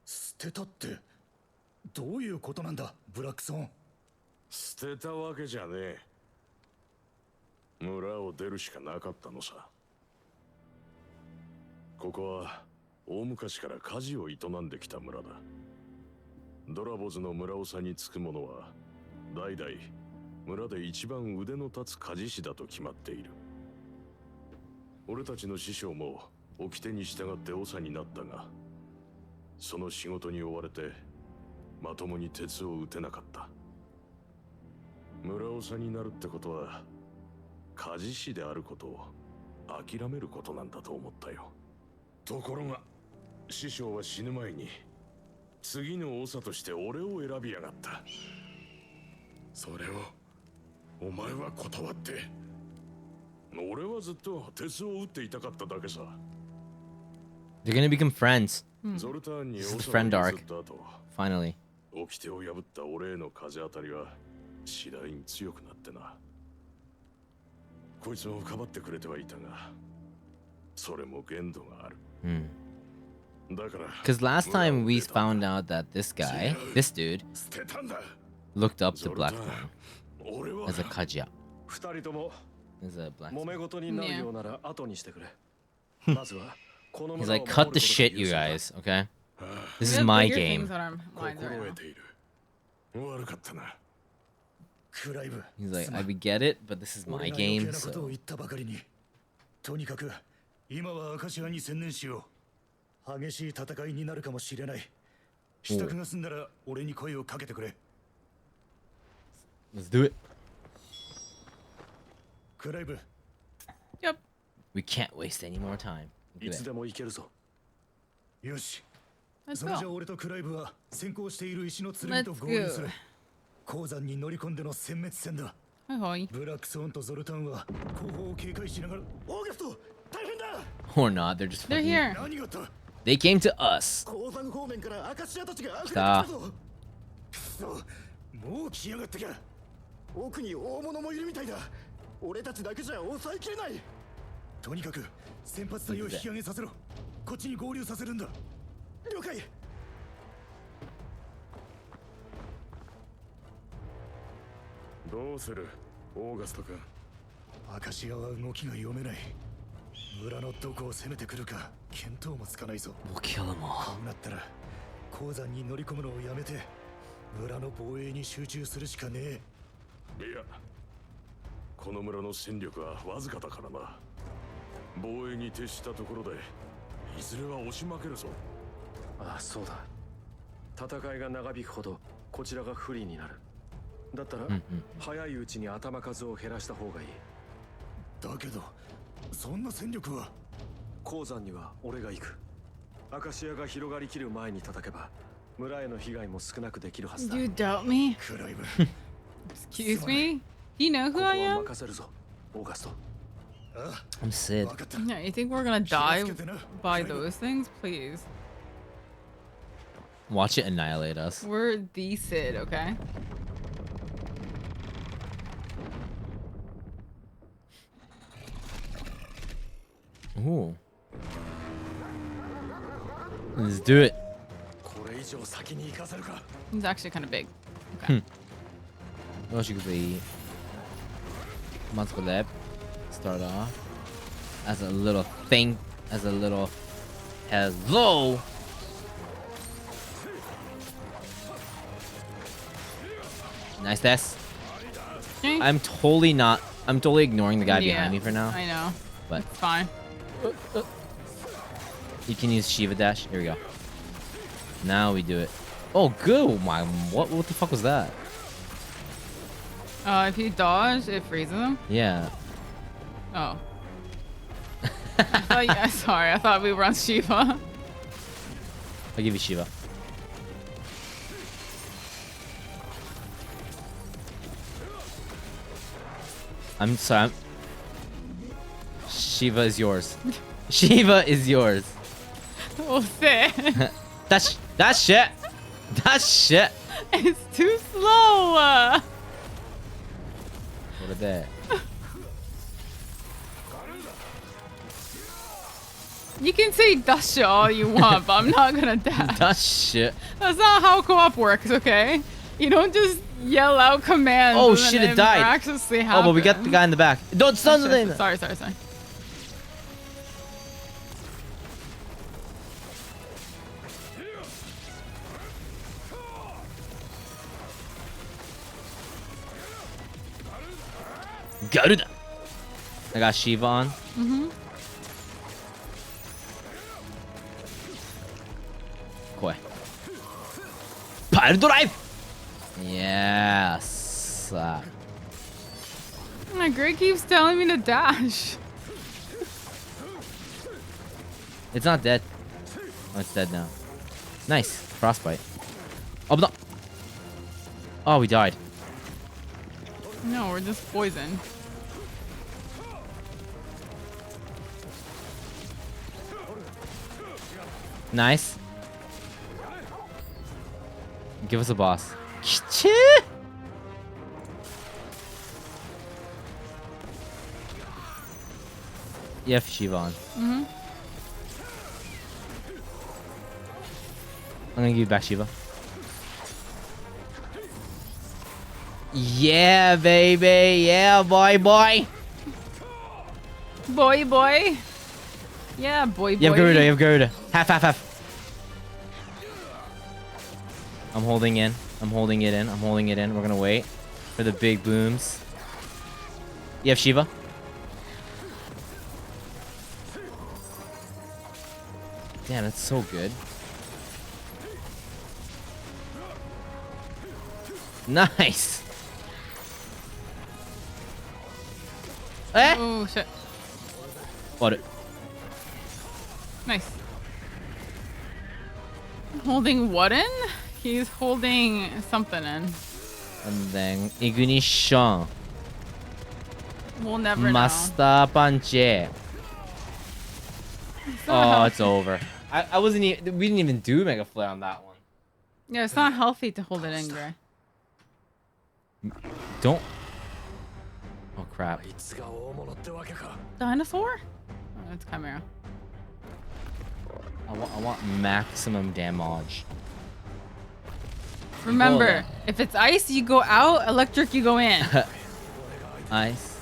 G: 捨てたってどういうことなんだ、ブラックソン。
E: 捨てたわけじゃねえ。村を出るしかなかったのさ。ここは大昔から火事を営んできた村だ。ドラボズの村長につく者は代々村で一番腕の立つ鍛冶師だと決まっている。俺たちの師匠も掟に従って長になったが、その仕事に追われてまともに鉄を打てなかった。村長になるってことは鍛冶師であることを諦めることなんだと思ったよ。ところが師匠は死ぬ前に次の長として俺を選びやがった。それをお前は断って。俺はずっと鉄を打っていたかっただけさ。
A: They're gonna become friends.
E: ゾルターンに
A: This is the
E: 長を
A: friend
E: 譲
A: arc.
E: った後、
A: Finally.
E: 掟を破った俺への風当たりは次第に強くなってな。こいつをかばってくれてはいたが、それも限度がある。だから、
A: Because last time we found out that this guy, this dude,
E: 捨てたんだ。
A: looked up to Blackthorn
E: 俺は
A: as a Kajia.
G: 二人とも
A: As a black.
G: 揉め事になるようなら後にしてくれ。まずはこの
A: He's
G: 村を
A: like,
G: 守
A: cut
G: る
A: the
G: ことが
A: shit,
G: 優
A: you
G: 先だ。
A: guys, okay? This
B: We
A: is
B: have
A: my
B: bigger
A: game.
B: things on our minds right
E: 心
B: now.
E: 得ている。悪かったな。
G: クライブ。
A: He's like, I get it, but this is my
G: 俺が余計
A: game,
G: なことを
A: so
G: 言ったばかりに。とにかく今はアカシアに専念しよう。激しい戦いになるかもしれない。支度が済んだら俺に声をかけてくれ。
A: let's do it.
G: クライブ。
B: Yep.
A: We can't waste any more time.
G: い
A: Do
G: つ
A: it.
G: でも行けるぞ。よし。
B: Let's
G: それじゃ
B: go.
G: 俺とクライブは先行している石の剣と合流する。鉱山に乗り込んでの殲滅戦だ。
B: はいはい。
G: ブラックソーンとゾルタンは後方を警戒しながら。オーガスト、大変だ。
A: Or not, they're just
B: They're
A: fucking-
B: here.
G: 何があった？
A: They came to us.
G: 鉱山方面からアカシアたちが溢れてき
A: 来た
G: たぞ。くそ、もう来やがったか。奥に大物もいるみたいだ。俺たちだけじゃ抑えきれない。とにかく先発隊を引き上げさせろ。こっちに合流させるんだ。了解。
E: どうする、オーガスト君。
G: アカシアは動きが読めない。村のどこを攻めてくるか見当もつかないぞ。
A: We'll kill them
G: こ
A: all.
G: うなったら鉱山に乗り込むのをやめて村の防衛に集中するしかねえ。
E: いや、この村の戦力はわずかだからな。防衛に徹したところでいずれは押し負けるぞ。
G: ああ、そうだ。戦いが長引くほどこちらが不利になる。だったら、早いうちに頭数を減らした方がいい。だけどそんな戦力は。鉱山には俺が行く。アカシアが広がりきる前に叩けば村への被害も少なくできるはずだ。
B: You doubt me?
G: クライブ。
B: Excuse me? Do you know who
G: ここ
B: I
G: は
B: am?
G: 任せるぞ、オーガスト。
A: I'm Sid.
B: Yeah, you think we're gonna die by those things? Please.
A: Watch it annihilate us.
B: We're the Sid, okay?
A: Ooh. Let's do it.
B: He's actually kind of big.
A: Okay. What you could be? Let's go left. Start off as a little thing, as a little hello. Nice test. I'm totally ignoring the guy behind me for now.
B: I know.
A: But
B: it's fine.
A: You can use Shiva dash. Here we go. Now we do it. Oh, good. Oh my, what the fuck was that?
B: If you dodge, it freezes him.
A: Yeah.
B: Oh. Sorry, I thought we were on Shiva.
A: I'll give you Shiva. I'm sorry. Shiva is yours. Shiva is yours.
B: Oh, shit.
A: That shit. That shit.
B: It's too slow.
A: What are they?
B: You can say dash all you want, but I'm not gonna dash.
A: That shit.
B: That's not how co-op works, okay? You don't just yell out commands.
A: Oh
B: and
A: shit!
B: then
A: It died.
B: miraculously
A: Oh, but we got
B: happens.
A: the guy in the back. Don't stun the thing.
B: Sorry.
A: Garuda. I got Shiva on. Koi. Pile drive. Yes.
B: My Greg keeps telling me to dash.
A: It's not dead. Oh, it's dead now. Nice. Frostbite. Oh, no. Oh, we died.
B: No, we're just poisoned.
A: Nice. Give us a boss. Yeah, Shiva on. I'm gonna give you back Shiva. Yeah, baby. Yeah, boy.
B: Boy. Yeah, boy.
A: You have Garuda. Half. I'm holding it in. We're gonna wait for the big booms. You have Shiva. Damn, that's so good. Nice. Eh?
B: Oh shit.
A: What?
B: Nice. Holding what in? He's holding something in.
A: And then ignition.
B: We'll never know.
A: Master punch. Oh, it's over. I wasn't even. We didn't even do Mega Flare on that one.
B: Yeah, it's not healthy to hold it in, Gray.
A: Don't. Oh crap.
B: Dinosaur? Oh, it's Chimera.
A: I want maximum damage.
B: Remember, if it's ice, you go out. Electric, you go in.
A: Ice.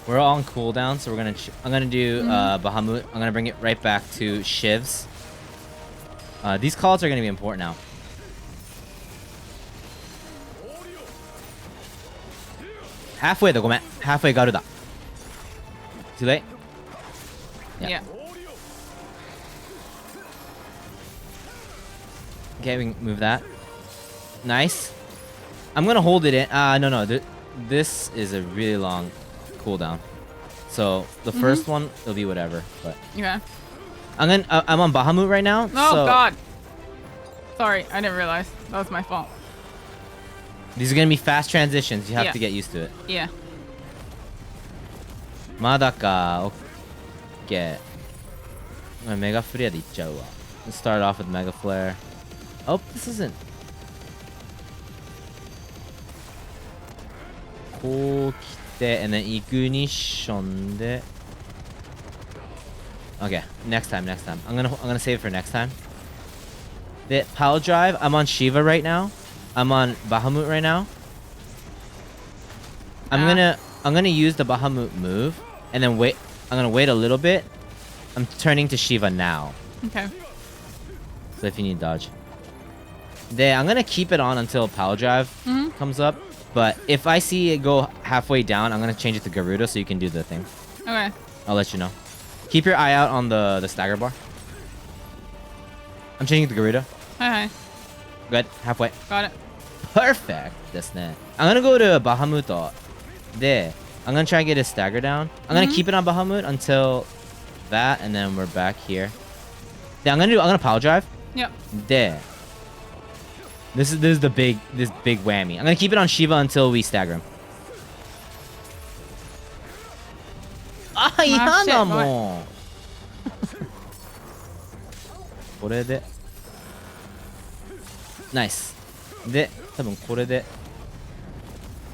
A: We're all on cooldown, so I'm gonna do Bahamut. I'm gonna bring it right back to Shivs. These calls are gonna be important now. Halfway though, gomen. Halfway Garuda. Too late?
B: Yeah.
A: Okay, we can move that. Nice. I'm gonna hold it in. No. This is a really long cooldown. So the first one, it'll be whatever. But
B: Yeah.
A: I'm on Bahamut right now.
B: Oh
A: so
B: God. Sorry, I didn't realize. That was my fault.
A: These are gonna be fast transitions. You have
B: Yeah.
A: to get used to it.
B: Yeah.
A: Madaka. Okay. Mega Flare でいっちゃうわ. Let's start off with Mega Flare. Oh, this isn't. Cool. and then ignition. Okay, next time. I'm gonna save it for next time. The pile drive. I'm on Shiva right now. I'm on Bahamut right now. I'm gonna use the Bahamut move, and then wait. I'm gonna wait a little bit. I'm turning to Shiva now.
B: Okay.
A: So if you need dodge. I'm gonna keep it on until Power Drive comes up. But if I see it go halfway down, I'm gonna change it to Garuda so you can do the thing.
B: Okay.
A: I'll let you know. Keep your eye out on the stagger bar. I'm changing it to Garuda.
B: Hi.
A: Good. Halfway.
B: Got it.
A: Perfect. That's it. I'm gonna go to Bahamut. There. I'm gonna try and get his stagger down. I'm gonna keep it on Bahamut until that, and then we're back here. I'm gonna power drive.
B: Yep.
A: There. This is the big whammy. I'm gonna keep it on Shiva until we stagger him. Ah,嫌だもん。これで。Nice. で、多分これで。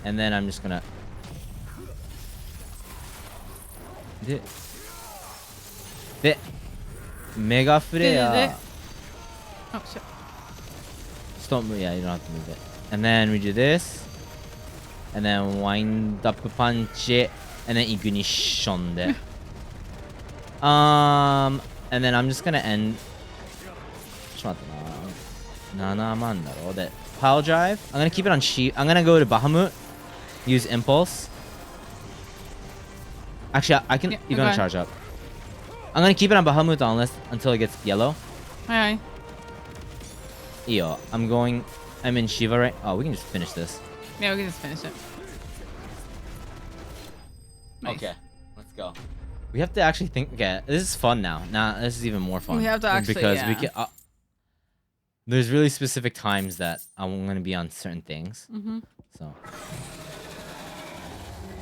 A: And then I'm just gonna. で、メガフレア。
B: Oh shit.
A: Just don't move. Yeah, you don't have to move it. And then we do this. And then wind up punch it. And then ignition で。And then I'm just gonna end. ちょっと待ってな。7万だろ。で、Pile Drive. I'm gonna keep it on Sheep. I'm gonna go to Bahamut. Use Impulse. Actually, I can. You're gonna charge up. I'm gonna keep it on Bahamut until it gets yellow.
B: Hi.
A: Yo, I'm in Shiva right. Oh, we can just finish this.
B: Yeah, we can just finish it. Nice.
A: Okay, let's go. We have to actually think. Okay, this is fun now. Nah, this is even more fun.
B: We have to actually,
A: because
B: yeah.
A: we can. There's really specific times that I'm gonna be on certain things. So.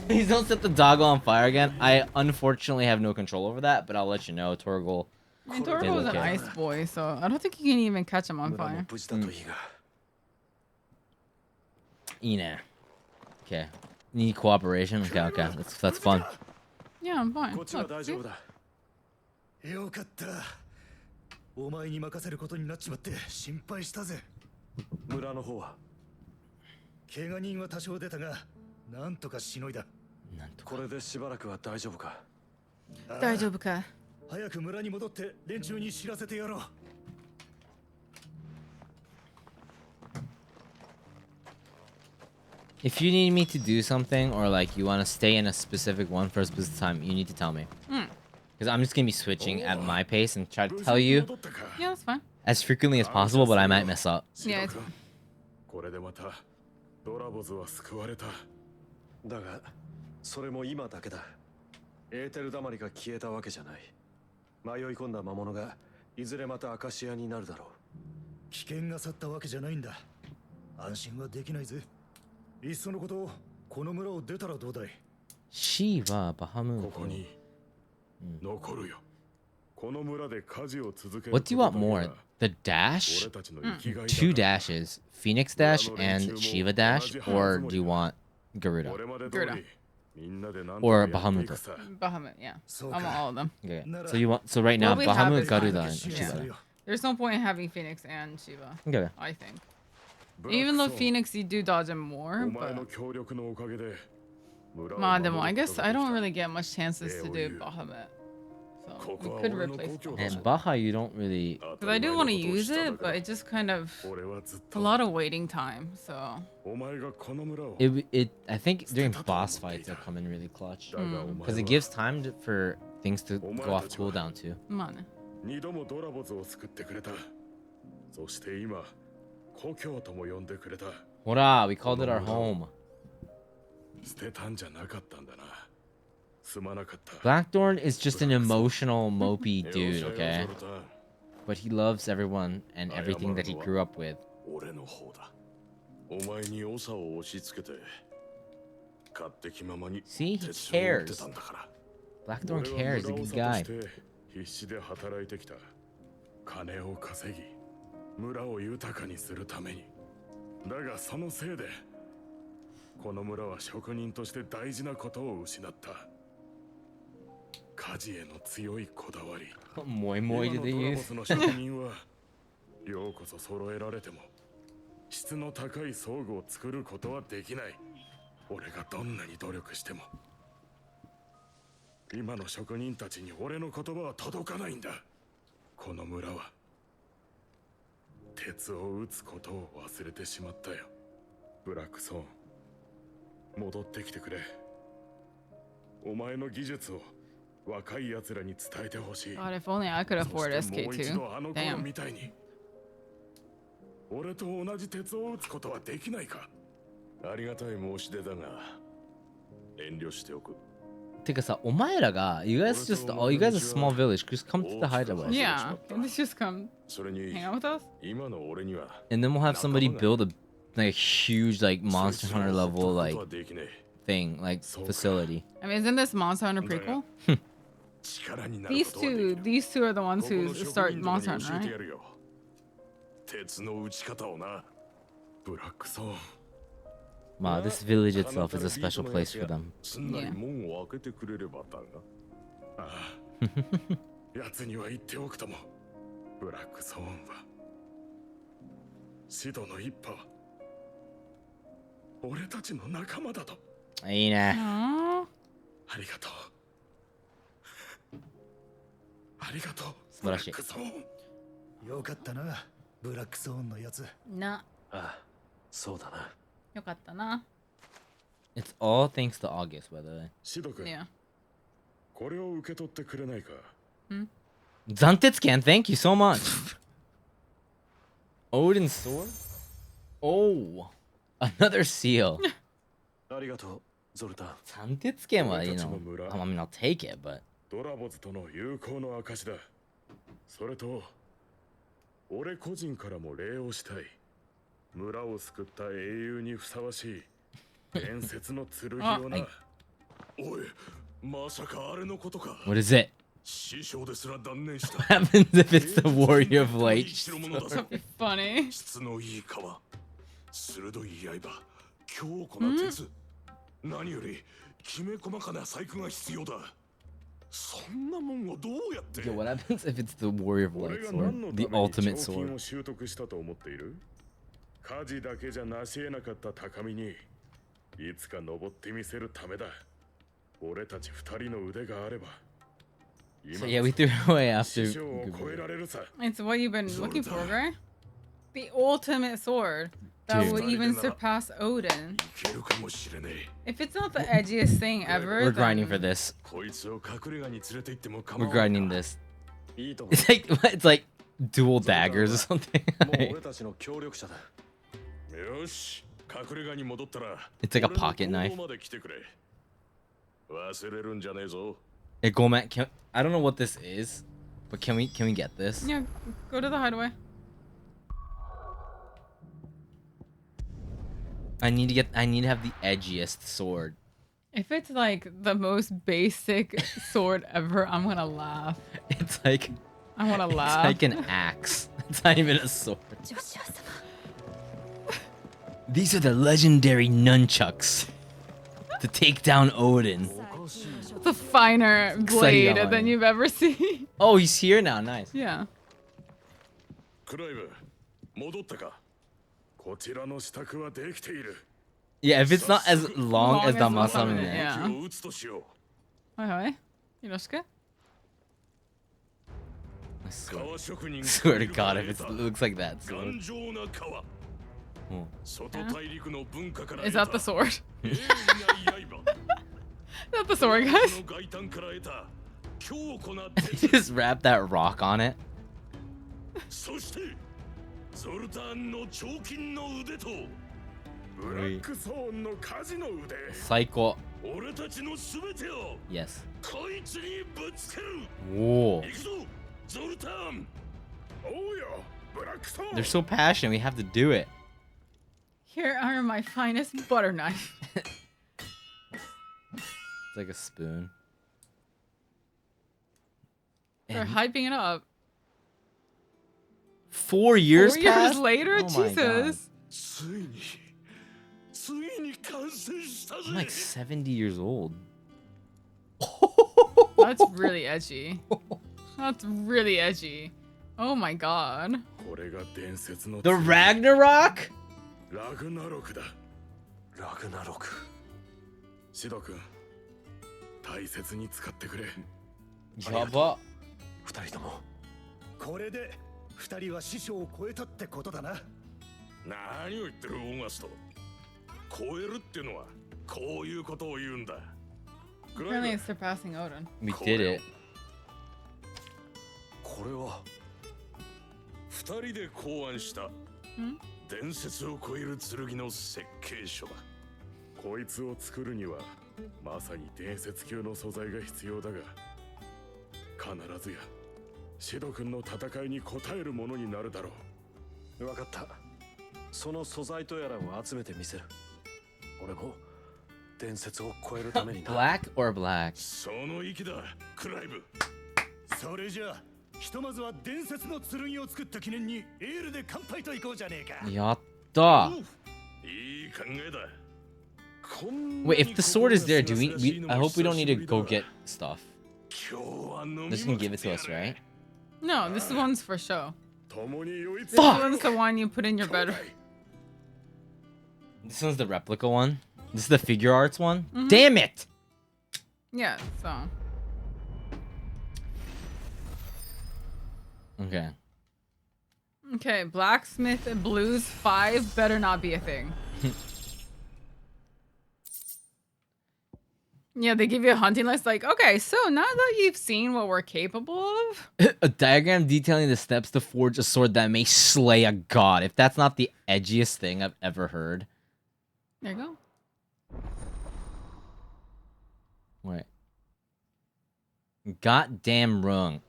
A: Please don't set the doggo on fire again. I unfortunately have no control over that, but I'll let you know. Torgal.
B: I mean, Torgal is an ice boy, so I don't think you can even catch him on fire.
A: Ine. Okay. Need cooperation. Okay, that's fun.
B: Yeah, I'm fine. Look, see?
G: よかった。お前に任せることになっちまって心配したぜ。村の方は怪我人は多少出たが、なんとかしのいだ。これでしばらくは大丈夫か。
B: 大丈夫か。
G: 早く村に戻って連中に知らせてやろう。
A: If you need me to do something or like you want to stay in a specific one for a specific time, you need to tell me. Because I'm just going to be switching at my pace and try to tell you
B: Yeah, that's fine.
A: as frequently as possible, but I might mess up.
B: Yeah, it's fine.
G: これでまたドラボズは救われた。だがそれも今だけだ。エーテルだまりが消えたわけじゃない。迷い込んだ魔物がいずれまたアカシアになるだろう。危険が去ったわけじゃないんだ。安心はできないぜ。いっそのことこの村を出たらどうだい。
A: Shiva, Bahamut.
G: ここに残るよ。この村で家事を続ける。
A: What do you want more? The dash? 2 dashes. Phoenix dash and Shiva dash? Or do you want Garuda?
B: Garuda.
A: Or Bahamut?
B: Bahamut, yeah. I want all of them.
A: Okay. So right now,
B: What we have
A: Bahamut,
B: is
A: Garuda,
B: fine.
A: and Shiva.
B: Yeah. There's no point in having Phoenix and Shiva.
A: Okay.
B: I think. Even though Phoenix, you do dodge him more, but... I guess I don't really get much chances to do Bahamut. So we could replace Bahamut.
A: And Baha, you don't really...
B: Because I do want to use it, but it just kind of... a lot of waiting time, so...
A: I think during boss fights it'll come in really clutch. Because it gives time for things to go off cooldown too.
B: まあね。
G: 2度もドラボズを救ってくれた。そして今、故郷とも呼んでくれた。
A: Hora, we called it our home.
G: 捨てたんじゃなかったんだな。すまなかった。
A: Blackthorn is just an emotional, mopey dude, okay? But he loves everyone and everything that he grew up with.
G: 俺の方だ。お前に長を押し付けて、勝手気ままに
A: See, he
G: 手伝って
A: cares.
G: たんだから。
A: Blackthorn cares, he's a good guy.
G: 必死で働いてきた。金を稼ぎ、村を豊かにするために。だがそのせいで、
E: この村は職人として大事なことを失った。家事への強いこだわり。
A: もいもいで
E: 今のドラ
A: 言う
E: ゴスの職人はようこそ揃えられても質の高い装具を作ることはできない。俺がどんなに努力しても今の職人たちに俺の言葉は届かないんだ。この村は鉄を打つことを忘れてしまったよ。ブラックソーン、戻ってきてくれ。お前の技術を若い奴らに伝えてほしい。
B: God, if only I could afford
E: そしてもう一
B: SK2.
E: 度あの頃
B: Damn.
E: みたいに俺と同じ鉄を打つことはできないか。ありがたい申し出だが遠慮しておく。
A: てかさ、お前らが you guys just you guys a small village, just come to the hideaway.
B: Yeah, can this just come
E: それに
B: hang out with us?
E: 今の俺には
A: And then we'll have somebody build a like a huge like Monster Hunter level like thing, like facility.
B: I mean, isn't this Monster Hunter prequel? These two are the ones who start Monster Hunter, right?
E: 鉄の打ち方をな。ブラックソーン。
A: Wow, this village itself is a special place for them.
E: すんなり門を開けてくれればだが。ああ。奴には言っておくとも。ブラックソーンはシドの一派は俺たちの仲間だと。
A: いいね。
B: Aww.
E: ありがとう。ありがとう。
A: 素晴らしい。
E: ブラックソーン。
N: よかったな、ブラックソーンのやつ。
B: な。
M: ああ、そうだな。
B: よかったな。
A: It's all thanks to August, by the way.
E: シド君。
B: Yeah.
E: これを受け取ってくれないか。
A: 暫鉄剣 thank you so much. Odin's sword? Oh, another seal.
M: ありがとう、ゾルタン。
A: 暫鉄剣は you know, I mean I'll take it, but
E: ドラボズとの友好の証だ。それと俺個人からも礼をしたい。村を救った英雄にふさわしい伝説の剣をな。おい、まさかあれのことか。
A: what is it?
E: 師匠ですら断念した。
A: What happens if it's the warrior of light?
B: Funny.
E: 質のいい皮、鋭い刃、強固な鉄。何よりきめ細かな細工が必要だ。そんなもんをどうやって。
A: Yo, what happens if it's the warrior of light sword? The ultimate sword.
E: 習得したと思っている。家事だけじゃ成し得なかった高みにいつか登ってみせるためだ。俺たち二人の腕があれば。
A: So yeah, we threw it away after.
B: It's what you've been looking for, right? The ultimate sword that
A: Dude.
B: will even surpass Odin. If it's not the edgiest thing ever,
A: We're grinding for this. We're grinding this. It's like dual daggers or something. It's like a pocket knife. Hey, Gomat, I don't know what this is, but can we get this?
B: Yeah, go to the hideaway.
A: I need to have the edgiest sword.
B: If it's like the most basic sword ever, I'm gonna laugh.
A: It's like
B: I wanna laugh.
A: It's like an axe. It's not even a sword. These are the legendary nunchucks to take down Odin.
B: It's a finer blade than you've ever seen.
A: Oh, he's here now. Nice.
B: Yeah.
A: Yeah, if it's not as long as the Masamune.
B: Yeah. Hi. Yoroshiku?
A: I swear to God, if it looks like that sword. Oh.
B: Is that the sword? Is that the sword, guys?
A: Just wrap that rock on it. Psycho. Yes. Whoa. They're so passionate, we have to do it.
B: Here are my finest butter knife.
A: It's like a spoon.
B: They're hyping it up.
A: 4 years
B: 4 years
A: passed?
B: later?
A: Oh my God.
B: Jesus.
A: I'm like 70 years old.
B: That's really edgy. That's really edgy. Oh my god.
A: The Ragnarok?
G: ラグナロクだ。ラグナロク。シド君、大切に使ってくれ。
A: やば。
N: 二人とも。これで二人は師匠を超えたってことだな。
H: 何を言ってるオーガスト。超えるってのはこういうことを言うんだ。
B: Apparently it's surpassing Odin.
A: We did it.
G: これは
H: 二人で考案した伝説を超える剣の設計書だ。
G: こいつを作るにはまさに伝説級の素材が必要だが、必ずやシド君の戦いに応えるものになるだろう。分かった。その素材とやらを集めてみせる。俺も伝説を超えるためにな。
A: Black or black?
H: その意気だ、クライブ。
N: それじゃあひとまずは伝説の剣を作った記念にエールで乾杯といこうじゃねえか。
A: やった。
H: いい考えだ。
A: Wait, if the sword is there, I hope we don't need to go get stuff. They're just gonna give it to us, right?
B: No, this one's for show. This
A: Fuck!
B: one's the one you put in your bedroom.
A: This one's the replica one? This is the figure arts one? Damn it!
B: Yeah, so.
A: Okay.
B: Okay, Blacksmith and Blues 5 better not be a thing. Yeah, they give you a hunting list like, okay, so now that you've seen what we're capable of.
A: A diagram detailing the steps to forge a sword that may slay a god. If that's not the edgiest thing I've ever heard.
B: There you go.
A: Wait. Goddamn rung.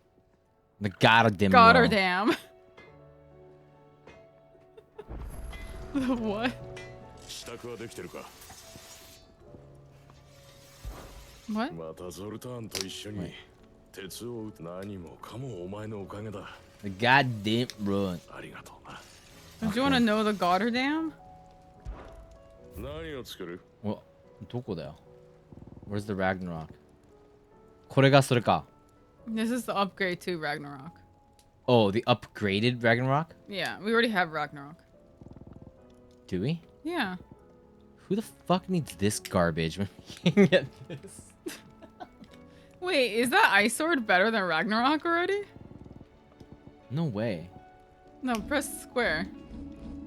A: The goddamn
B: Goddamn. The what? What?
G: またゾルターンと一緒に鉄を打つ何もかもお前のおかげだ。
A: The goddamn rung.
G: ありがとうな。
B: Don't you want to know the Goddardam?
G: 何を作る?
A: Well, どこだよ? Where's the Ragnarok? これがそれか.
B: This is the upgrade to Ragnarok.
A: Oh, the upgraded Ragnarok?
B: Yeah, we already have Ragnarok.
A: Do we?
B: Yeah.
A: Who the fuck needs this garbage when we can get this?
B: Wait, is that Ice Sword better than Ragnarok already?
A: No way.
B: No, press square.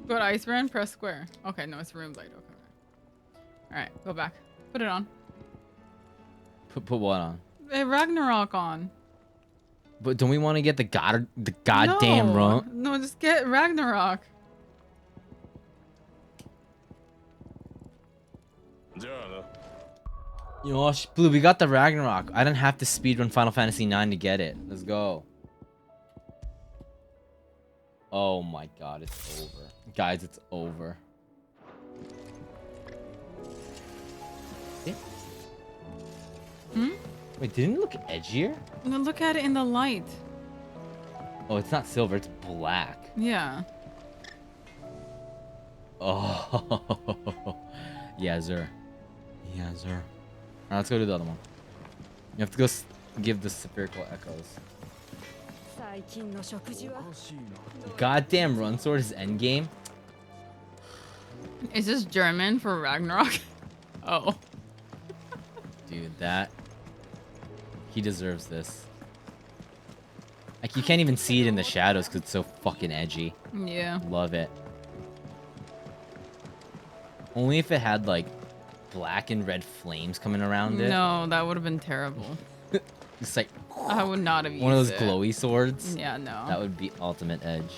B: Go to Ice Brand, press square. Okay, no, it's Rune Blade. Okay. Alright, go back. Put it on.
A: Put what on?
B: Ragnarok on.
A: But don't we want to get the goddamn rung?
B: No, just get Ragnarok.
A: Yosh, Blue, we got the Ragnarok. I didn't have to speedrun Final Fantasy IX to get it. Let's go. Oh my god, it's over. Guys, it's over.
B: Hmm?
A: Wait, didn't it look edgier?
B: No, look at it in the light.
A: Oh, it's not silver, it's black.
B: Yeah.
A: Oh. Yeah, sir. Yeah, sir. Alright, let's go to the other one. You have to go give the spherical echoes. Goddamn run sword is endgame.
B: Is this German for Ragnarok? Oh.
A: Dude, that... He deserves this. Like, you can't even see it in the shadows because it's so fucking edgy.
B: Yeah.
A: Love it. Only if it had, like, black and red flames coming around it.
B: No, that would have been terrible.
A: It's like...
B: I would not have used
A: one of those
B: it.
A: glowy swords.
B: Yeah, no.
A: That would be ultimate edge.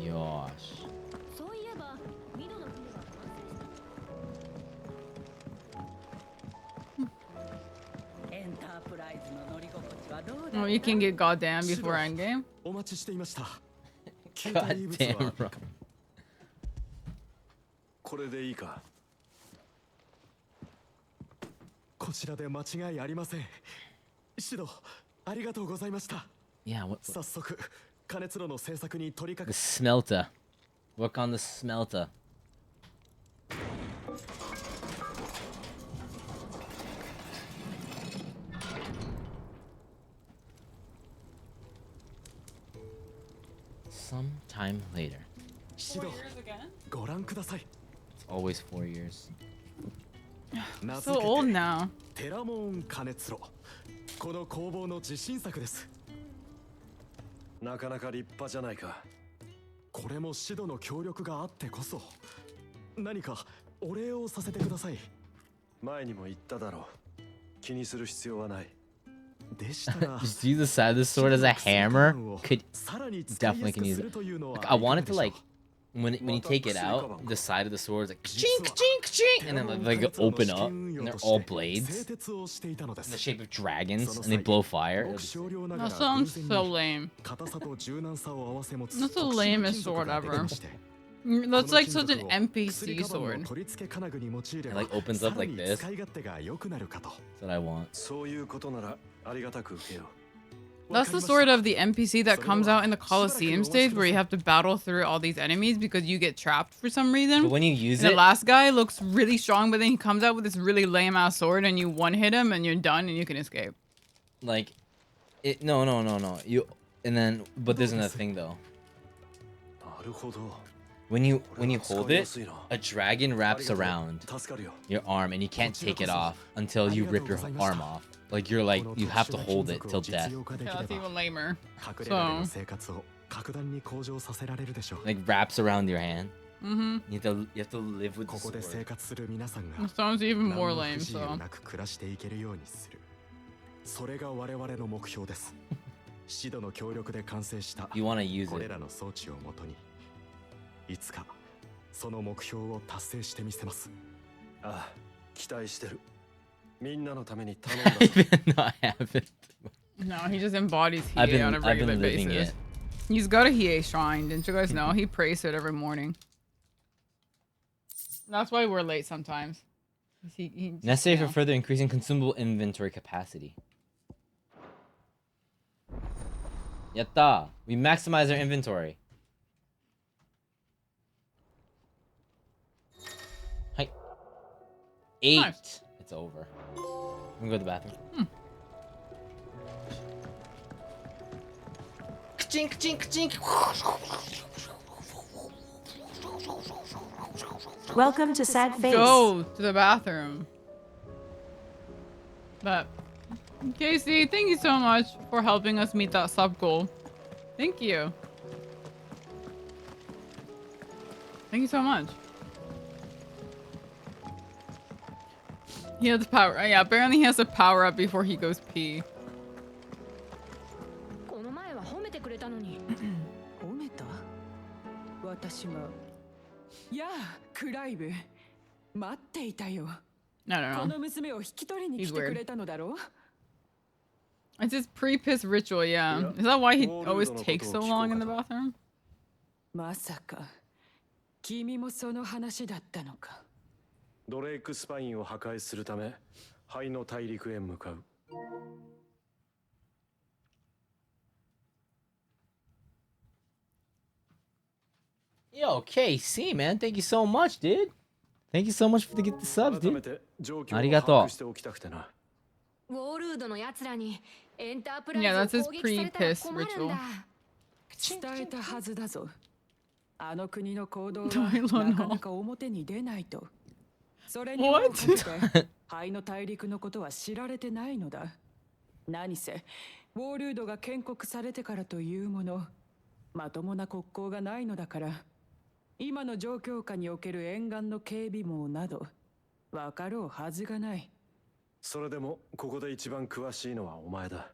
A: Yosh.
B: Oh, you can get goddamn before endgame.
A: Goddamn, bro.
M: これでいいか。こちらで間違いありません。シド、
A: Yeah, what?
M: 早速加熱炉の製作に取り
A: The
M: 掛け
A: smelter. Work on the smelter. Sometime later.
M: シド、ご覧ください。
A: It's always 4 years.
B: So old now.
M: テラモン加熱炉。この工房の自信作です。
G: なかなか立派じゃないか。
M: これもシドの協力があってこそ。何かお礼をさせてください。
G: 前にも言っただろう。気にする必要はない。
A: Just use the side of the sword as a hammer. Could definitely can use it. Like, I wanted to like when you take it out, the side of the sword is like chink chink chink, and then like open up, and they're all blades in the shape of dragons, and they blow fire.
B: That sounds so lame. That's the lamest sword ever. That's like such an NPC sword.
A: It like opens up like this. That's what I want.
B: That's the sword of the NPC that comes out in the Colosseum stage where you have to battle through all these enemies because you get trapped for some reason.
A: But when you use
B: the last guy looks really strong, but then he comes out with this really lame ass sword and you one hit him and you're done and you can escape.
A: Like, it no. You and then but there's another thing though. When you hold it, a dragon wraps around your arm and you can't take it off until you rip your arm off. Like you have to hold it till death.
B: Yeah, that's even lamer. So
A: like wraps around your hand.
B: Mm-hmm.
A: You have to live with the sword.
B: It sounds even more lame, so.
M: それが我々の目標です。シドの協力で完成した
A: You wanna use it.
M: これらの装置をもとにいつかその目標を達成してみせます。
G: ああ、期待してる。みんなのために頼んだ。
A: No, I haven't.
B: No, he just embodies Hiei on a regular basis. He's got a Hiei shrine, didn't you guys know? He prays it every morning. That's why we're late sometimes.
A: Necessary for further increasing consumable inventory capacity. Yatta! We maximize our inventory. Hi. 8. Nice. It's over. I'm gonna go to the bathroom. Ka-chink, ka-chink, ka-chink.
D: Welcome to Sad Face.
B: Go to the bathroom. But Casey, thank you so much for helping us meet that sub goal. Thank you. Thank you so much. He has power. Yeah, apparently he has to power up before he goes pee.
K: この前は褒めてくれたのに。褒めた？私が。やあ、クライブ。待っていたよ。
B: No, no, no.
K: この娘を引き取りに来てくれたのだろう？
B: It's his pre-piss ritual, yeah. Is that why he always takes so long in the bathroom?
K: まさか、君もその話だったのか。
G: ドレイクスパインを破壊するため、灰の大陸へ向かう。
A: Yo, KC, man, thank you so much, dude. Thank you so much for the subs, dude.
F: ウォールードの奴らにエンタープラ
B: Yeah,
F: イズ
B: that's
F: を
B: his
F: 攻撃されたら
B: pre-piss
F: 困るん
B: ritual.
F: だ。
K: 伝えたはずだぞ。あの国の行動は
B: I don't know.
K: なかなか表に出ないと。それにもかけて、灰の大陸のことは知られてないのだ。何せ、ウォールードが建国されてからというもの、まともな国交がないのだから、今の状況下における沿岸の警備網など、わかろうはずがない。
G: それでもここで一番詳しいのはお前だ。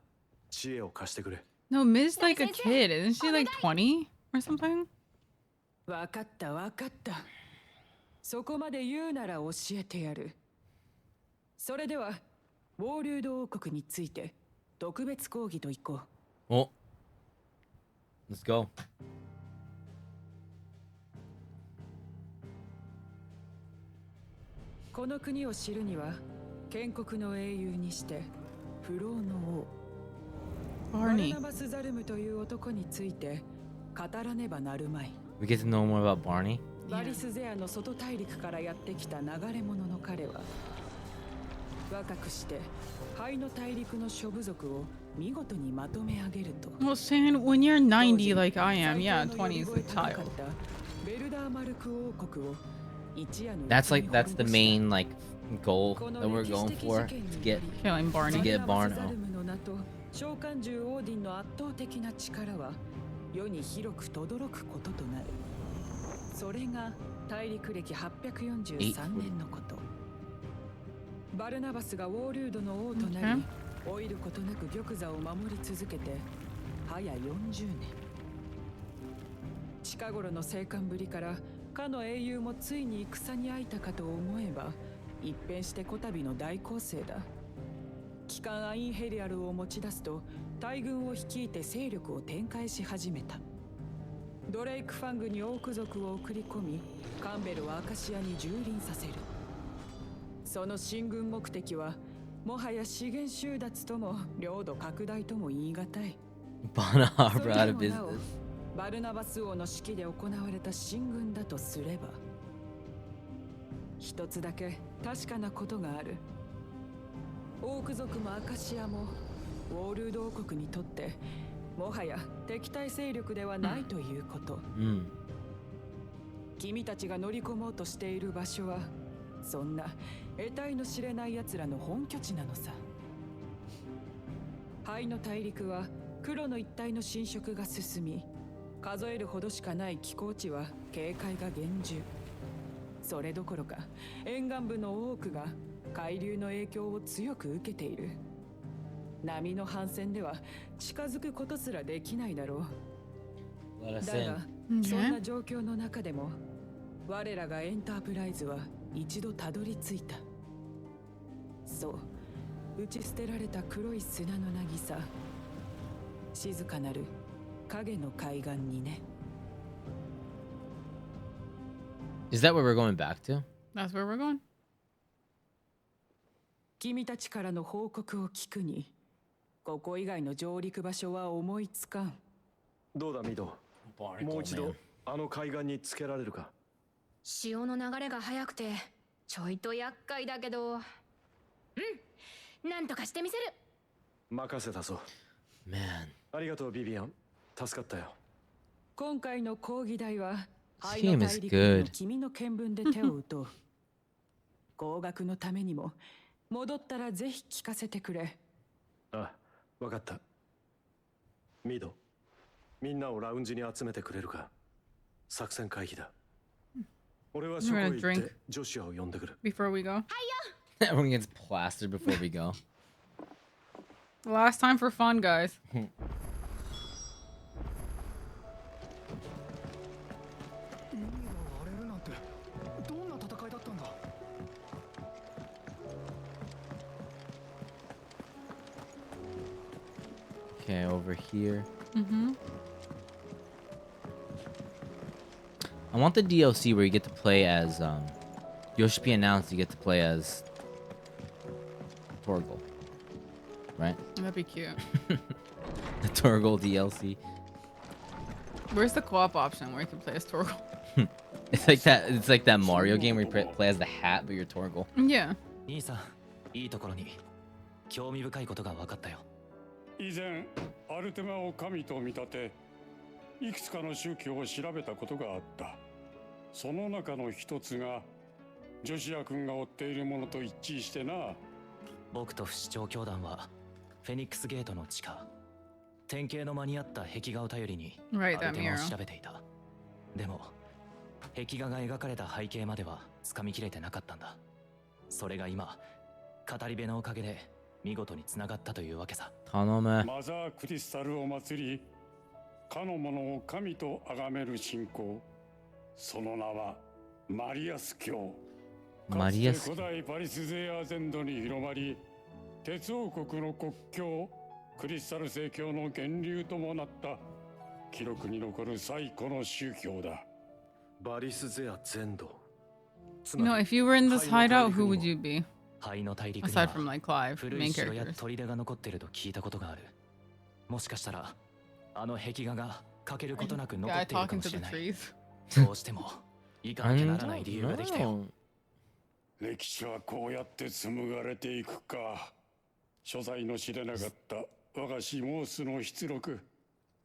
G: 知恵を貸してくれ。
B: No, Miz like a kid. Isn't she like 20 or something?
K: わかったわかった。そこまで言うなら教えてやる。それでは、ウォールード王国について特別講義といこう。
A: Oh. Let's go.
K: この国を知るには、建国の英雄にして不老の王
B: Barney.
K: バルナバス・ザルムという男について語らねばなるまい。
A: We get to know more about Barney.
K: バリスゼアの外大陸からやってきた流れ者の彼は若くして灰の大陸の諸部族を見事にまとめ上げると
B: Well, Stan, when you're 90 like I am, yeah, 20 is a child.
K: ベルダーマルク王国を一夜の
A: That's the main like goal that we're going for to get
B: Killing Barney.
A: To get Barno.
K: 召喚獣オーディンの圧倒的な力は世に広く轟くこととなる。それが大陸歴843年のこと。バルナバスがウォールードの王となり、老いることなく玉座を守り続けて早40年。近頃の生還ぶりからかの英雄もついに戦に遭いたかと思えば一変してこたびの大攻勢だ。機関アインヘリアルを持ち出すと大軍を率いて勢力を展開し始めた。ドレイクファングにオーク族を送り込みカンベルをアカシアに蹂躙させる。その進軍目的はもはや資源収奪とも領土拡大とも言い難い。
A: Bana Harbor out of business.
K: バルナバス王の指揮で行われた進軍だとすれば一つだけ確かなことがある。オーク族もアカシアもウォールード王国にとってもはや敵対勢力ではないということ、君たちが乗り込もうとしている場所はそんな得体の知れない奴らの本拠地なのさ。灰の大陸は黒の一帯の侵食が進み数えるほどしかない気候地は警戒が厳重。それどころか沿岸部の多くが海流の影響を強く受けている。波の反戦では近づくことすらできないだろう。だが、そんな状況の中でも我らがエンタープライズは一度たどり着いた。そう打ち捨てられた黒い砂の渚、静かなる影の海岸にね。
A: Is that where we're going back to?
B: That's where we're going.
K: 君たちからの報告を聞くにここ以外の上陸場所は思いつかん。
M: どうだミド、もう一度あの海岸につけられるか。
F: 潮の流れが速くてちょいと厄介だけど、なんとかしてみせる。
M: 任せたぞ。
A: Man.
M: ありがとうビビアン、助かったよ。
K: 今回の講義題は
A: This game is good.
K: 君の見聞で手を打とう。合格のためにも戻ったらぜひ聞かせてくれ。
M: あ、わかった。ミド、みんなをラウンジに集めてくれるか。作戦会議だ。俺はそこへ行ってジョシュアを呼んでくる。
B: Before we go.
A: Everyone gets plastered before we go.
B: Last time for fun, guys.
A: Okay, over here. I want the DLC where you get to play as Yoshi announced you get to play as Torgal. Right?
B: That'd be cute.
A: The Torgal DLC.
B: Where's the co-op option where you can play as Torgal?
A: It's like that Mario game where you play as the hat but you're Torgal.
B: Yeah.
J: 兄さん、いいところに興味深いことが分かったよ。
H: 以前アルテマを神と見立ていくつかの宗教を調べたことがあった。その中の一つがジョシア君が追っているものと一致してな。
J: 僕と不死鳥教団はフェニックスゲートの地下典型の間に合った壁画を頼りにアルテマを調べていた。でも壁画が描かれた背景までは掴みきれてなかったんだ。それが今語り部のおかげで見事に繋がったというわけさ。
A: 頼む。
H: マザークリスタルを祭りかの者を神と崇める信仰、その名はマリアス教。
A: マリアス
H: かつて古代パリスゼア全土に広まり鉄王国の国教クリスタル正教の源流ともなった記録に残る最古の宗教だ。
M: バリスゼア全土。
B: You know, if you were in this hideout, who would you be?
J: 灰の大陸に
B: Aside
J: は
B: from like Clive,
J: 古
B: main
J: い城や
B: characters.
J: 砦が残っていると聞いたことがある。もしかしたらあの壁画が欠けることなく残
B: Guy
J: っているか
B: talking
J: も
B: to
J: し
B: the
J: れない。
B: trees.
J: どうしても行かなきゃならない理由ができたよ。
H: 歴史はこうやって紡がれていくか。所在の知れなかった我がシモースの出力。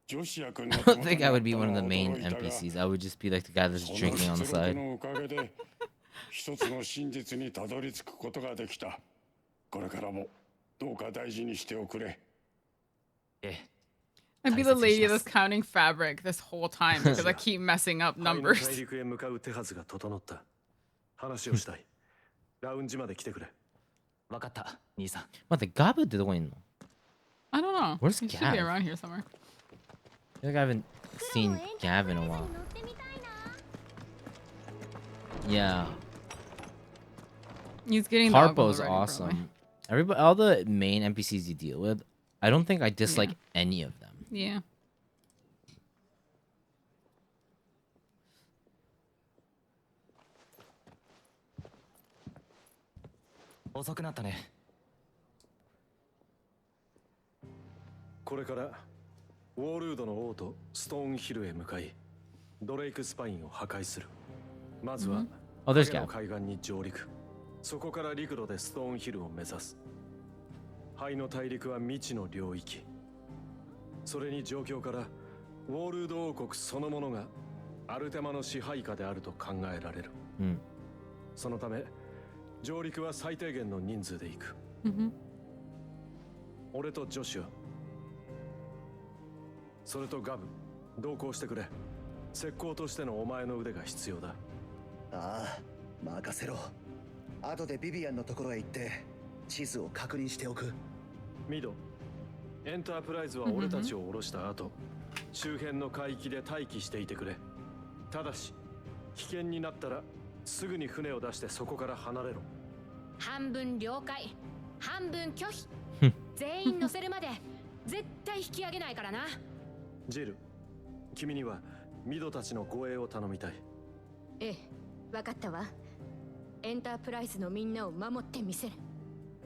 H: 女子役の
A: I don't think I would be one of the main NPCs. I would just be like the guy that's drinking on the
H: その出力
A: side.
H: のおかげで一つの真実にたどり着くことができた。これからもどうか大事にしておくれ。
J: ええ。
B: I'd be the lady that's counting fabric this whole time because I keep messing up
G: 大
B: numbers.
G: 陸へ向かう手はずが整った。話をしたい。ラウンジまで来てくれ。
J: わかった、兄さん。
A: 待って、ガブってどこにいんの
B: I don't know.
A: Where's
B: He should be
A: Gav?
B: around here somewhere.
A: I feel like I haven't seen Gav in a while. Yeah.
B: He's getting the alcohol
A: Harpo's
B: ready,
A: awesome.
B: probably.
A: Everybody, all the main NPCs you deal with, I don't think I dislike any of them.
B: Yeah.
J: 遅くなったね。
G: これからウォールードの王とストーンヒルへ向かい、ドレイクスパインを破壊する。まずは、
A: Oh, there's
G: 影の
A: Gav.
G: 海岸に上陸。そこから陸路でストーンヒルを目指す。灰の大陸は未知の領域。それに状況からウォールード王国そのものがアルテマの支配下であると考えられる。そのため上陸は最低限の人数で行く。俺とジョシュア、それとガブ、同行してくれ。石膏としてのお前の腕が必要だ。
I: ああ、任せろ。後でビビアンのところへ行って地図を確認しておく。
G: ミド、エンタープライズは俺たちを降ろした後、周辺の海域で待機していてくれ。ただし危険になったらすぐに船を出してそこから離れろ。
F: 半分了解、半分拒否。全員乗せるまで絶対引き上げないからな。
G: ジル、君にはミドたちの護衛を頼みたい。
L: ええ、分かったわ。エンタープライズのみんなを守ってみせる。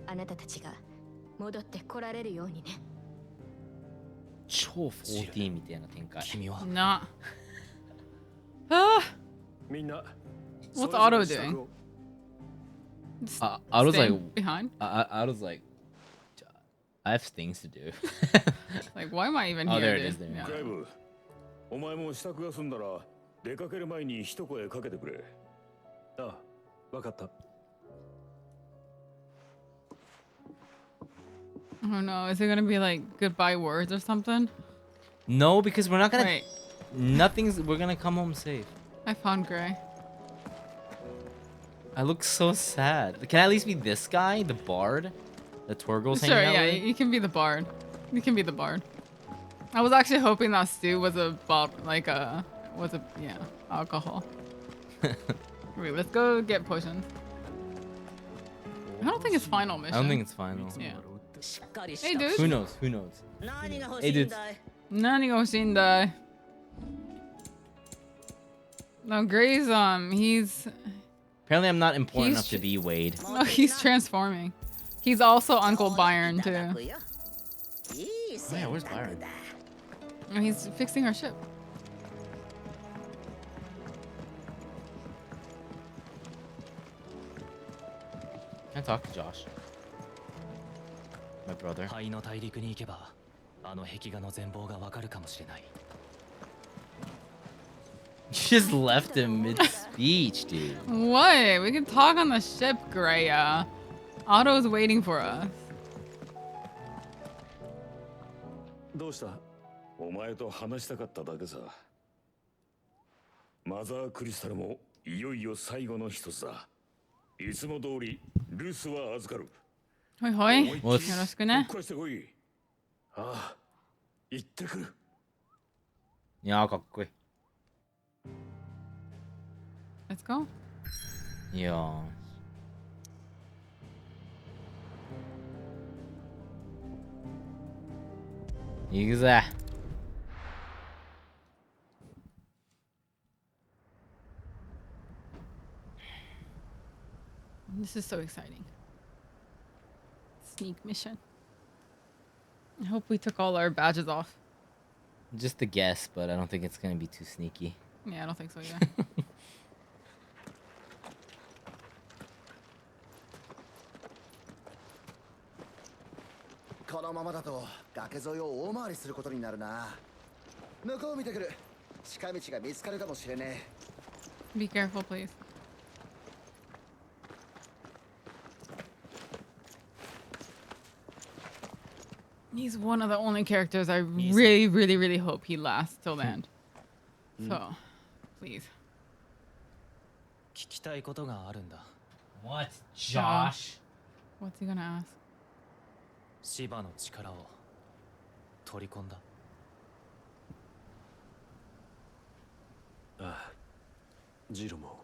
L: あなたたちが戻って来られるようにね。
A: 超14みたいな展開。
J: 君は
B: Not. Ah.
G: みんな。
B: What's Otto doing?
A: I was like,
B: Staying behind.
A: I was like, I have things to do.
B: Like, why am I even
A: Oh,
B: here?
A: there it
B: dude?
A: is. There.
B: Yeah.
E: クライブ、お前も支度が済んだら出かける前に一声かけてくれ。
G: ああ、分かった。
B: Oh no, is it gonna be like goodbye words or something?
A: No, because we're not gonna.
B: Wait.
A: Nothing's. We're gonna come home safe.
B: I found Gray.
A: I look so sad. Can I at least be this guy, the bard, that Torgo's
B: Sure,
A: hanging out
B: yeah,
A: with?
B: you can be the bard. You can be the bard. I was actually hoping that Stu was a alcohol. Wait, let's go get potions. I don't think it's final mission.
A: I don't think it's final.
B: Yeah. Hey, dude.
A: Who knows? Who knows? Hey, dude.
B: 何が欲しいんだい? No, Gray's he's
A: Apparently, I'm not important enough
B: He's-
A: to be Wade.
B: no, he's transforming. He's also Uncle Byron too.
A: Oh, yeah, where's Byron?
B: And he's fixing our ship.
A: Can I talk to Josh? My brother.
J: 灰の大陸に行けばあの壁画の全貌がわかるかもしれない。
A: You just left him mid-speech, dude.
B: What? We can talk on the ship, Greya. Otto's waiting for us.
G: どうした？
E: お前と話したかっただけさ。マザークリスタルもいよいよ最後の一つだ。いつも通りルスは預かる。
B: ほいほい。よろしくね。
E: ぶっ壊してこい。
G: ああ、行ってくる。
A: いやー、かっこいい。
B: Let's go.
A: いやー。行くぜ。
B: This is so exciting. Sneak mission. I hope we took all our badges off.
A: Just a guess, but I don't think it's gonna be too sneaky.
B: Yeah, I don't think so either.
I: このままだと崖沿いを大回りすることになるな。向こう見てくる。近道が見つかるかもしれねえ。
B: Be careful, please. He's one of the only characters I really, really, really hope he lasts till the end. So, please.
J: 聞きたいことがあるんだ。
A: What, Josh?
B: What's he gonna ask?
J: 芝の力を取り込んだ。
G: ああ、ジルも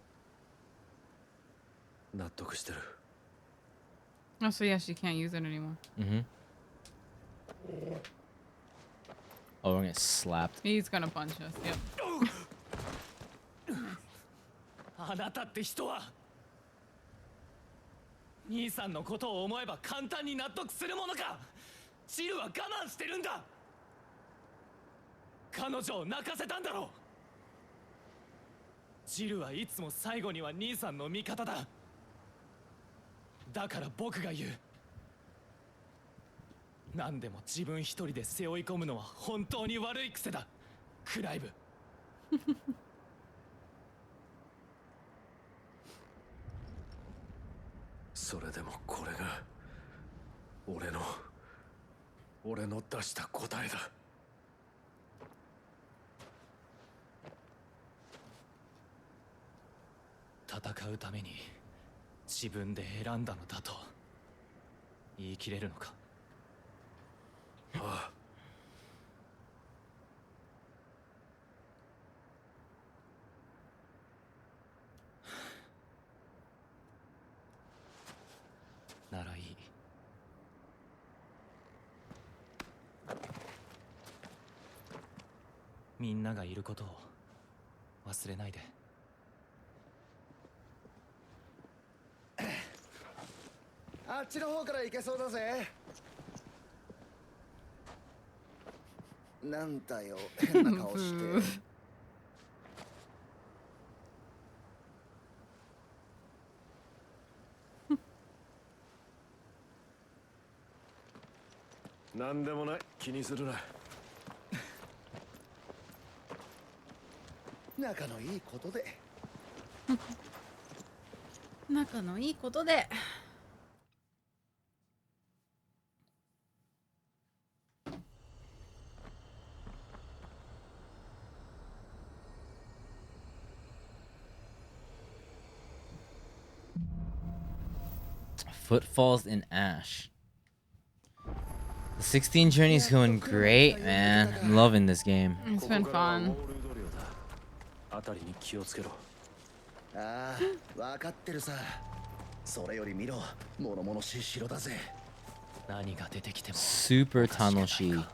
G: 納得してる。
B: Oh, so yeah, she can't use it anymore.
A: Mm-hmm. Oh, we're gonna get slapped.
B: He's gonna punch us. Yep.
J: あなたって人は兄さんのことを思えば簡単に納得するものか。ジルは我慢してるんだ。彼女を泣かせたんだろう。ジルはいつも最後には兄さんの味方だ。だから僕が言う。何でも自分一人で背負い込むのは本当に悪い癖だ。クライブ。
G: それでもこれが俺の出した答えだ。
J: 戦うために自分で選んだのだと言い切れるのか。
G: ああ。
J: ならいい。みんながいることを忘れないで。
I: あっちの方から行けそうだぜ。なんだよ、変な顔して。
G: なんでもない、気にするな。
I: 仲のいいことで。
B: 仲のいいことで。
A: Footfalls in Ash. The 16 journey is going great, man. I'm loving this game.
B: It's been fun.
G: あたりに気をつけろ。
I: ああ、わかってるさ。それより見ろ、物々しい城だぜ。
J: 何が出てきても
A: Super Tanoshi.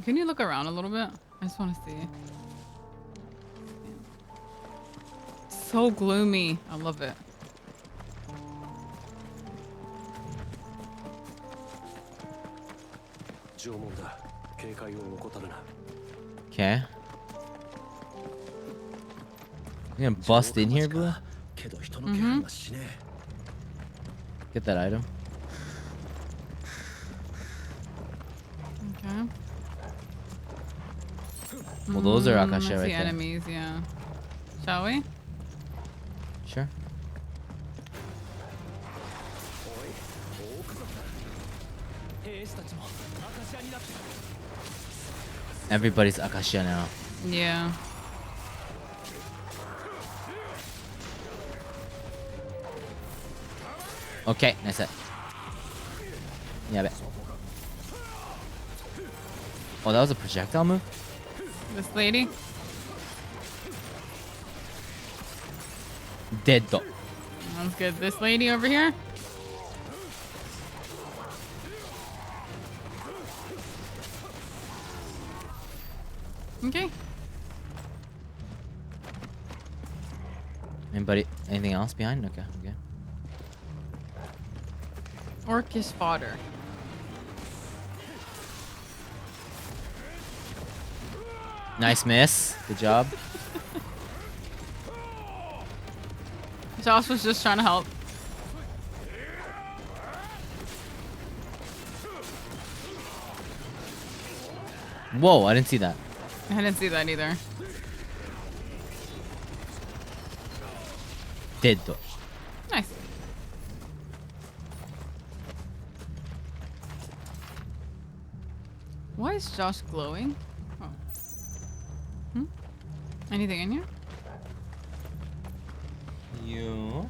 B: Can you look around a little bit? I just want to see. So gloomy. I love it.
A: Okay. You gonna bust in here, Blue? Get that item.
B: Okay.
A: Well, those are Akasha
B: that's
A: right
B: the
A: there.
B: enemies, yeah. Shall we?
A: Sure. Everybody's Akasha now.
B: Yeah.
A: Okay, nice hit. Yeah, bet. Oh, that was a projectile move?
B: This lady?
A: Dead though.
B: Sounds good. This lady over here? Okay.
A: Anybody? Anything else behind? Okay, okay.
B: Orcish fodder.
A: Nice miss. Good job.
B: Josh was just trying to help.
A: Whoa, I didn't see that.
B: I didn't see that either.
A: Dead.
B: Nice. Why is Josh glowing? Oh. Hmm? Anything in here?
A: You.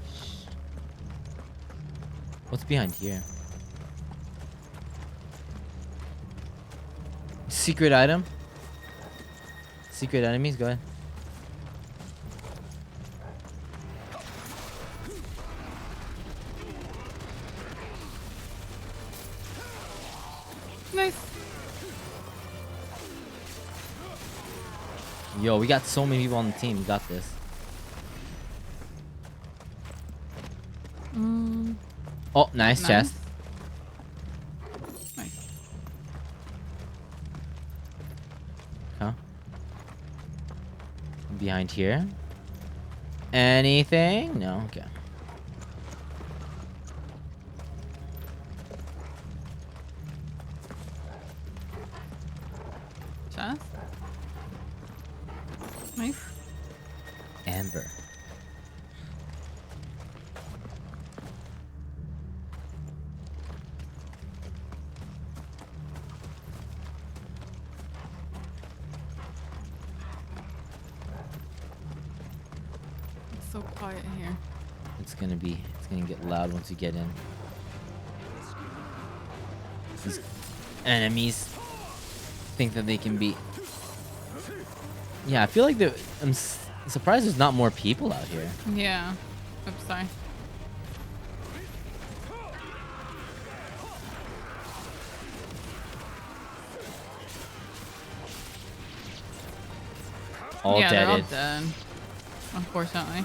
A: What's behind here? Secret item? Secret enemies? Go ahead.
B: Nice.
A: Yo, we got so many people on the team. We got this. Oh, nice chest.
B: Nice.
A: Huh? Behind here? Anything? No? Okay.
B: Chest. Nice.
A: Amber.
B: It's so quiet here.
A: It's gonna get loud once you get in. These enemies think that they can beat. Yeah, I feel like I'm surprised there's not more people out here.
B: Yeah. Oops, sorry.
A: All
B: yeah, they're all
A: deaded.
B: dead. Unfortunately.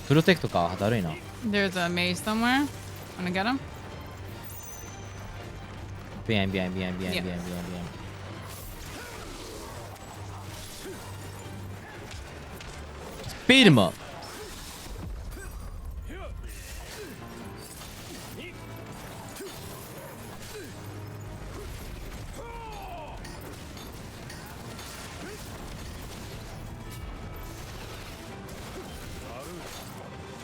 A: Protect とかだるいな。
B: There's a maze somewhere. Wanna get him?
A: Behind.
B: Yeah.
A: Beat him up.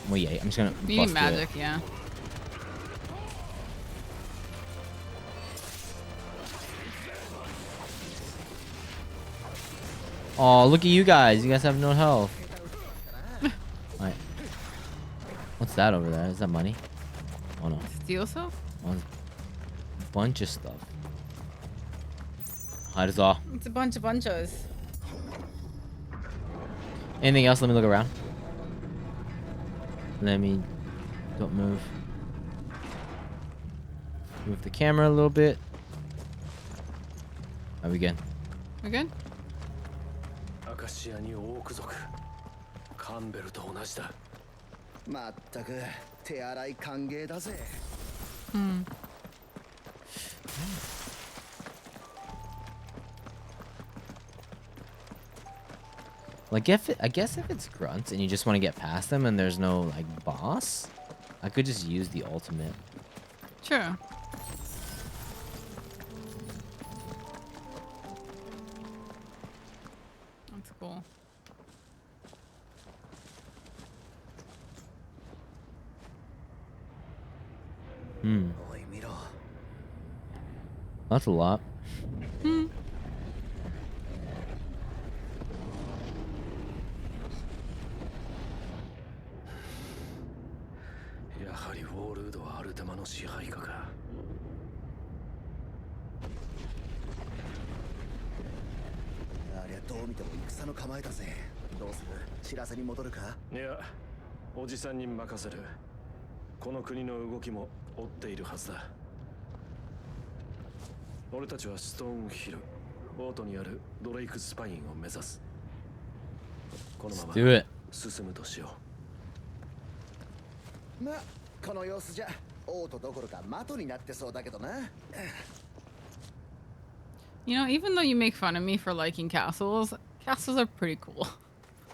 A: Well, yeah, I'm just gonna.
B: You need
A: bust
B: magic,
A: through it.
B: yeah.
A: Oh, look at you guys. You guys have no health. Alright. What's that over there? Is that money? Oh no.
B: Steal stuff?
A: Oh, a bunch of stuff. Hide us all.
B: It's a bunch of bunchos.
A: Anything else? Let me look around. Don't move. Move the camera a little bit. Are we good?
B: We good?
G: アカシアにオーク族カンベルと同じだ。
I: まったく手洗い歓迎だぜ。
B: Hmm.
A: Like I guess if it's grunts and you just want to get past them and there's no like boss, I could just use the ultimate.
B: Sure. That's cool.
A: That's a lot.
B: Hmm.
G: やはりウォールードはアルテマの支配下か。
I: ありゃどう見ても戦の構えだぜ。どうする？知らせに戻るか？
G: いや、おじさんに任せる。この国の動きも追っているはずだ。俺たちはストーンヒル、オートにあるドレイクスパインを目指す。このまま
A: Do it.
G: 進むとしよ
I: まあこの様子じゃオートどころか的になってそうだけどな。
B: You know, even though you make fun of me for liking castles, castles are pretty cool.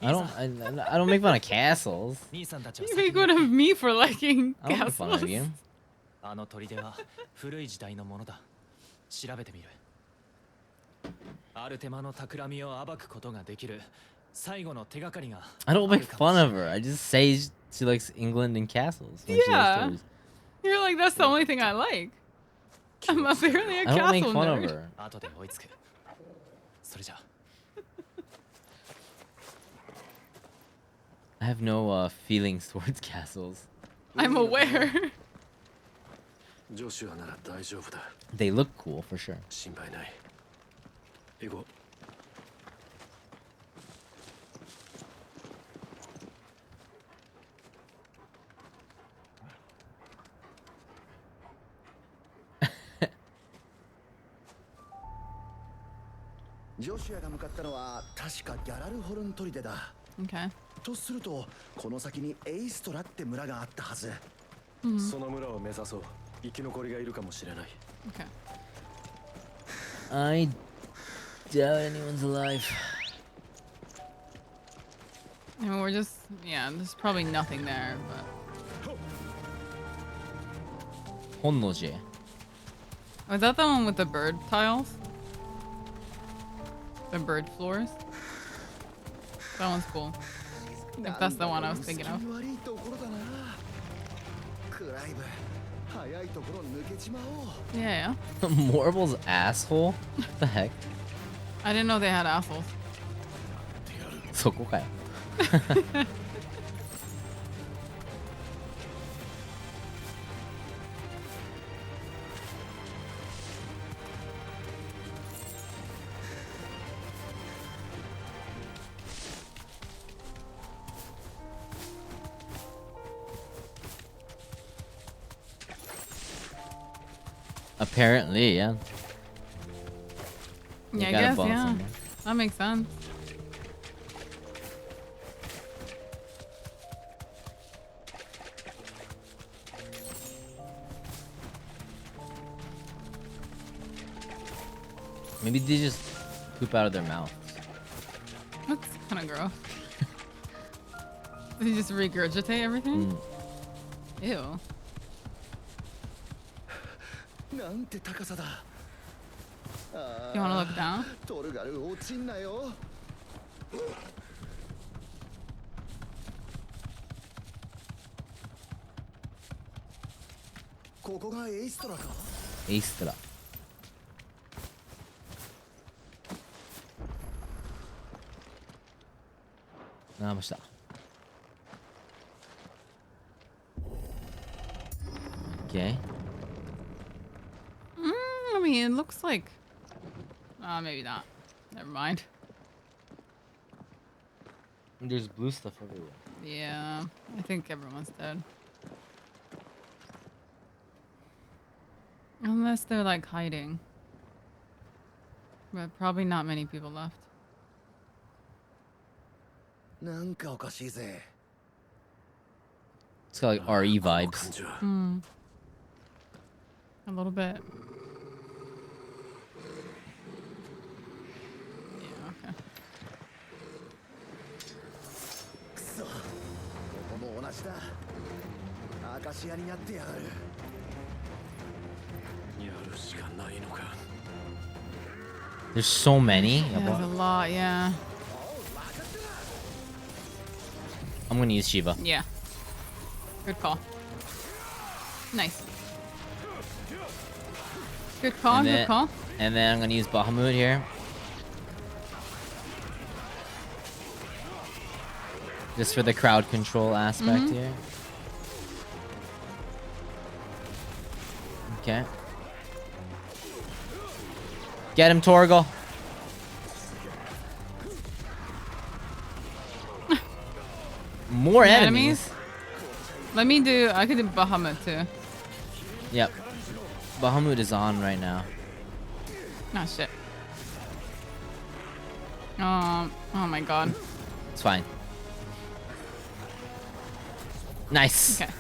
A: I don't make fun of castles.
B: You make fun of me for liking
A: I don't make fun of
B: castles.
A: you.
J: あの砦は古い時代のものだ。調べてみる。アルテマの企みを暴くことができる最後の手がかりが。
A: I don't make fun of her. I just say she likes England and castles. When she
B: Yeah.
A: likes stories.
B: You're like, that's the only thing I like. I'm apparently a
A: I don't make
B: castle
A: fun of
B: nerd.
A: her.
J: 後で追いつく。それじゃ。
A: I have no feelings towards castles.
B: I'm aware.
G: ジョシュアなら大丈夫だ。
A: They look cool for sure.
G: 心配ない。行こう。
I: ジョシュアが向かったのは確かギャラルホルン砦だ。
B: Okay.
I: とするとこの先にエイストラって村があったはず。
G: その村を目指そう。生き残りがいるかもしれない。
B: Okay.
A: I doubt anyone's alive.
B: I mean, we're just, yeah, there's probably nothing there, but.
A: Honnoji.
B: Was that the one with the bird tiles? The bird floors? That one's cool. If that's the one I was thinking of. Yeah, yeah.
A: Morble's asshole? What the heck?
B: I didn't know they had assholes.
A: そこかよ。Apparently, yeah. You
B: Yeah, I
A: gotta
B: guess,
A: bomb
B: yeah.
A: somewhere.
B: That makes sense.
A: Maybe they just poop out of their mouth.
B: That's kind of gross. Did you just regurgitate everything? Ew.
I: なんて高さだ。
B: You wanna look down?
I: トルガル落ちんなよ。ここがエイストラか。
A: エイストラ。あ、ました。Okay.
B: I mean, it looks like. Maybe not. Never mind.
A: There's blue stuff everywhere.
B: Yeah, I think everyone's dead. Unless they're like hiding. But probably not many people left.
I: なんかおかしいぜ。
A: It's got like RE vibes.
B: A little bit. Yeah, okay.
I: くそ。ここも同じだ。アカシアになってやがる。
G: やるしかないのか。
A: There's so many.
B: Yeah, there's a lot, yeah.
A: I'm gonna use Shiva.
B: Yeah. Good call. Nice. Good call, good call.
A: And then I'm gonna use Bahamut here. Just for the crowd control aspect here. Okay. Get him, Torgal. More enemies.
B: Let me do. I could do Bahamut too.
A: Yep. Bahamut is on right now.
B: Oh shit. Oh my god.
A: It's fine. Nice.
B: Okay.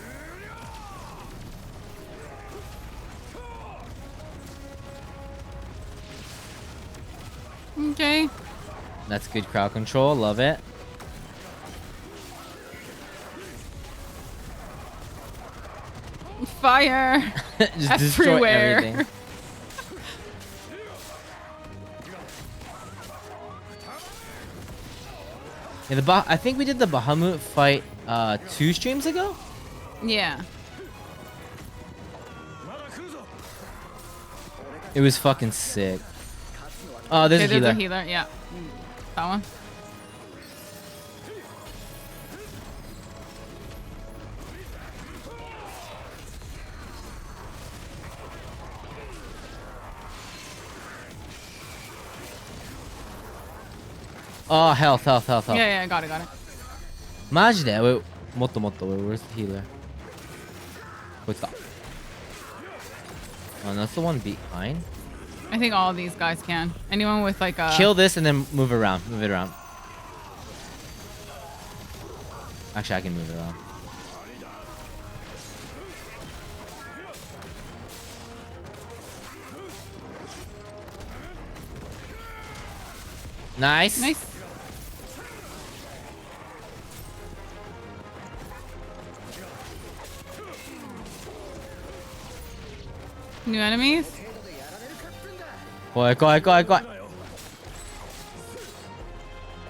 B: Okay.
A: That's good crowd control. Love it.
B: Fire.
A: Just destroy
B: everywhere.
A: everything. Yeah, I think we did the Bahamut fight 2 streams ago.
B: Yeah.
A: It was fucking sick. Oh, there's
B: Okay,
A: a healer.
B: a healer. Yeah. That one.
A: Oh, health.
B: Yeah, got it.
A: マジで? Wait, もっと。Where's the healer? こいつか. Oh, that's the one behind.
B: I think all of these guys can. Anyone with like a...
A: Kill this and then move it around. Actually, I can move it around. Nice.
B: New enemies?
A: Go.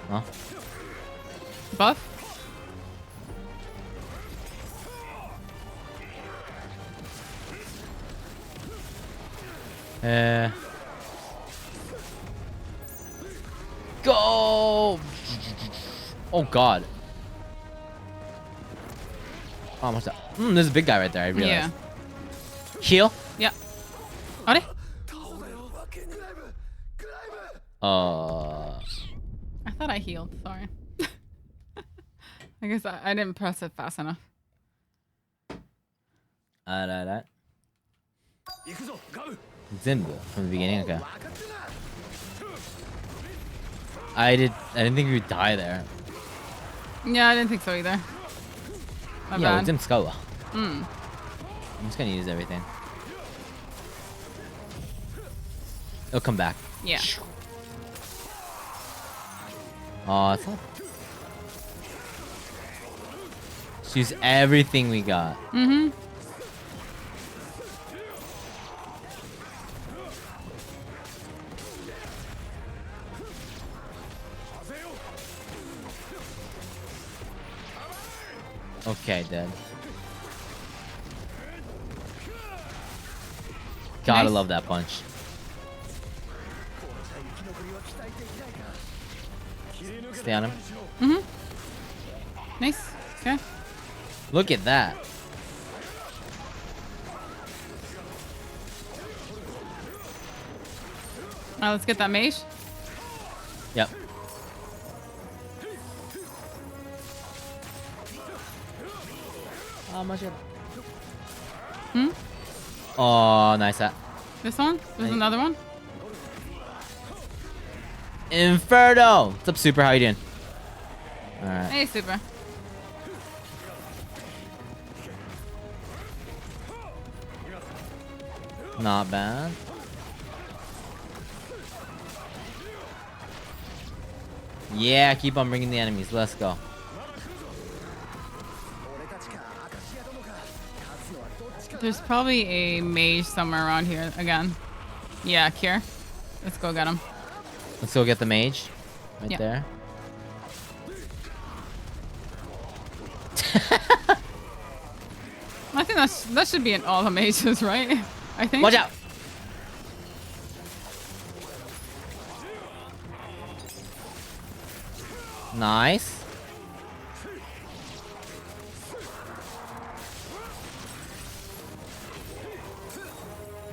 A: Huh?
B: Buff?
A: Go! Oh god. Oh, almost that. There's a big guy right there, I realized.
B: Yeah.
A: Heal?
B: Yeah. Are? I thought I healed. Sorry. I guess I didn't press it fast enough.
A: Alright. Zenbu from the beginning. Okay. I didn't think we would die there.
B: Yeah, I didn't think so either. My
A: Yeah,
B: bad.
A: Zenbu Skawa.
B: Mm.
A: I'm just gonna use everything. It'll come back.
B: Yeah.
A: Oh, it's not. Just use everything we got.
B: Mm-hmm.
A: Okay, dead. Gotta
B: Nice.
A: love that punch. Stay on him.
B: Mm-hmm. Nice. Okay.
A: Look at that.
B: Alright, let's get that mage.
A: Yep. How much?
B: Hmm?
A: Oh, nice that.
B: This one? There's
A: Hey.
B: another one?
A: Inferno! What's up, Super? How you doing? Alright.
B: Hey, Super.
A: Not bad. Yeah, keep on bringing the enemies. Let's go.
B: There's probably a mage somewhere around here again. Yeah, Cure. Let's go get him.
A: Let's go get the mage. Right
B: Yeah.
A: there.
B: I think that should be in all the mages, right? I think.
A: Watch out! Nice.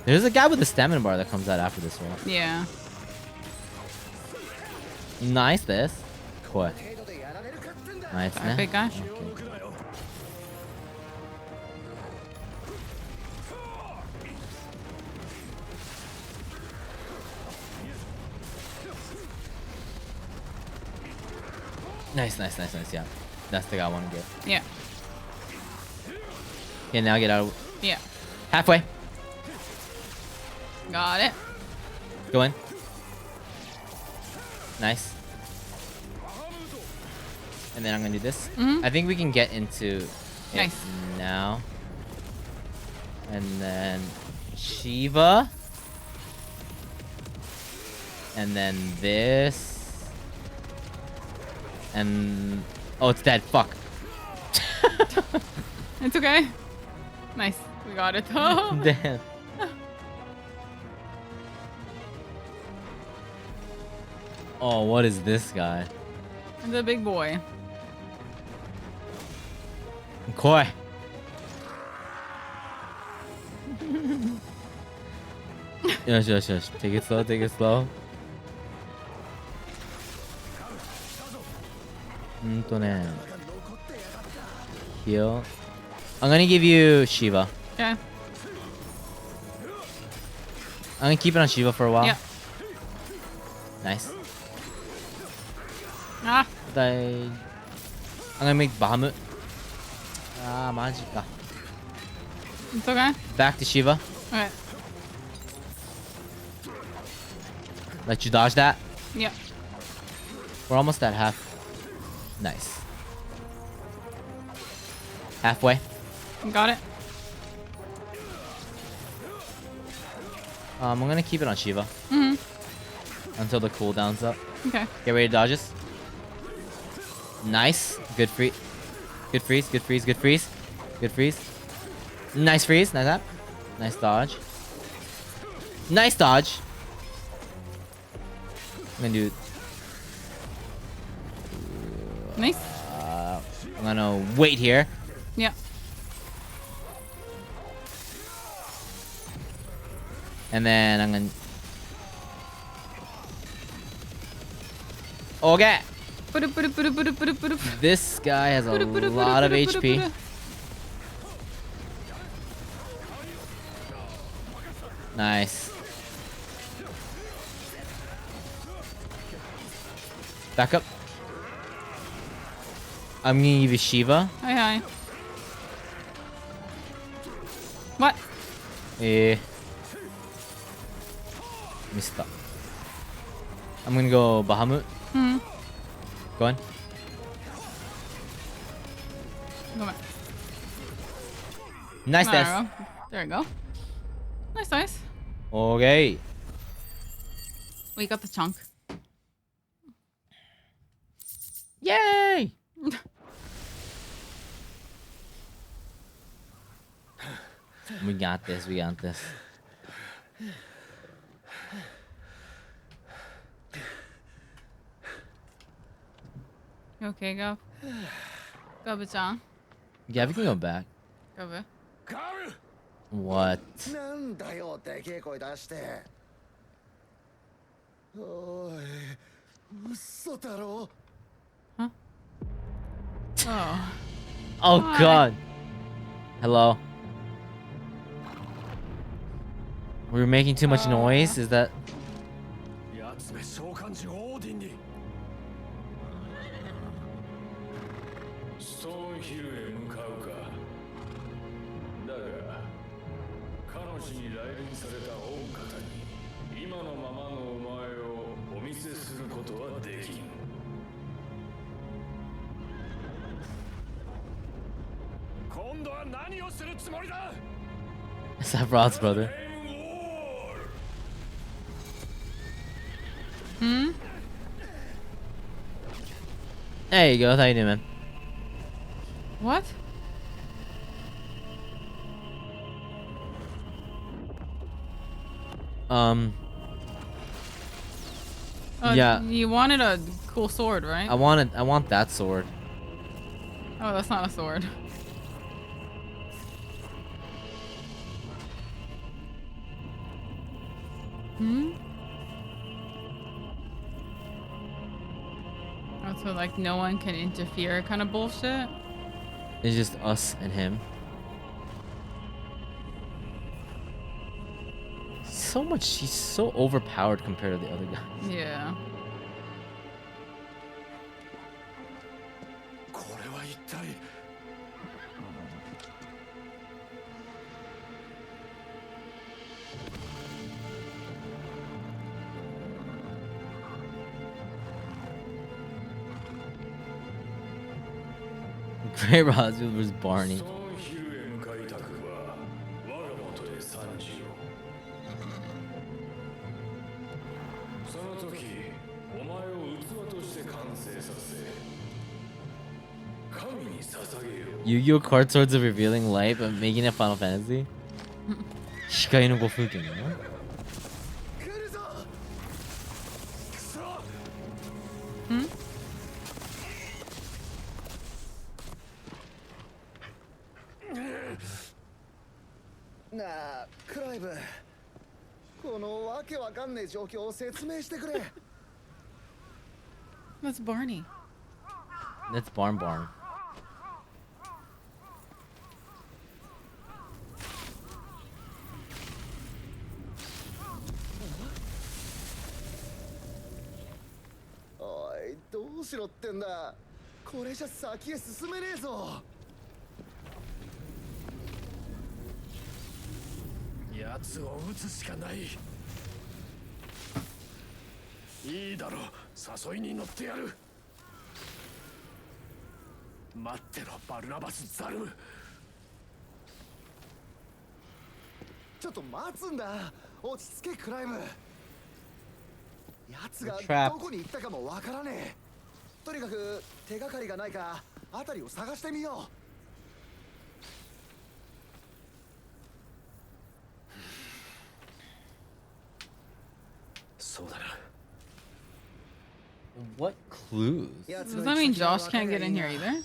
A: There's a guy with a stamina bar that comes out after this one.
B: Yeah.
A: Nice this. Cool. Nice.
B: That big guy.
A: Okay. Nice, nice, nice, nice. Yeah, that's the guy I want to get.
B: Yeah.
A: Okay, now get out.
B: Yeah.
A: Halfway.
B: Got it.
A: Go in. Nice. And then I'm gonna do this. I think we can get into it now. And then Shiva. And then this. And oh, it's dead. Fuck.
B: It's okay. Nice. We got it though.
A: Damn. Oh, what is this guy?
B: The big boy.
A: Koi. Yes, yes, yes. Take it slow, take it slow. Heal. I'm gonna give you Shiva.
B: Okay.
A: I'm gonna keep it on Shiva for a while.
B: Yeah.
A: Nice.
B: Ah.
A: I'm gonna make Bahamut. Ah, magica.
B: It's okay.
A: Back to Shiva.
B: Okay.
A: Let you dodge that.
B: Yep.
A: We're almost at half. Nice. Halfway.
B: Got it.
A: I'm gonna keep it on Shiva. Until the cooldown's up.
B: Okay.
A: Get ready to dodge this. Nice. Good free. Good freeze. Good freeze. Good freeze. Good freeze. Nice freeze. Nice up. Nice dodge. Nice dodge. I'm gonna do.
B: Nice.
A: I'm gonna wait here.
B: Yeah.
A: And then I'm gonna. Okay. This guy has a lot of HP. Nice. Back up. I'm gonna give you Shiva.
B: Hi, hi. What?
A: Missed that. I'm gonna go Bahamut. Go on.
B: Go back.
A: Nice,
B: There
A: Des.
B: we go. There we go. Nice, nice.
A: Okay.
B: We got the chunk.
A: Yay! We got this. We got this.
B: You okay, go. Go, Bachan.
A: Yeah, we can go back.
B: Go, Boo.
A: What?
I: なんだよでけえ声出しておい嘘だろ
B: Huh? Oh.
A: Oh
B: Hi.
A: God. Hello. We were making too much noise. Is that?
G: やつめ召喚獣オーディンに
E: ストーンヒルへ向かうか。だが彼女に来臨された御方に今のままのお前をお見せすることはできん。
G: 今度は何をするつもりだ
A: Is that Rod's brother? There you go. How you doing, man?
B: What?
A: Yeah.
B: You wanted a cool sword, right?
A: I want that sword.
B: Oh, that's not a sword. Oh, so like no one can interfere kind of bullshit?
A: It's just us and him. So much. He's so overpowered compared to the other guy.
B: Yeah.
A: Ray Rogers was Barney.
E: ソンヒルへ向かいたくは我が元で参じよ。その時お前を器として完成させ神に捧げよう。
A: Yu-Gi-Oh! Card Swords of revealing light but making it Final Fantasy? 視界のご風景ね。
I: なあ、クライブ。このわけわかんねえ状況を説明してくれ。
B: That's Barney.
A: That's Barn Barn.
I: おい、どうしろってんだ。これじゃ先へ進めねえぞ。
G: 奴を撃つしかない。いいだろう、誘いに乗ってやる。待ってろ、バルナバス・ザルム。
I: ちょっと待つんだ。落ち着け、クライム。奴が
A: Trapped.
I: どこに行ったかもわからねえ。とにかく手がかりがないか辺りを探してみよう。
G: そうだな。
A: What clues?
B: Does that mean Josh can't get in here either?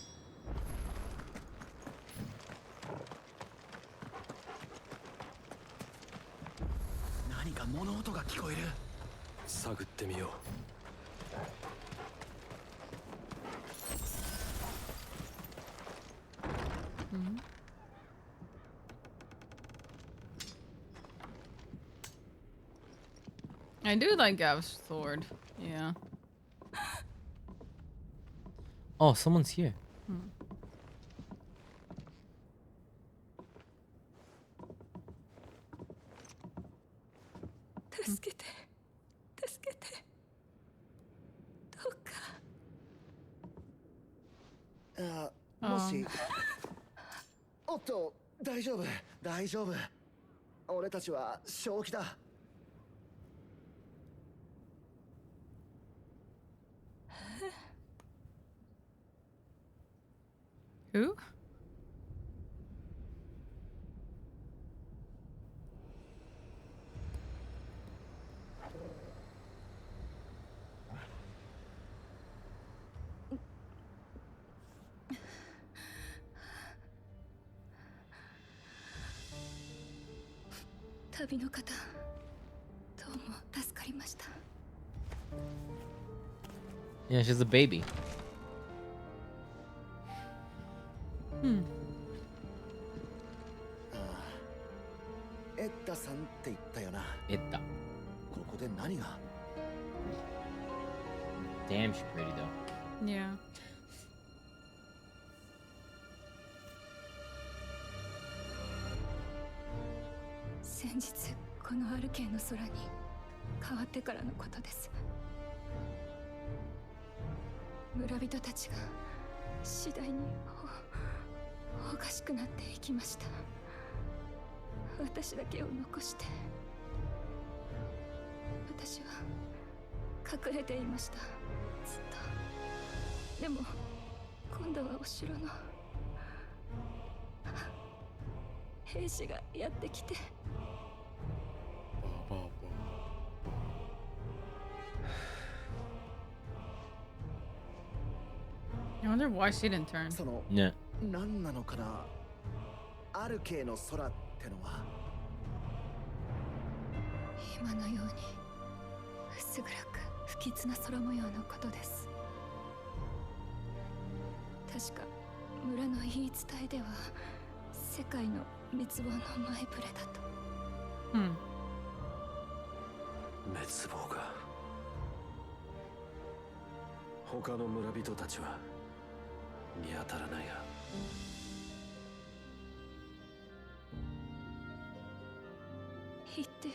G: 何か物音が聞こえる。探ってみよう。
B: I do like Gav's sword. Yeah.
A: Oh, someone's here.
I: Ah, もし。おっと、大丈夫、大丈夫。俺たちは正気だ。
B: Who?
A: Yeah, she's a baby.
I: エッタさんって言ったよな。
A: エッタ。
I: ここで何が？
A: Damn, she's pretty though.
B: Yeah.
L: 先日このアルケーの空に変わってからのことです。村人たちが次第におかしくなっていきました。私だけを残して私は隠れていました。ずっと。でも今度はお城の兵士がやってきて。
B: I wonder why she didn't turn.
I: その、
A: ね。
I: 何なのかな。アルケーの空ってのは。
L: 今のように薄暗く不吉な空模様のことです。確か村の言い伝えでは世界の滅亡の前触れだと。
G: 滅亡が。他の村人たちは見当たらないが。
L: 行って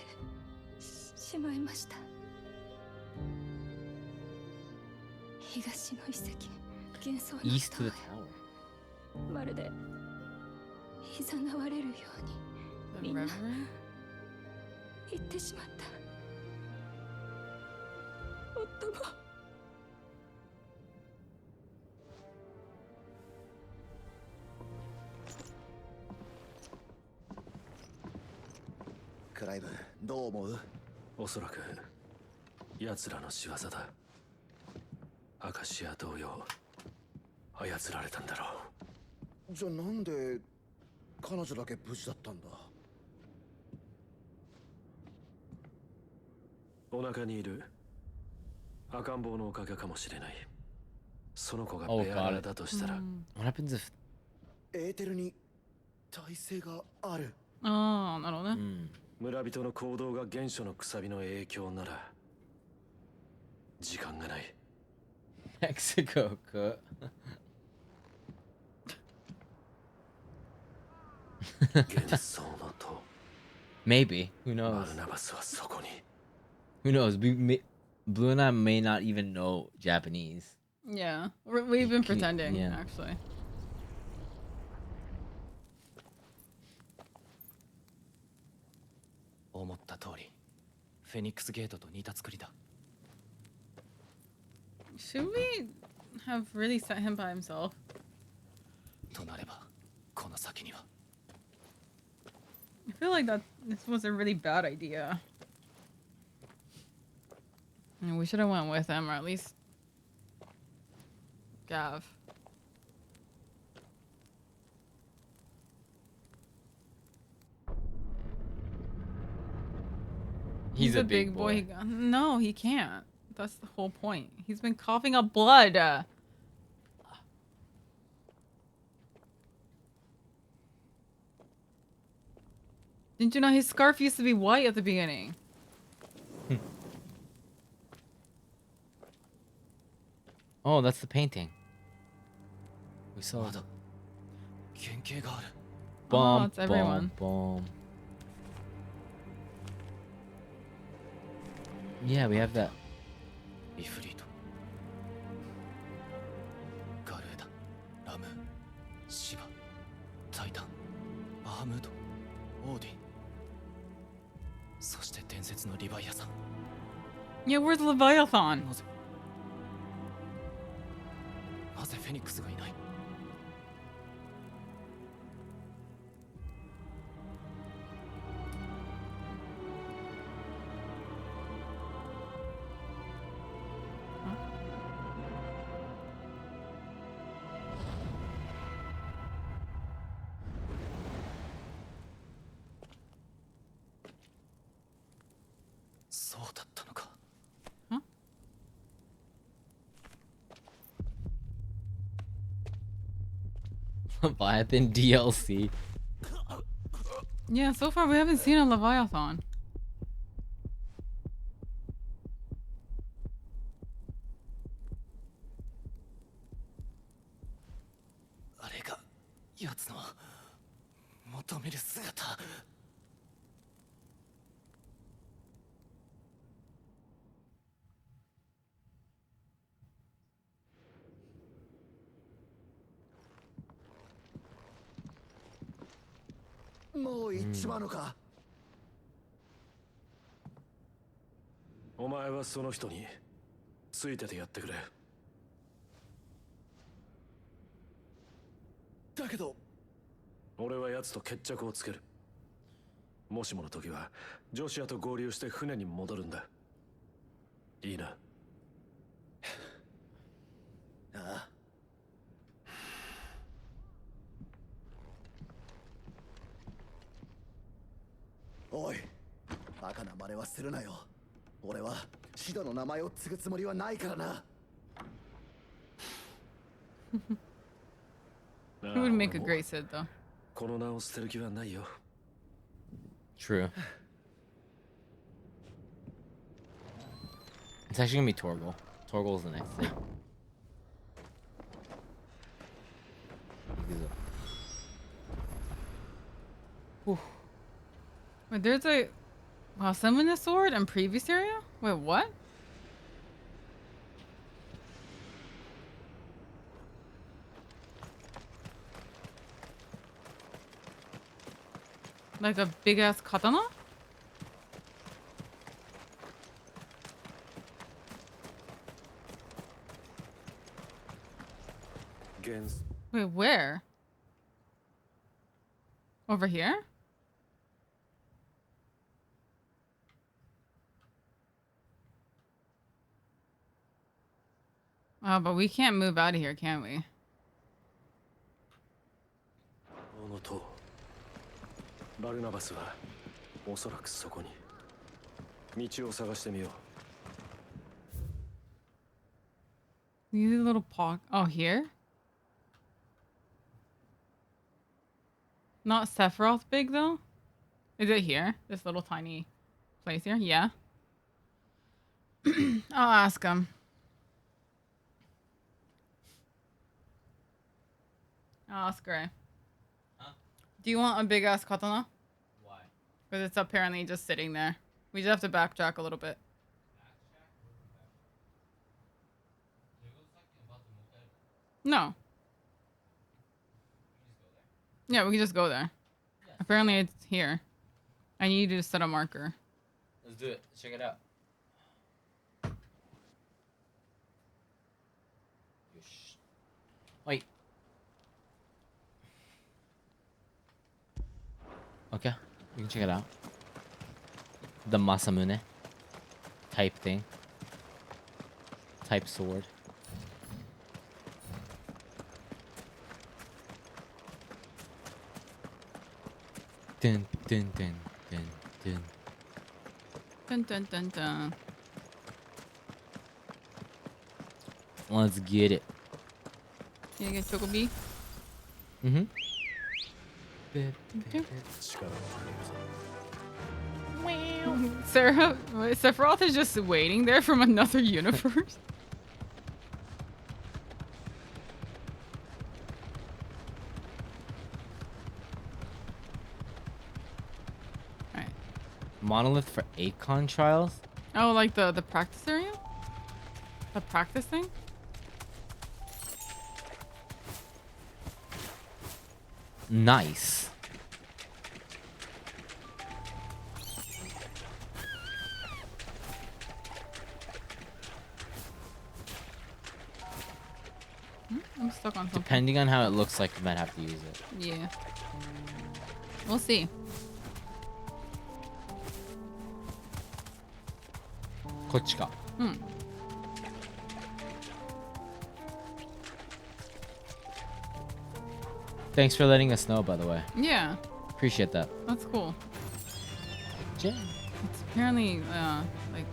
L: しまいました。東の遺跡、幻想の
A: East to the tower.
L: まるでいざなわれるようにみんな言ってしまった。夫も
I: クライブ、どう思う？
G: おそらく奴らの仕業だ。アカシア同様操られたんだろ
I: う。じゃあなんで彼女だけ無事だったんだ？
G: お腹にいる赤ん坊のおかげかもしれない。その子が
A: Oh,
G: ベアラだとしたら、
A: What happens if
I: エーテルに耐性がある。
B: ああ、なるほどね。
G: 村人の行動が原初のくさびの影響なら時間がない。
A: Mexico か。
G: 幻想の塔。
A: Maybe. Who knows?
G: バルナバスはそこに。
A: Who knows? Blue and I may not even know Japanese.
B: Yeah, we've been pretending,
A: Yeah.
B: actually.
J: 思った通り、フェニックスゲートと似た作りだ。
B: Should we have really set him by himself?
J: となれば、この先には。
B: I feel like this was a really bad idea. We should have went with him, or at least Gav. He's a big boy. No, he can't. That's the whole point. He's been coughing up blood. Didn't you know his scarf used to be white at the beginning?
A: Oh, that's the painting. We saw it.
B: Oh, it's everyone.
A: Boom. Yeah, we have that.
J: イフリート、ガルエダ、ラムー、シバ、タイタン、バハムート、オーディン、そして伝説のリヴァイアさん。
B: Yeah, where's Leviathan?
J: なぜフェニックスがいない？そうだったのか。
A: Leviathan DLC.
B: Yeah, so far we haven't seen a Leviathan.
J: あれが奴の求める姿。
I: もう行っちまうのか？
G: お前はその人についててやってくれ。
I: だけど
G: 俺は奴と決着をつける。もしもの時はジョシアと合流して船に戻るんだ。いいな。
I: ああ。おい、バカな真似はするなよ。俺はシドの名前を継ぐつもりはないからな。
B: He would make a great Sid, though.
G: この名を捨てる気はないよ。
A: True. It's actually gonna be Torgal. Torgal's the next thing.
B: Wait, there's a summon a sword in previous area? Wait, what? Like a big ass katana? Wait, where? Over here? Oh, but we can't move out of here, can we? These little pock. Oh, here? Not Sephiroth big though? Is it here? This little tiny place here? Yeah. I'll ask him. I'll ask Gray. Huh? Do you want a big ass katana? Why? Because it's apparently just sitting there. We just have to backtrack a little bit. No. Yeah, we can just go there. Yeah, apparently it's here. I need you to set a marker.
A: Let's do it. Check it out. Wait. Okay, you can check it out. The Masamune type thing. Type sword. Dun dun dun dun dun.
B: Dun dun dun dun.
A: Let's get it.
B: You get Chocobi?
A: Mm-hmm.
B: Sarah, Sephiroth is just waiting there from another universe. Alright.
A: Monolith for Akon trials?
B: Oh, like the practice area? The practice thing?
A: Nice.
B: I'm stuck on something.
A: Depending on how it looks like, you might have to use it.
B: Yeah. We'll see.
A: Kochika. Thanks for letting us know, by the way.
B: Yeah.
A: Appreciate that.
B: That's cool.
A: Jam.
B: It's apparently, like...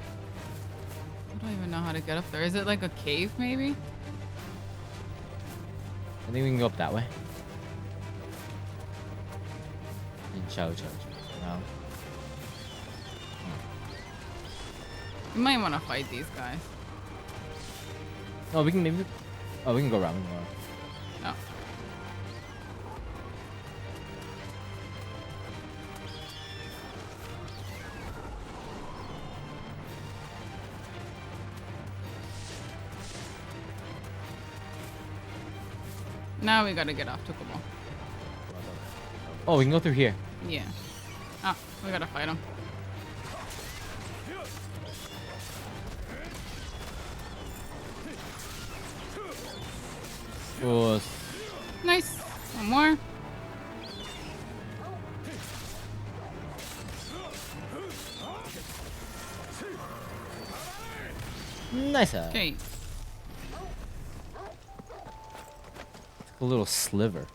B: I don't even know how to get up there. Is it like a cave, maybe?
A: I think we can go up that way. And chow. Wow.
B: You might want to fight these guys.
A: Oh, we can maybe... Oh, we can go around.
B: No. Now we gotta get off Chocobo.
A: Oh, we can go through here.
B: Yeah. Oh, we gotta fight him.
A: Oh,
B: nice. One more.
A: nice.
B: Okay.
A: A little sliver.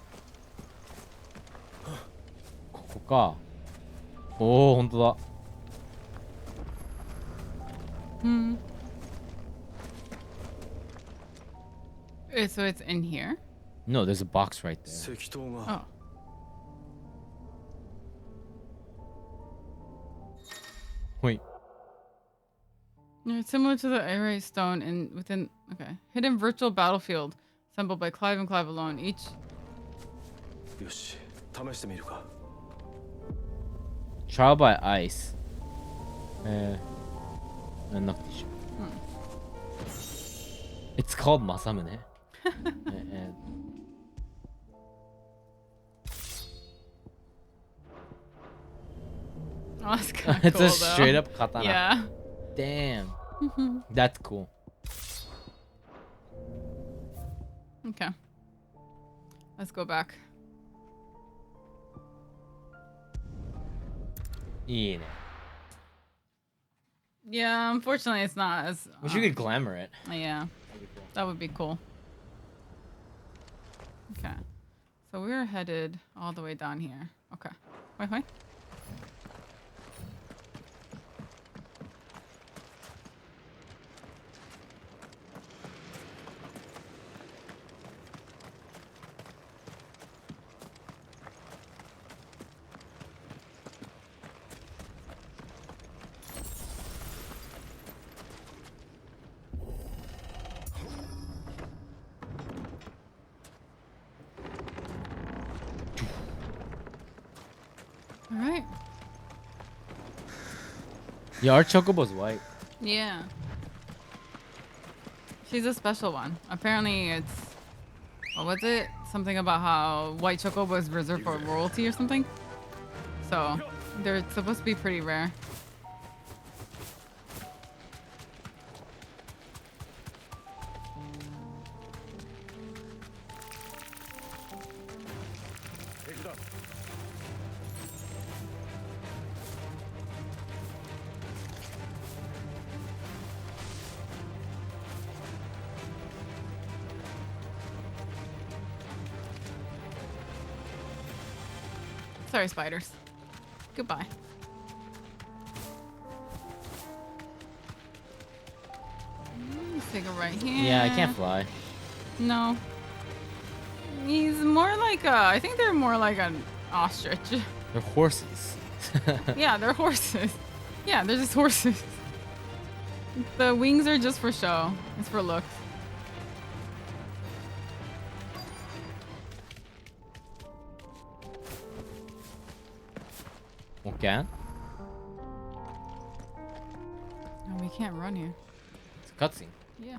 A: ここか。おお、本当だ。
B: So it's in here?
A: No, there's a box right there.
B: Oh.
A: Wait.
B: Yeah, it's similar to the array stone in within hidden virtual battlefield assembled by Clive and Clive alone. Each.
A: Trial by ice. It's called Masamune.
B: Oh, that's kind of
A: It's
B: cool,
A: a straight
B: though.
A: up katana.
B: Yeah.
A: Damn. That's cool.
B: Okay. Let's go back.
A: Yeah.
B: Yeah, unfortunately, it's not as.
A: Wish you could glamour it.
B: Yeah, that would be cool. Okay, so we're headed all the way down here. Okay, wait. All right.
A: Yeah, our chocobo's white.
B: Yeah. She's a special one. Apparently, it's what was it? Something about how white chocobo is reserved for royalty or something. So they're supposed to be pretty rare. Sorry, spiders. Goodbye. Let's take a right here.
A: Yeah, I can't fly.
B: No. He's more like a. I think they're more like an ostrich.
A: They're horses.
B: Yeah, they're horses. Yeah, they're just horses. The wings are just for show. It's for looks.
A: Okay.
B: No, we can't run here.
A: It's a cutscene.
B: Yeah.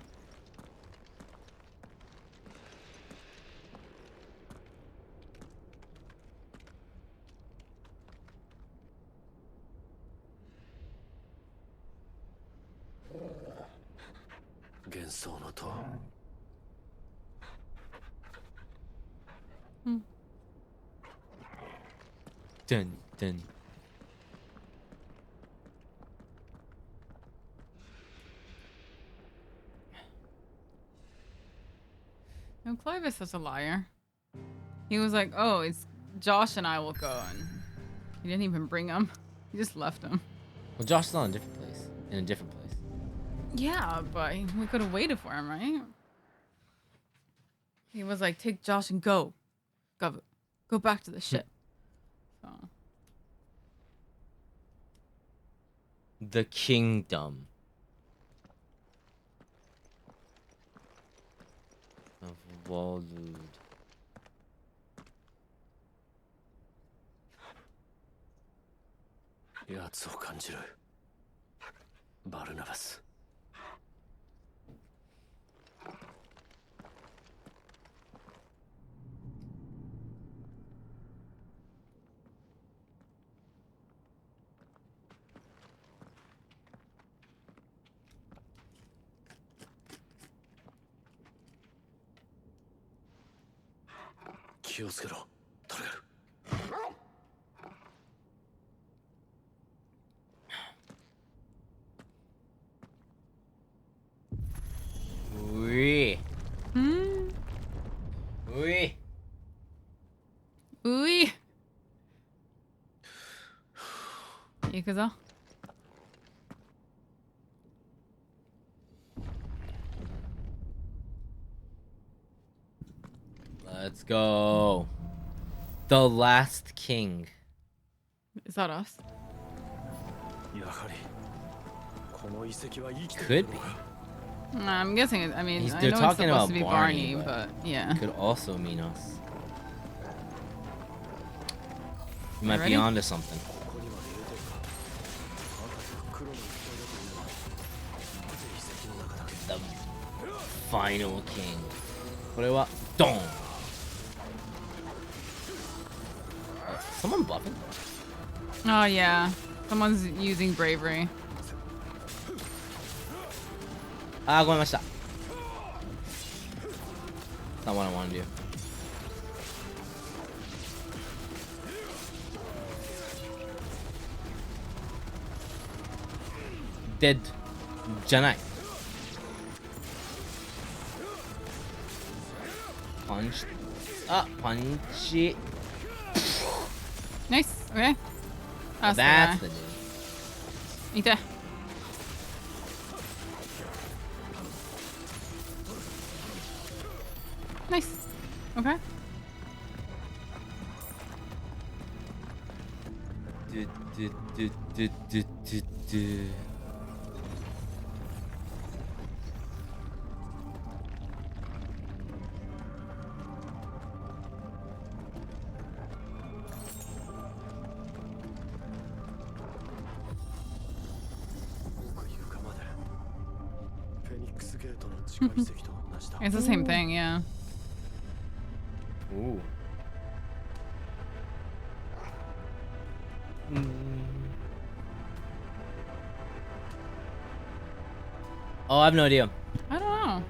A: Dun dun.
B: No, Clive is such a liar. He was like, "Oh, it's Josh and I will go," and he didn't even bring him. He just left him.
A: Well, Josh is on a different place. In a different place.
B: Yeah, but we could have waited for him, right? He was like, "Take Josh and go back to the ship." So.
A: The kingdom of BLLUIST.
G: やつを感じる。バルナバス。気をつけろ、トレル。
A: Oui. Oui.
B: Oui. 行くぞ。
A: Let's go. The last king.
B: Is that us?
A: Could be.
B: I'm guessing it. I mean, I
A: they're
B: know
A: talking
B: it's supposed
A: about
B: to be Barney, but yeah.
A: It could also mean us. You might
B: ready?
A: be onto something. The final king. これはドン. Someone buffing?
B: Oh yeah. Someone's using bravery.
A: Ah, going That's not what I want to do. Dead. Janai. Punch. Ah, punchy.
B: Nice. Okay.
A: That's the dude.
B: Eat that. Nice. Okay. It's the same thing, yeah.
A: Ooh. Oh, I have no idea.
B: I don't know.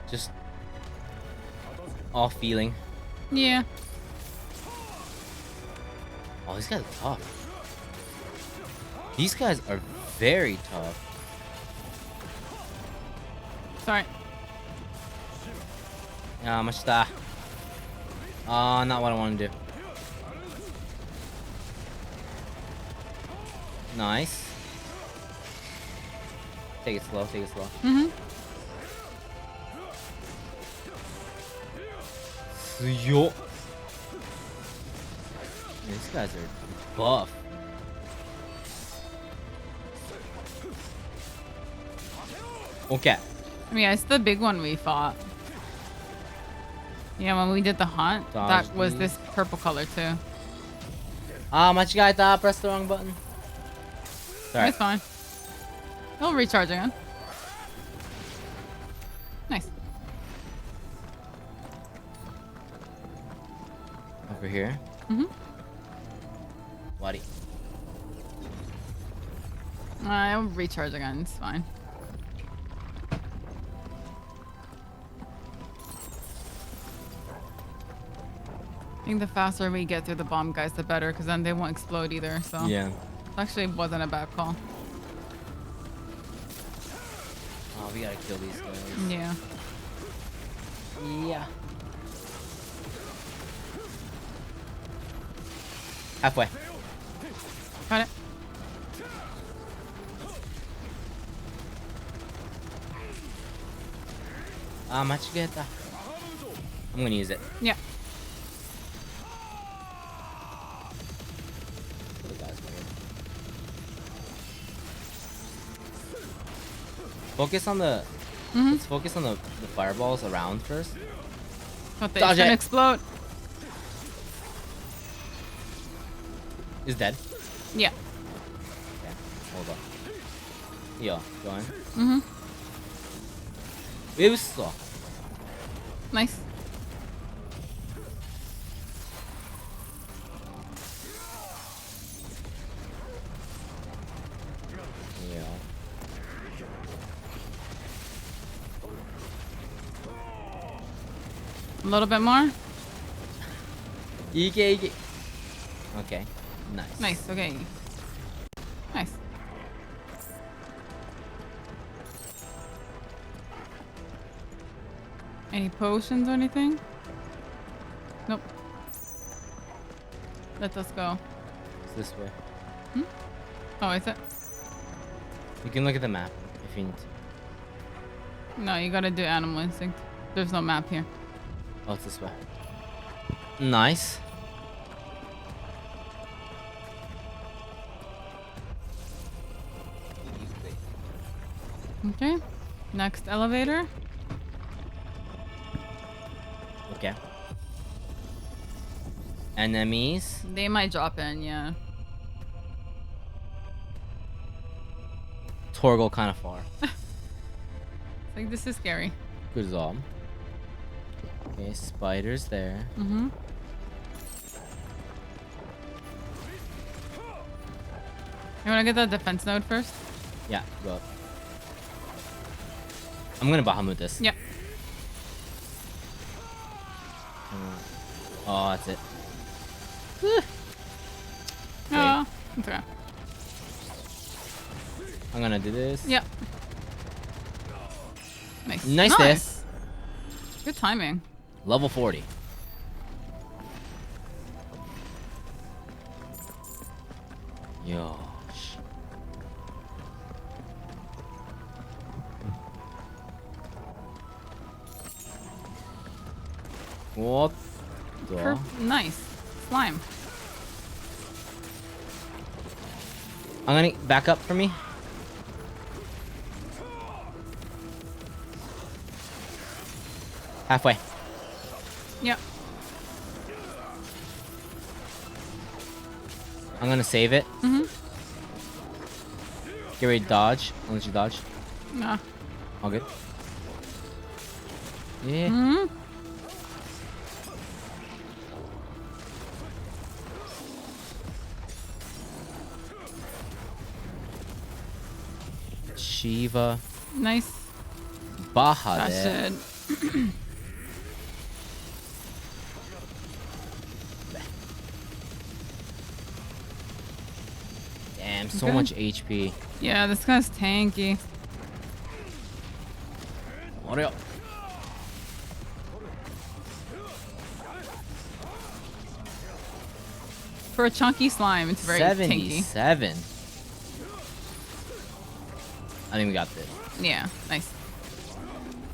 A: Just off feeling.
B: Yeah.
A: Oh, these guys are tough. These guys are very tough.
B: Sorry.
A: Mashita. Oh, not what I want to do. Nice. Take it slow, take it slow. Yo. These guys are buff. Okay.
B: I mean, it's the big one we fought. Yeah, when we did the hunt,
A: Dodge
B: that was
A: these.
B: this purple color too.
A: Ah, Machigata, press the wrong button. Sorry.
B: It's fine. It'll recharge again. Nice.
A: Over here. Wadi.
B: It'll recharge again. It's fine. I think the faster we get through the bomb guys, the better, because then they won't explode either. So
A: Yeah.
B: it actually wasn't a bad call.
A: Oh, we gotta kill these guys.
B: Yeah.
A: Yeah. Halfway.
B: Got it.
A: Ah, Machigata. I'm gonna use it.
B: Yeah.
A: The guy's weird. Focus on the. Let's focus on the fireballs around first.
B: What,
A: Dodge
B: it's gonna
A: it.
B: explode?
A: Is dead.
B: Yeah.
A: Okay, hold on. Yo, go in. BLLUIST.
B: Nice.
A: Yeah.
B: A little bit more.
A: Ike. Okay. Nice.
B: Nice. Okay. Nice. Any potions or anything? Nope. Let us go.
A: It's this way.
B: Oh, is it?
A: You can look at the map if you need to.
B: No, you gotta do animal instinct. There's no map here.
A: Oh, it's this way. Nice.
B: Okay. Next elevator.
A: Okay. Enemies.
B: They might drop in, yeah.
A: Torgal kind of far.
B: It's like, this is scary.
A: Good job. Okay, spiders there.
B: You wanna get the defense node first?
A: Yeah, go up. I'm gonna Bahamut this.
B: Yep.
A: Oh, that's it.
B: Oh, it's okay.
A: I'm gonna do this.
B: Yep. Nice.
A: Nice this.
B: Good timing.
A: Level 40. Yo. What the?
B: Nice. Slime.
A: I'm gonna back up for me. Halfway.
B: Yep.
A: I'm gonna save it.
B: Mm-hmm.
A: Get ready to dodge. I'll let you dodge.
B: Nah.
A: All good. Yeah.
B: Mm-hmm.
A: Shiva.
B: Nice.
A: Baha.
B: That's it.
A: Damn, so
B: Okay.
A: much HP.
B: Yeah, this guy's tanky.
A: Oreo.
B: For a chunky slime, it's very tanky.
A: 77. I think we got this.
B: Yeah, nice.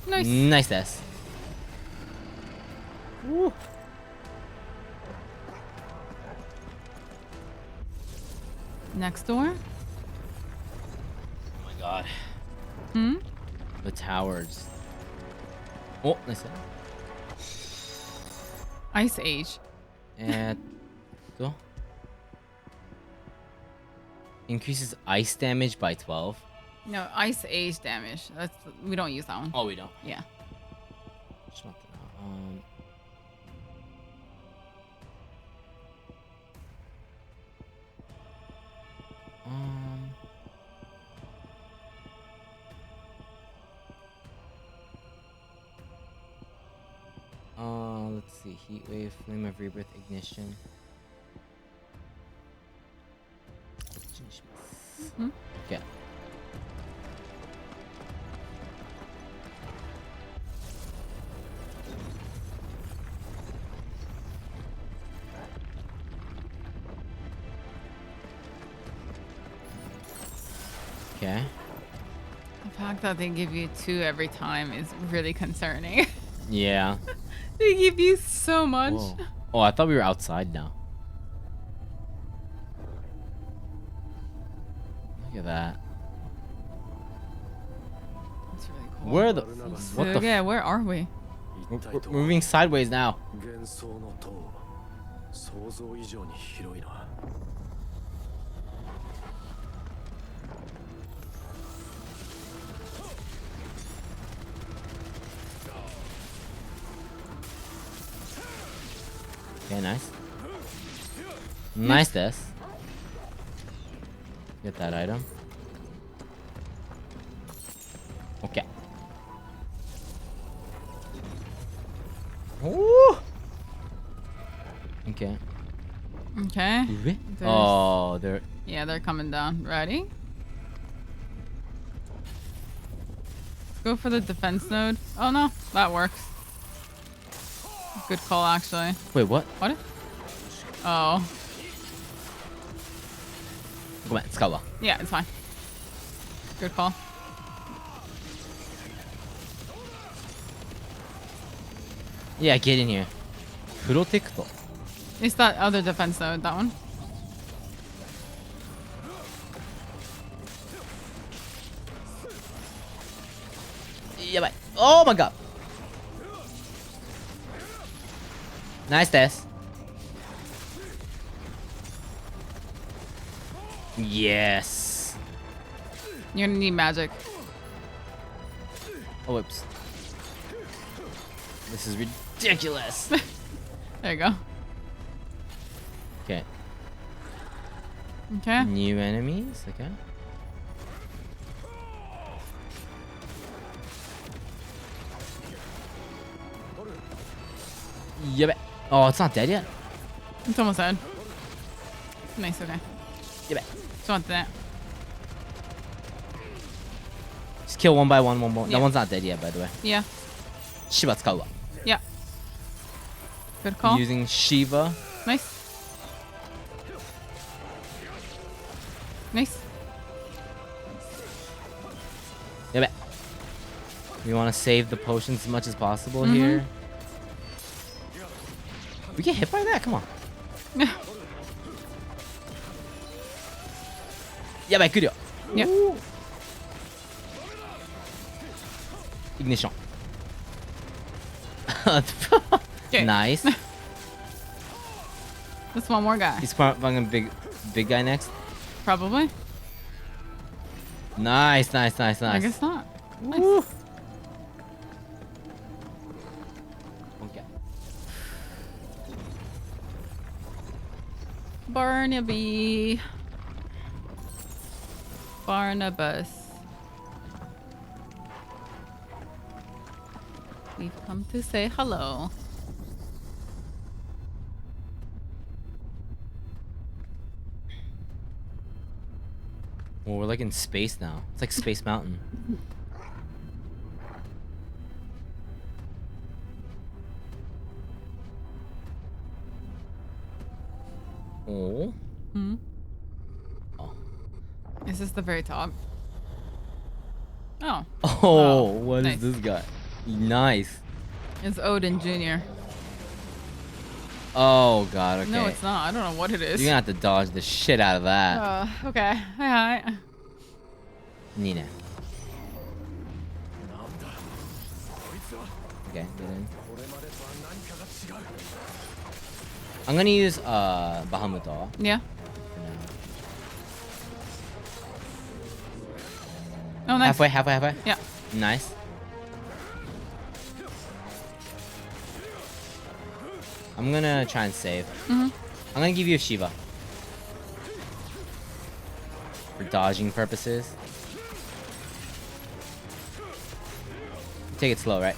B: Nice.
A: Nice S. Woo.
B: Next door.
A: Oh my god.
B: Hmm?
A: The towers. Oh, nice.
B: Ice Age.
A: And go. Increases ice damage by 12.
B: No, Ice Age damage. We don't use that one.
A: Oh, we don't.
B: Yeah.
A: Um, let's see. Heat wave, flame of rebirth, ignition.
B: Mhm.
A: Okay. Okay.
B: The fact that they give you 2 every time is really concerning.
A: Yeah.
B: They give you so much.
A: Whoa. Oh, I thought we were outside now. Look at that.
B: That's really cool.
A: Where the? What the?
B: Yeah, where are we?
A: We're moving sideways now.
G: 幻想の塔想像以上に広いな
A: Okay, nice. Nice this. Get that item. Okay. Ooh. Okay.
B: Okay.
A: There's-
B: There's-
A: Oh, they're.
B: Yeah, they're coming down. Ready? Let's go for the defense node. Oh no, that works. Good call, actually.
A: Wait, what?
B: What? Oh.
A: Come on, let's go.
B: Yeah, it's fine. Good call.
A: Yeah, get in here. Protect.
B: It's that other defense node, that one.
A: Yeah, bye. Oh my god. Nice test. Yes.
B: You're gonna need magic.
A: Oh, whoops. This is ridiculous.
B: There you go.
A: Okay.
B: Okay.
A: New enemies. Okay. Yep. Oh, it's not dead yet.
B: It's almost dead. Nice. Okay.
A: Yep.
B: Just want that.
A: Just kill one by one. That
B: Yeah.
A: one's not dead yet, by the way.
B: Yeah.
A: Shiva 使うわ.
B: Yeah. Good call.
A: Using Shiva.
B: Nice. Nice.
A: Yep. We want to save the potions as much as possible
B: Mhm.
A: here. We get hit by that? Come on. Yeah, good.
B: Yeah.
A: Ignition.
B: Okay.
A: Nice.
B: Just one more guy.
A: He's fucking big guy next.
B: Probably.
A: Nice.
B: I guess not. Nice.
A: Okay.
B: Barnaby. Barnabas. We've come to say hello.
A: Well, we're like in space now. It's like Space Mountain. Oh. Oh.
B: Is this the very top? Oh.
A: Oh, what is
B: nice.
A: this guy? Nice.
B: It's Odin Jr.
A: Oh god, okay.
B: No, it's not. I don't know what it is.
A: You're gonna have to dodge the shit out of that.
B: Okay. Hi.
A: Nina. Okay, get in. I'm gonna use Bahamut.
B: Yeah. Oh, nice.
A: Halfway.
B: Yeah.
A: Nice. I'm gonna try and save. I'm gonna give you a Shiva. For dodging purposes. Take it slow, right?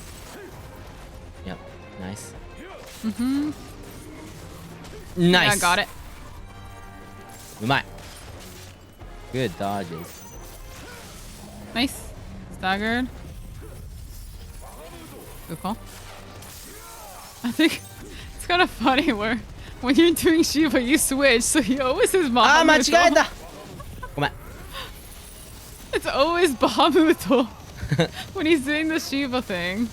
A: Yep. Nice. Nice.
B: Yeah, I got it.
A: We might. Good dodges.
B: Nice. Staggered. Good call. I think it's kind of funny where when you're doing Shiva, you switch, so he always is Bahamuto.
A: Machigayeta! Come on.
B: It's always Bahamuto when he's doing the Shiva thing.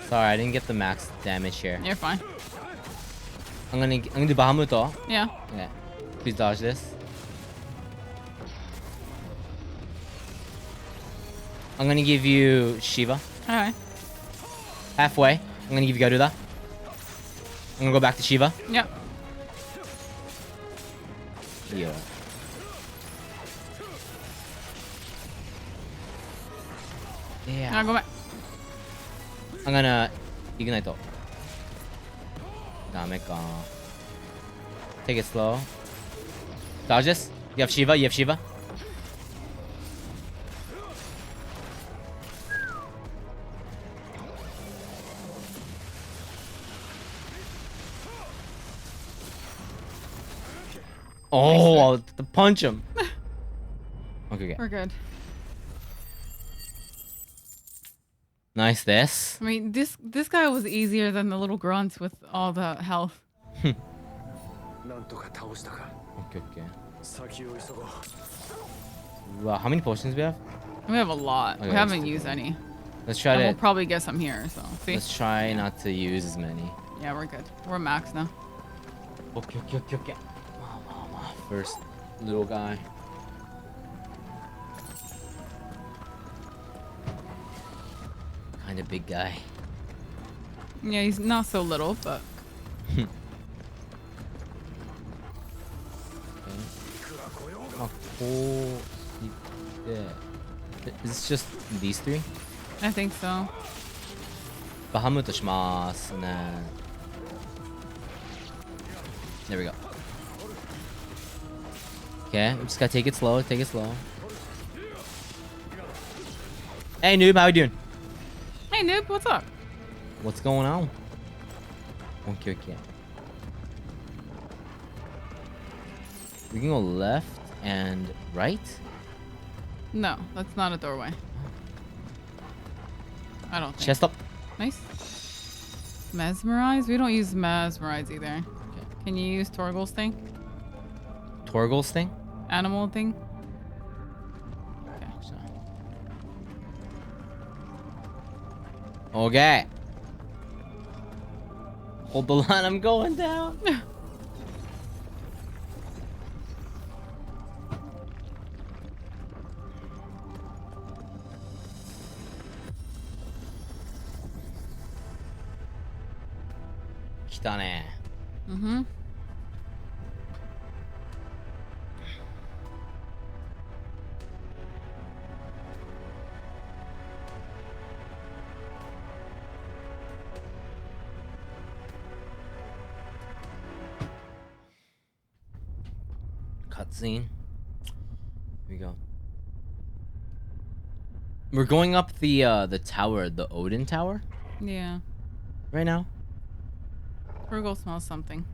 A: Sorry, I didn't get the max damage here.
B: You're fine.
A: I'm gonna do Bahamut.
B: Yeah.
A: Okay. Please dodge this. I'm gonna give you Shiva.
B: Alright.
A: Halfway. I'm gonna give you Garuda. I'm gonna go back to Shiva.
B: Yep.
A: Yeah. Yeah.
B: Now go back.
A: I'm gonna Ignite. Dameka. Take it slow. Dodge this. You have Shiva. Oh, I'll to punch him. Okay.
B: We're good.
A: Nice this.
B: I mean, this guy was easier than the little grunts with all the health.
A: Okay. Wow, how many potions we have?
B: We have a lot.
A: Okay,
B: we haven't used any.
A: Let's try
B: and
A: to.
B: we'll probably get some here, so see.
A: Let's try not to use as many.
B: Yeah, we're good. We're max now.
A: Okay. First little guy. Kind of big guy.
B: Yeah, he's not so little, but.
A: Is it just these three?
B: I think so.
A: Bahamut しますね. There we go. Okay, we just gotta take it slow. Take it slow. Hey, noob, how you doing?
B: Hey, noob, what's up?
A: What's going on? Okay. We can go left and right.
B: No, that's not a doorway. I don't think.
A: Chest up.
B: Nice. Mesmerize? We don't use mesmerize either. Okay. Can you use Torgal's thing?
A: Torgal's thing?
B: Animal thing?
A: Okay. Hold the line, I'm going down. Kitane.
B: Mm-hmm.
A: Cutscene. Here we go. We're going up the tower, the Odin Tower.
B: Yeah.
A: Right now.
B: Torgal smells something.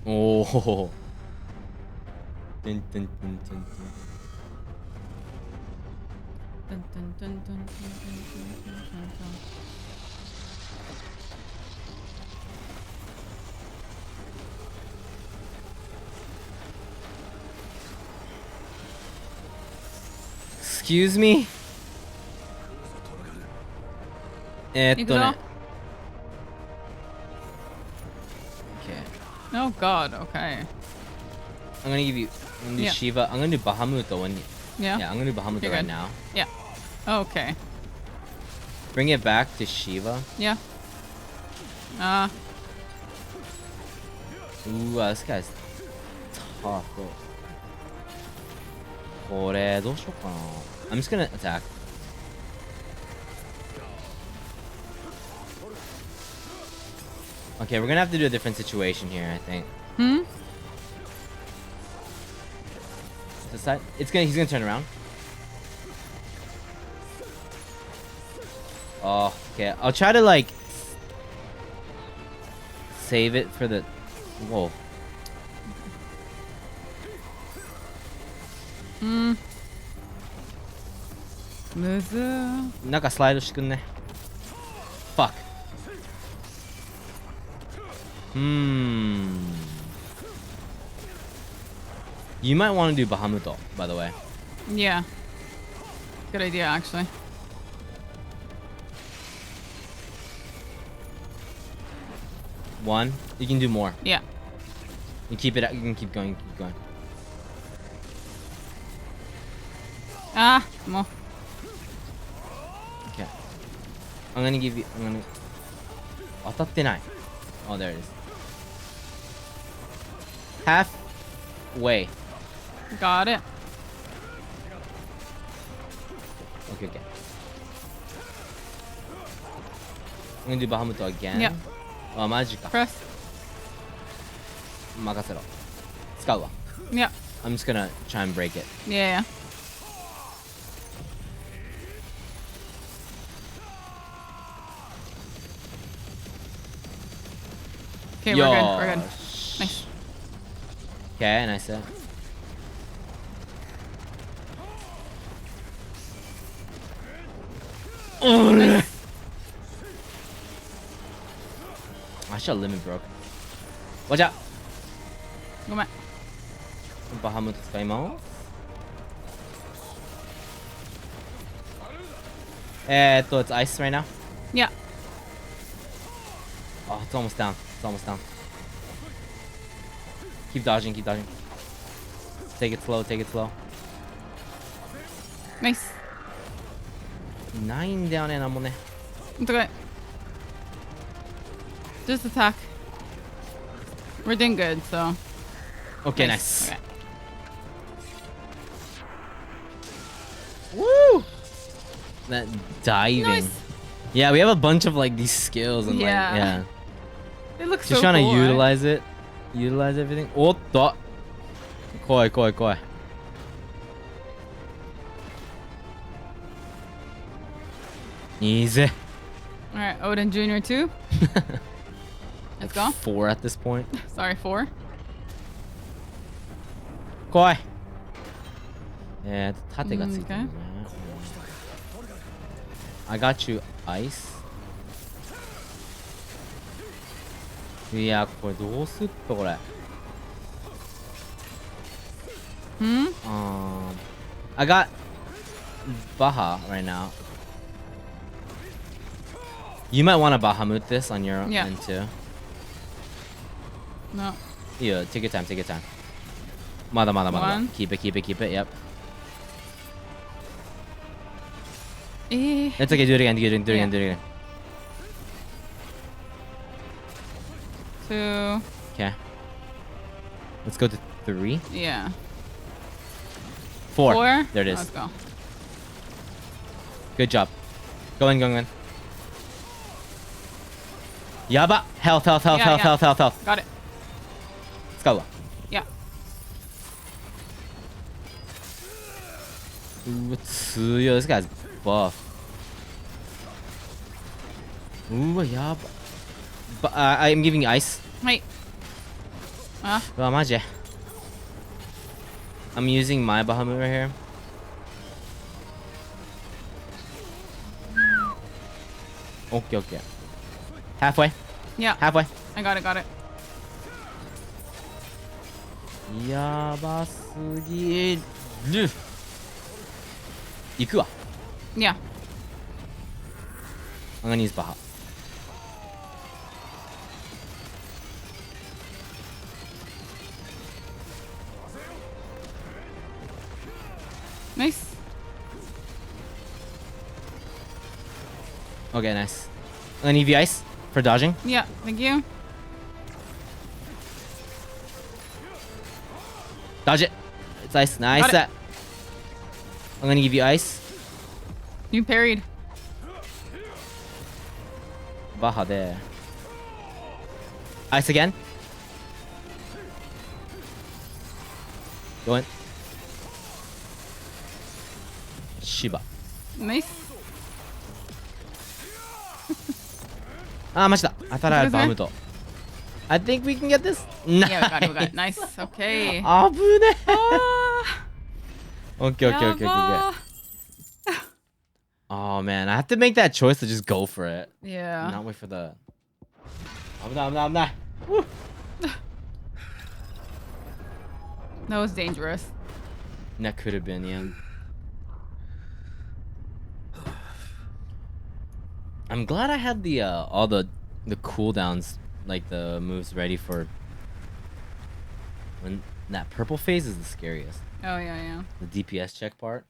A: Oh. Dun, dun, dun, dun, dun.
B: Dun, dun, dun, dun, dun, dun, dun, dun, dun.
A: Excuse me? Okay.
B: Oh god, okay.
A: I'm gonna give you. I'm gonna do
B: Yeah.
A: Shiva. I'm gonna do Bahamut when.
B: Yeah.
A: Yeah, I'm gonna do Bahamut
B: You're
A: right
B: good.
A: now.
B: Yeah. Okay.
A: Bring it back to Shiva.
B: Yeah.
A: Ooh, this guy's tough, bro. これどうしようかな. I'm just gonna attack. Okay, we're gonna have to do a different situation here, I think. This side? He's gonna turn around. Oh, okay. I'll try to like save it for the. Whoa. Fuck. You might want to do Bahamut, by the way.
B: Yeah. Good idea, actually.
A: One. You can do more.
B: Yeah.
A: You keep it. You can keep going. Keep going.
B: More.
A: Okay. I'm gonna give you. I'm gonna. 当たってない. Oh, there it is. Halfway.
B: Got it.
A: Okay. I'm gonna do Bahamut again.
B: Yeah.
A: あ、マジか.
B: Press.
A: 任せろ. 使うわ.
B: Yeah.
A: I'm just gonna try and break it.
B: Yeah. Okay, we're good. We're good. Nice.
A: Okay, nice.
B: Nice.
A: I should have limit broke. Watch out.
B: ごめん。
A: バハムト使います。It's ice right now.
B: Yeah.
A: Oh, it's almost down. It's almost down. Keep dodging, keep dodging. Take it slow, take it slow.
B: Nice.
A: ないんだよね、なんもね。
B: It's okay. Just attack. We're doing good, so.
A: Okay, nice.
B: Okay.
A: Woo! That diving.
B: Nice.
A: Yeah, we have a bunch of like these skills and
B: Yeah.
A: like yeah.
B: It looks
A: Just
B: so
A: trying
B: cool,
A: to
B: right?
A: utilize it. Utilize everything. Oh, koi, koi, koi. Easy.
B: All right, Odin Jr. 2. Let's go.
A: 4 at this point.
B: Sorry, 4.
A: Koi. Yeah, tate ga tsuite
B: Okay.
A: るね. I got you, ice. いや、これどうすっとこれ。I got Baha right now. You might want to Bahamut this on your
B: Yeah.
A: end too.
B: No.
A: Yeah, take your time, take your time. Mada.
B: One.
A: Keep it, yep.
B: Eh.
A: It's okay, do it again, do it again.
B: 2.
A: Okay. Let's go to 3.
B: Yeah.
A: 4.
B: 4.
A: There it is.
B: Let's go.
A: Good job. Go in. Yaba! Health.
B: Got it.
A: Let's go.
B: Yeah.
A: Ooh, tsuyo. This guy's buff. Ooh, yaba. I'm giving you ice.
B: Wait.
A: Oh, maji. I'm using my Bahamut right here. Okay. Halfway.
B: Yeah.
A: Halfway.
B: I got it.
A: Yabasugiru. Iku wa.
B: Yeah.
A: I'm gonna use Baha.
B: Nice.
A: Okay, nice. I'm gonna give you ice for dodging.
B: Yeah, thank you.
A: Dodge it. It's ice. Nice.
B: Got it.
A: I'm gonna give you ice.
B: You parried.
A: Baha there. Ice again. Go in. Shiba.
B: Nice.
A: Ah, machida. I thought I had
B: It's okay.
A: Bahamut. I think we can get this.
B: Yeah, we got it. Nice. Okay.
A: Abune.
B: Ah,
A: Okay.
B: yaba.
A: Oh man, I have to make that choice to just go for it.
B: Yeah.
A: Not wait for the. I'm not. Woo.
B: That was dangerous.
A: That could have been, yeah. I'm glad I had the all the cooldowns, like the moves ready for when that purple phase is the scariest.
B: Oh yeah.
A: The DPS check part.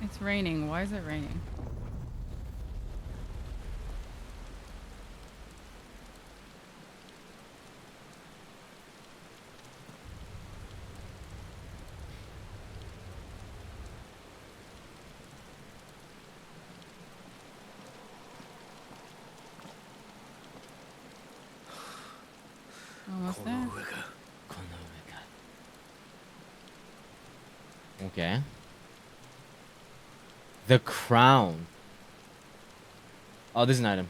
B: It's raining. Why is it raining? Almost there.
A: Okay. The crown. Oh, this is an item.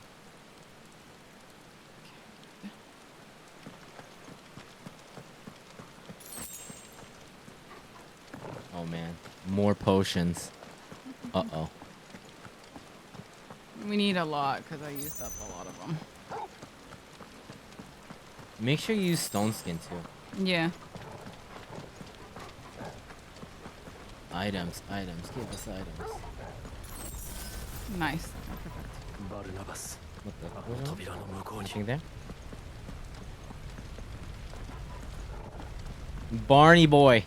A: Oh man, more potions. Uh-oh.
B: We need a lot because I used up a lot of them.
A: Make sure you use stone skin too.
B: Yeah.
A: Items. Give us items.
B: Nice. Okay, perfect.
A: What the? Anything there? Barney boy.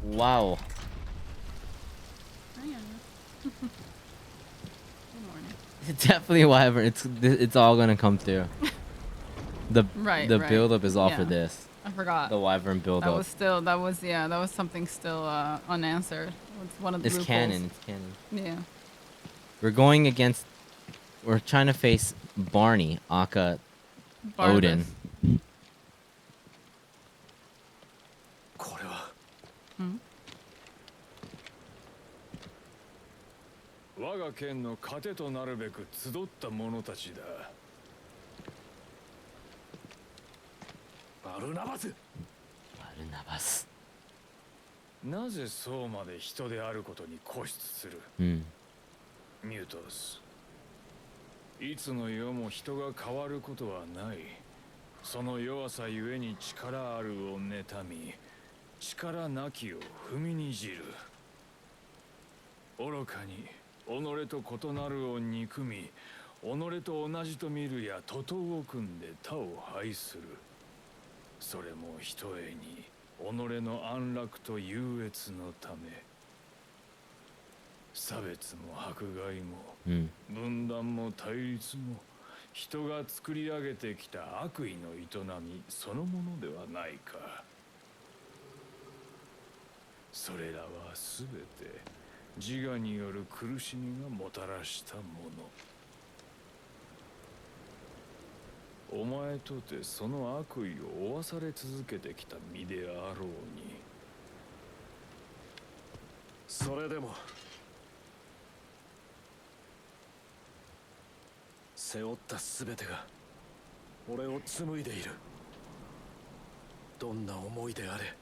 A: Wow. It's definitely a wyvern. It's all gonna come through. The
B: Right.
A: build up is all for
B: Yeah.
A: this.
B: I forgot.
A: The wyvern build
B: That
A: up.
B: was something still unanswered. It's one of the
A: It's
B: loopholes.
A: canon. It's canon.
B: Yeah.
A: We're trying to face Barney, Akka,
B: Barnabas.
A: Odin.
G: これは
B: Hmm?
E: 我が県の糧となるべく集った者たちだ。
G: バルナバス。
A: バルナバス。
E: なぜそうまで人であることに固執する、ミュートス。いつの世も人が変わることはない。その弱さゆえに力あるを妬み、力なきを踏みにじる。愚かに己と異なるを憎み、己と同じと見るや徒党を組んで他を排する。それもひとえに己の安楽と優越のため。差別も迫害も、分断も対立も、人が作り上げてきた悪意の営みそのものではないか。それらはすべて自我による苦しみがもたらしたもの。お前とてその悪意を負わされ続けてきた身であろうに。
G: それでも背負った全てが俺を紡いでいる。どんな思いであれ、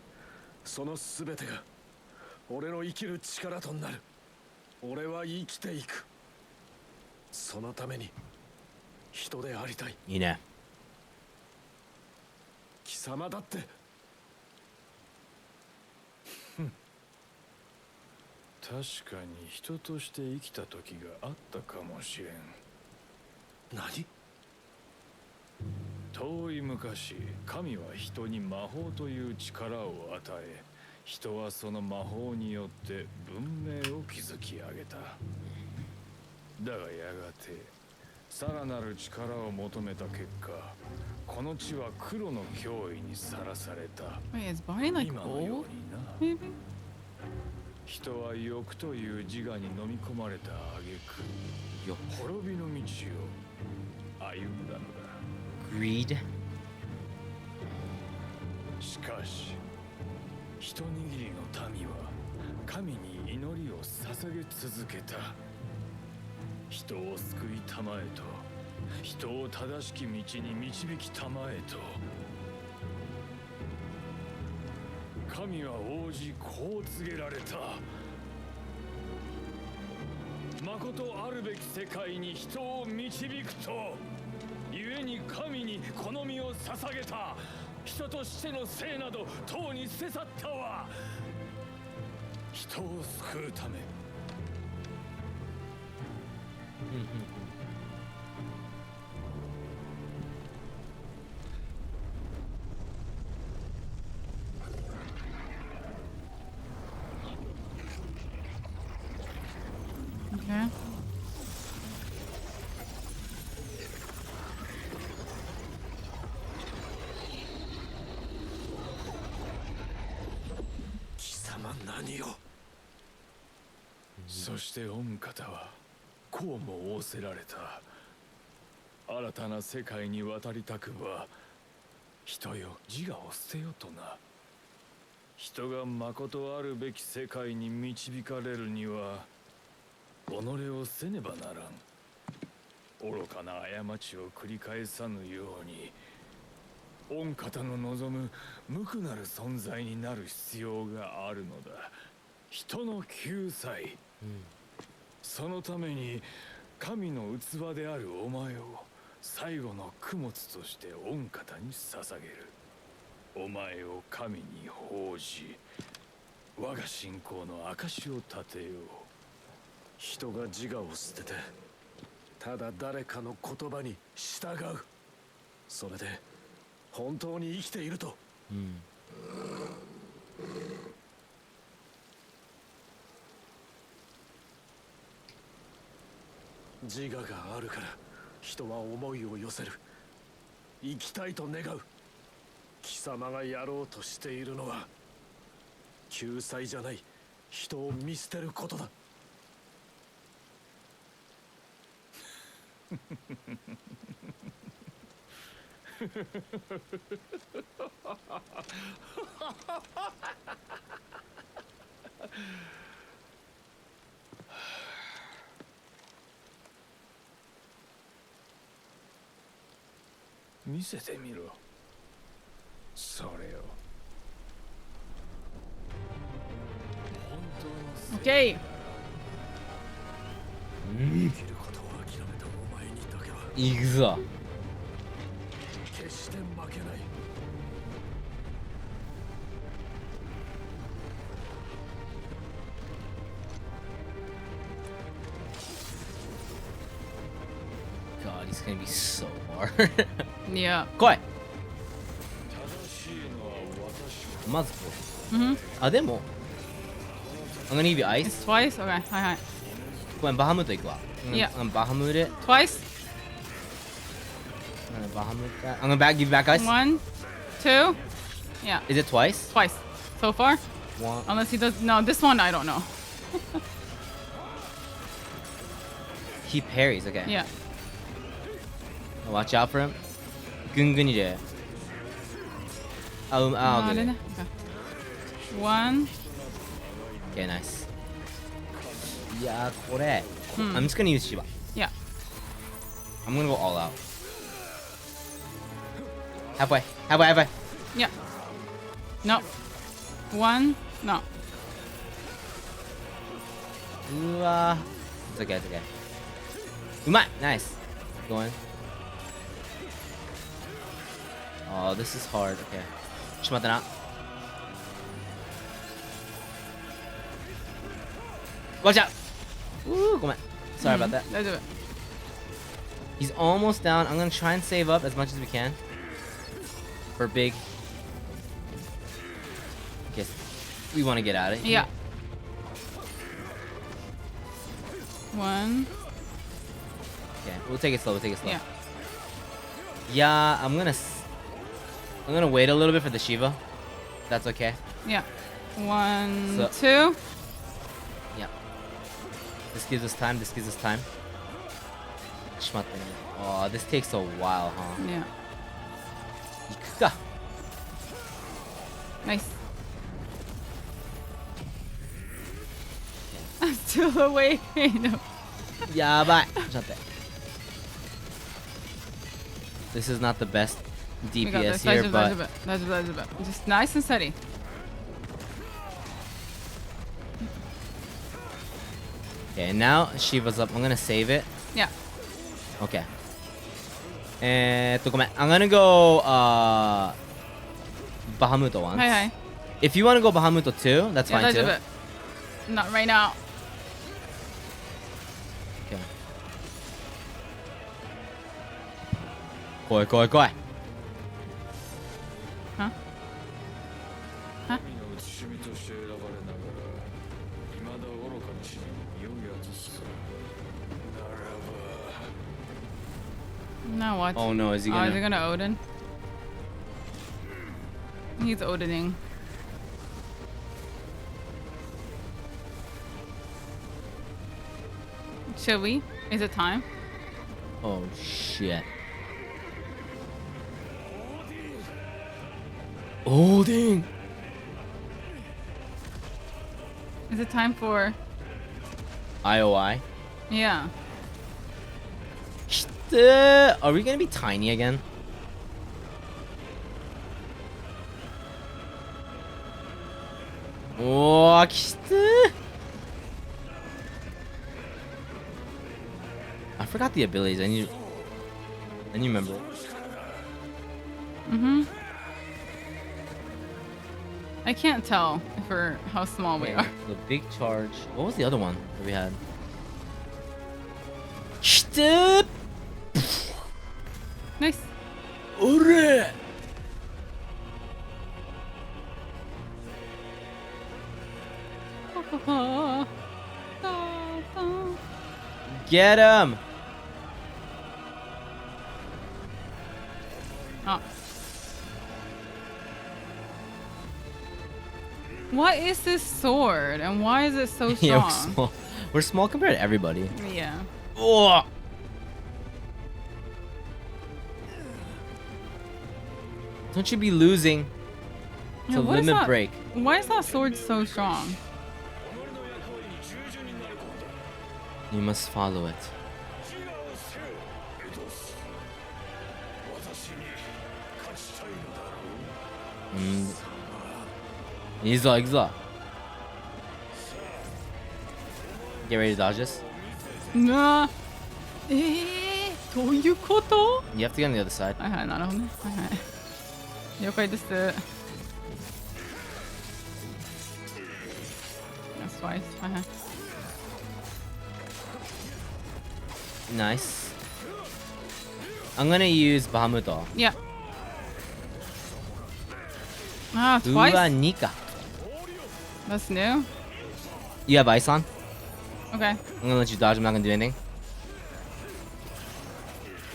G: その全てが俺の生きる力となる。俺は生きていく。そのために人でありたい。
A: いいね。
G: 貴様だって
E: 確かに人として生きた時があったかもしれん。
G: 何？
E: 遠い昔、神は人に魔法という力を与え、人はその魔法によって文明を築き上げた。だがやがてさらなる力を求めた結果、この地は黒の脅威にさらされた。
B: Wait, is Barney like
E: 今のよう
B: old?
E: にな。
B: Maybe?
E: 人は欲という自我に飲み込まれた挙句、滅びの道を歩んだのだ。
A: Greed.
E: しかし、一握りの民は神に祈りを捧げ続けた。人を救いたまえと、人を正しき道に導きたまえと。神は応じこう告げられた。誠あるべき世界に人を導くと、故に神に好みを捧げた。人としての性などとうに捨て去ったわ。人を救うため。
B: Okay.
G: 貴様何を。
E: そして御方はこうも仰せられた。新たな世界に渡りたくば、人よ自我を捨てよとな。人が誠あるべき世界に導かれるには、己をせねばならん。愚かな過ちを繰り返さぬように、御方の望む無垢なる存在になる必要があるのだ。人の救済、そのために神の器であるお前を最後の供物として御方に捧げる。お前を神に奉じ、我が信仰の証を立てよう。
G: 人が自我を捨ててただ誰かの言葉に従う。それで本当に生きていると。自我があるから人は思いを寄せる。生きたいと願う。貴様がやろうとしているのは救済じゃない、人を見捨てることだ。
E: 見せてみろ、それを。
B: Okay.
G: 生きることを諦めたお前にだけは
A: 行くぞ。
G: 決して負けない。
A: God, he's gonna be so hard.
B: Yeah.
A: 来い。まずこう。
B: Mhm.
A: あ、でも。I'm gonna give you ice.
B: It's twice? Okay. Hi.
A: ごめん、バハムート行くわ。
B: Yeah.
A: バハムート。
B: Twice?
A: I'm gonna give you back ice.
B: 1, 2. Yeah.
A: Is it twice?
B: Twice. So far?
A: One.
B: Unless he does. No, this one I don't know.
A: He parries, okay.
B: Yeah.
A: Watch out for him. ぐんぐんにで。あ、
B: あれね。Okay. 1.
A: Okay, nice. いやー、これ。
B: Hmm.
A: I'm just gonna use Shiva.
B: Yeah.
A: I'm gonna go all out. Halfway. Halfway.
B: Yeah. No. 1. No.
A: うわー。It's okay, it's okay. うまい Nice. Going. Oh, this is hard. Okay. ちょっと待ってな。Watch out! Ooh, ごめん。Sorry about that.
B: 大丈夫。
A: He's almost down. I'm gonna try and save up as much as we can. For big. Okay. We want to get out of here.
B: Yeah. 1.
A: Okay, we'll take it slow.
B: Yeah.
A: Yeah, I'm gonna wait a little bit for the Shiva. That's okay.
B: Yeah. 1,
A: So-
B: 2.
A: Yeah. This gives us time.ちょっと待ってね。Oh, this takes a while, huh?
B: Yeah.
A: 行くか。
B: Nice. I'm still awake. No.
A: やばい。ちょっと待って。This is not the best
B: We got
A: DPS
B: this.
A: here,
B: 大丈
A: but
B: 夫。大丈夫。Just nice and steady.
A: okay. Now Shiva's up. I'm gonna save it.
B: Yeah.
A: Okay. ごめん。I'm gonna go Bahamut once.
B: はいはい。
A: If you wanna go Bahamut too, that's
B: いや
A: fine
B: 大丈
A: too.
B: 夫。Not right now.
A: Okay. 来い。
B: Huh?
E: 神の写しみとして選ばれながら未だ愚かにし身をやつすならば
B: Now what?
A: Oh no, is he
B: Oh, is he
A: gonna?
B: gonna Odin? He's Odining. Should we? Is it time?
A: Oh shit. Odin.
B: Is it time for?
A: IOI.
B: Yeah.
A: Are we gonna be tiny again? Oh, きてー I forgot the abilities. I need to remember.
B: Mhm. I can't tell for how small we are.
A: The big charge. What was the other one that we had? きてー
B: Nice.
A: おれ Get him!
B: Oh. What is this sword and why is it so strong?
A: Yeah, we're small. We're small compared to everybody.
B: Yeah.
A: Oh. Don't you be losing
B: Yeah,
A: to
B: what is
A: limit
B: that-
A: break.
B: Why is that sword so strong?
A: You must follow it. He's like, get ready to dodge this.
B: Nah. どういうこと?
A: You have to get on the other side.
B: はいはい、なるほどね。はいはい。了解です。That's twice. はいはい。
A: Nice. I'm gonna use Bahamut.
B: Yeah. Ah, twice?
A: Nika.
B: That's new?
A: You have ice on?
B: Okay.
A: I'm gonna let you dodge. I'm not gonna do anything.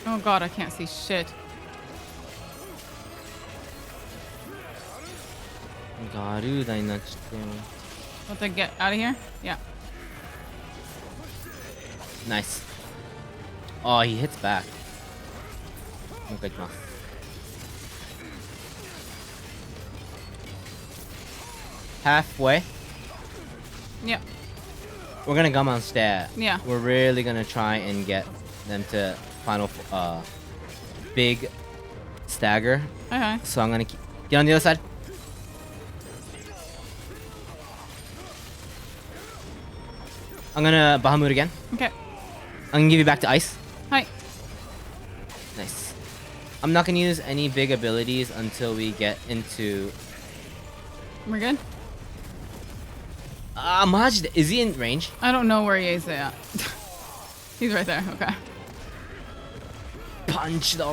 B: Oh god, I can't see shit.
A: Garudaになっちゃったよ。
B: Let them get out of here? Yeah.
A: Nice. Oh, he hits back. もう一回行きます。Halfway.
B: Yeah.
A: We're gonna gamanして.
B: Yeah.
A: We're really gonna try and get them to final big stagger.
B: Okay.
A: So I'm gonna get on the other side. I'm gonna Bahamut again.
B: Okay.
A: I'm gonna give you back to ice.
B: Hi.
A: Nice. I'm not gonna use any big abilities until we get into.
B: We're good?
A: Majid, is he in range?
B: I don't know where he is at. He's right there. Okay.
A: Punch the.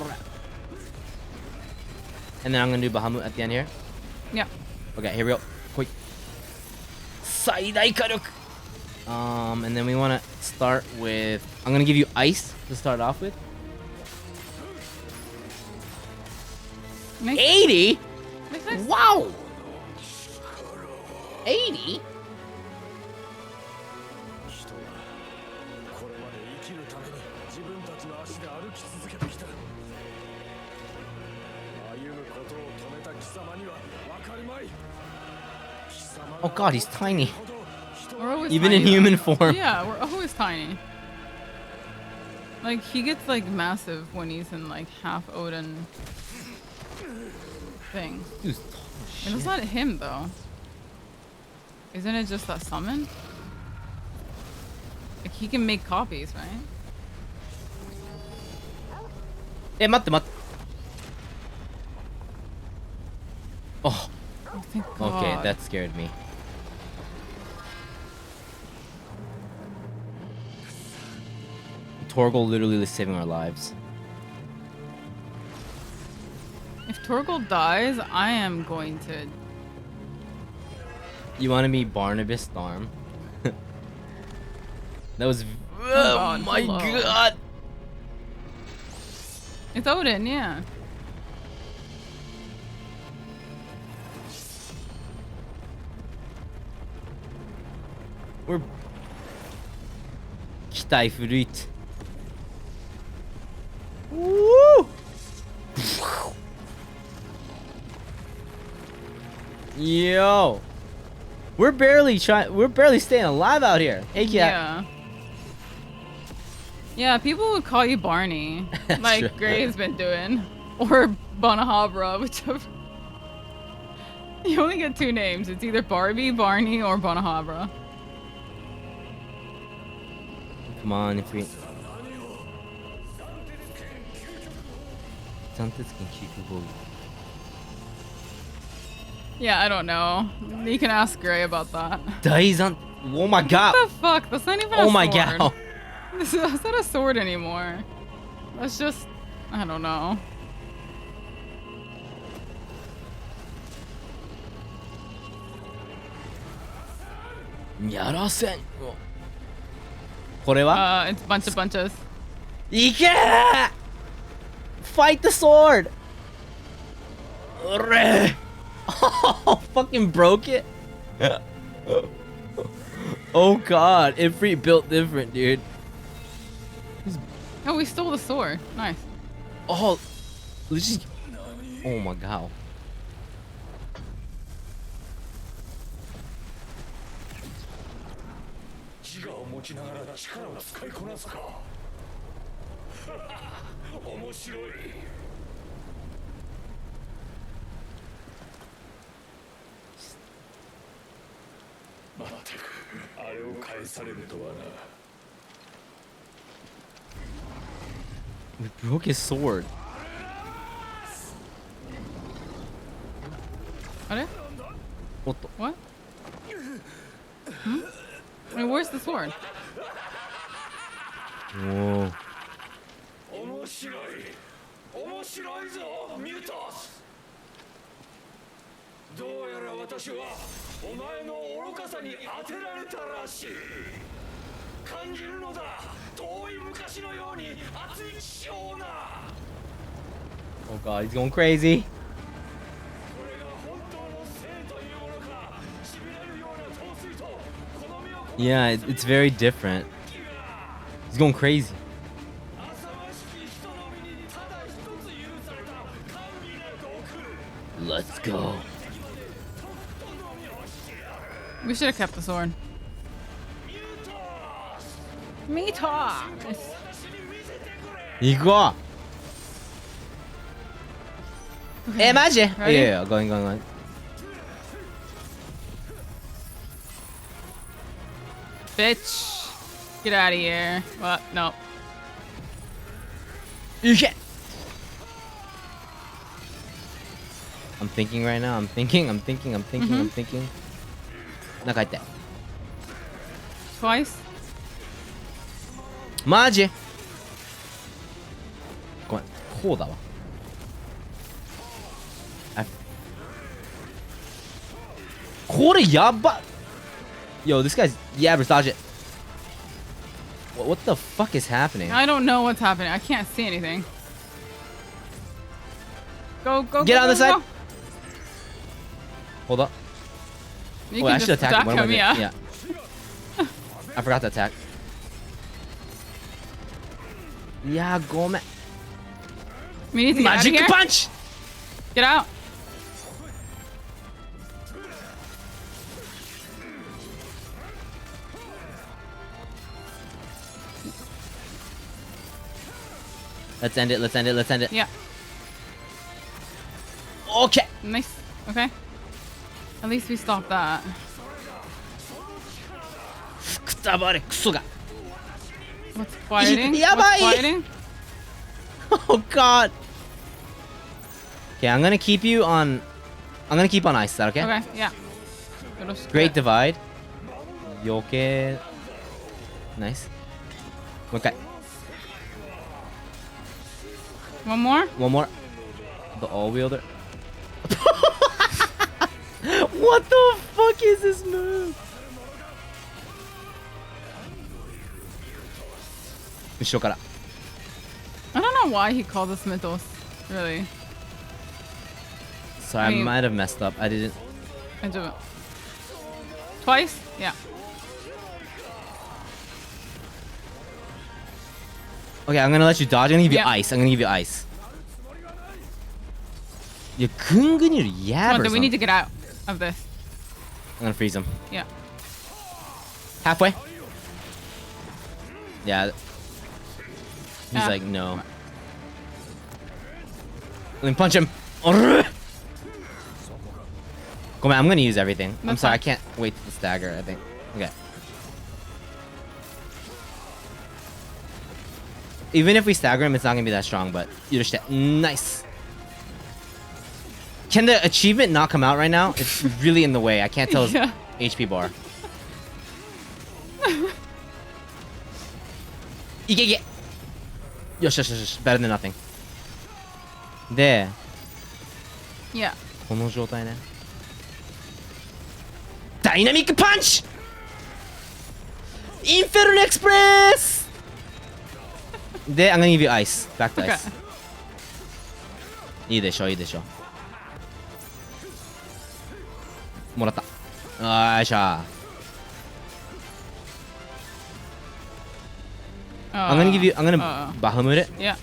A: And then I'm gonna do Bahamut at the end here.
B: Yeah.
A: Okay, here we go. Quick. Saidai Karuk. And then we wanna start with. I'm gonna give you ice to start off with.
B: Nice.
A: 80?
B: Nice.
A: Wow! 80?
G: 自分たちの足で歩き続けてきた。歩むことを止めた貴様には分かるまい。
A: Oh god, he's tiny.
B: We're always
A: Even
B: tiny,
A: in human
B: though.
A: form.
B: Yeah, we're always tiny. Like, he gets, like, massive when he's in, like, half Odin thing.
A: Dude's tall as
B: And it's
A: shit.
B: not him, though. Isn't it just that summon? Like, he can make copies, right?
A: え、待って待って。Oh.
B: Oh, thank
A: Okay,
B: God.
A: that scared me. Torgal literally is saving our lives.
B: If Torgal dies, I am going to...
A: You want to be Barnabas Storm? That was. Oh,
B: God,
A: my
B: hello.
A: god!
B: It's Odin, yeah.
A: We're. Kitai Fruit. Woo! Yo! We're barely staying alive out here. Hey, cat.
B: Yeah. Yeah, people would call you Barney, like
A: true.
B: Gray's been doing, or Bonahabra, whichever. You only get two names. It's either Barbie, Barney, or Bonahabra.
A: Come on, if we. Zantetsuken Kyukubo.
B: Yeah, I don't know. You can ask Gray about that.
A: Daizan. Oh my god.
B: What the fuck? That's not even a
A: Oh
B: sword.
A: my god.
B: That's not a sword anymore. That's just, I don't know.
A: Yarasen. これは
B: It's bunch of bunches.
A: いけー Fight the sword! Oh, fucking broke it. Oh god, Ifrit built different, dude.
B: Oh, we stole the sword. Nice.
A: Oh, let's just. Oh my god. We broke his sword. What the?
B: What? Hmm? I mean, where's the sword?
A: Whoa.
G: 面白い面白いぞミュートスどうやら私はお前の愚かさに当てられたらしい感じるのだ遠い昔のように熱い血をな
A: Oh god, he's going crazy. Yeah, it's very different. He's going crazy. Let's go.
B: We should have kept the sword. Meatos.
A: 行こう。え、マジ？いやいや、going, going, going.
B: Bitch. Get out of here. What? No.
A: You can't. I'm thinking right now. I'm thinking. I'm thinking. Twice? マジ？ごめん、こうだわ。これやば。Yo, this guy's yabbers, dodge it. What the fuck is happening?
B: I don't know what's happening. I can't see anything. Go, go,
A: Get
B: go,
A: on
B: go,
A: the side.
B: go.
A: Hold up.
B: You
A: Oh,
B: can
A: I should
B: just
A: attack him. What am I doing?
B: yeah.
A: Yeah. I forgot to attack. Yeah, go man.
B: We need to get out of
A: Magic
B: here.
A: punch!
B: Get out.
A: Let's end it. Let's end it. Let's end it.
B: Yeah.
A: Okay.
B: Nice. Okay. At least we stopped that.
A: くたばれクソが。
B: What's fighting?
A: やばい。
B: What's fighting?
A: Oh god. Okay, I'm gonna keep you on. I'm gonna keep on ice. Is that okay?
B: Okay. Yeah.
A: Great divide. Yoke. Nice. もう一回。
B: One more?
A: One more. The all wielder. What the fuck is this move? 後ろから。
B: I don't know why he called us Mythos. Really.
A: Sorry, I might have messed up. I didn't.
B: I do it. Twice? Yeah.
A: Okay, I'm gonna let you dodge. I'm gonna give you
B: Yeah.
A: ice. I'm gonna give you ice. You kungunir
B: Come on,
A: yabber.
B: we need to get out of this.
A: I'm gonna freeze him.
B: Yeah.
A: Halfway. Yeah. He's
B: Ah.
A: like, no. Let me punch him. Come on, I'm gonna use everything. I'm
B: That's
A: sorry, I
B: fine.
A: can't wait to stagger, I think. Okay. Even if we stagger him, it's not gonna be that strong, but you just nice. Can the achievement not come out right now? It's really in the way. I can't tell his
B: Yeah.
A: HP bar. Ike. Yosh, yosh, yosh. Better than nothing. で、
B: Yeah.
A: この状態ね。ダイナミックパンチ！インフェルノエクスプレス！で、I'm gonna give you ice. Back to ice. いいでしょ、いいでしょ。Aisha. I'm gonna give you. I'm gonna Bahamut it.
B: Yeah.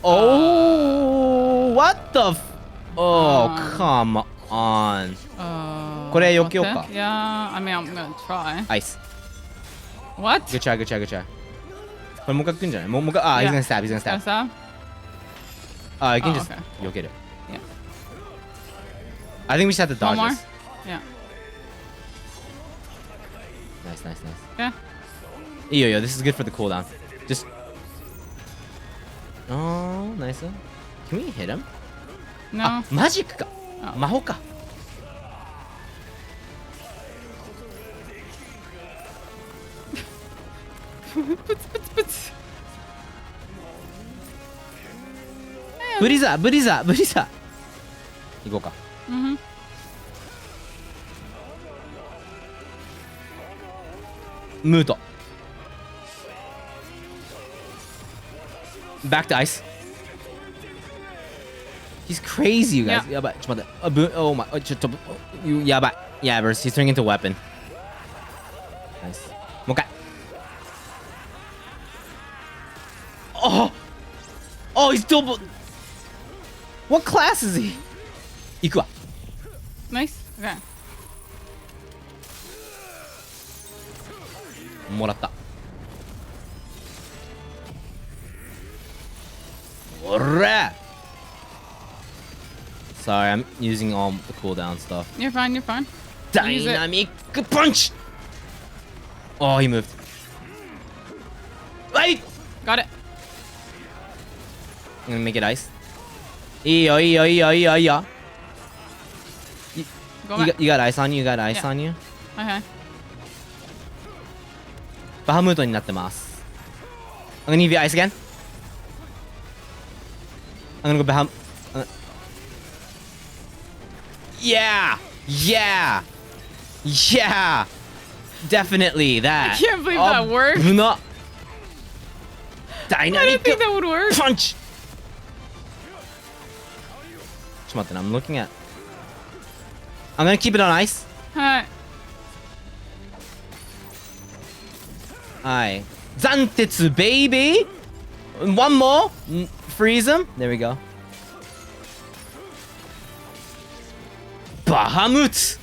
A: Oh, what the? Oh, come on. これ避けようか。
B: Yeah, I mean, I'm gonna try.
A: Ice.
B: What?
A: Good try, good try, good try. これもう一回来るんじゃない？もう一回。あ、he's gonna stab, he's gonna stab.
B: Stab?
A: You can
B: Oh,
A: just
B: okay.
A: 避ける。
B: Yeah.
A: I think we just have to dodge
B: One more?
A: this.
B: Yeah.
A: Nice, nice, nice.
B: Yeah.
A: Yo, this is good for the cooldown. Just. Oh, nice. Can we hit him?
B: No.
A: あ、マジックか。魔法か。ブリザー、ブリザー、ブリザー。行こうか。ムート。Back to ice. He's crazy, you guys. やばい。ちょっと待って。Oh my. ちょっと。やばい。Yeah, he's turning into a weapon. Nice. もう一回。Oh! Oh, he's double. What class is he? 行くわ。
B: Nice. Okay.
A: もらった。おら！Sorry, I'm using all the cooldown stuff.
B: You're fine, you're fine.
A: Dynamic punch! Oh, he moved. Wait!
B: Got it.
A: I'm gonna make it ice. いいよ、いいよ、いいよ、いいよ、いいよ。You got ice on you, you got ice on you?
B: Okay.
A: バハムートになってます。I'm gonna give you ice again. I'm gonna go Baham. Yeah! Yeah! Yeah! Definitely that.
B: I can't believe that worked.
A: No. Dynamic.
B: I didn't think that would work.
A: Punch! ちょっと待ってな、I'm looking at. I'm gonna keep it on ice.
B: はい。
A: はい。斬鉄 baby! One more! Freeze him. There we go. Bahamut!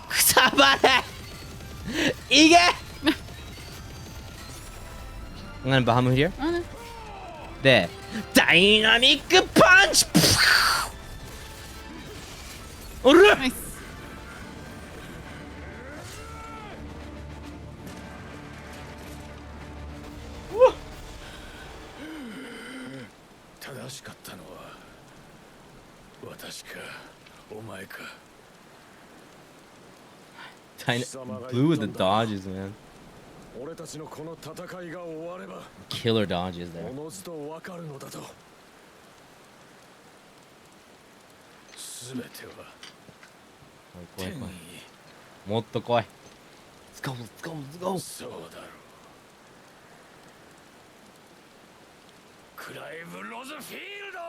A: くたばれいけI'm gonna Bahamut here. で、ダイナミックパンチおら
E: 正しかったのは私かお前か。
A: Blue with the dodges, man.
E: 俺たちのこの戦いが終われば
A: Killer dodges there.
E: おのずと分かるのだと。すべては
A: 来い来い来い。もっと来い。Let's go, let's go, let's go.
E: そうだろう。クライブ・ロズフィールド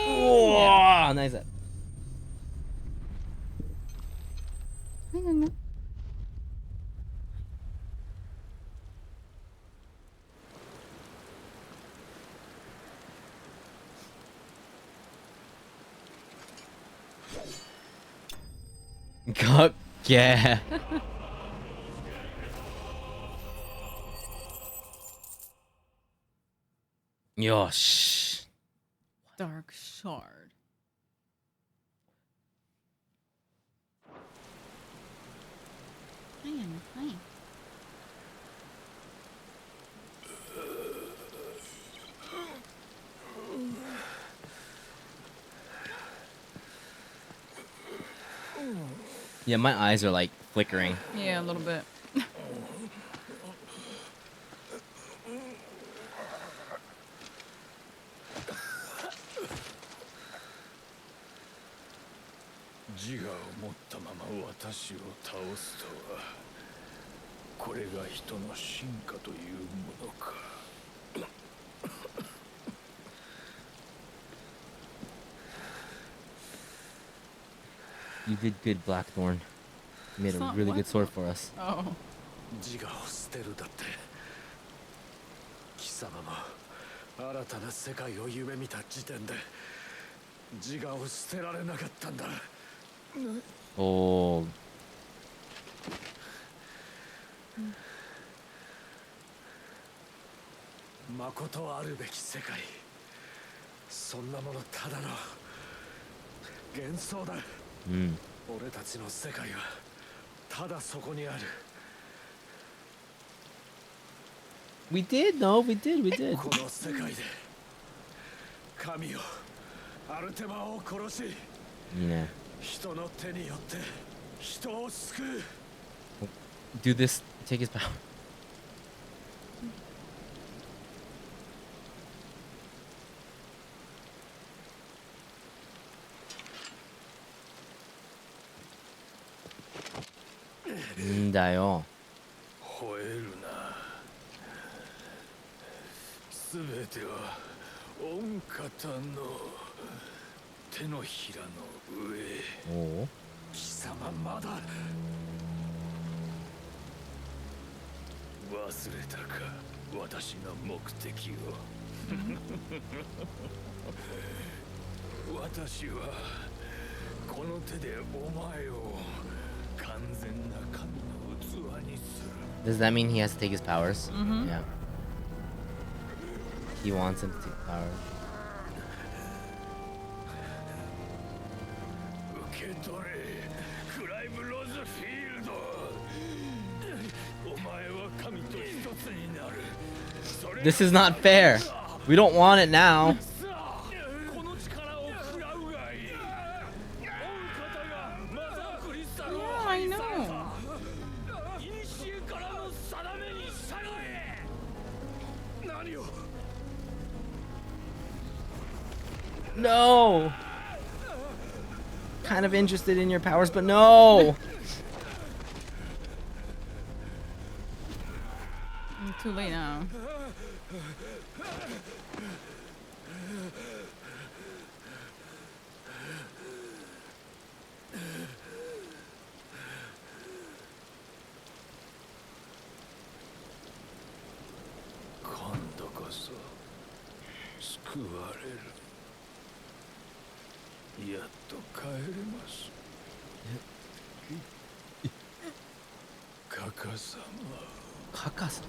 A: おお、ナイス。かっけー。よし。
B: Dark Shard.
A: Yeah, my eyes are like flickering.
B: Yeah, a little bit.
E: 自我を持ったまま私を倒すとは、これが人の進化というものか。
A: You did good, Blackthorn. You made a really good sword for us.
B: Oh.
G: 自我を捨てるだって。貴様も新たな世界を夢見た時点で自我を捨てられなかったんだ。
A: Oh.
G: 誠あるべき世界、そんなものただの幻想だ。俺たちの世界はただそこにある。
A: We did, no, we did.
G: この世界で神をアルテマを殺し、人の手によって人を救う。
A: Do this, take his power. Dayo.
E: 吠えるな。すべては御方の手のひらの上。貴様まだ忘れたか、私の目的を。私はこの手でお前を完全な神の器にする。
A: Does that mean he has to take his powers?
B: Mm-hmm.
A: Yeah. He wants him to take powers.
E: 受け取れ、クライブ・ローズフィールド。お前は神と一つになる。
A: This is not fair. We don't want it now.
E: この力を食らうがいい。御方がマザークリスタルを破壊された。古からの定めに従え。何を。
A: No. Kind of interested in your powers, but no.
B: Too late now.
E: Kondo やっと帰れます。カカ様。
A: カカ様。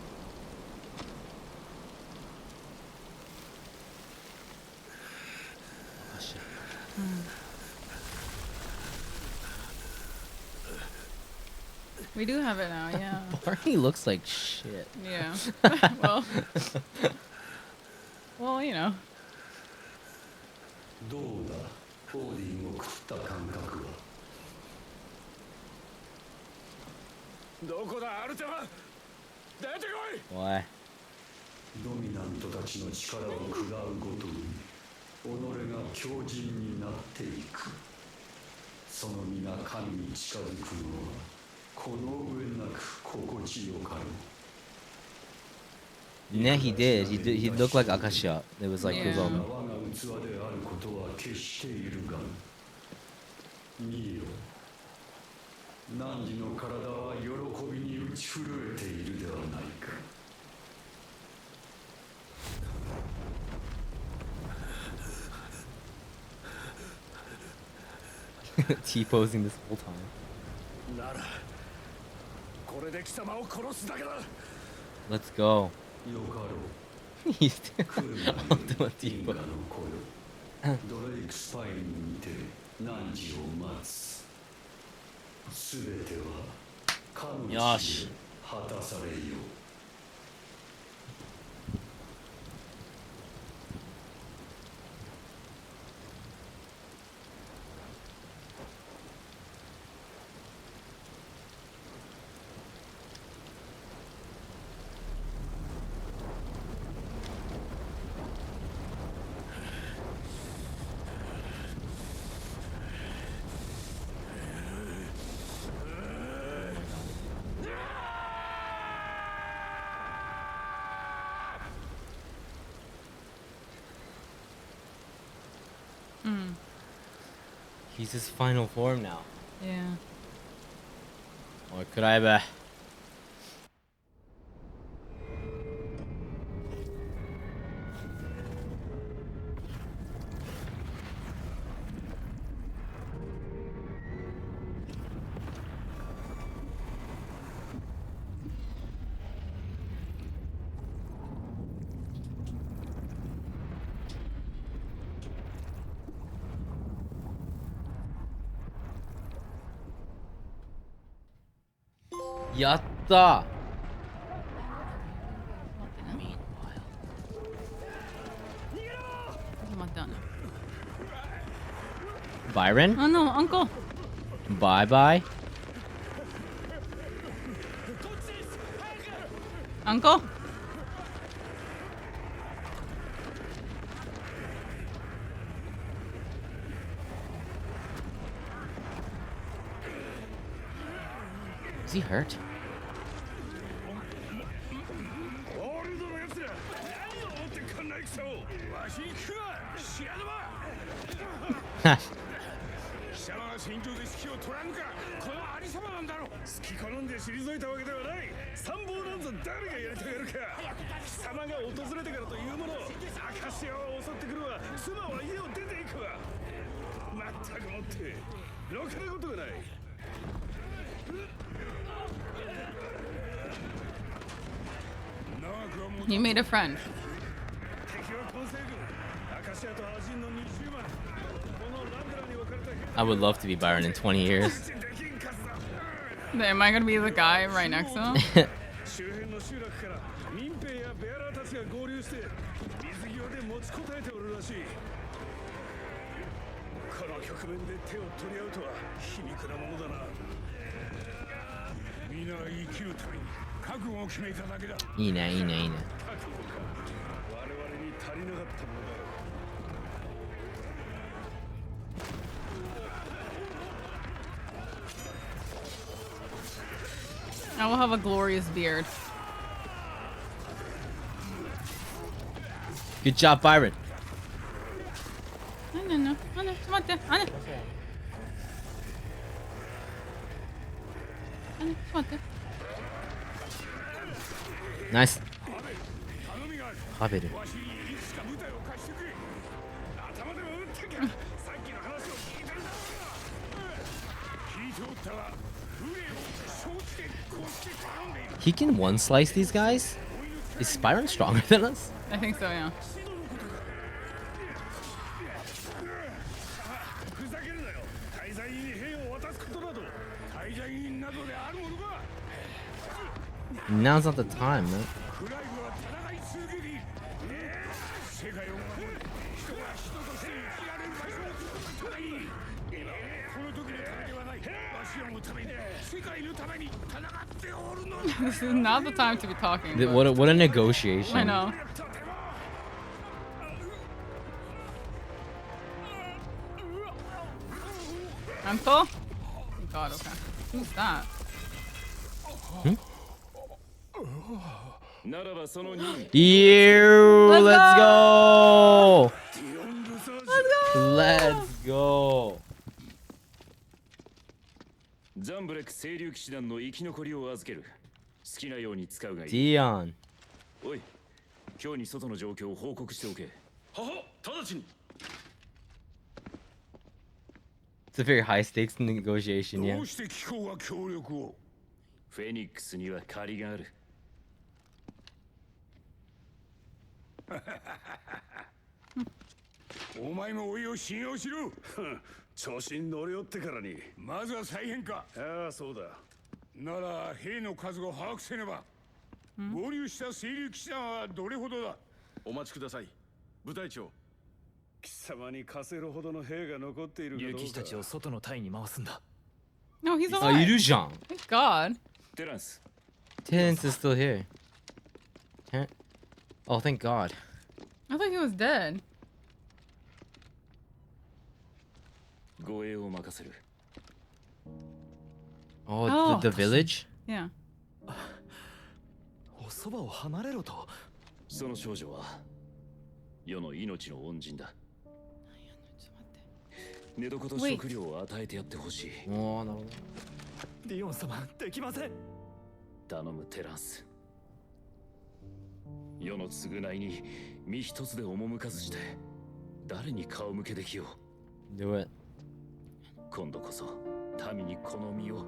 B: We do have it now, yeah.
A: Barney looks like shit.
B: Yeah. Well. Well, you know.
N: どうだ、オーディンを食った感覚は。
G: どこだ、アルテマ。出てこい。
A: Why?
N: ドミナントたちの力を食らうごとに己が強靭になっていく。その皆神に近づくのはこの上なく心地よかろう。
A: Yeah, he did. He looked like Akasha. It was like his own.
N: 我が器であることは決しているが、見よ。汝の体は喜びに打ち震えているではないか。
A: T-posing this whole time.
G: なら、これで貴様を殺すだけだ。
A: Let's go.
N: よかろう。
A: He's ultimate T-pose.
N: ドレイクスパインにて汝を待つ。すべてはかの地で果たされよう。
E: 貴
A: He's his final form now.
B: Yeah.
A: Or could I be? Yatta! Byron?
B: Oh no, uncle.
A: Bye bye.
B: Uncle?
A: Is he hurt?
B: You made a friend.
A: I would love to be Byron in 20 years.
B: Am I gonna be the guy right next to him? I will have a glorious beard.
A: Good job, Byron. Nice. Haberu. He can one slice these guys? Is Byron stronger than us?
B: I think so, yeah.
A: Now's not the time, man.
B: This is not the time to be talking.
A: What a negotiation.
B: I know. Uncle? Oh God, okay. Who's that?
A: You, let's go! Let's go!
O: ザンブレック清流騎士団の生き残りを預ける。好きなように使うがいい。
A: ディオン。
O: おい、今日に外の状況を報告しておけ。はは、直ちに。
A: It's a very high stakes negotiation, yeah.
O: どうして機構が協力を？フェニックスには借りがある。
H: お前もおいを信用しろ。
G: 調子に乗り寄ってからに。
H: まずは再編か。
G: ああ、そうだ。
H: なら兵の数を把握せねば。合流した清流騎士団はどれほどだ？
G: お待ちください、部隊長。貴様に貸せるほどの兵が残っているかどうか。
J: 竜騎士たちを外の隊に回すんだ。
B: No, he's alive.
A: あ、いるじゃん。
B: Thank God.
O: テランス。
A: Terrence is still here. Oh, thank God.
B: I thought he was dead.
O: 護衛を任せる。
A: Oh, the village?
B: Yeah.
J: おそばを離れろと。
O: その少女は世の命の恩人だ。寝床と食料を与えてやってほしい。
A: おー、なるほど。
J: ディオン様、できません。
O: 頼むテランス。世の償いに身一つで赴かずして誰に顔向けできよ
A: う。Do it。
O: 今度こそ民にこの身を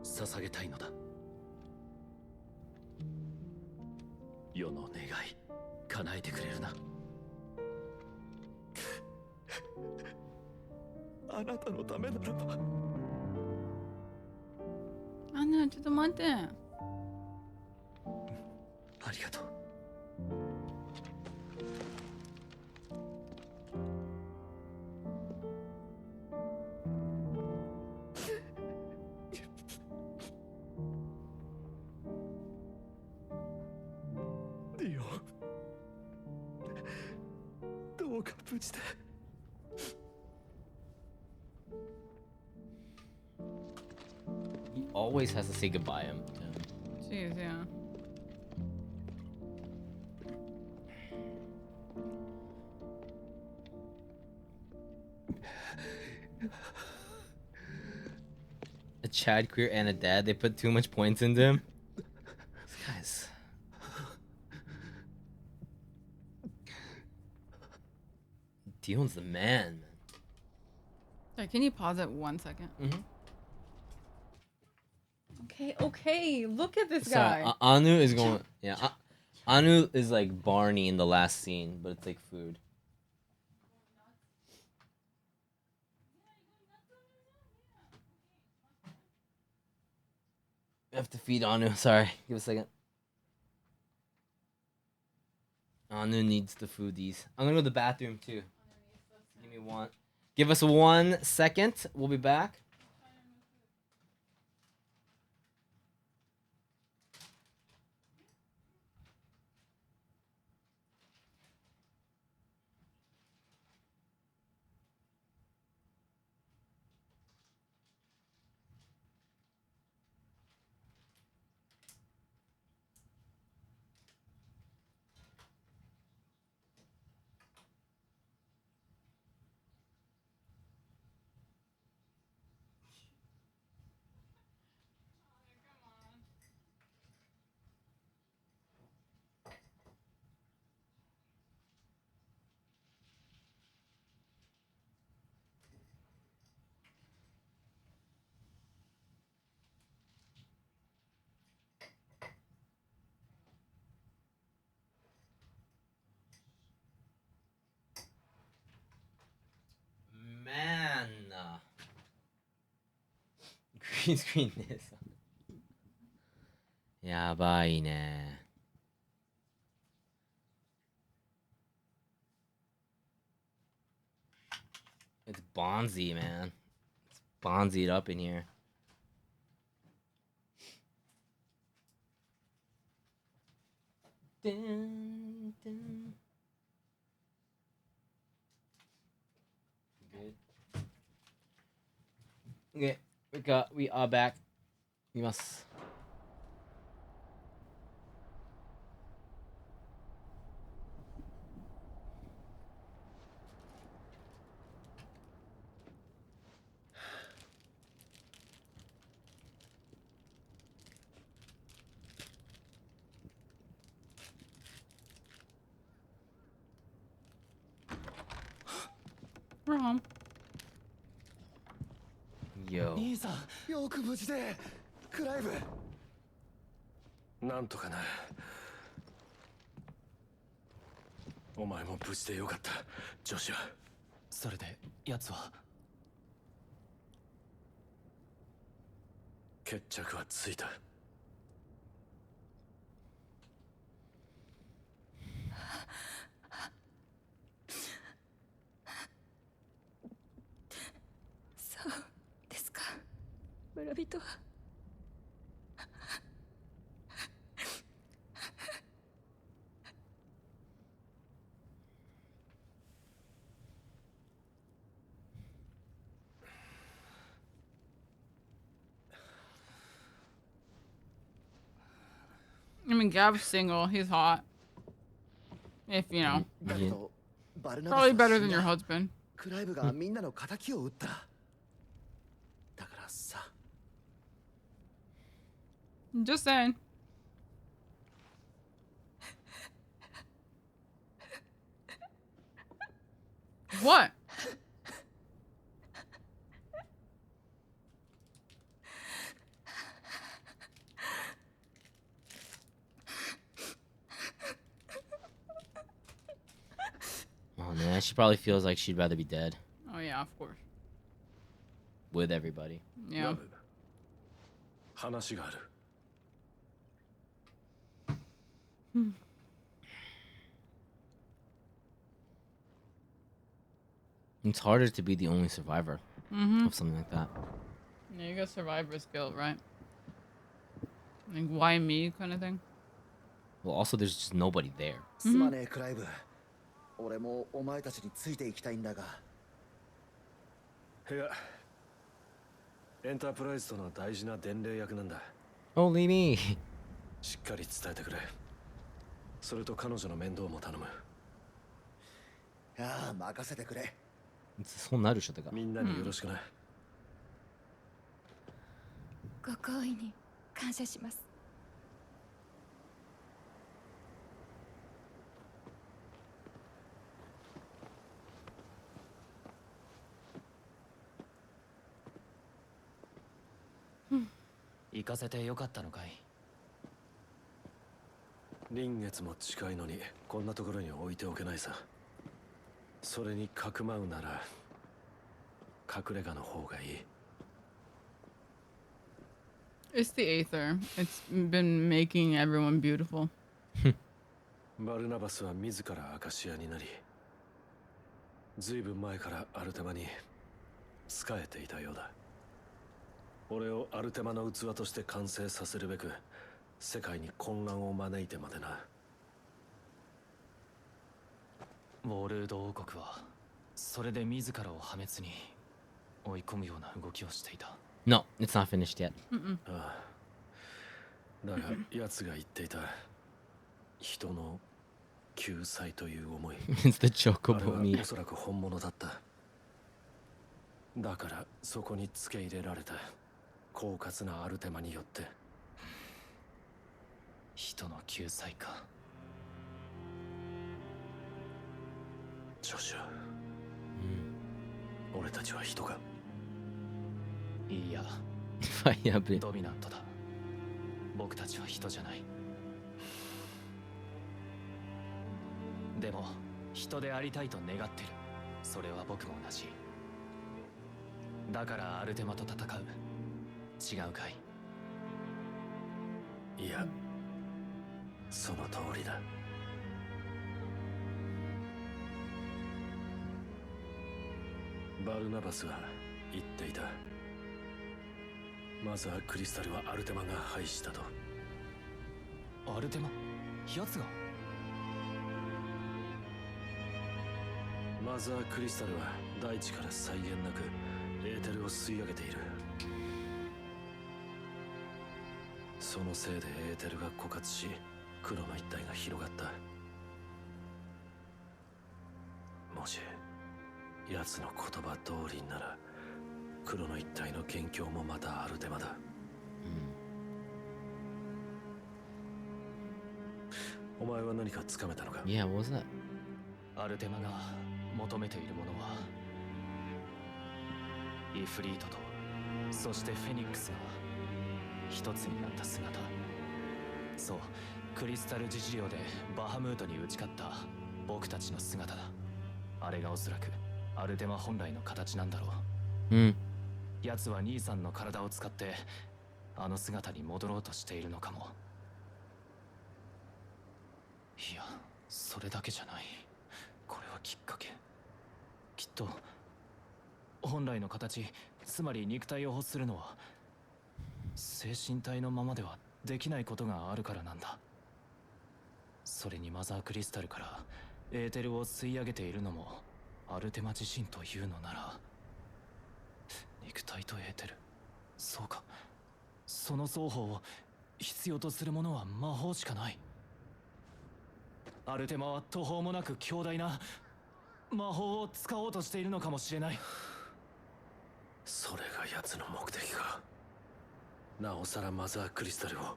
O: 捧げたいのだ。世の願い叶えてくれるな。
J: あなたのためならば。
B: あね、ちょっと待って。
O: ありがとう。
J: ディオン、どうか無事で。
A: He always has to say goodbye to him.
B: Jeez, yeah.
A: A Chad queer and a dad, they put too much points into him. These guys. Dion's the man.
B: Sorry, can you pause it 1 second?
A: Mm-hmm.
B: Okay, look at this
A: So,
B: guy.
A: Anu is going. Yeah, Anu is like Barney in the last scene, but it's like food. I have to feed Anu. Sorry, give a second. Anu needs the foodies. I'm gonna go to the bathroom too. Give me one. Give us 1 second. We'll be back. Man. Green screen is. やばいね。It's Bonzi, man. It's Bonzied up in here. Dun, dun. Good. Okay, we are back. We must.
B: We're home.
A: Yo.
J: 兄さん、
I: よく無事でクライブ。
G: なんとかな。お前も無事でよかった、ジョシュア。
J: それで奴は。
G: 決着はついた。
L: そうですか、村人は。
B: I mean, Gav's single. He's hot. If you know.
A: Yeah.
B: Probably better than your husband.
I: クライブがみんなの仇を撃った。だからさ。
B: Just saying. What?
A: Oh man, she probably feels like she'd rather be dead.
B: Oh yeah, of course.
A: With everybody.
B: Yeah.
G: 話がある。
A: It's harder to be the only survivor
B: Mm-hmm.
A: of something like that.
B: Yeah, you got survivor's guilt, right? Like, why me kind of thing.
A: Well, also there's just nobody there.
I: すまねえクライブ。俺もお前たちについていきたいんだが。
G: いや、エンタープライズとの大事な伝令役なんだ。
A: Only me.
G: しっかり伝えてくれ。それと彼女の面倒も頼む。
I: いや、任せてくれ。
A: そうなる人とか。
G: みんなによろしくな。
L: ご好意に感謝します。
J: 行かせてよかったのかい。
G: 臨月も近いのにこんなところに置いておけないさ。それにかくまうなら隠れ家の方がいい。
B: It's the Aether. It's been making everyone beautiful.
G: バルナバスは自らアカシアになり、ずいぶん前からアルテマに仕えていたようだ。俺をアルテマの器として完成させるべく世界に混乱を招いてまでな。
J: ウォールード王国はそれで自らを破滅に追い込むような動きをしていた。
A: No, it's not finished yet.
G: ああ、だが奴が言っていた人の救済という思い。
A: It's the chocobo
G: あれは
A: meat.
G: おそらく本物だった。だからそこに付け入れられた狡猾なアルテマによって
J: 人の救済か。
G: ジョシュ、俺たちは人か。
J: いいや、
A: やべえ。
J: ドミナントだ。僕たちは人じゃない。でも人でありたいと願ってる。それは僕も同じ。だからアルテマと戦う。違うかい？
G: いや、その通りだ。バルナバスは言っていた。マザークリスタルはアルテマが廃したと。
J: アルテマ？奴が？
G: マザークリスタルは大地から際限なくエーテルを吸い上げている。そのせいでエーテルが枯渇し、黒の一帯が広がった。もし奴の言葉通りなら黒の一帯の元凶もまたアルテマだ。お前は何かつかめたのか？
A: Yeah, what was that?
J: アルテマが求めているものはイフリートとそしてフェニックスが一つになった姿。そう、クリスタル自治領でバハムートに打ち勝った僕たちの姿だ。あれがおそらくアルテマ本来の形なんだろう。奴は兄さんの体を使ってあの姿に戻ろうとしているのかも。いや、それだけじゃない。これはきっかけ。きっと本来の形、つまり肉体を欲するのは精神体のままではできないことがあるからなんだ。それにマザークリスタルからエーテルを吸い上げているのもアルテマ自身というのなら、肉体とエーテル、そうか、その双方を必要とするものは魔法しかない。アルテマは途方もなく強大な魔法を使おうとしているのかもしれない。
G: それが奴の目的か。なおさらマザークリスタルを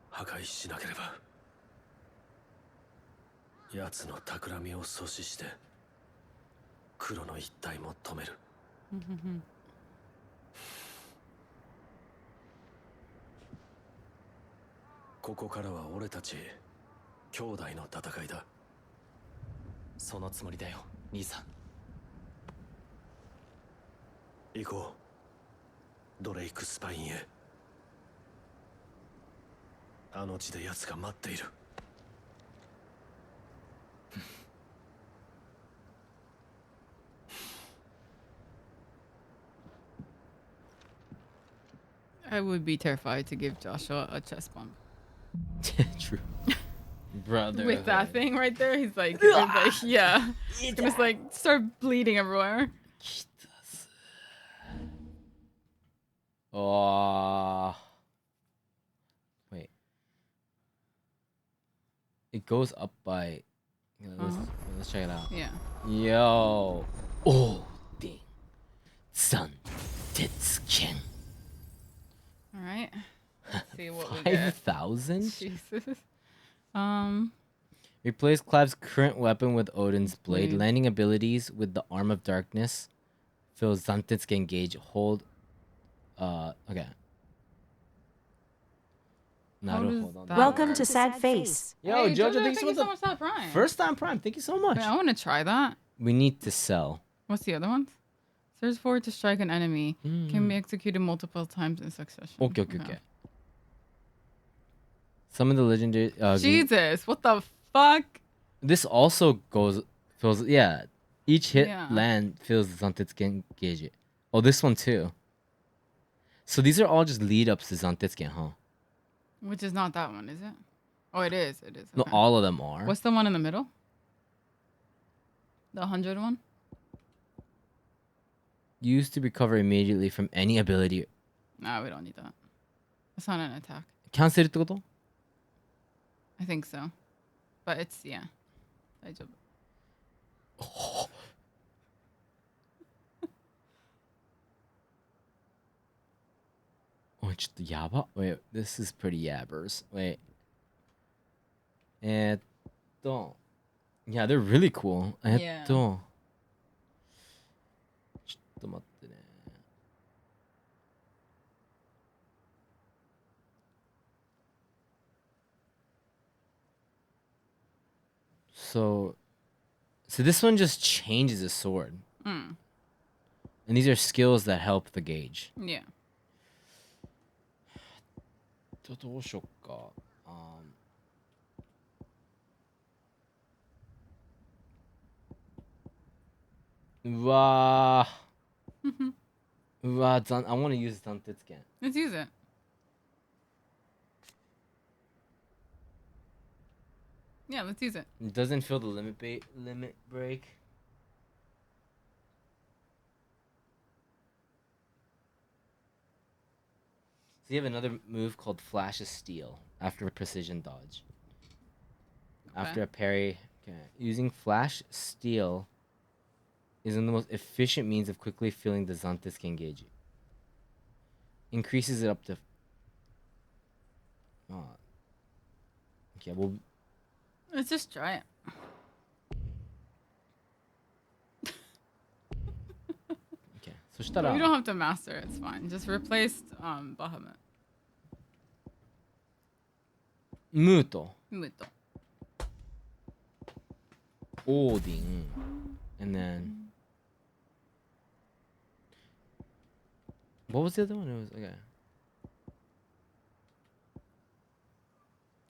G: 破壊しなければ。奴の企みを阻止して黒の一体も止める。ここからは俺たち兄弟の戦いだ。
J: そのつもりだよ、兄さん。
G: 行こう、ドレイクスパインへ。あの地で奴が待っている。
B: I would be terrified to give Joshua a chest bump.
A: True. Brother.
B: With that thing right there, he's like yeah. He's gonna just like start bleeding everywhere.
A: Oh. Wait. It goes up by. Let's check it out.
B: Yeah.
A: Yo. Oh, dang. Sun. Tetsuken.
B: All right. Let's see what we get.
A: 5,000?
B: Jesus.
A: Replace Clav's current weapon with Odin's blade.
B: Blade.
A: Landing abilities with the Arm of Darkness. Fills Zantetsuken engage. Hold. Okay.
D: Welcome to Sad Face.
A: Yo,
B: Hey,
A: Jojo,
B: Jojo,
A: thank you so much
B: for the Prime.
A: First time Prime. Thank you so much.
B: Wait, I want to try that.
A: We need to sell.
B: What's the other one? Surge forward to strike an enemy. Can be executed multiple times in succession.
A: Okay. Some of the legendary.
B: Jesus, what the fuck?
A: This also fills. Yeah, each hit
B: Yeah.
A: land fills the Zantetsuken gauge. Oh, this one too. So these are all just lead ups to Zantetsuken, huh?
B: Which is not that one, is it? Oh, it is. It is.
A: No,
B: Okay.
A: all of them are.
B: What's the one in the middle? The 100 one?
A: Used to recover immediately from any ability.
B: Nah, we don't need that. It's not an attack.
A: キャンセルってこと?
B: I think so. But it's, yeah. 大丈夫.
A: Oh, ちょっとやば. Wait, this is pretty yabbers. Wait. Yeah, they're really cool.
B: Yeah.
A: ちょっと待ってね. So this one just changes the sword.
B: Mm.
A: And these are skills that help the gauge.
B: Yeah.
A: どうしよっか. I want to use Zantetsuken.
B: Let's use it. Yeah, let's use it.
A: It doesn't feel the limit break. So you have another move called Flash of Steel after a precision dodge. After a parry, okay. Using Flash Steel is one of the most efficient means of quickly filling the Zantetsuken gauge. Increases it up to. Okay, well.
B: Let's just try it.
A: Okay, so shut up.
B: You don't have to master it. It's fine. Just replace Bahamut.
A: Muto.
B: Muto.
A: Odin. And then. What was the other one? It was okay.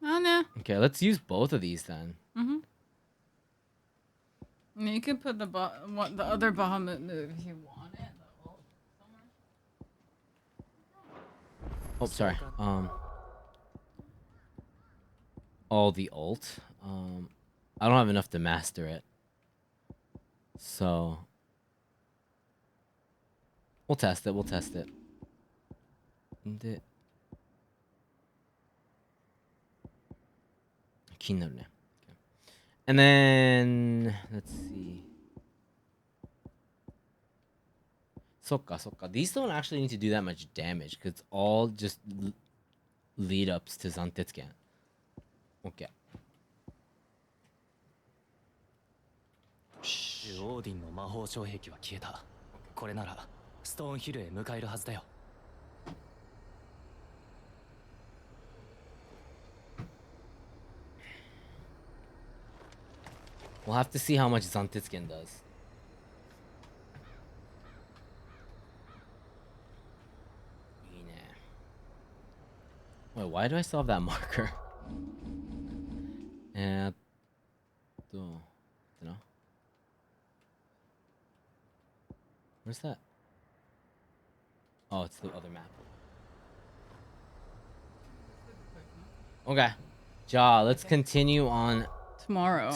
B: Oh, no.
A: Okay, let's use both of these then.
B: Mm-hmm. You can put the other Bahamut move if you want it.
A: Oh, sorry. All the ult. I don't have enough to master it. So we'll test it. And 気になるね. And then let's see. Sokka. These don't actually need to do that much damage because it's all just lead ups to Zantetsuken. Okay.
J: オーディンの魔法障壁は消えた。これならストーンヒルへ向かえるはずだよ。
A: We'll have to see how much Zantetsuken does. Wait, why do I still have that marker? And don't know. Where's that? Oh, it's the other map. Okay. Ja, let's continue on
B: tomorrow.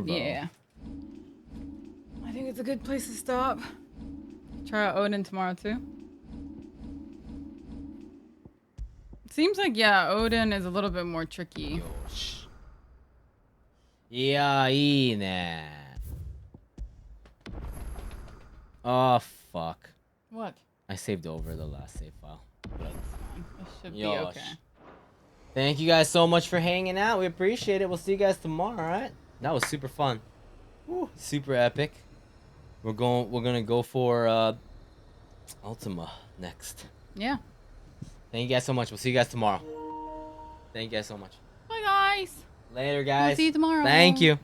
B: Yeah. I think it's a good place to stop. Try out Odin tomorrow too. Seems like, yeah, Odin is a little bit more tricky.
A: Yeah,いいね. Oh, fuck.
B: What?
A: I saved over the last save file.
B: It should be okay.
A: Thank you guys so much for hanging out. We appreciate it. We'll see you guys tomorrow, alright? That was super fun. Woo, super epic. We're gonna go for Ultima next.
B: Yeah.
A: Thank you guys so much. We'll see you guys tomorrow. Thank you guys so much.
B: Bye guys.
A: Later guys.
B: We'll see you tomorrow.
A: Thank you.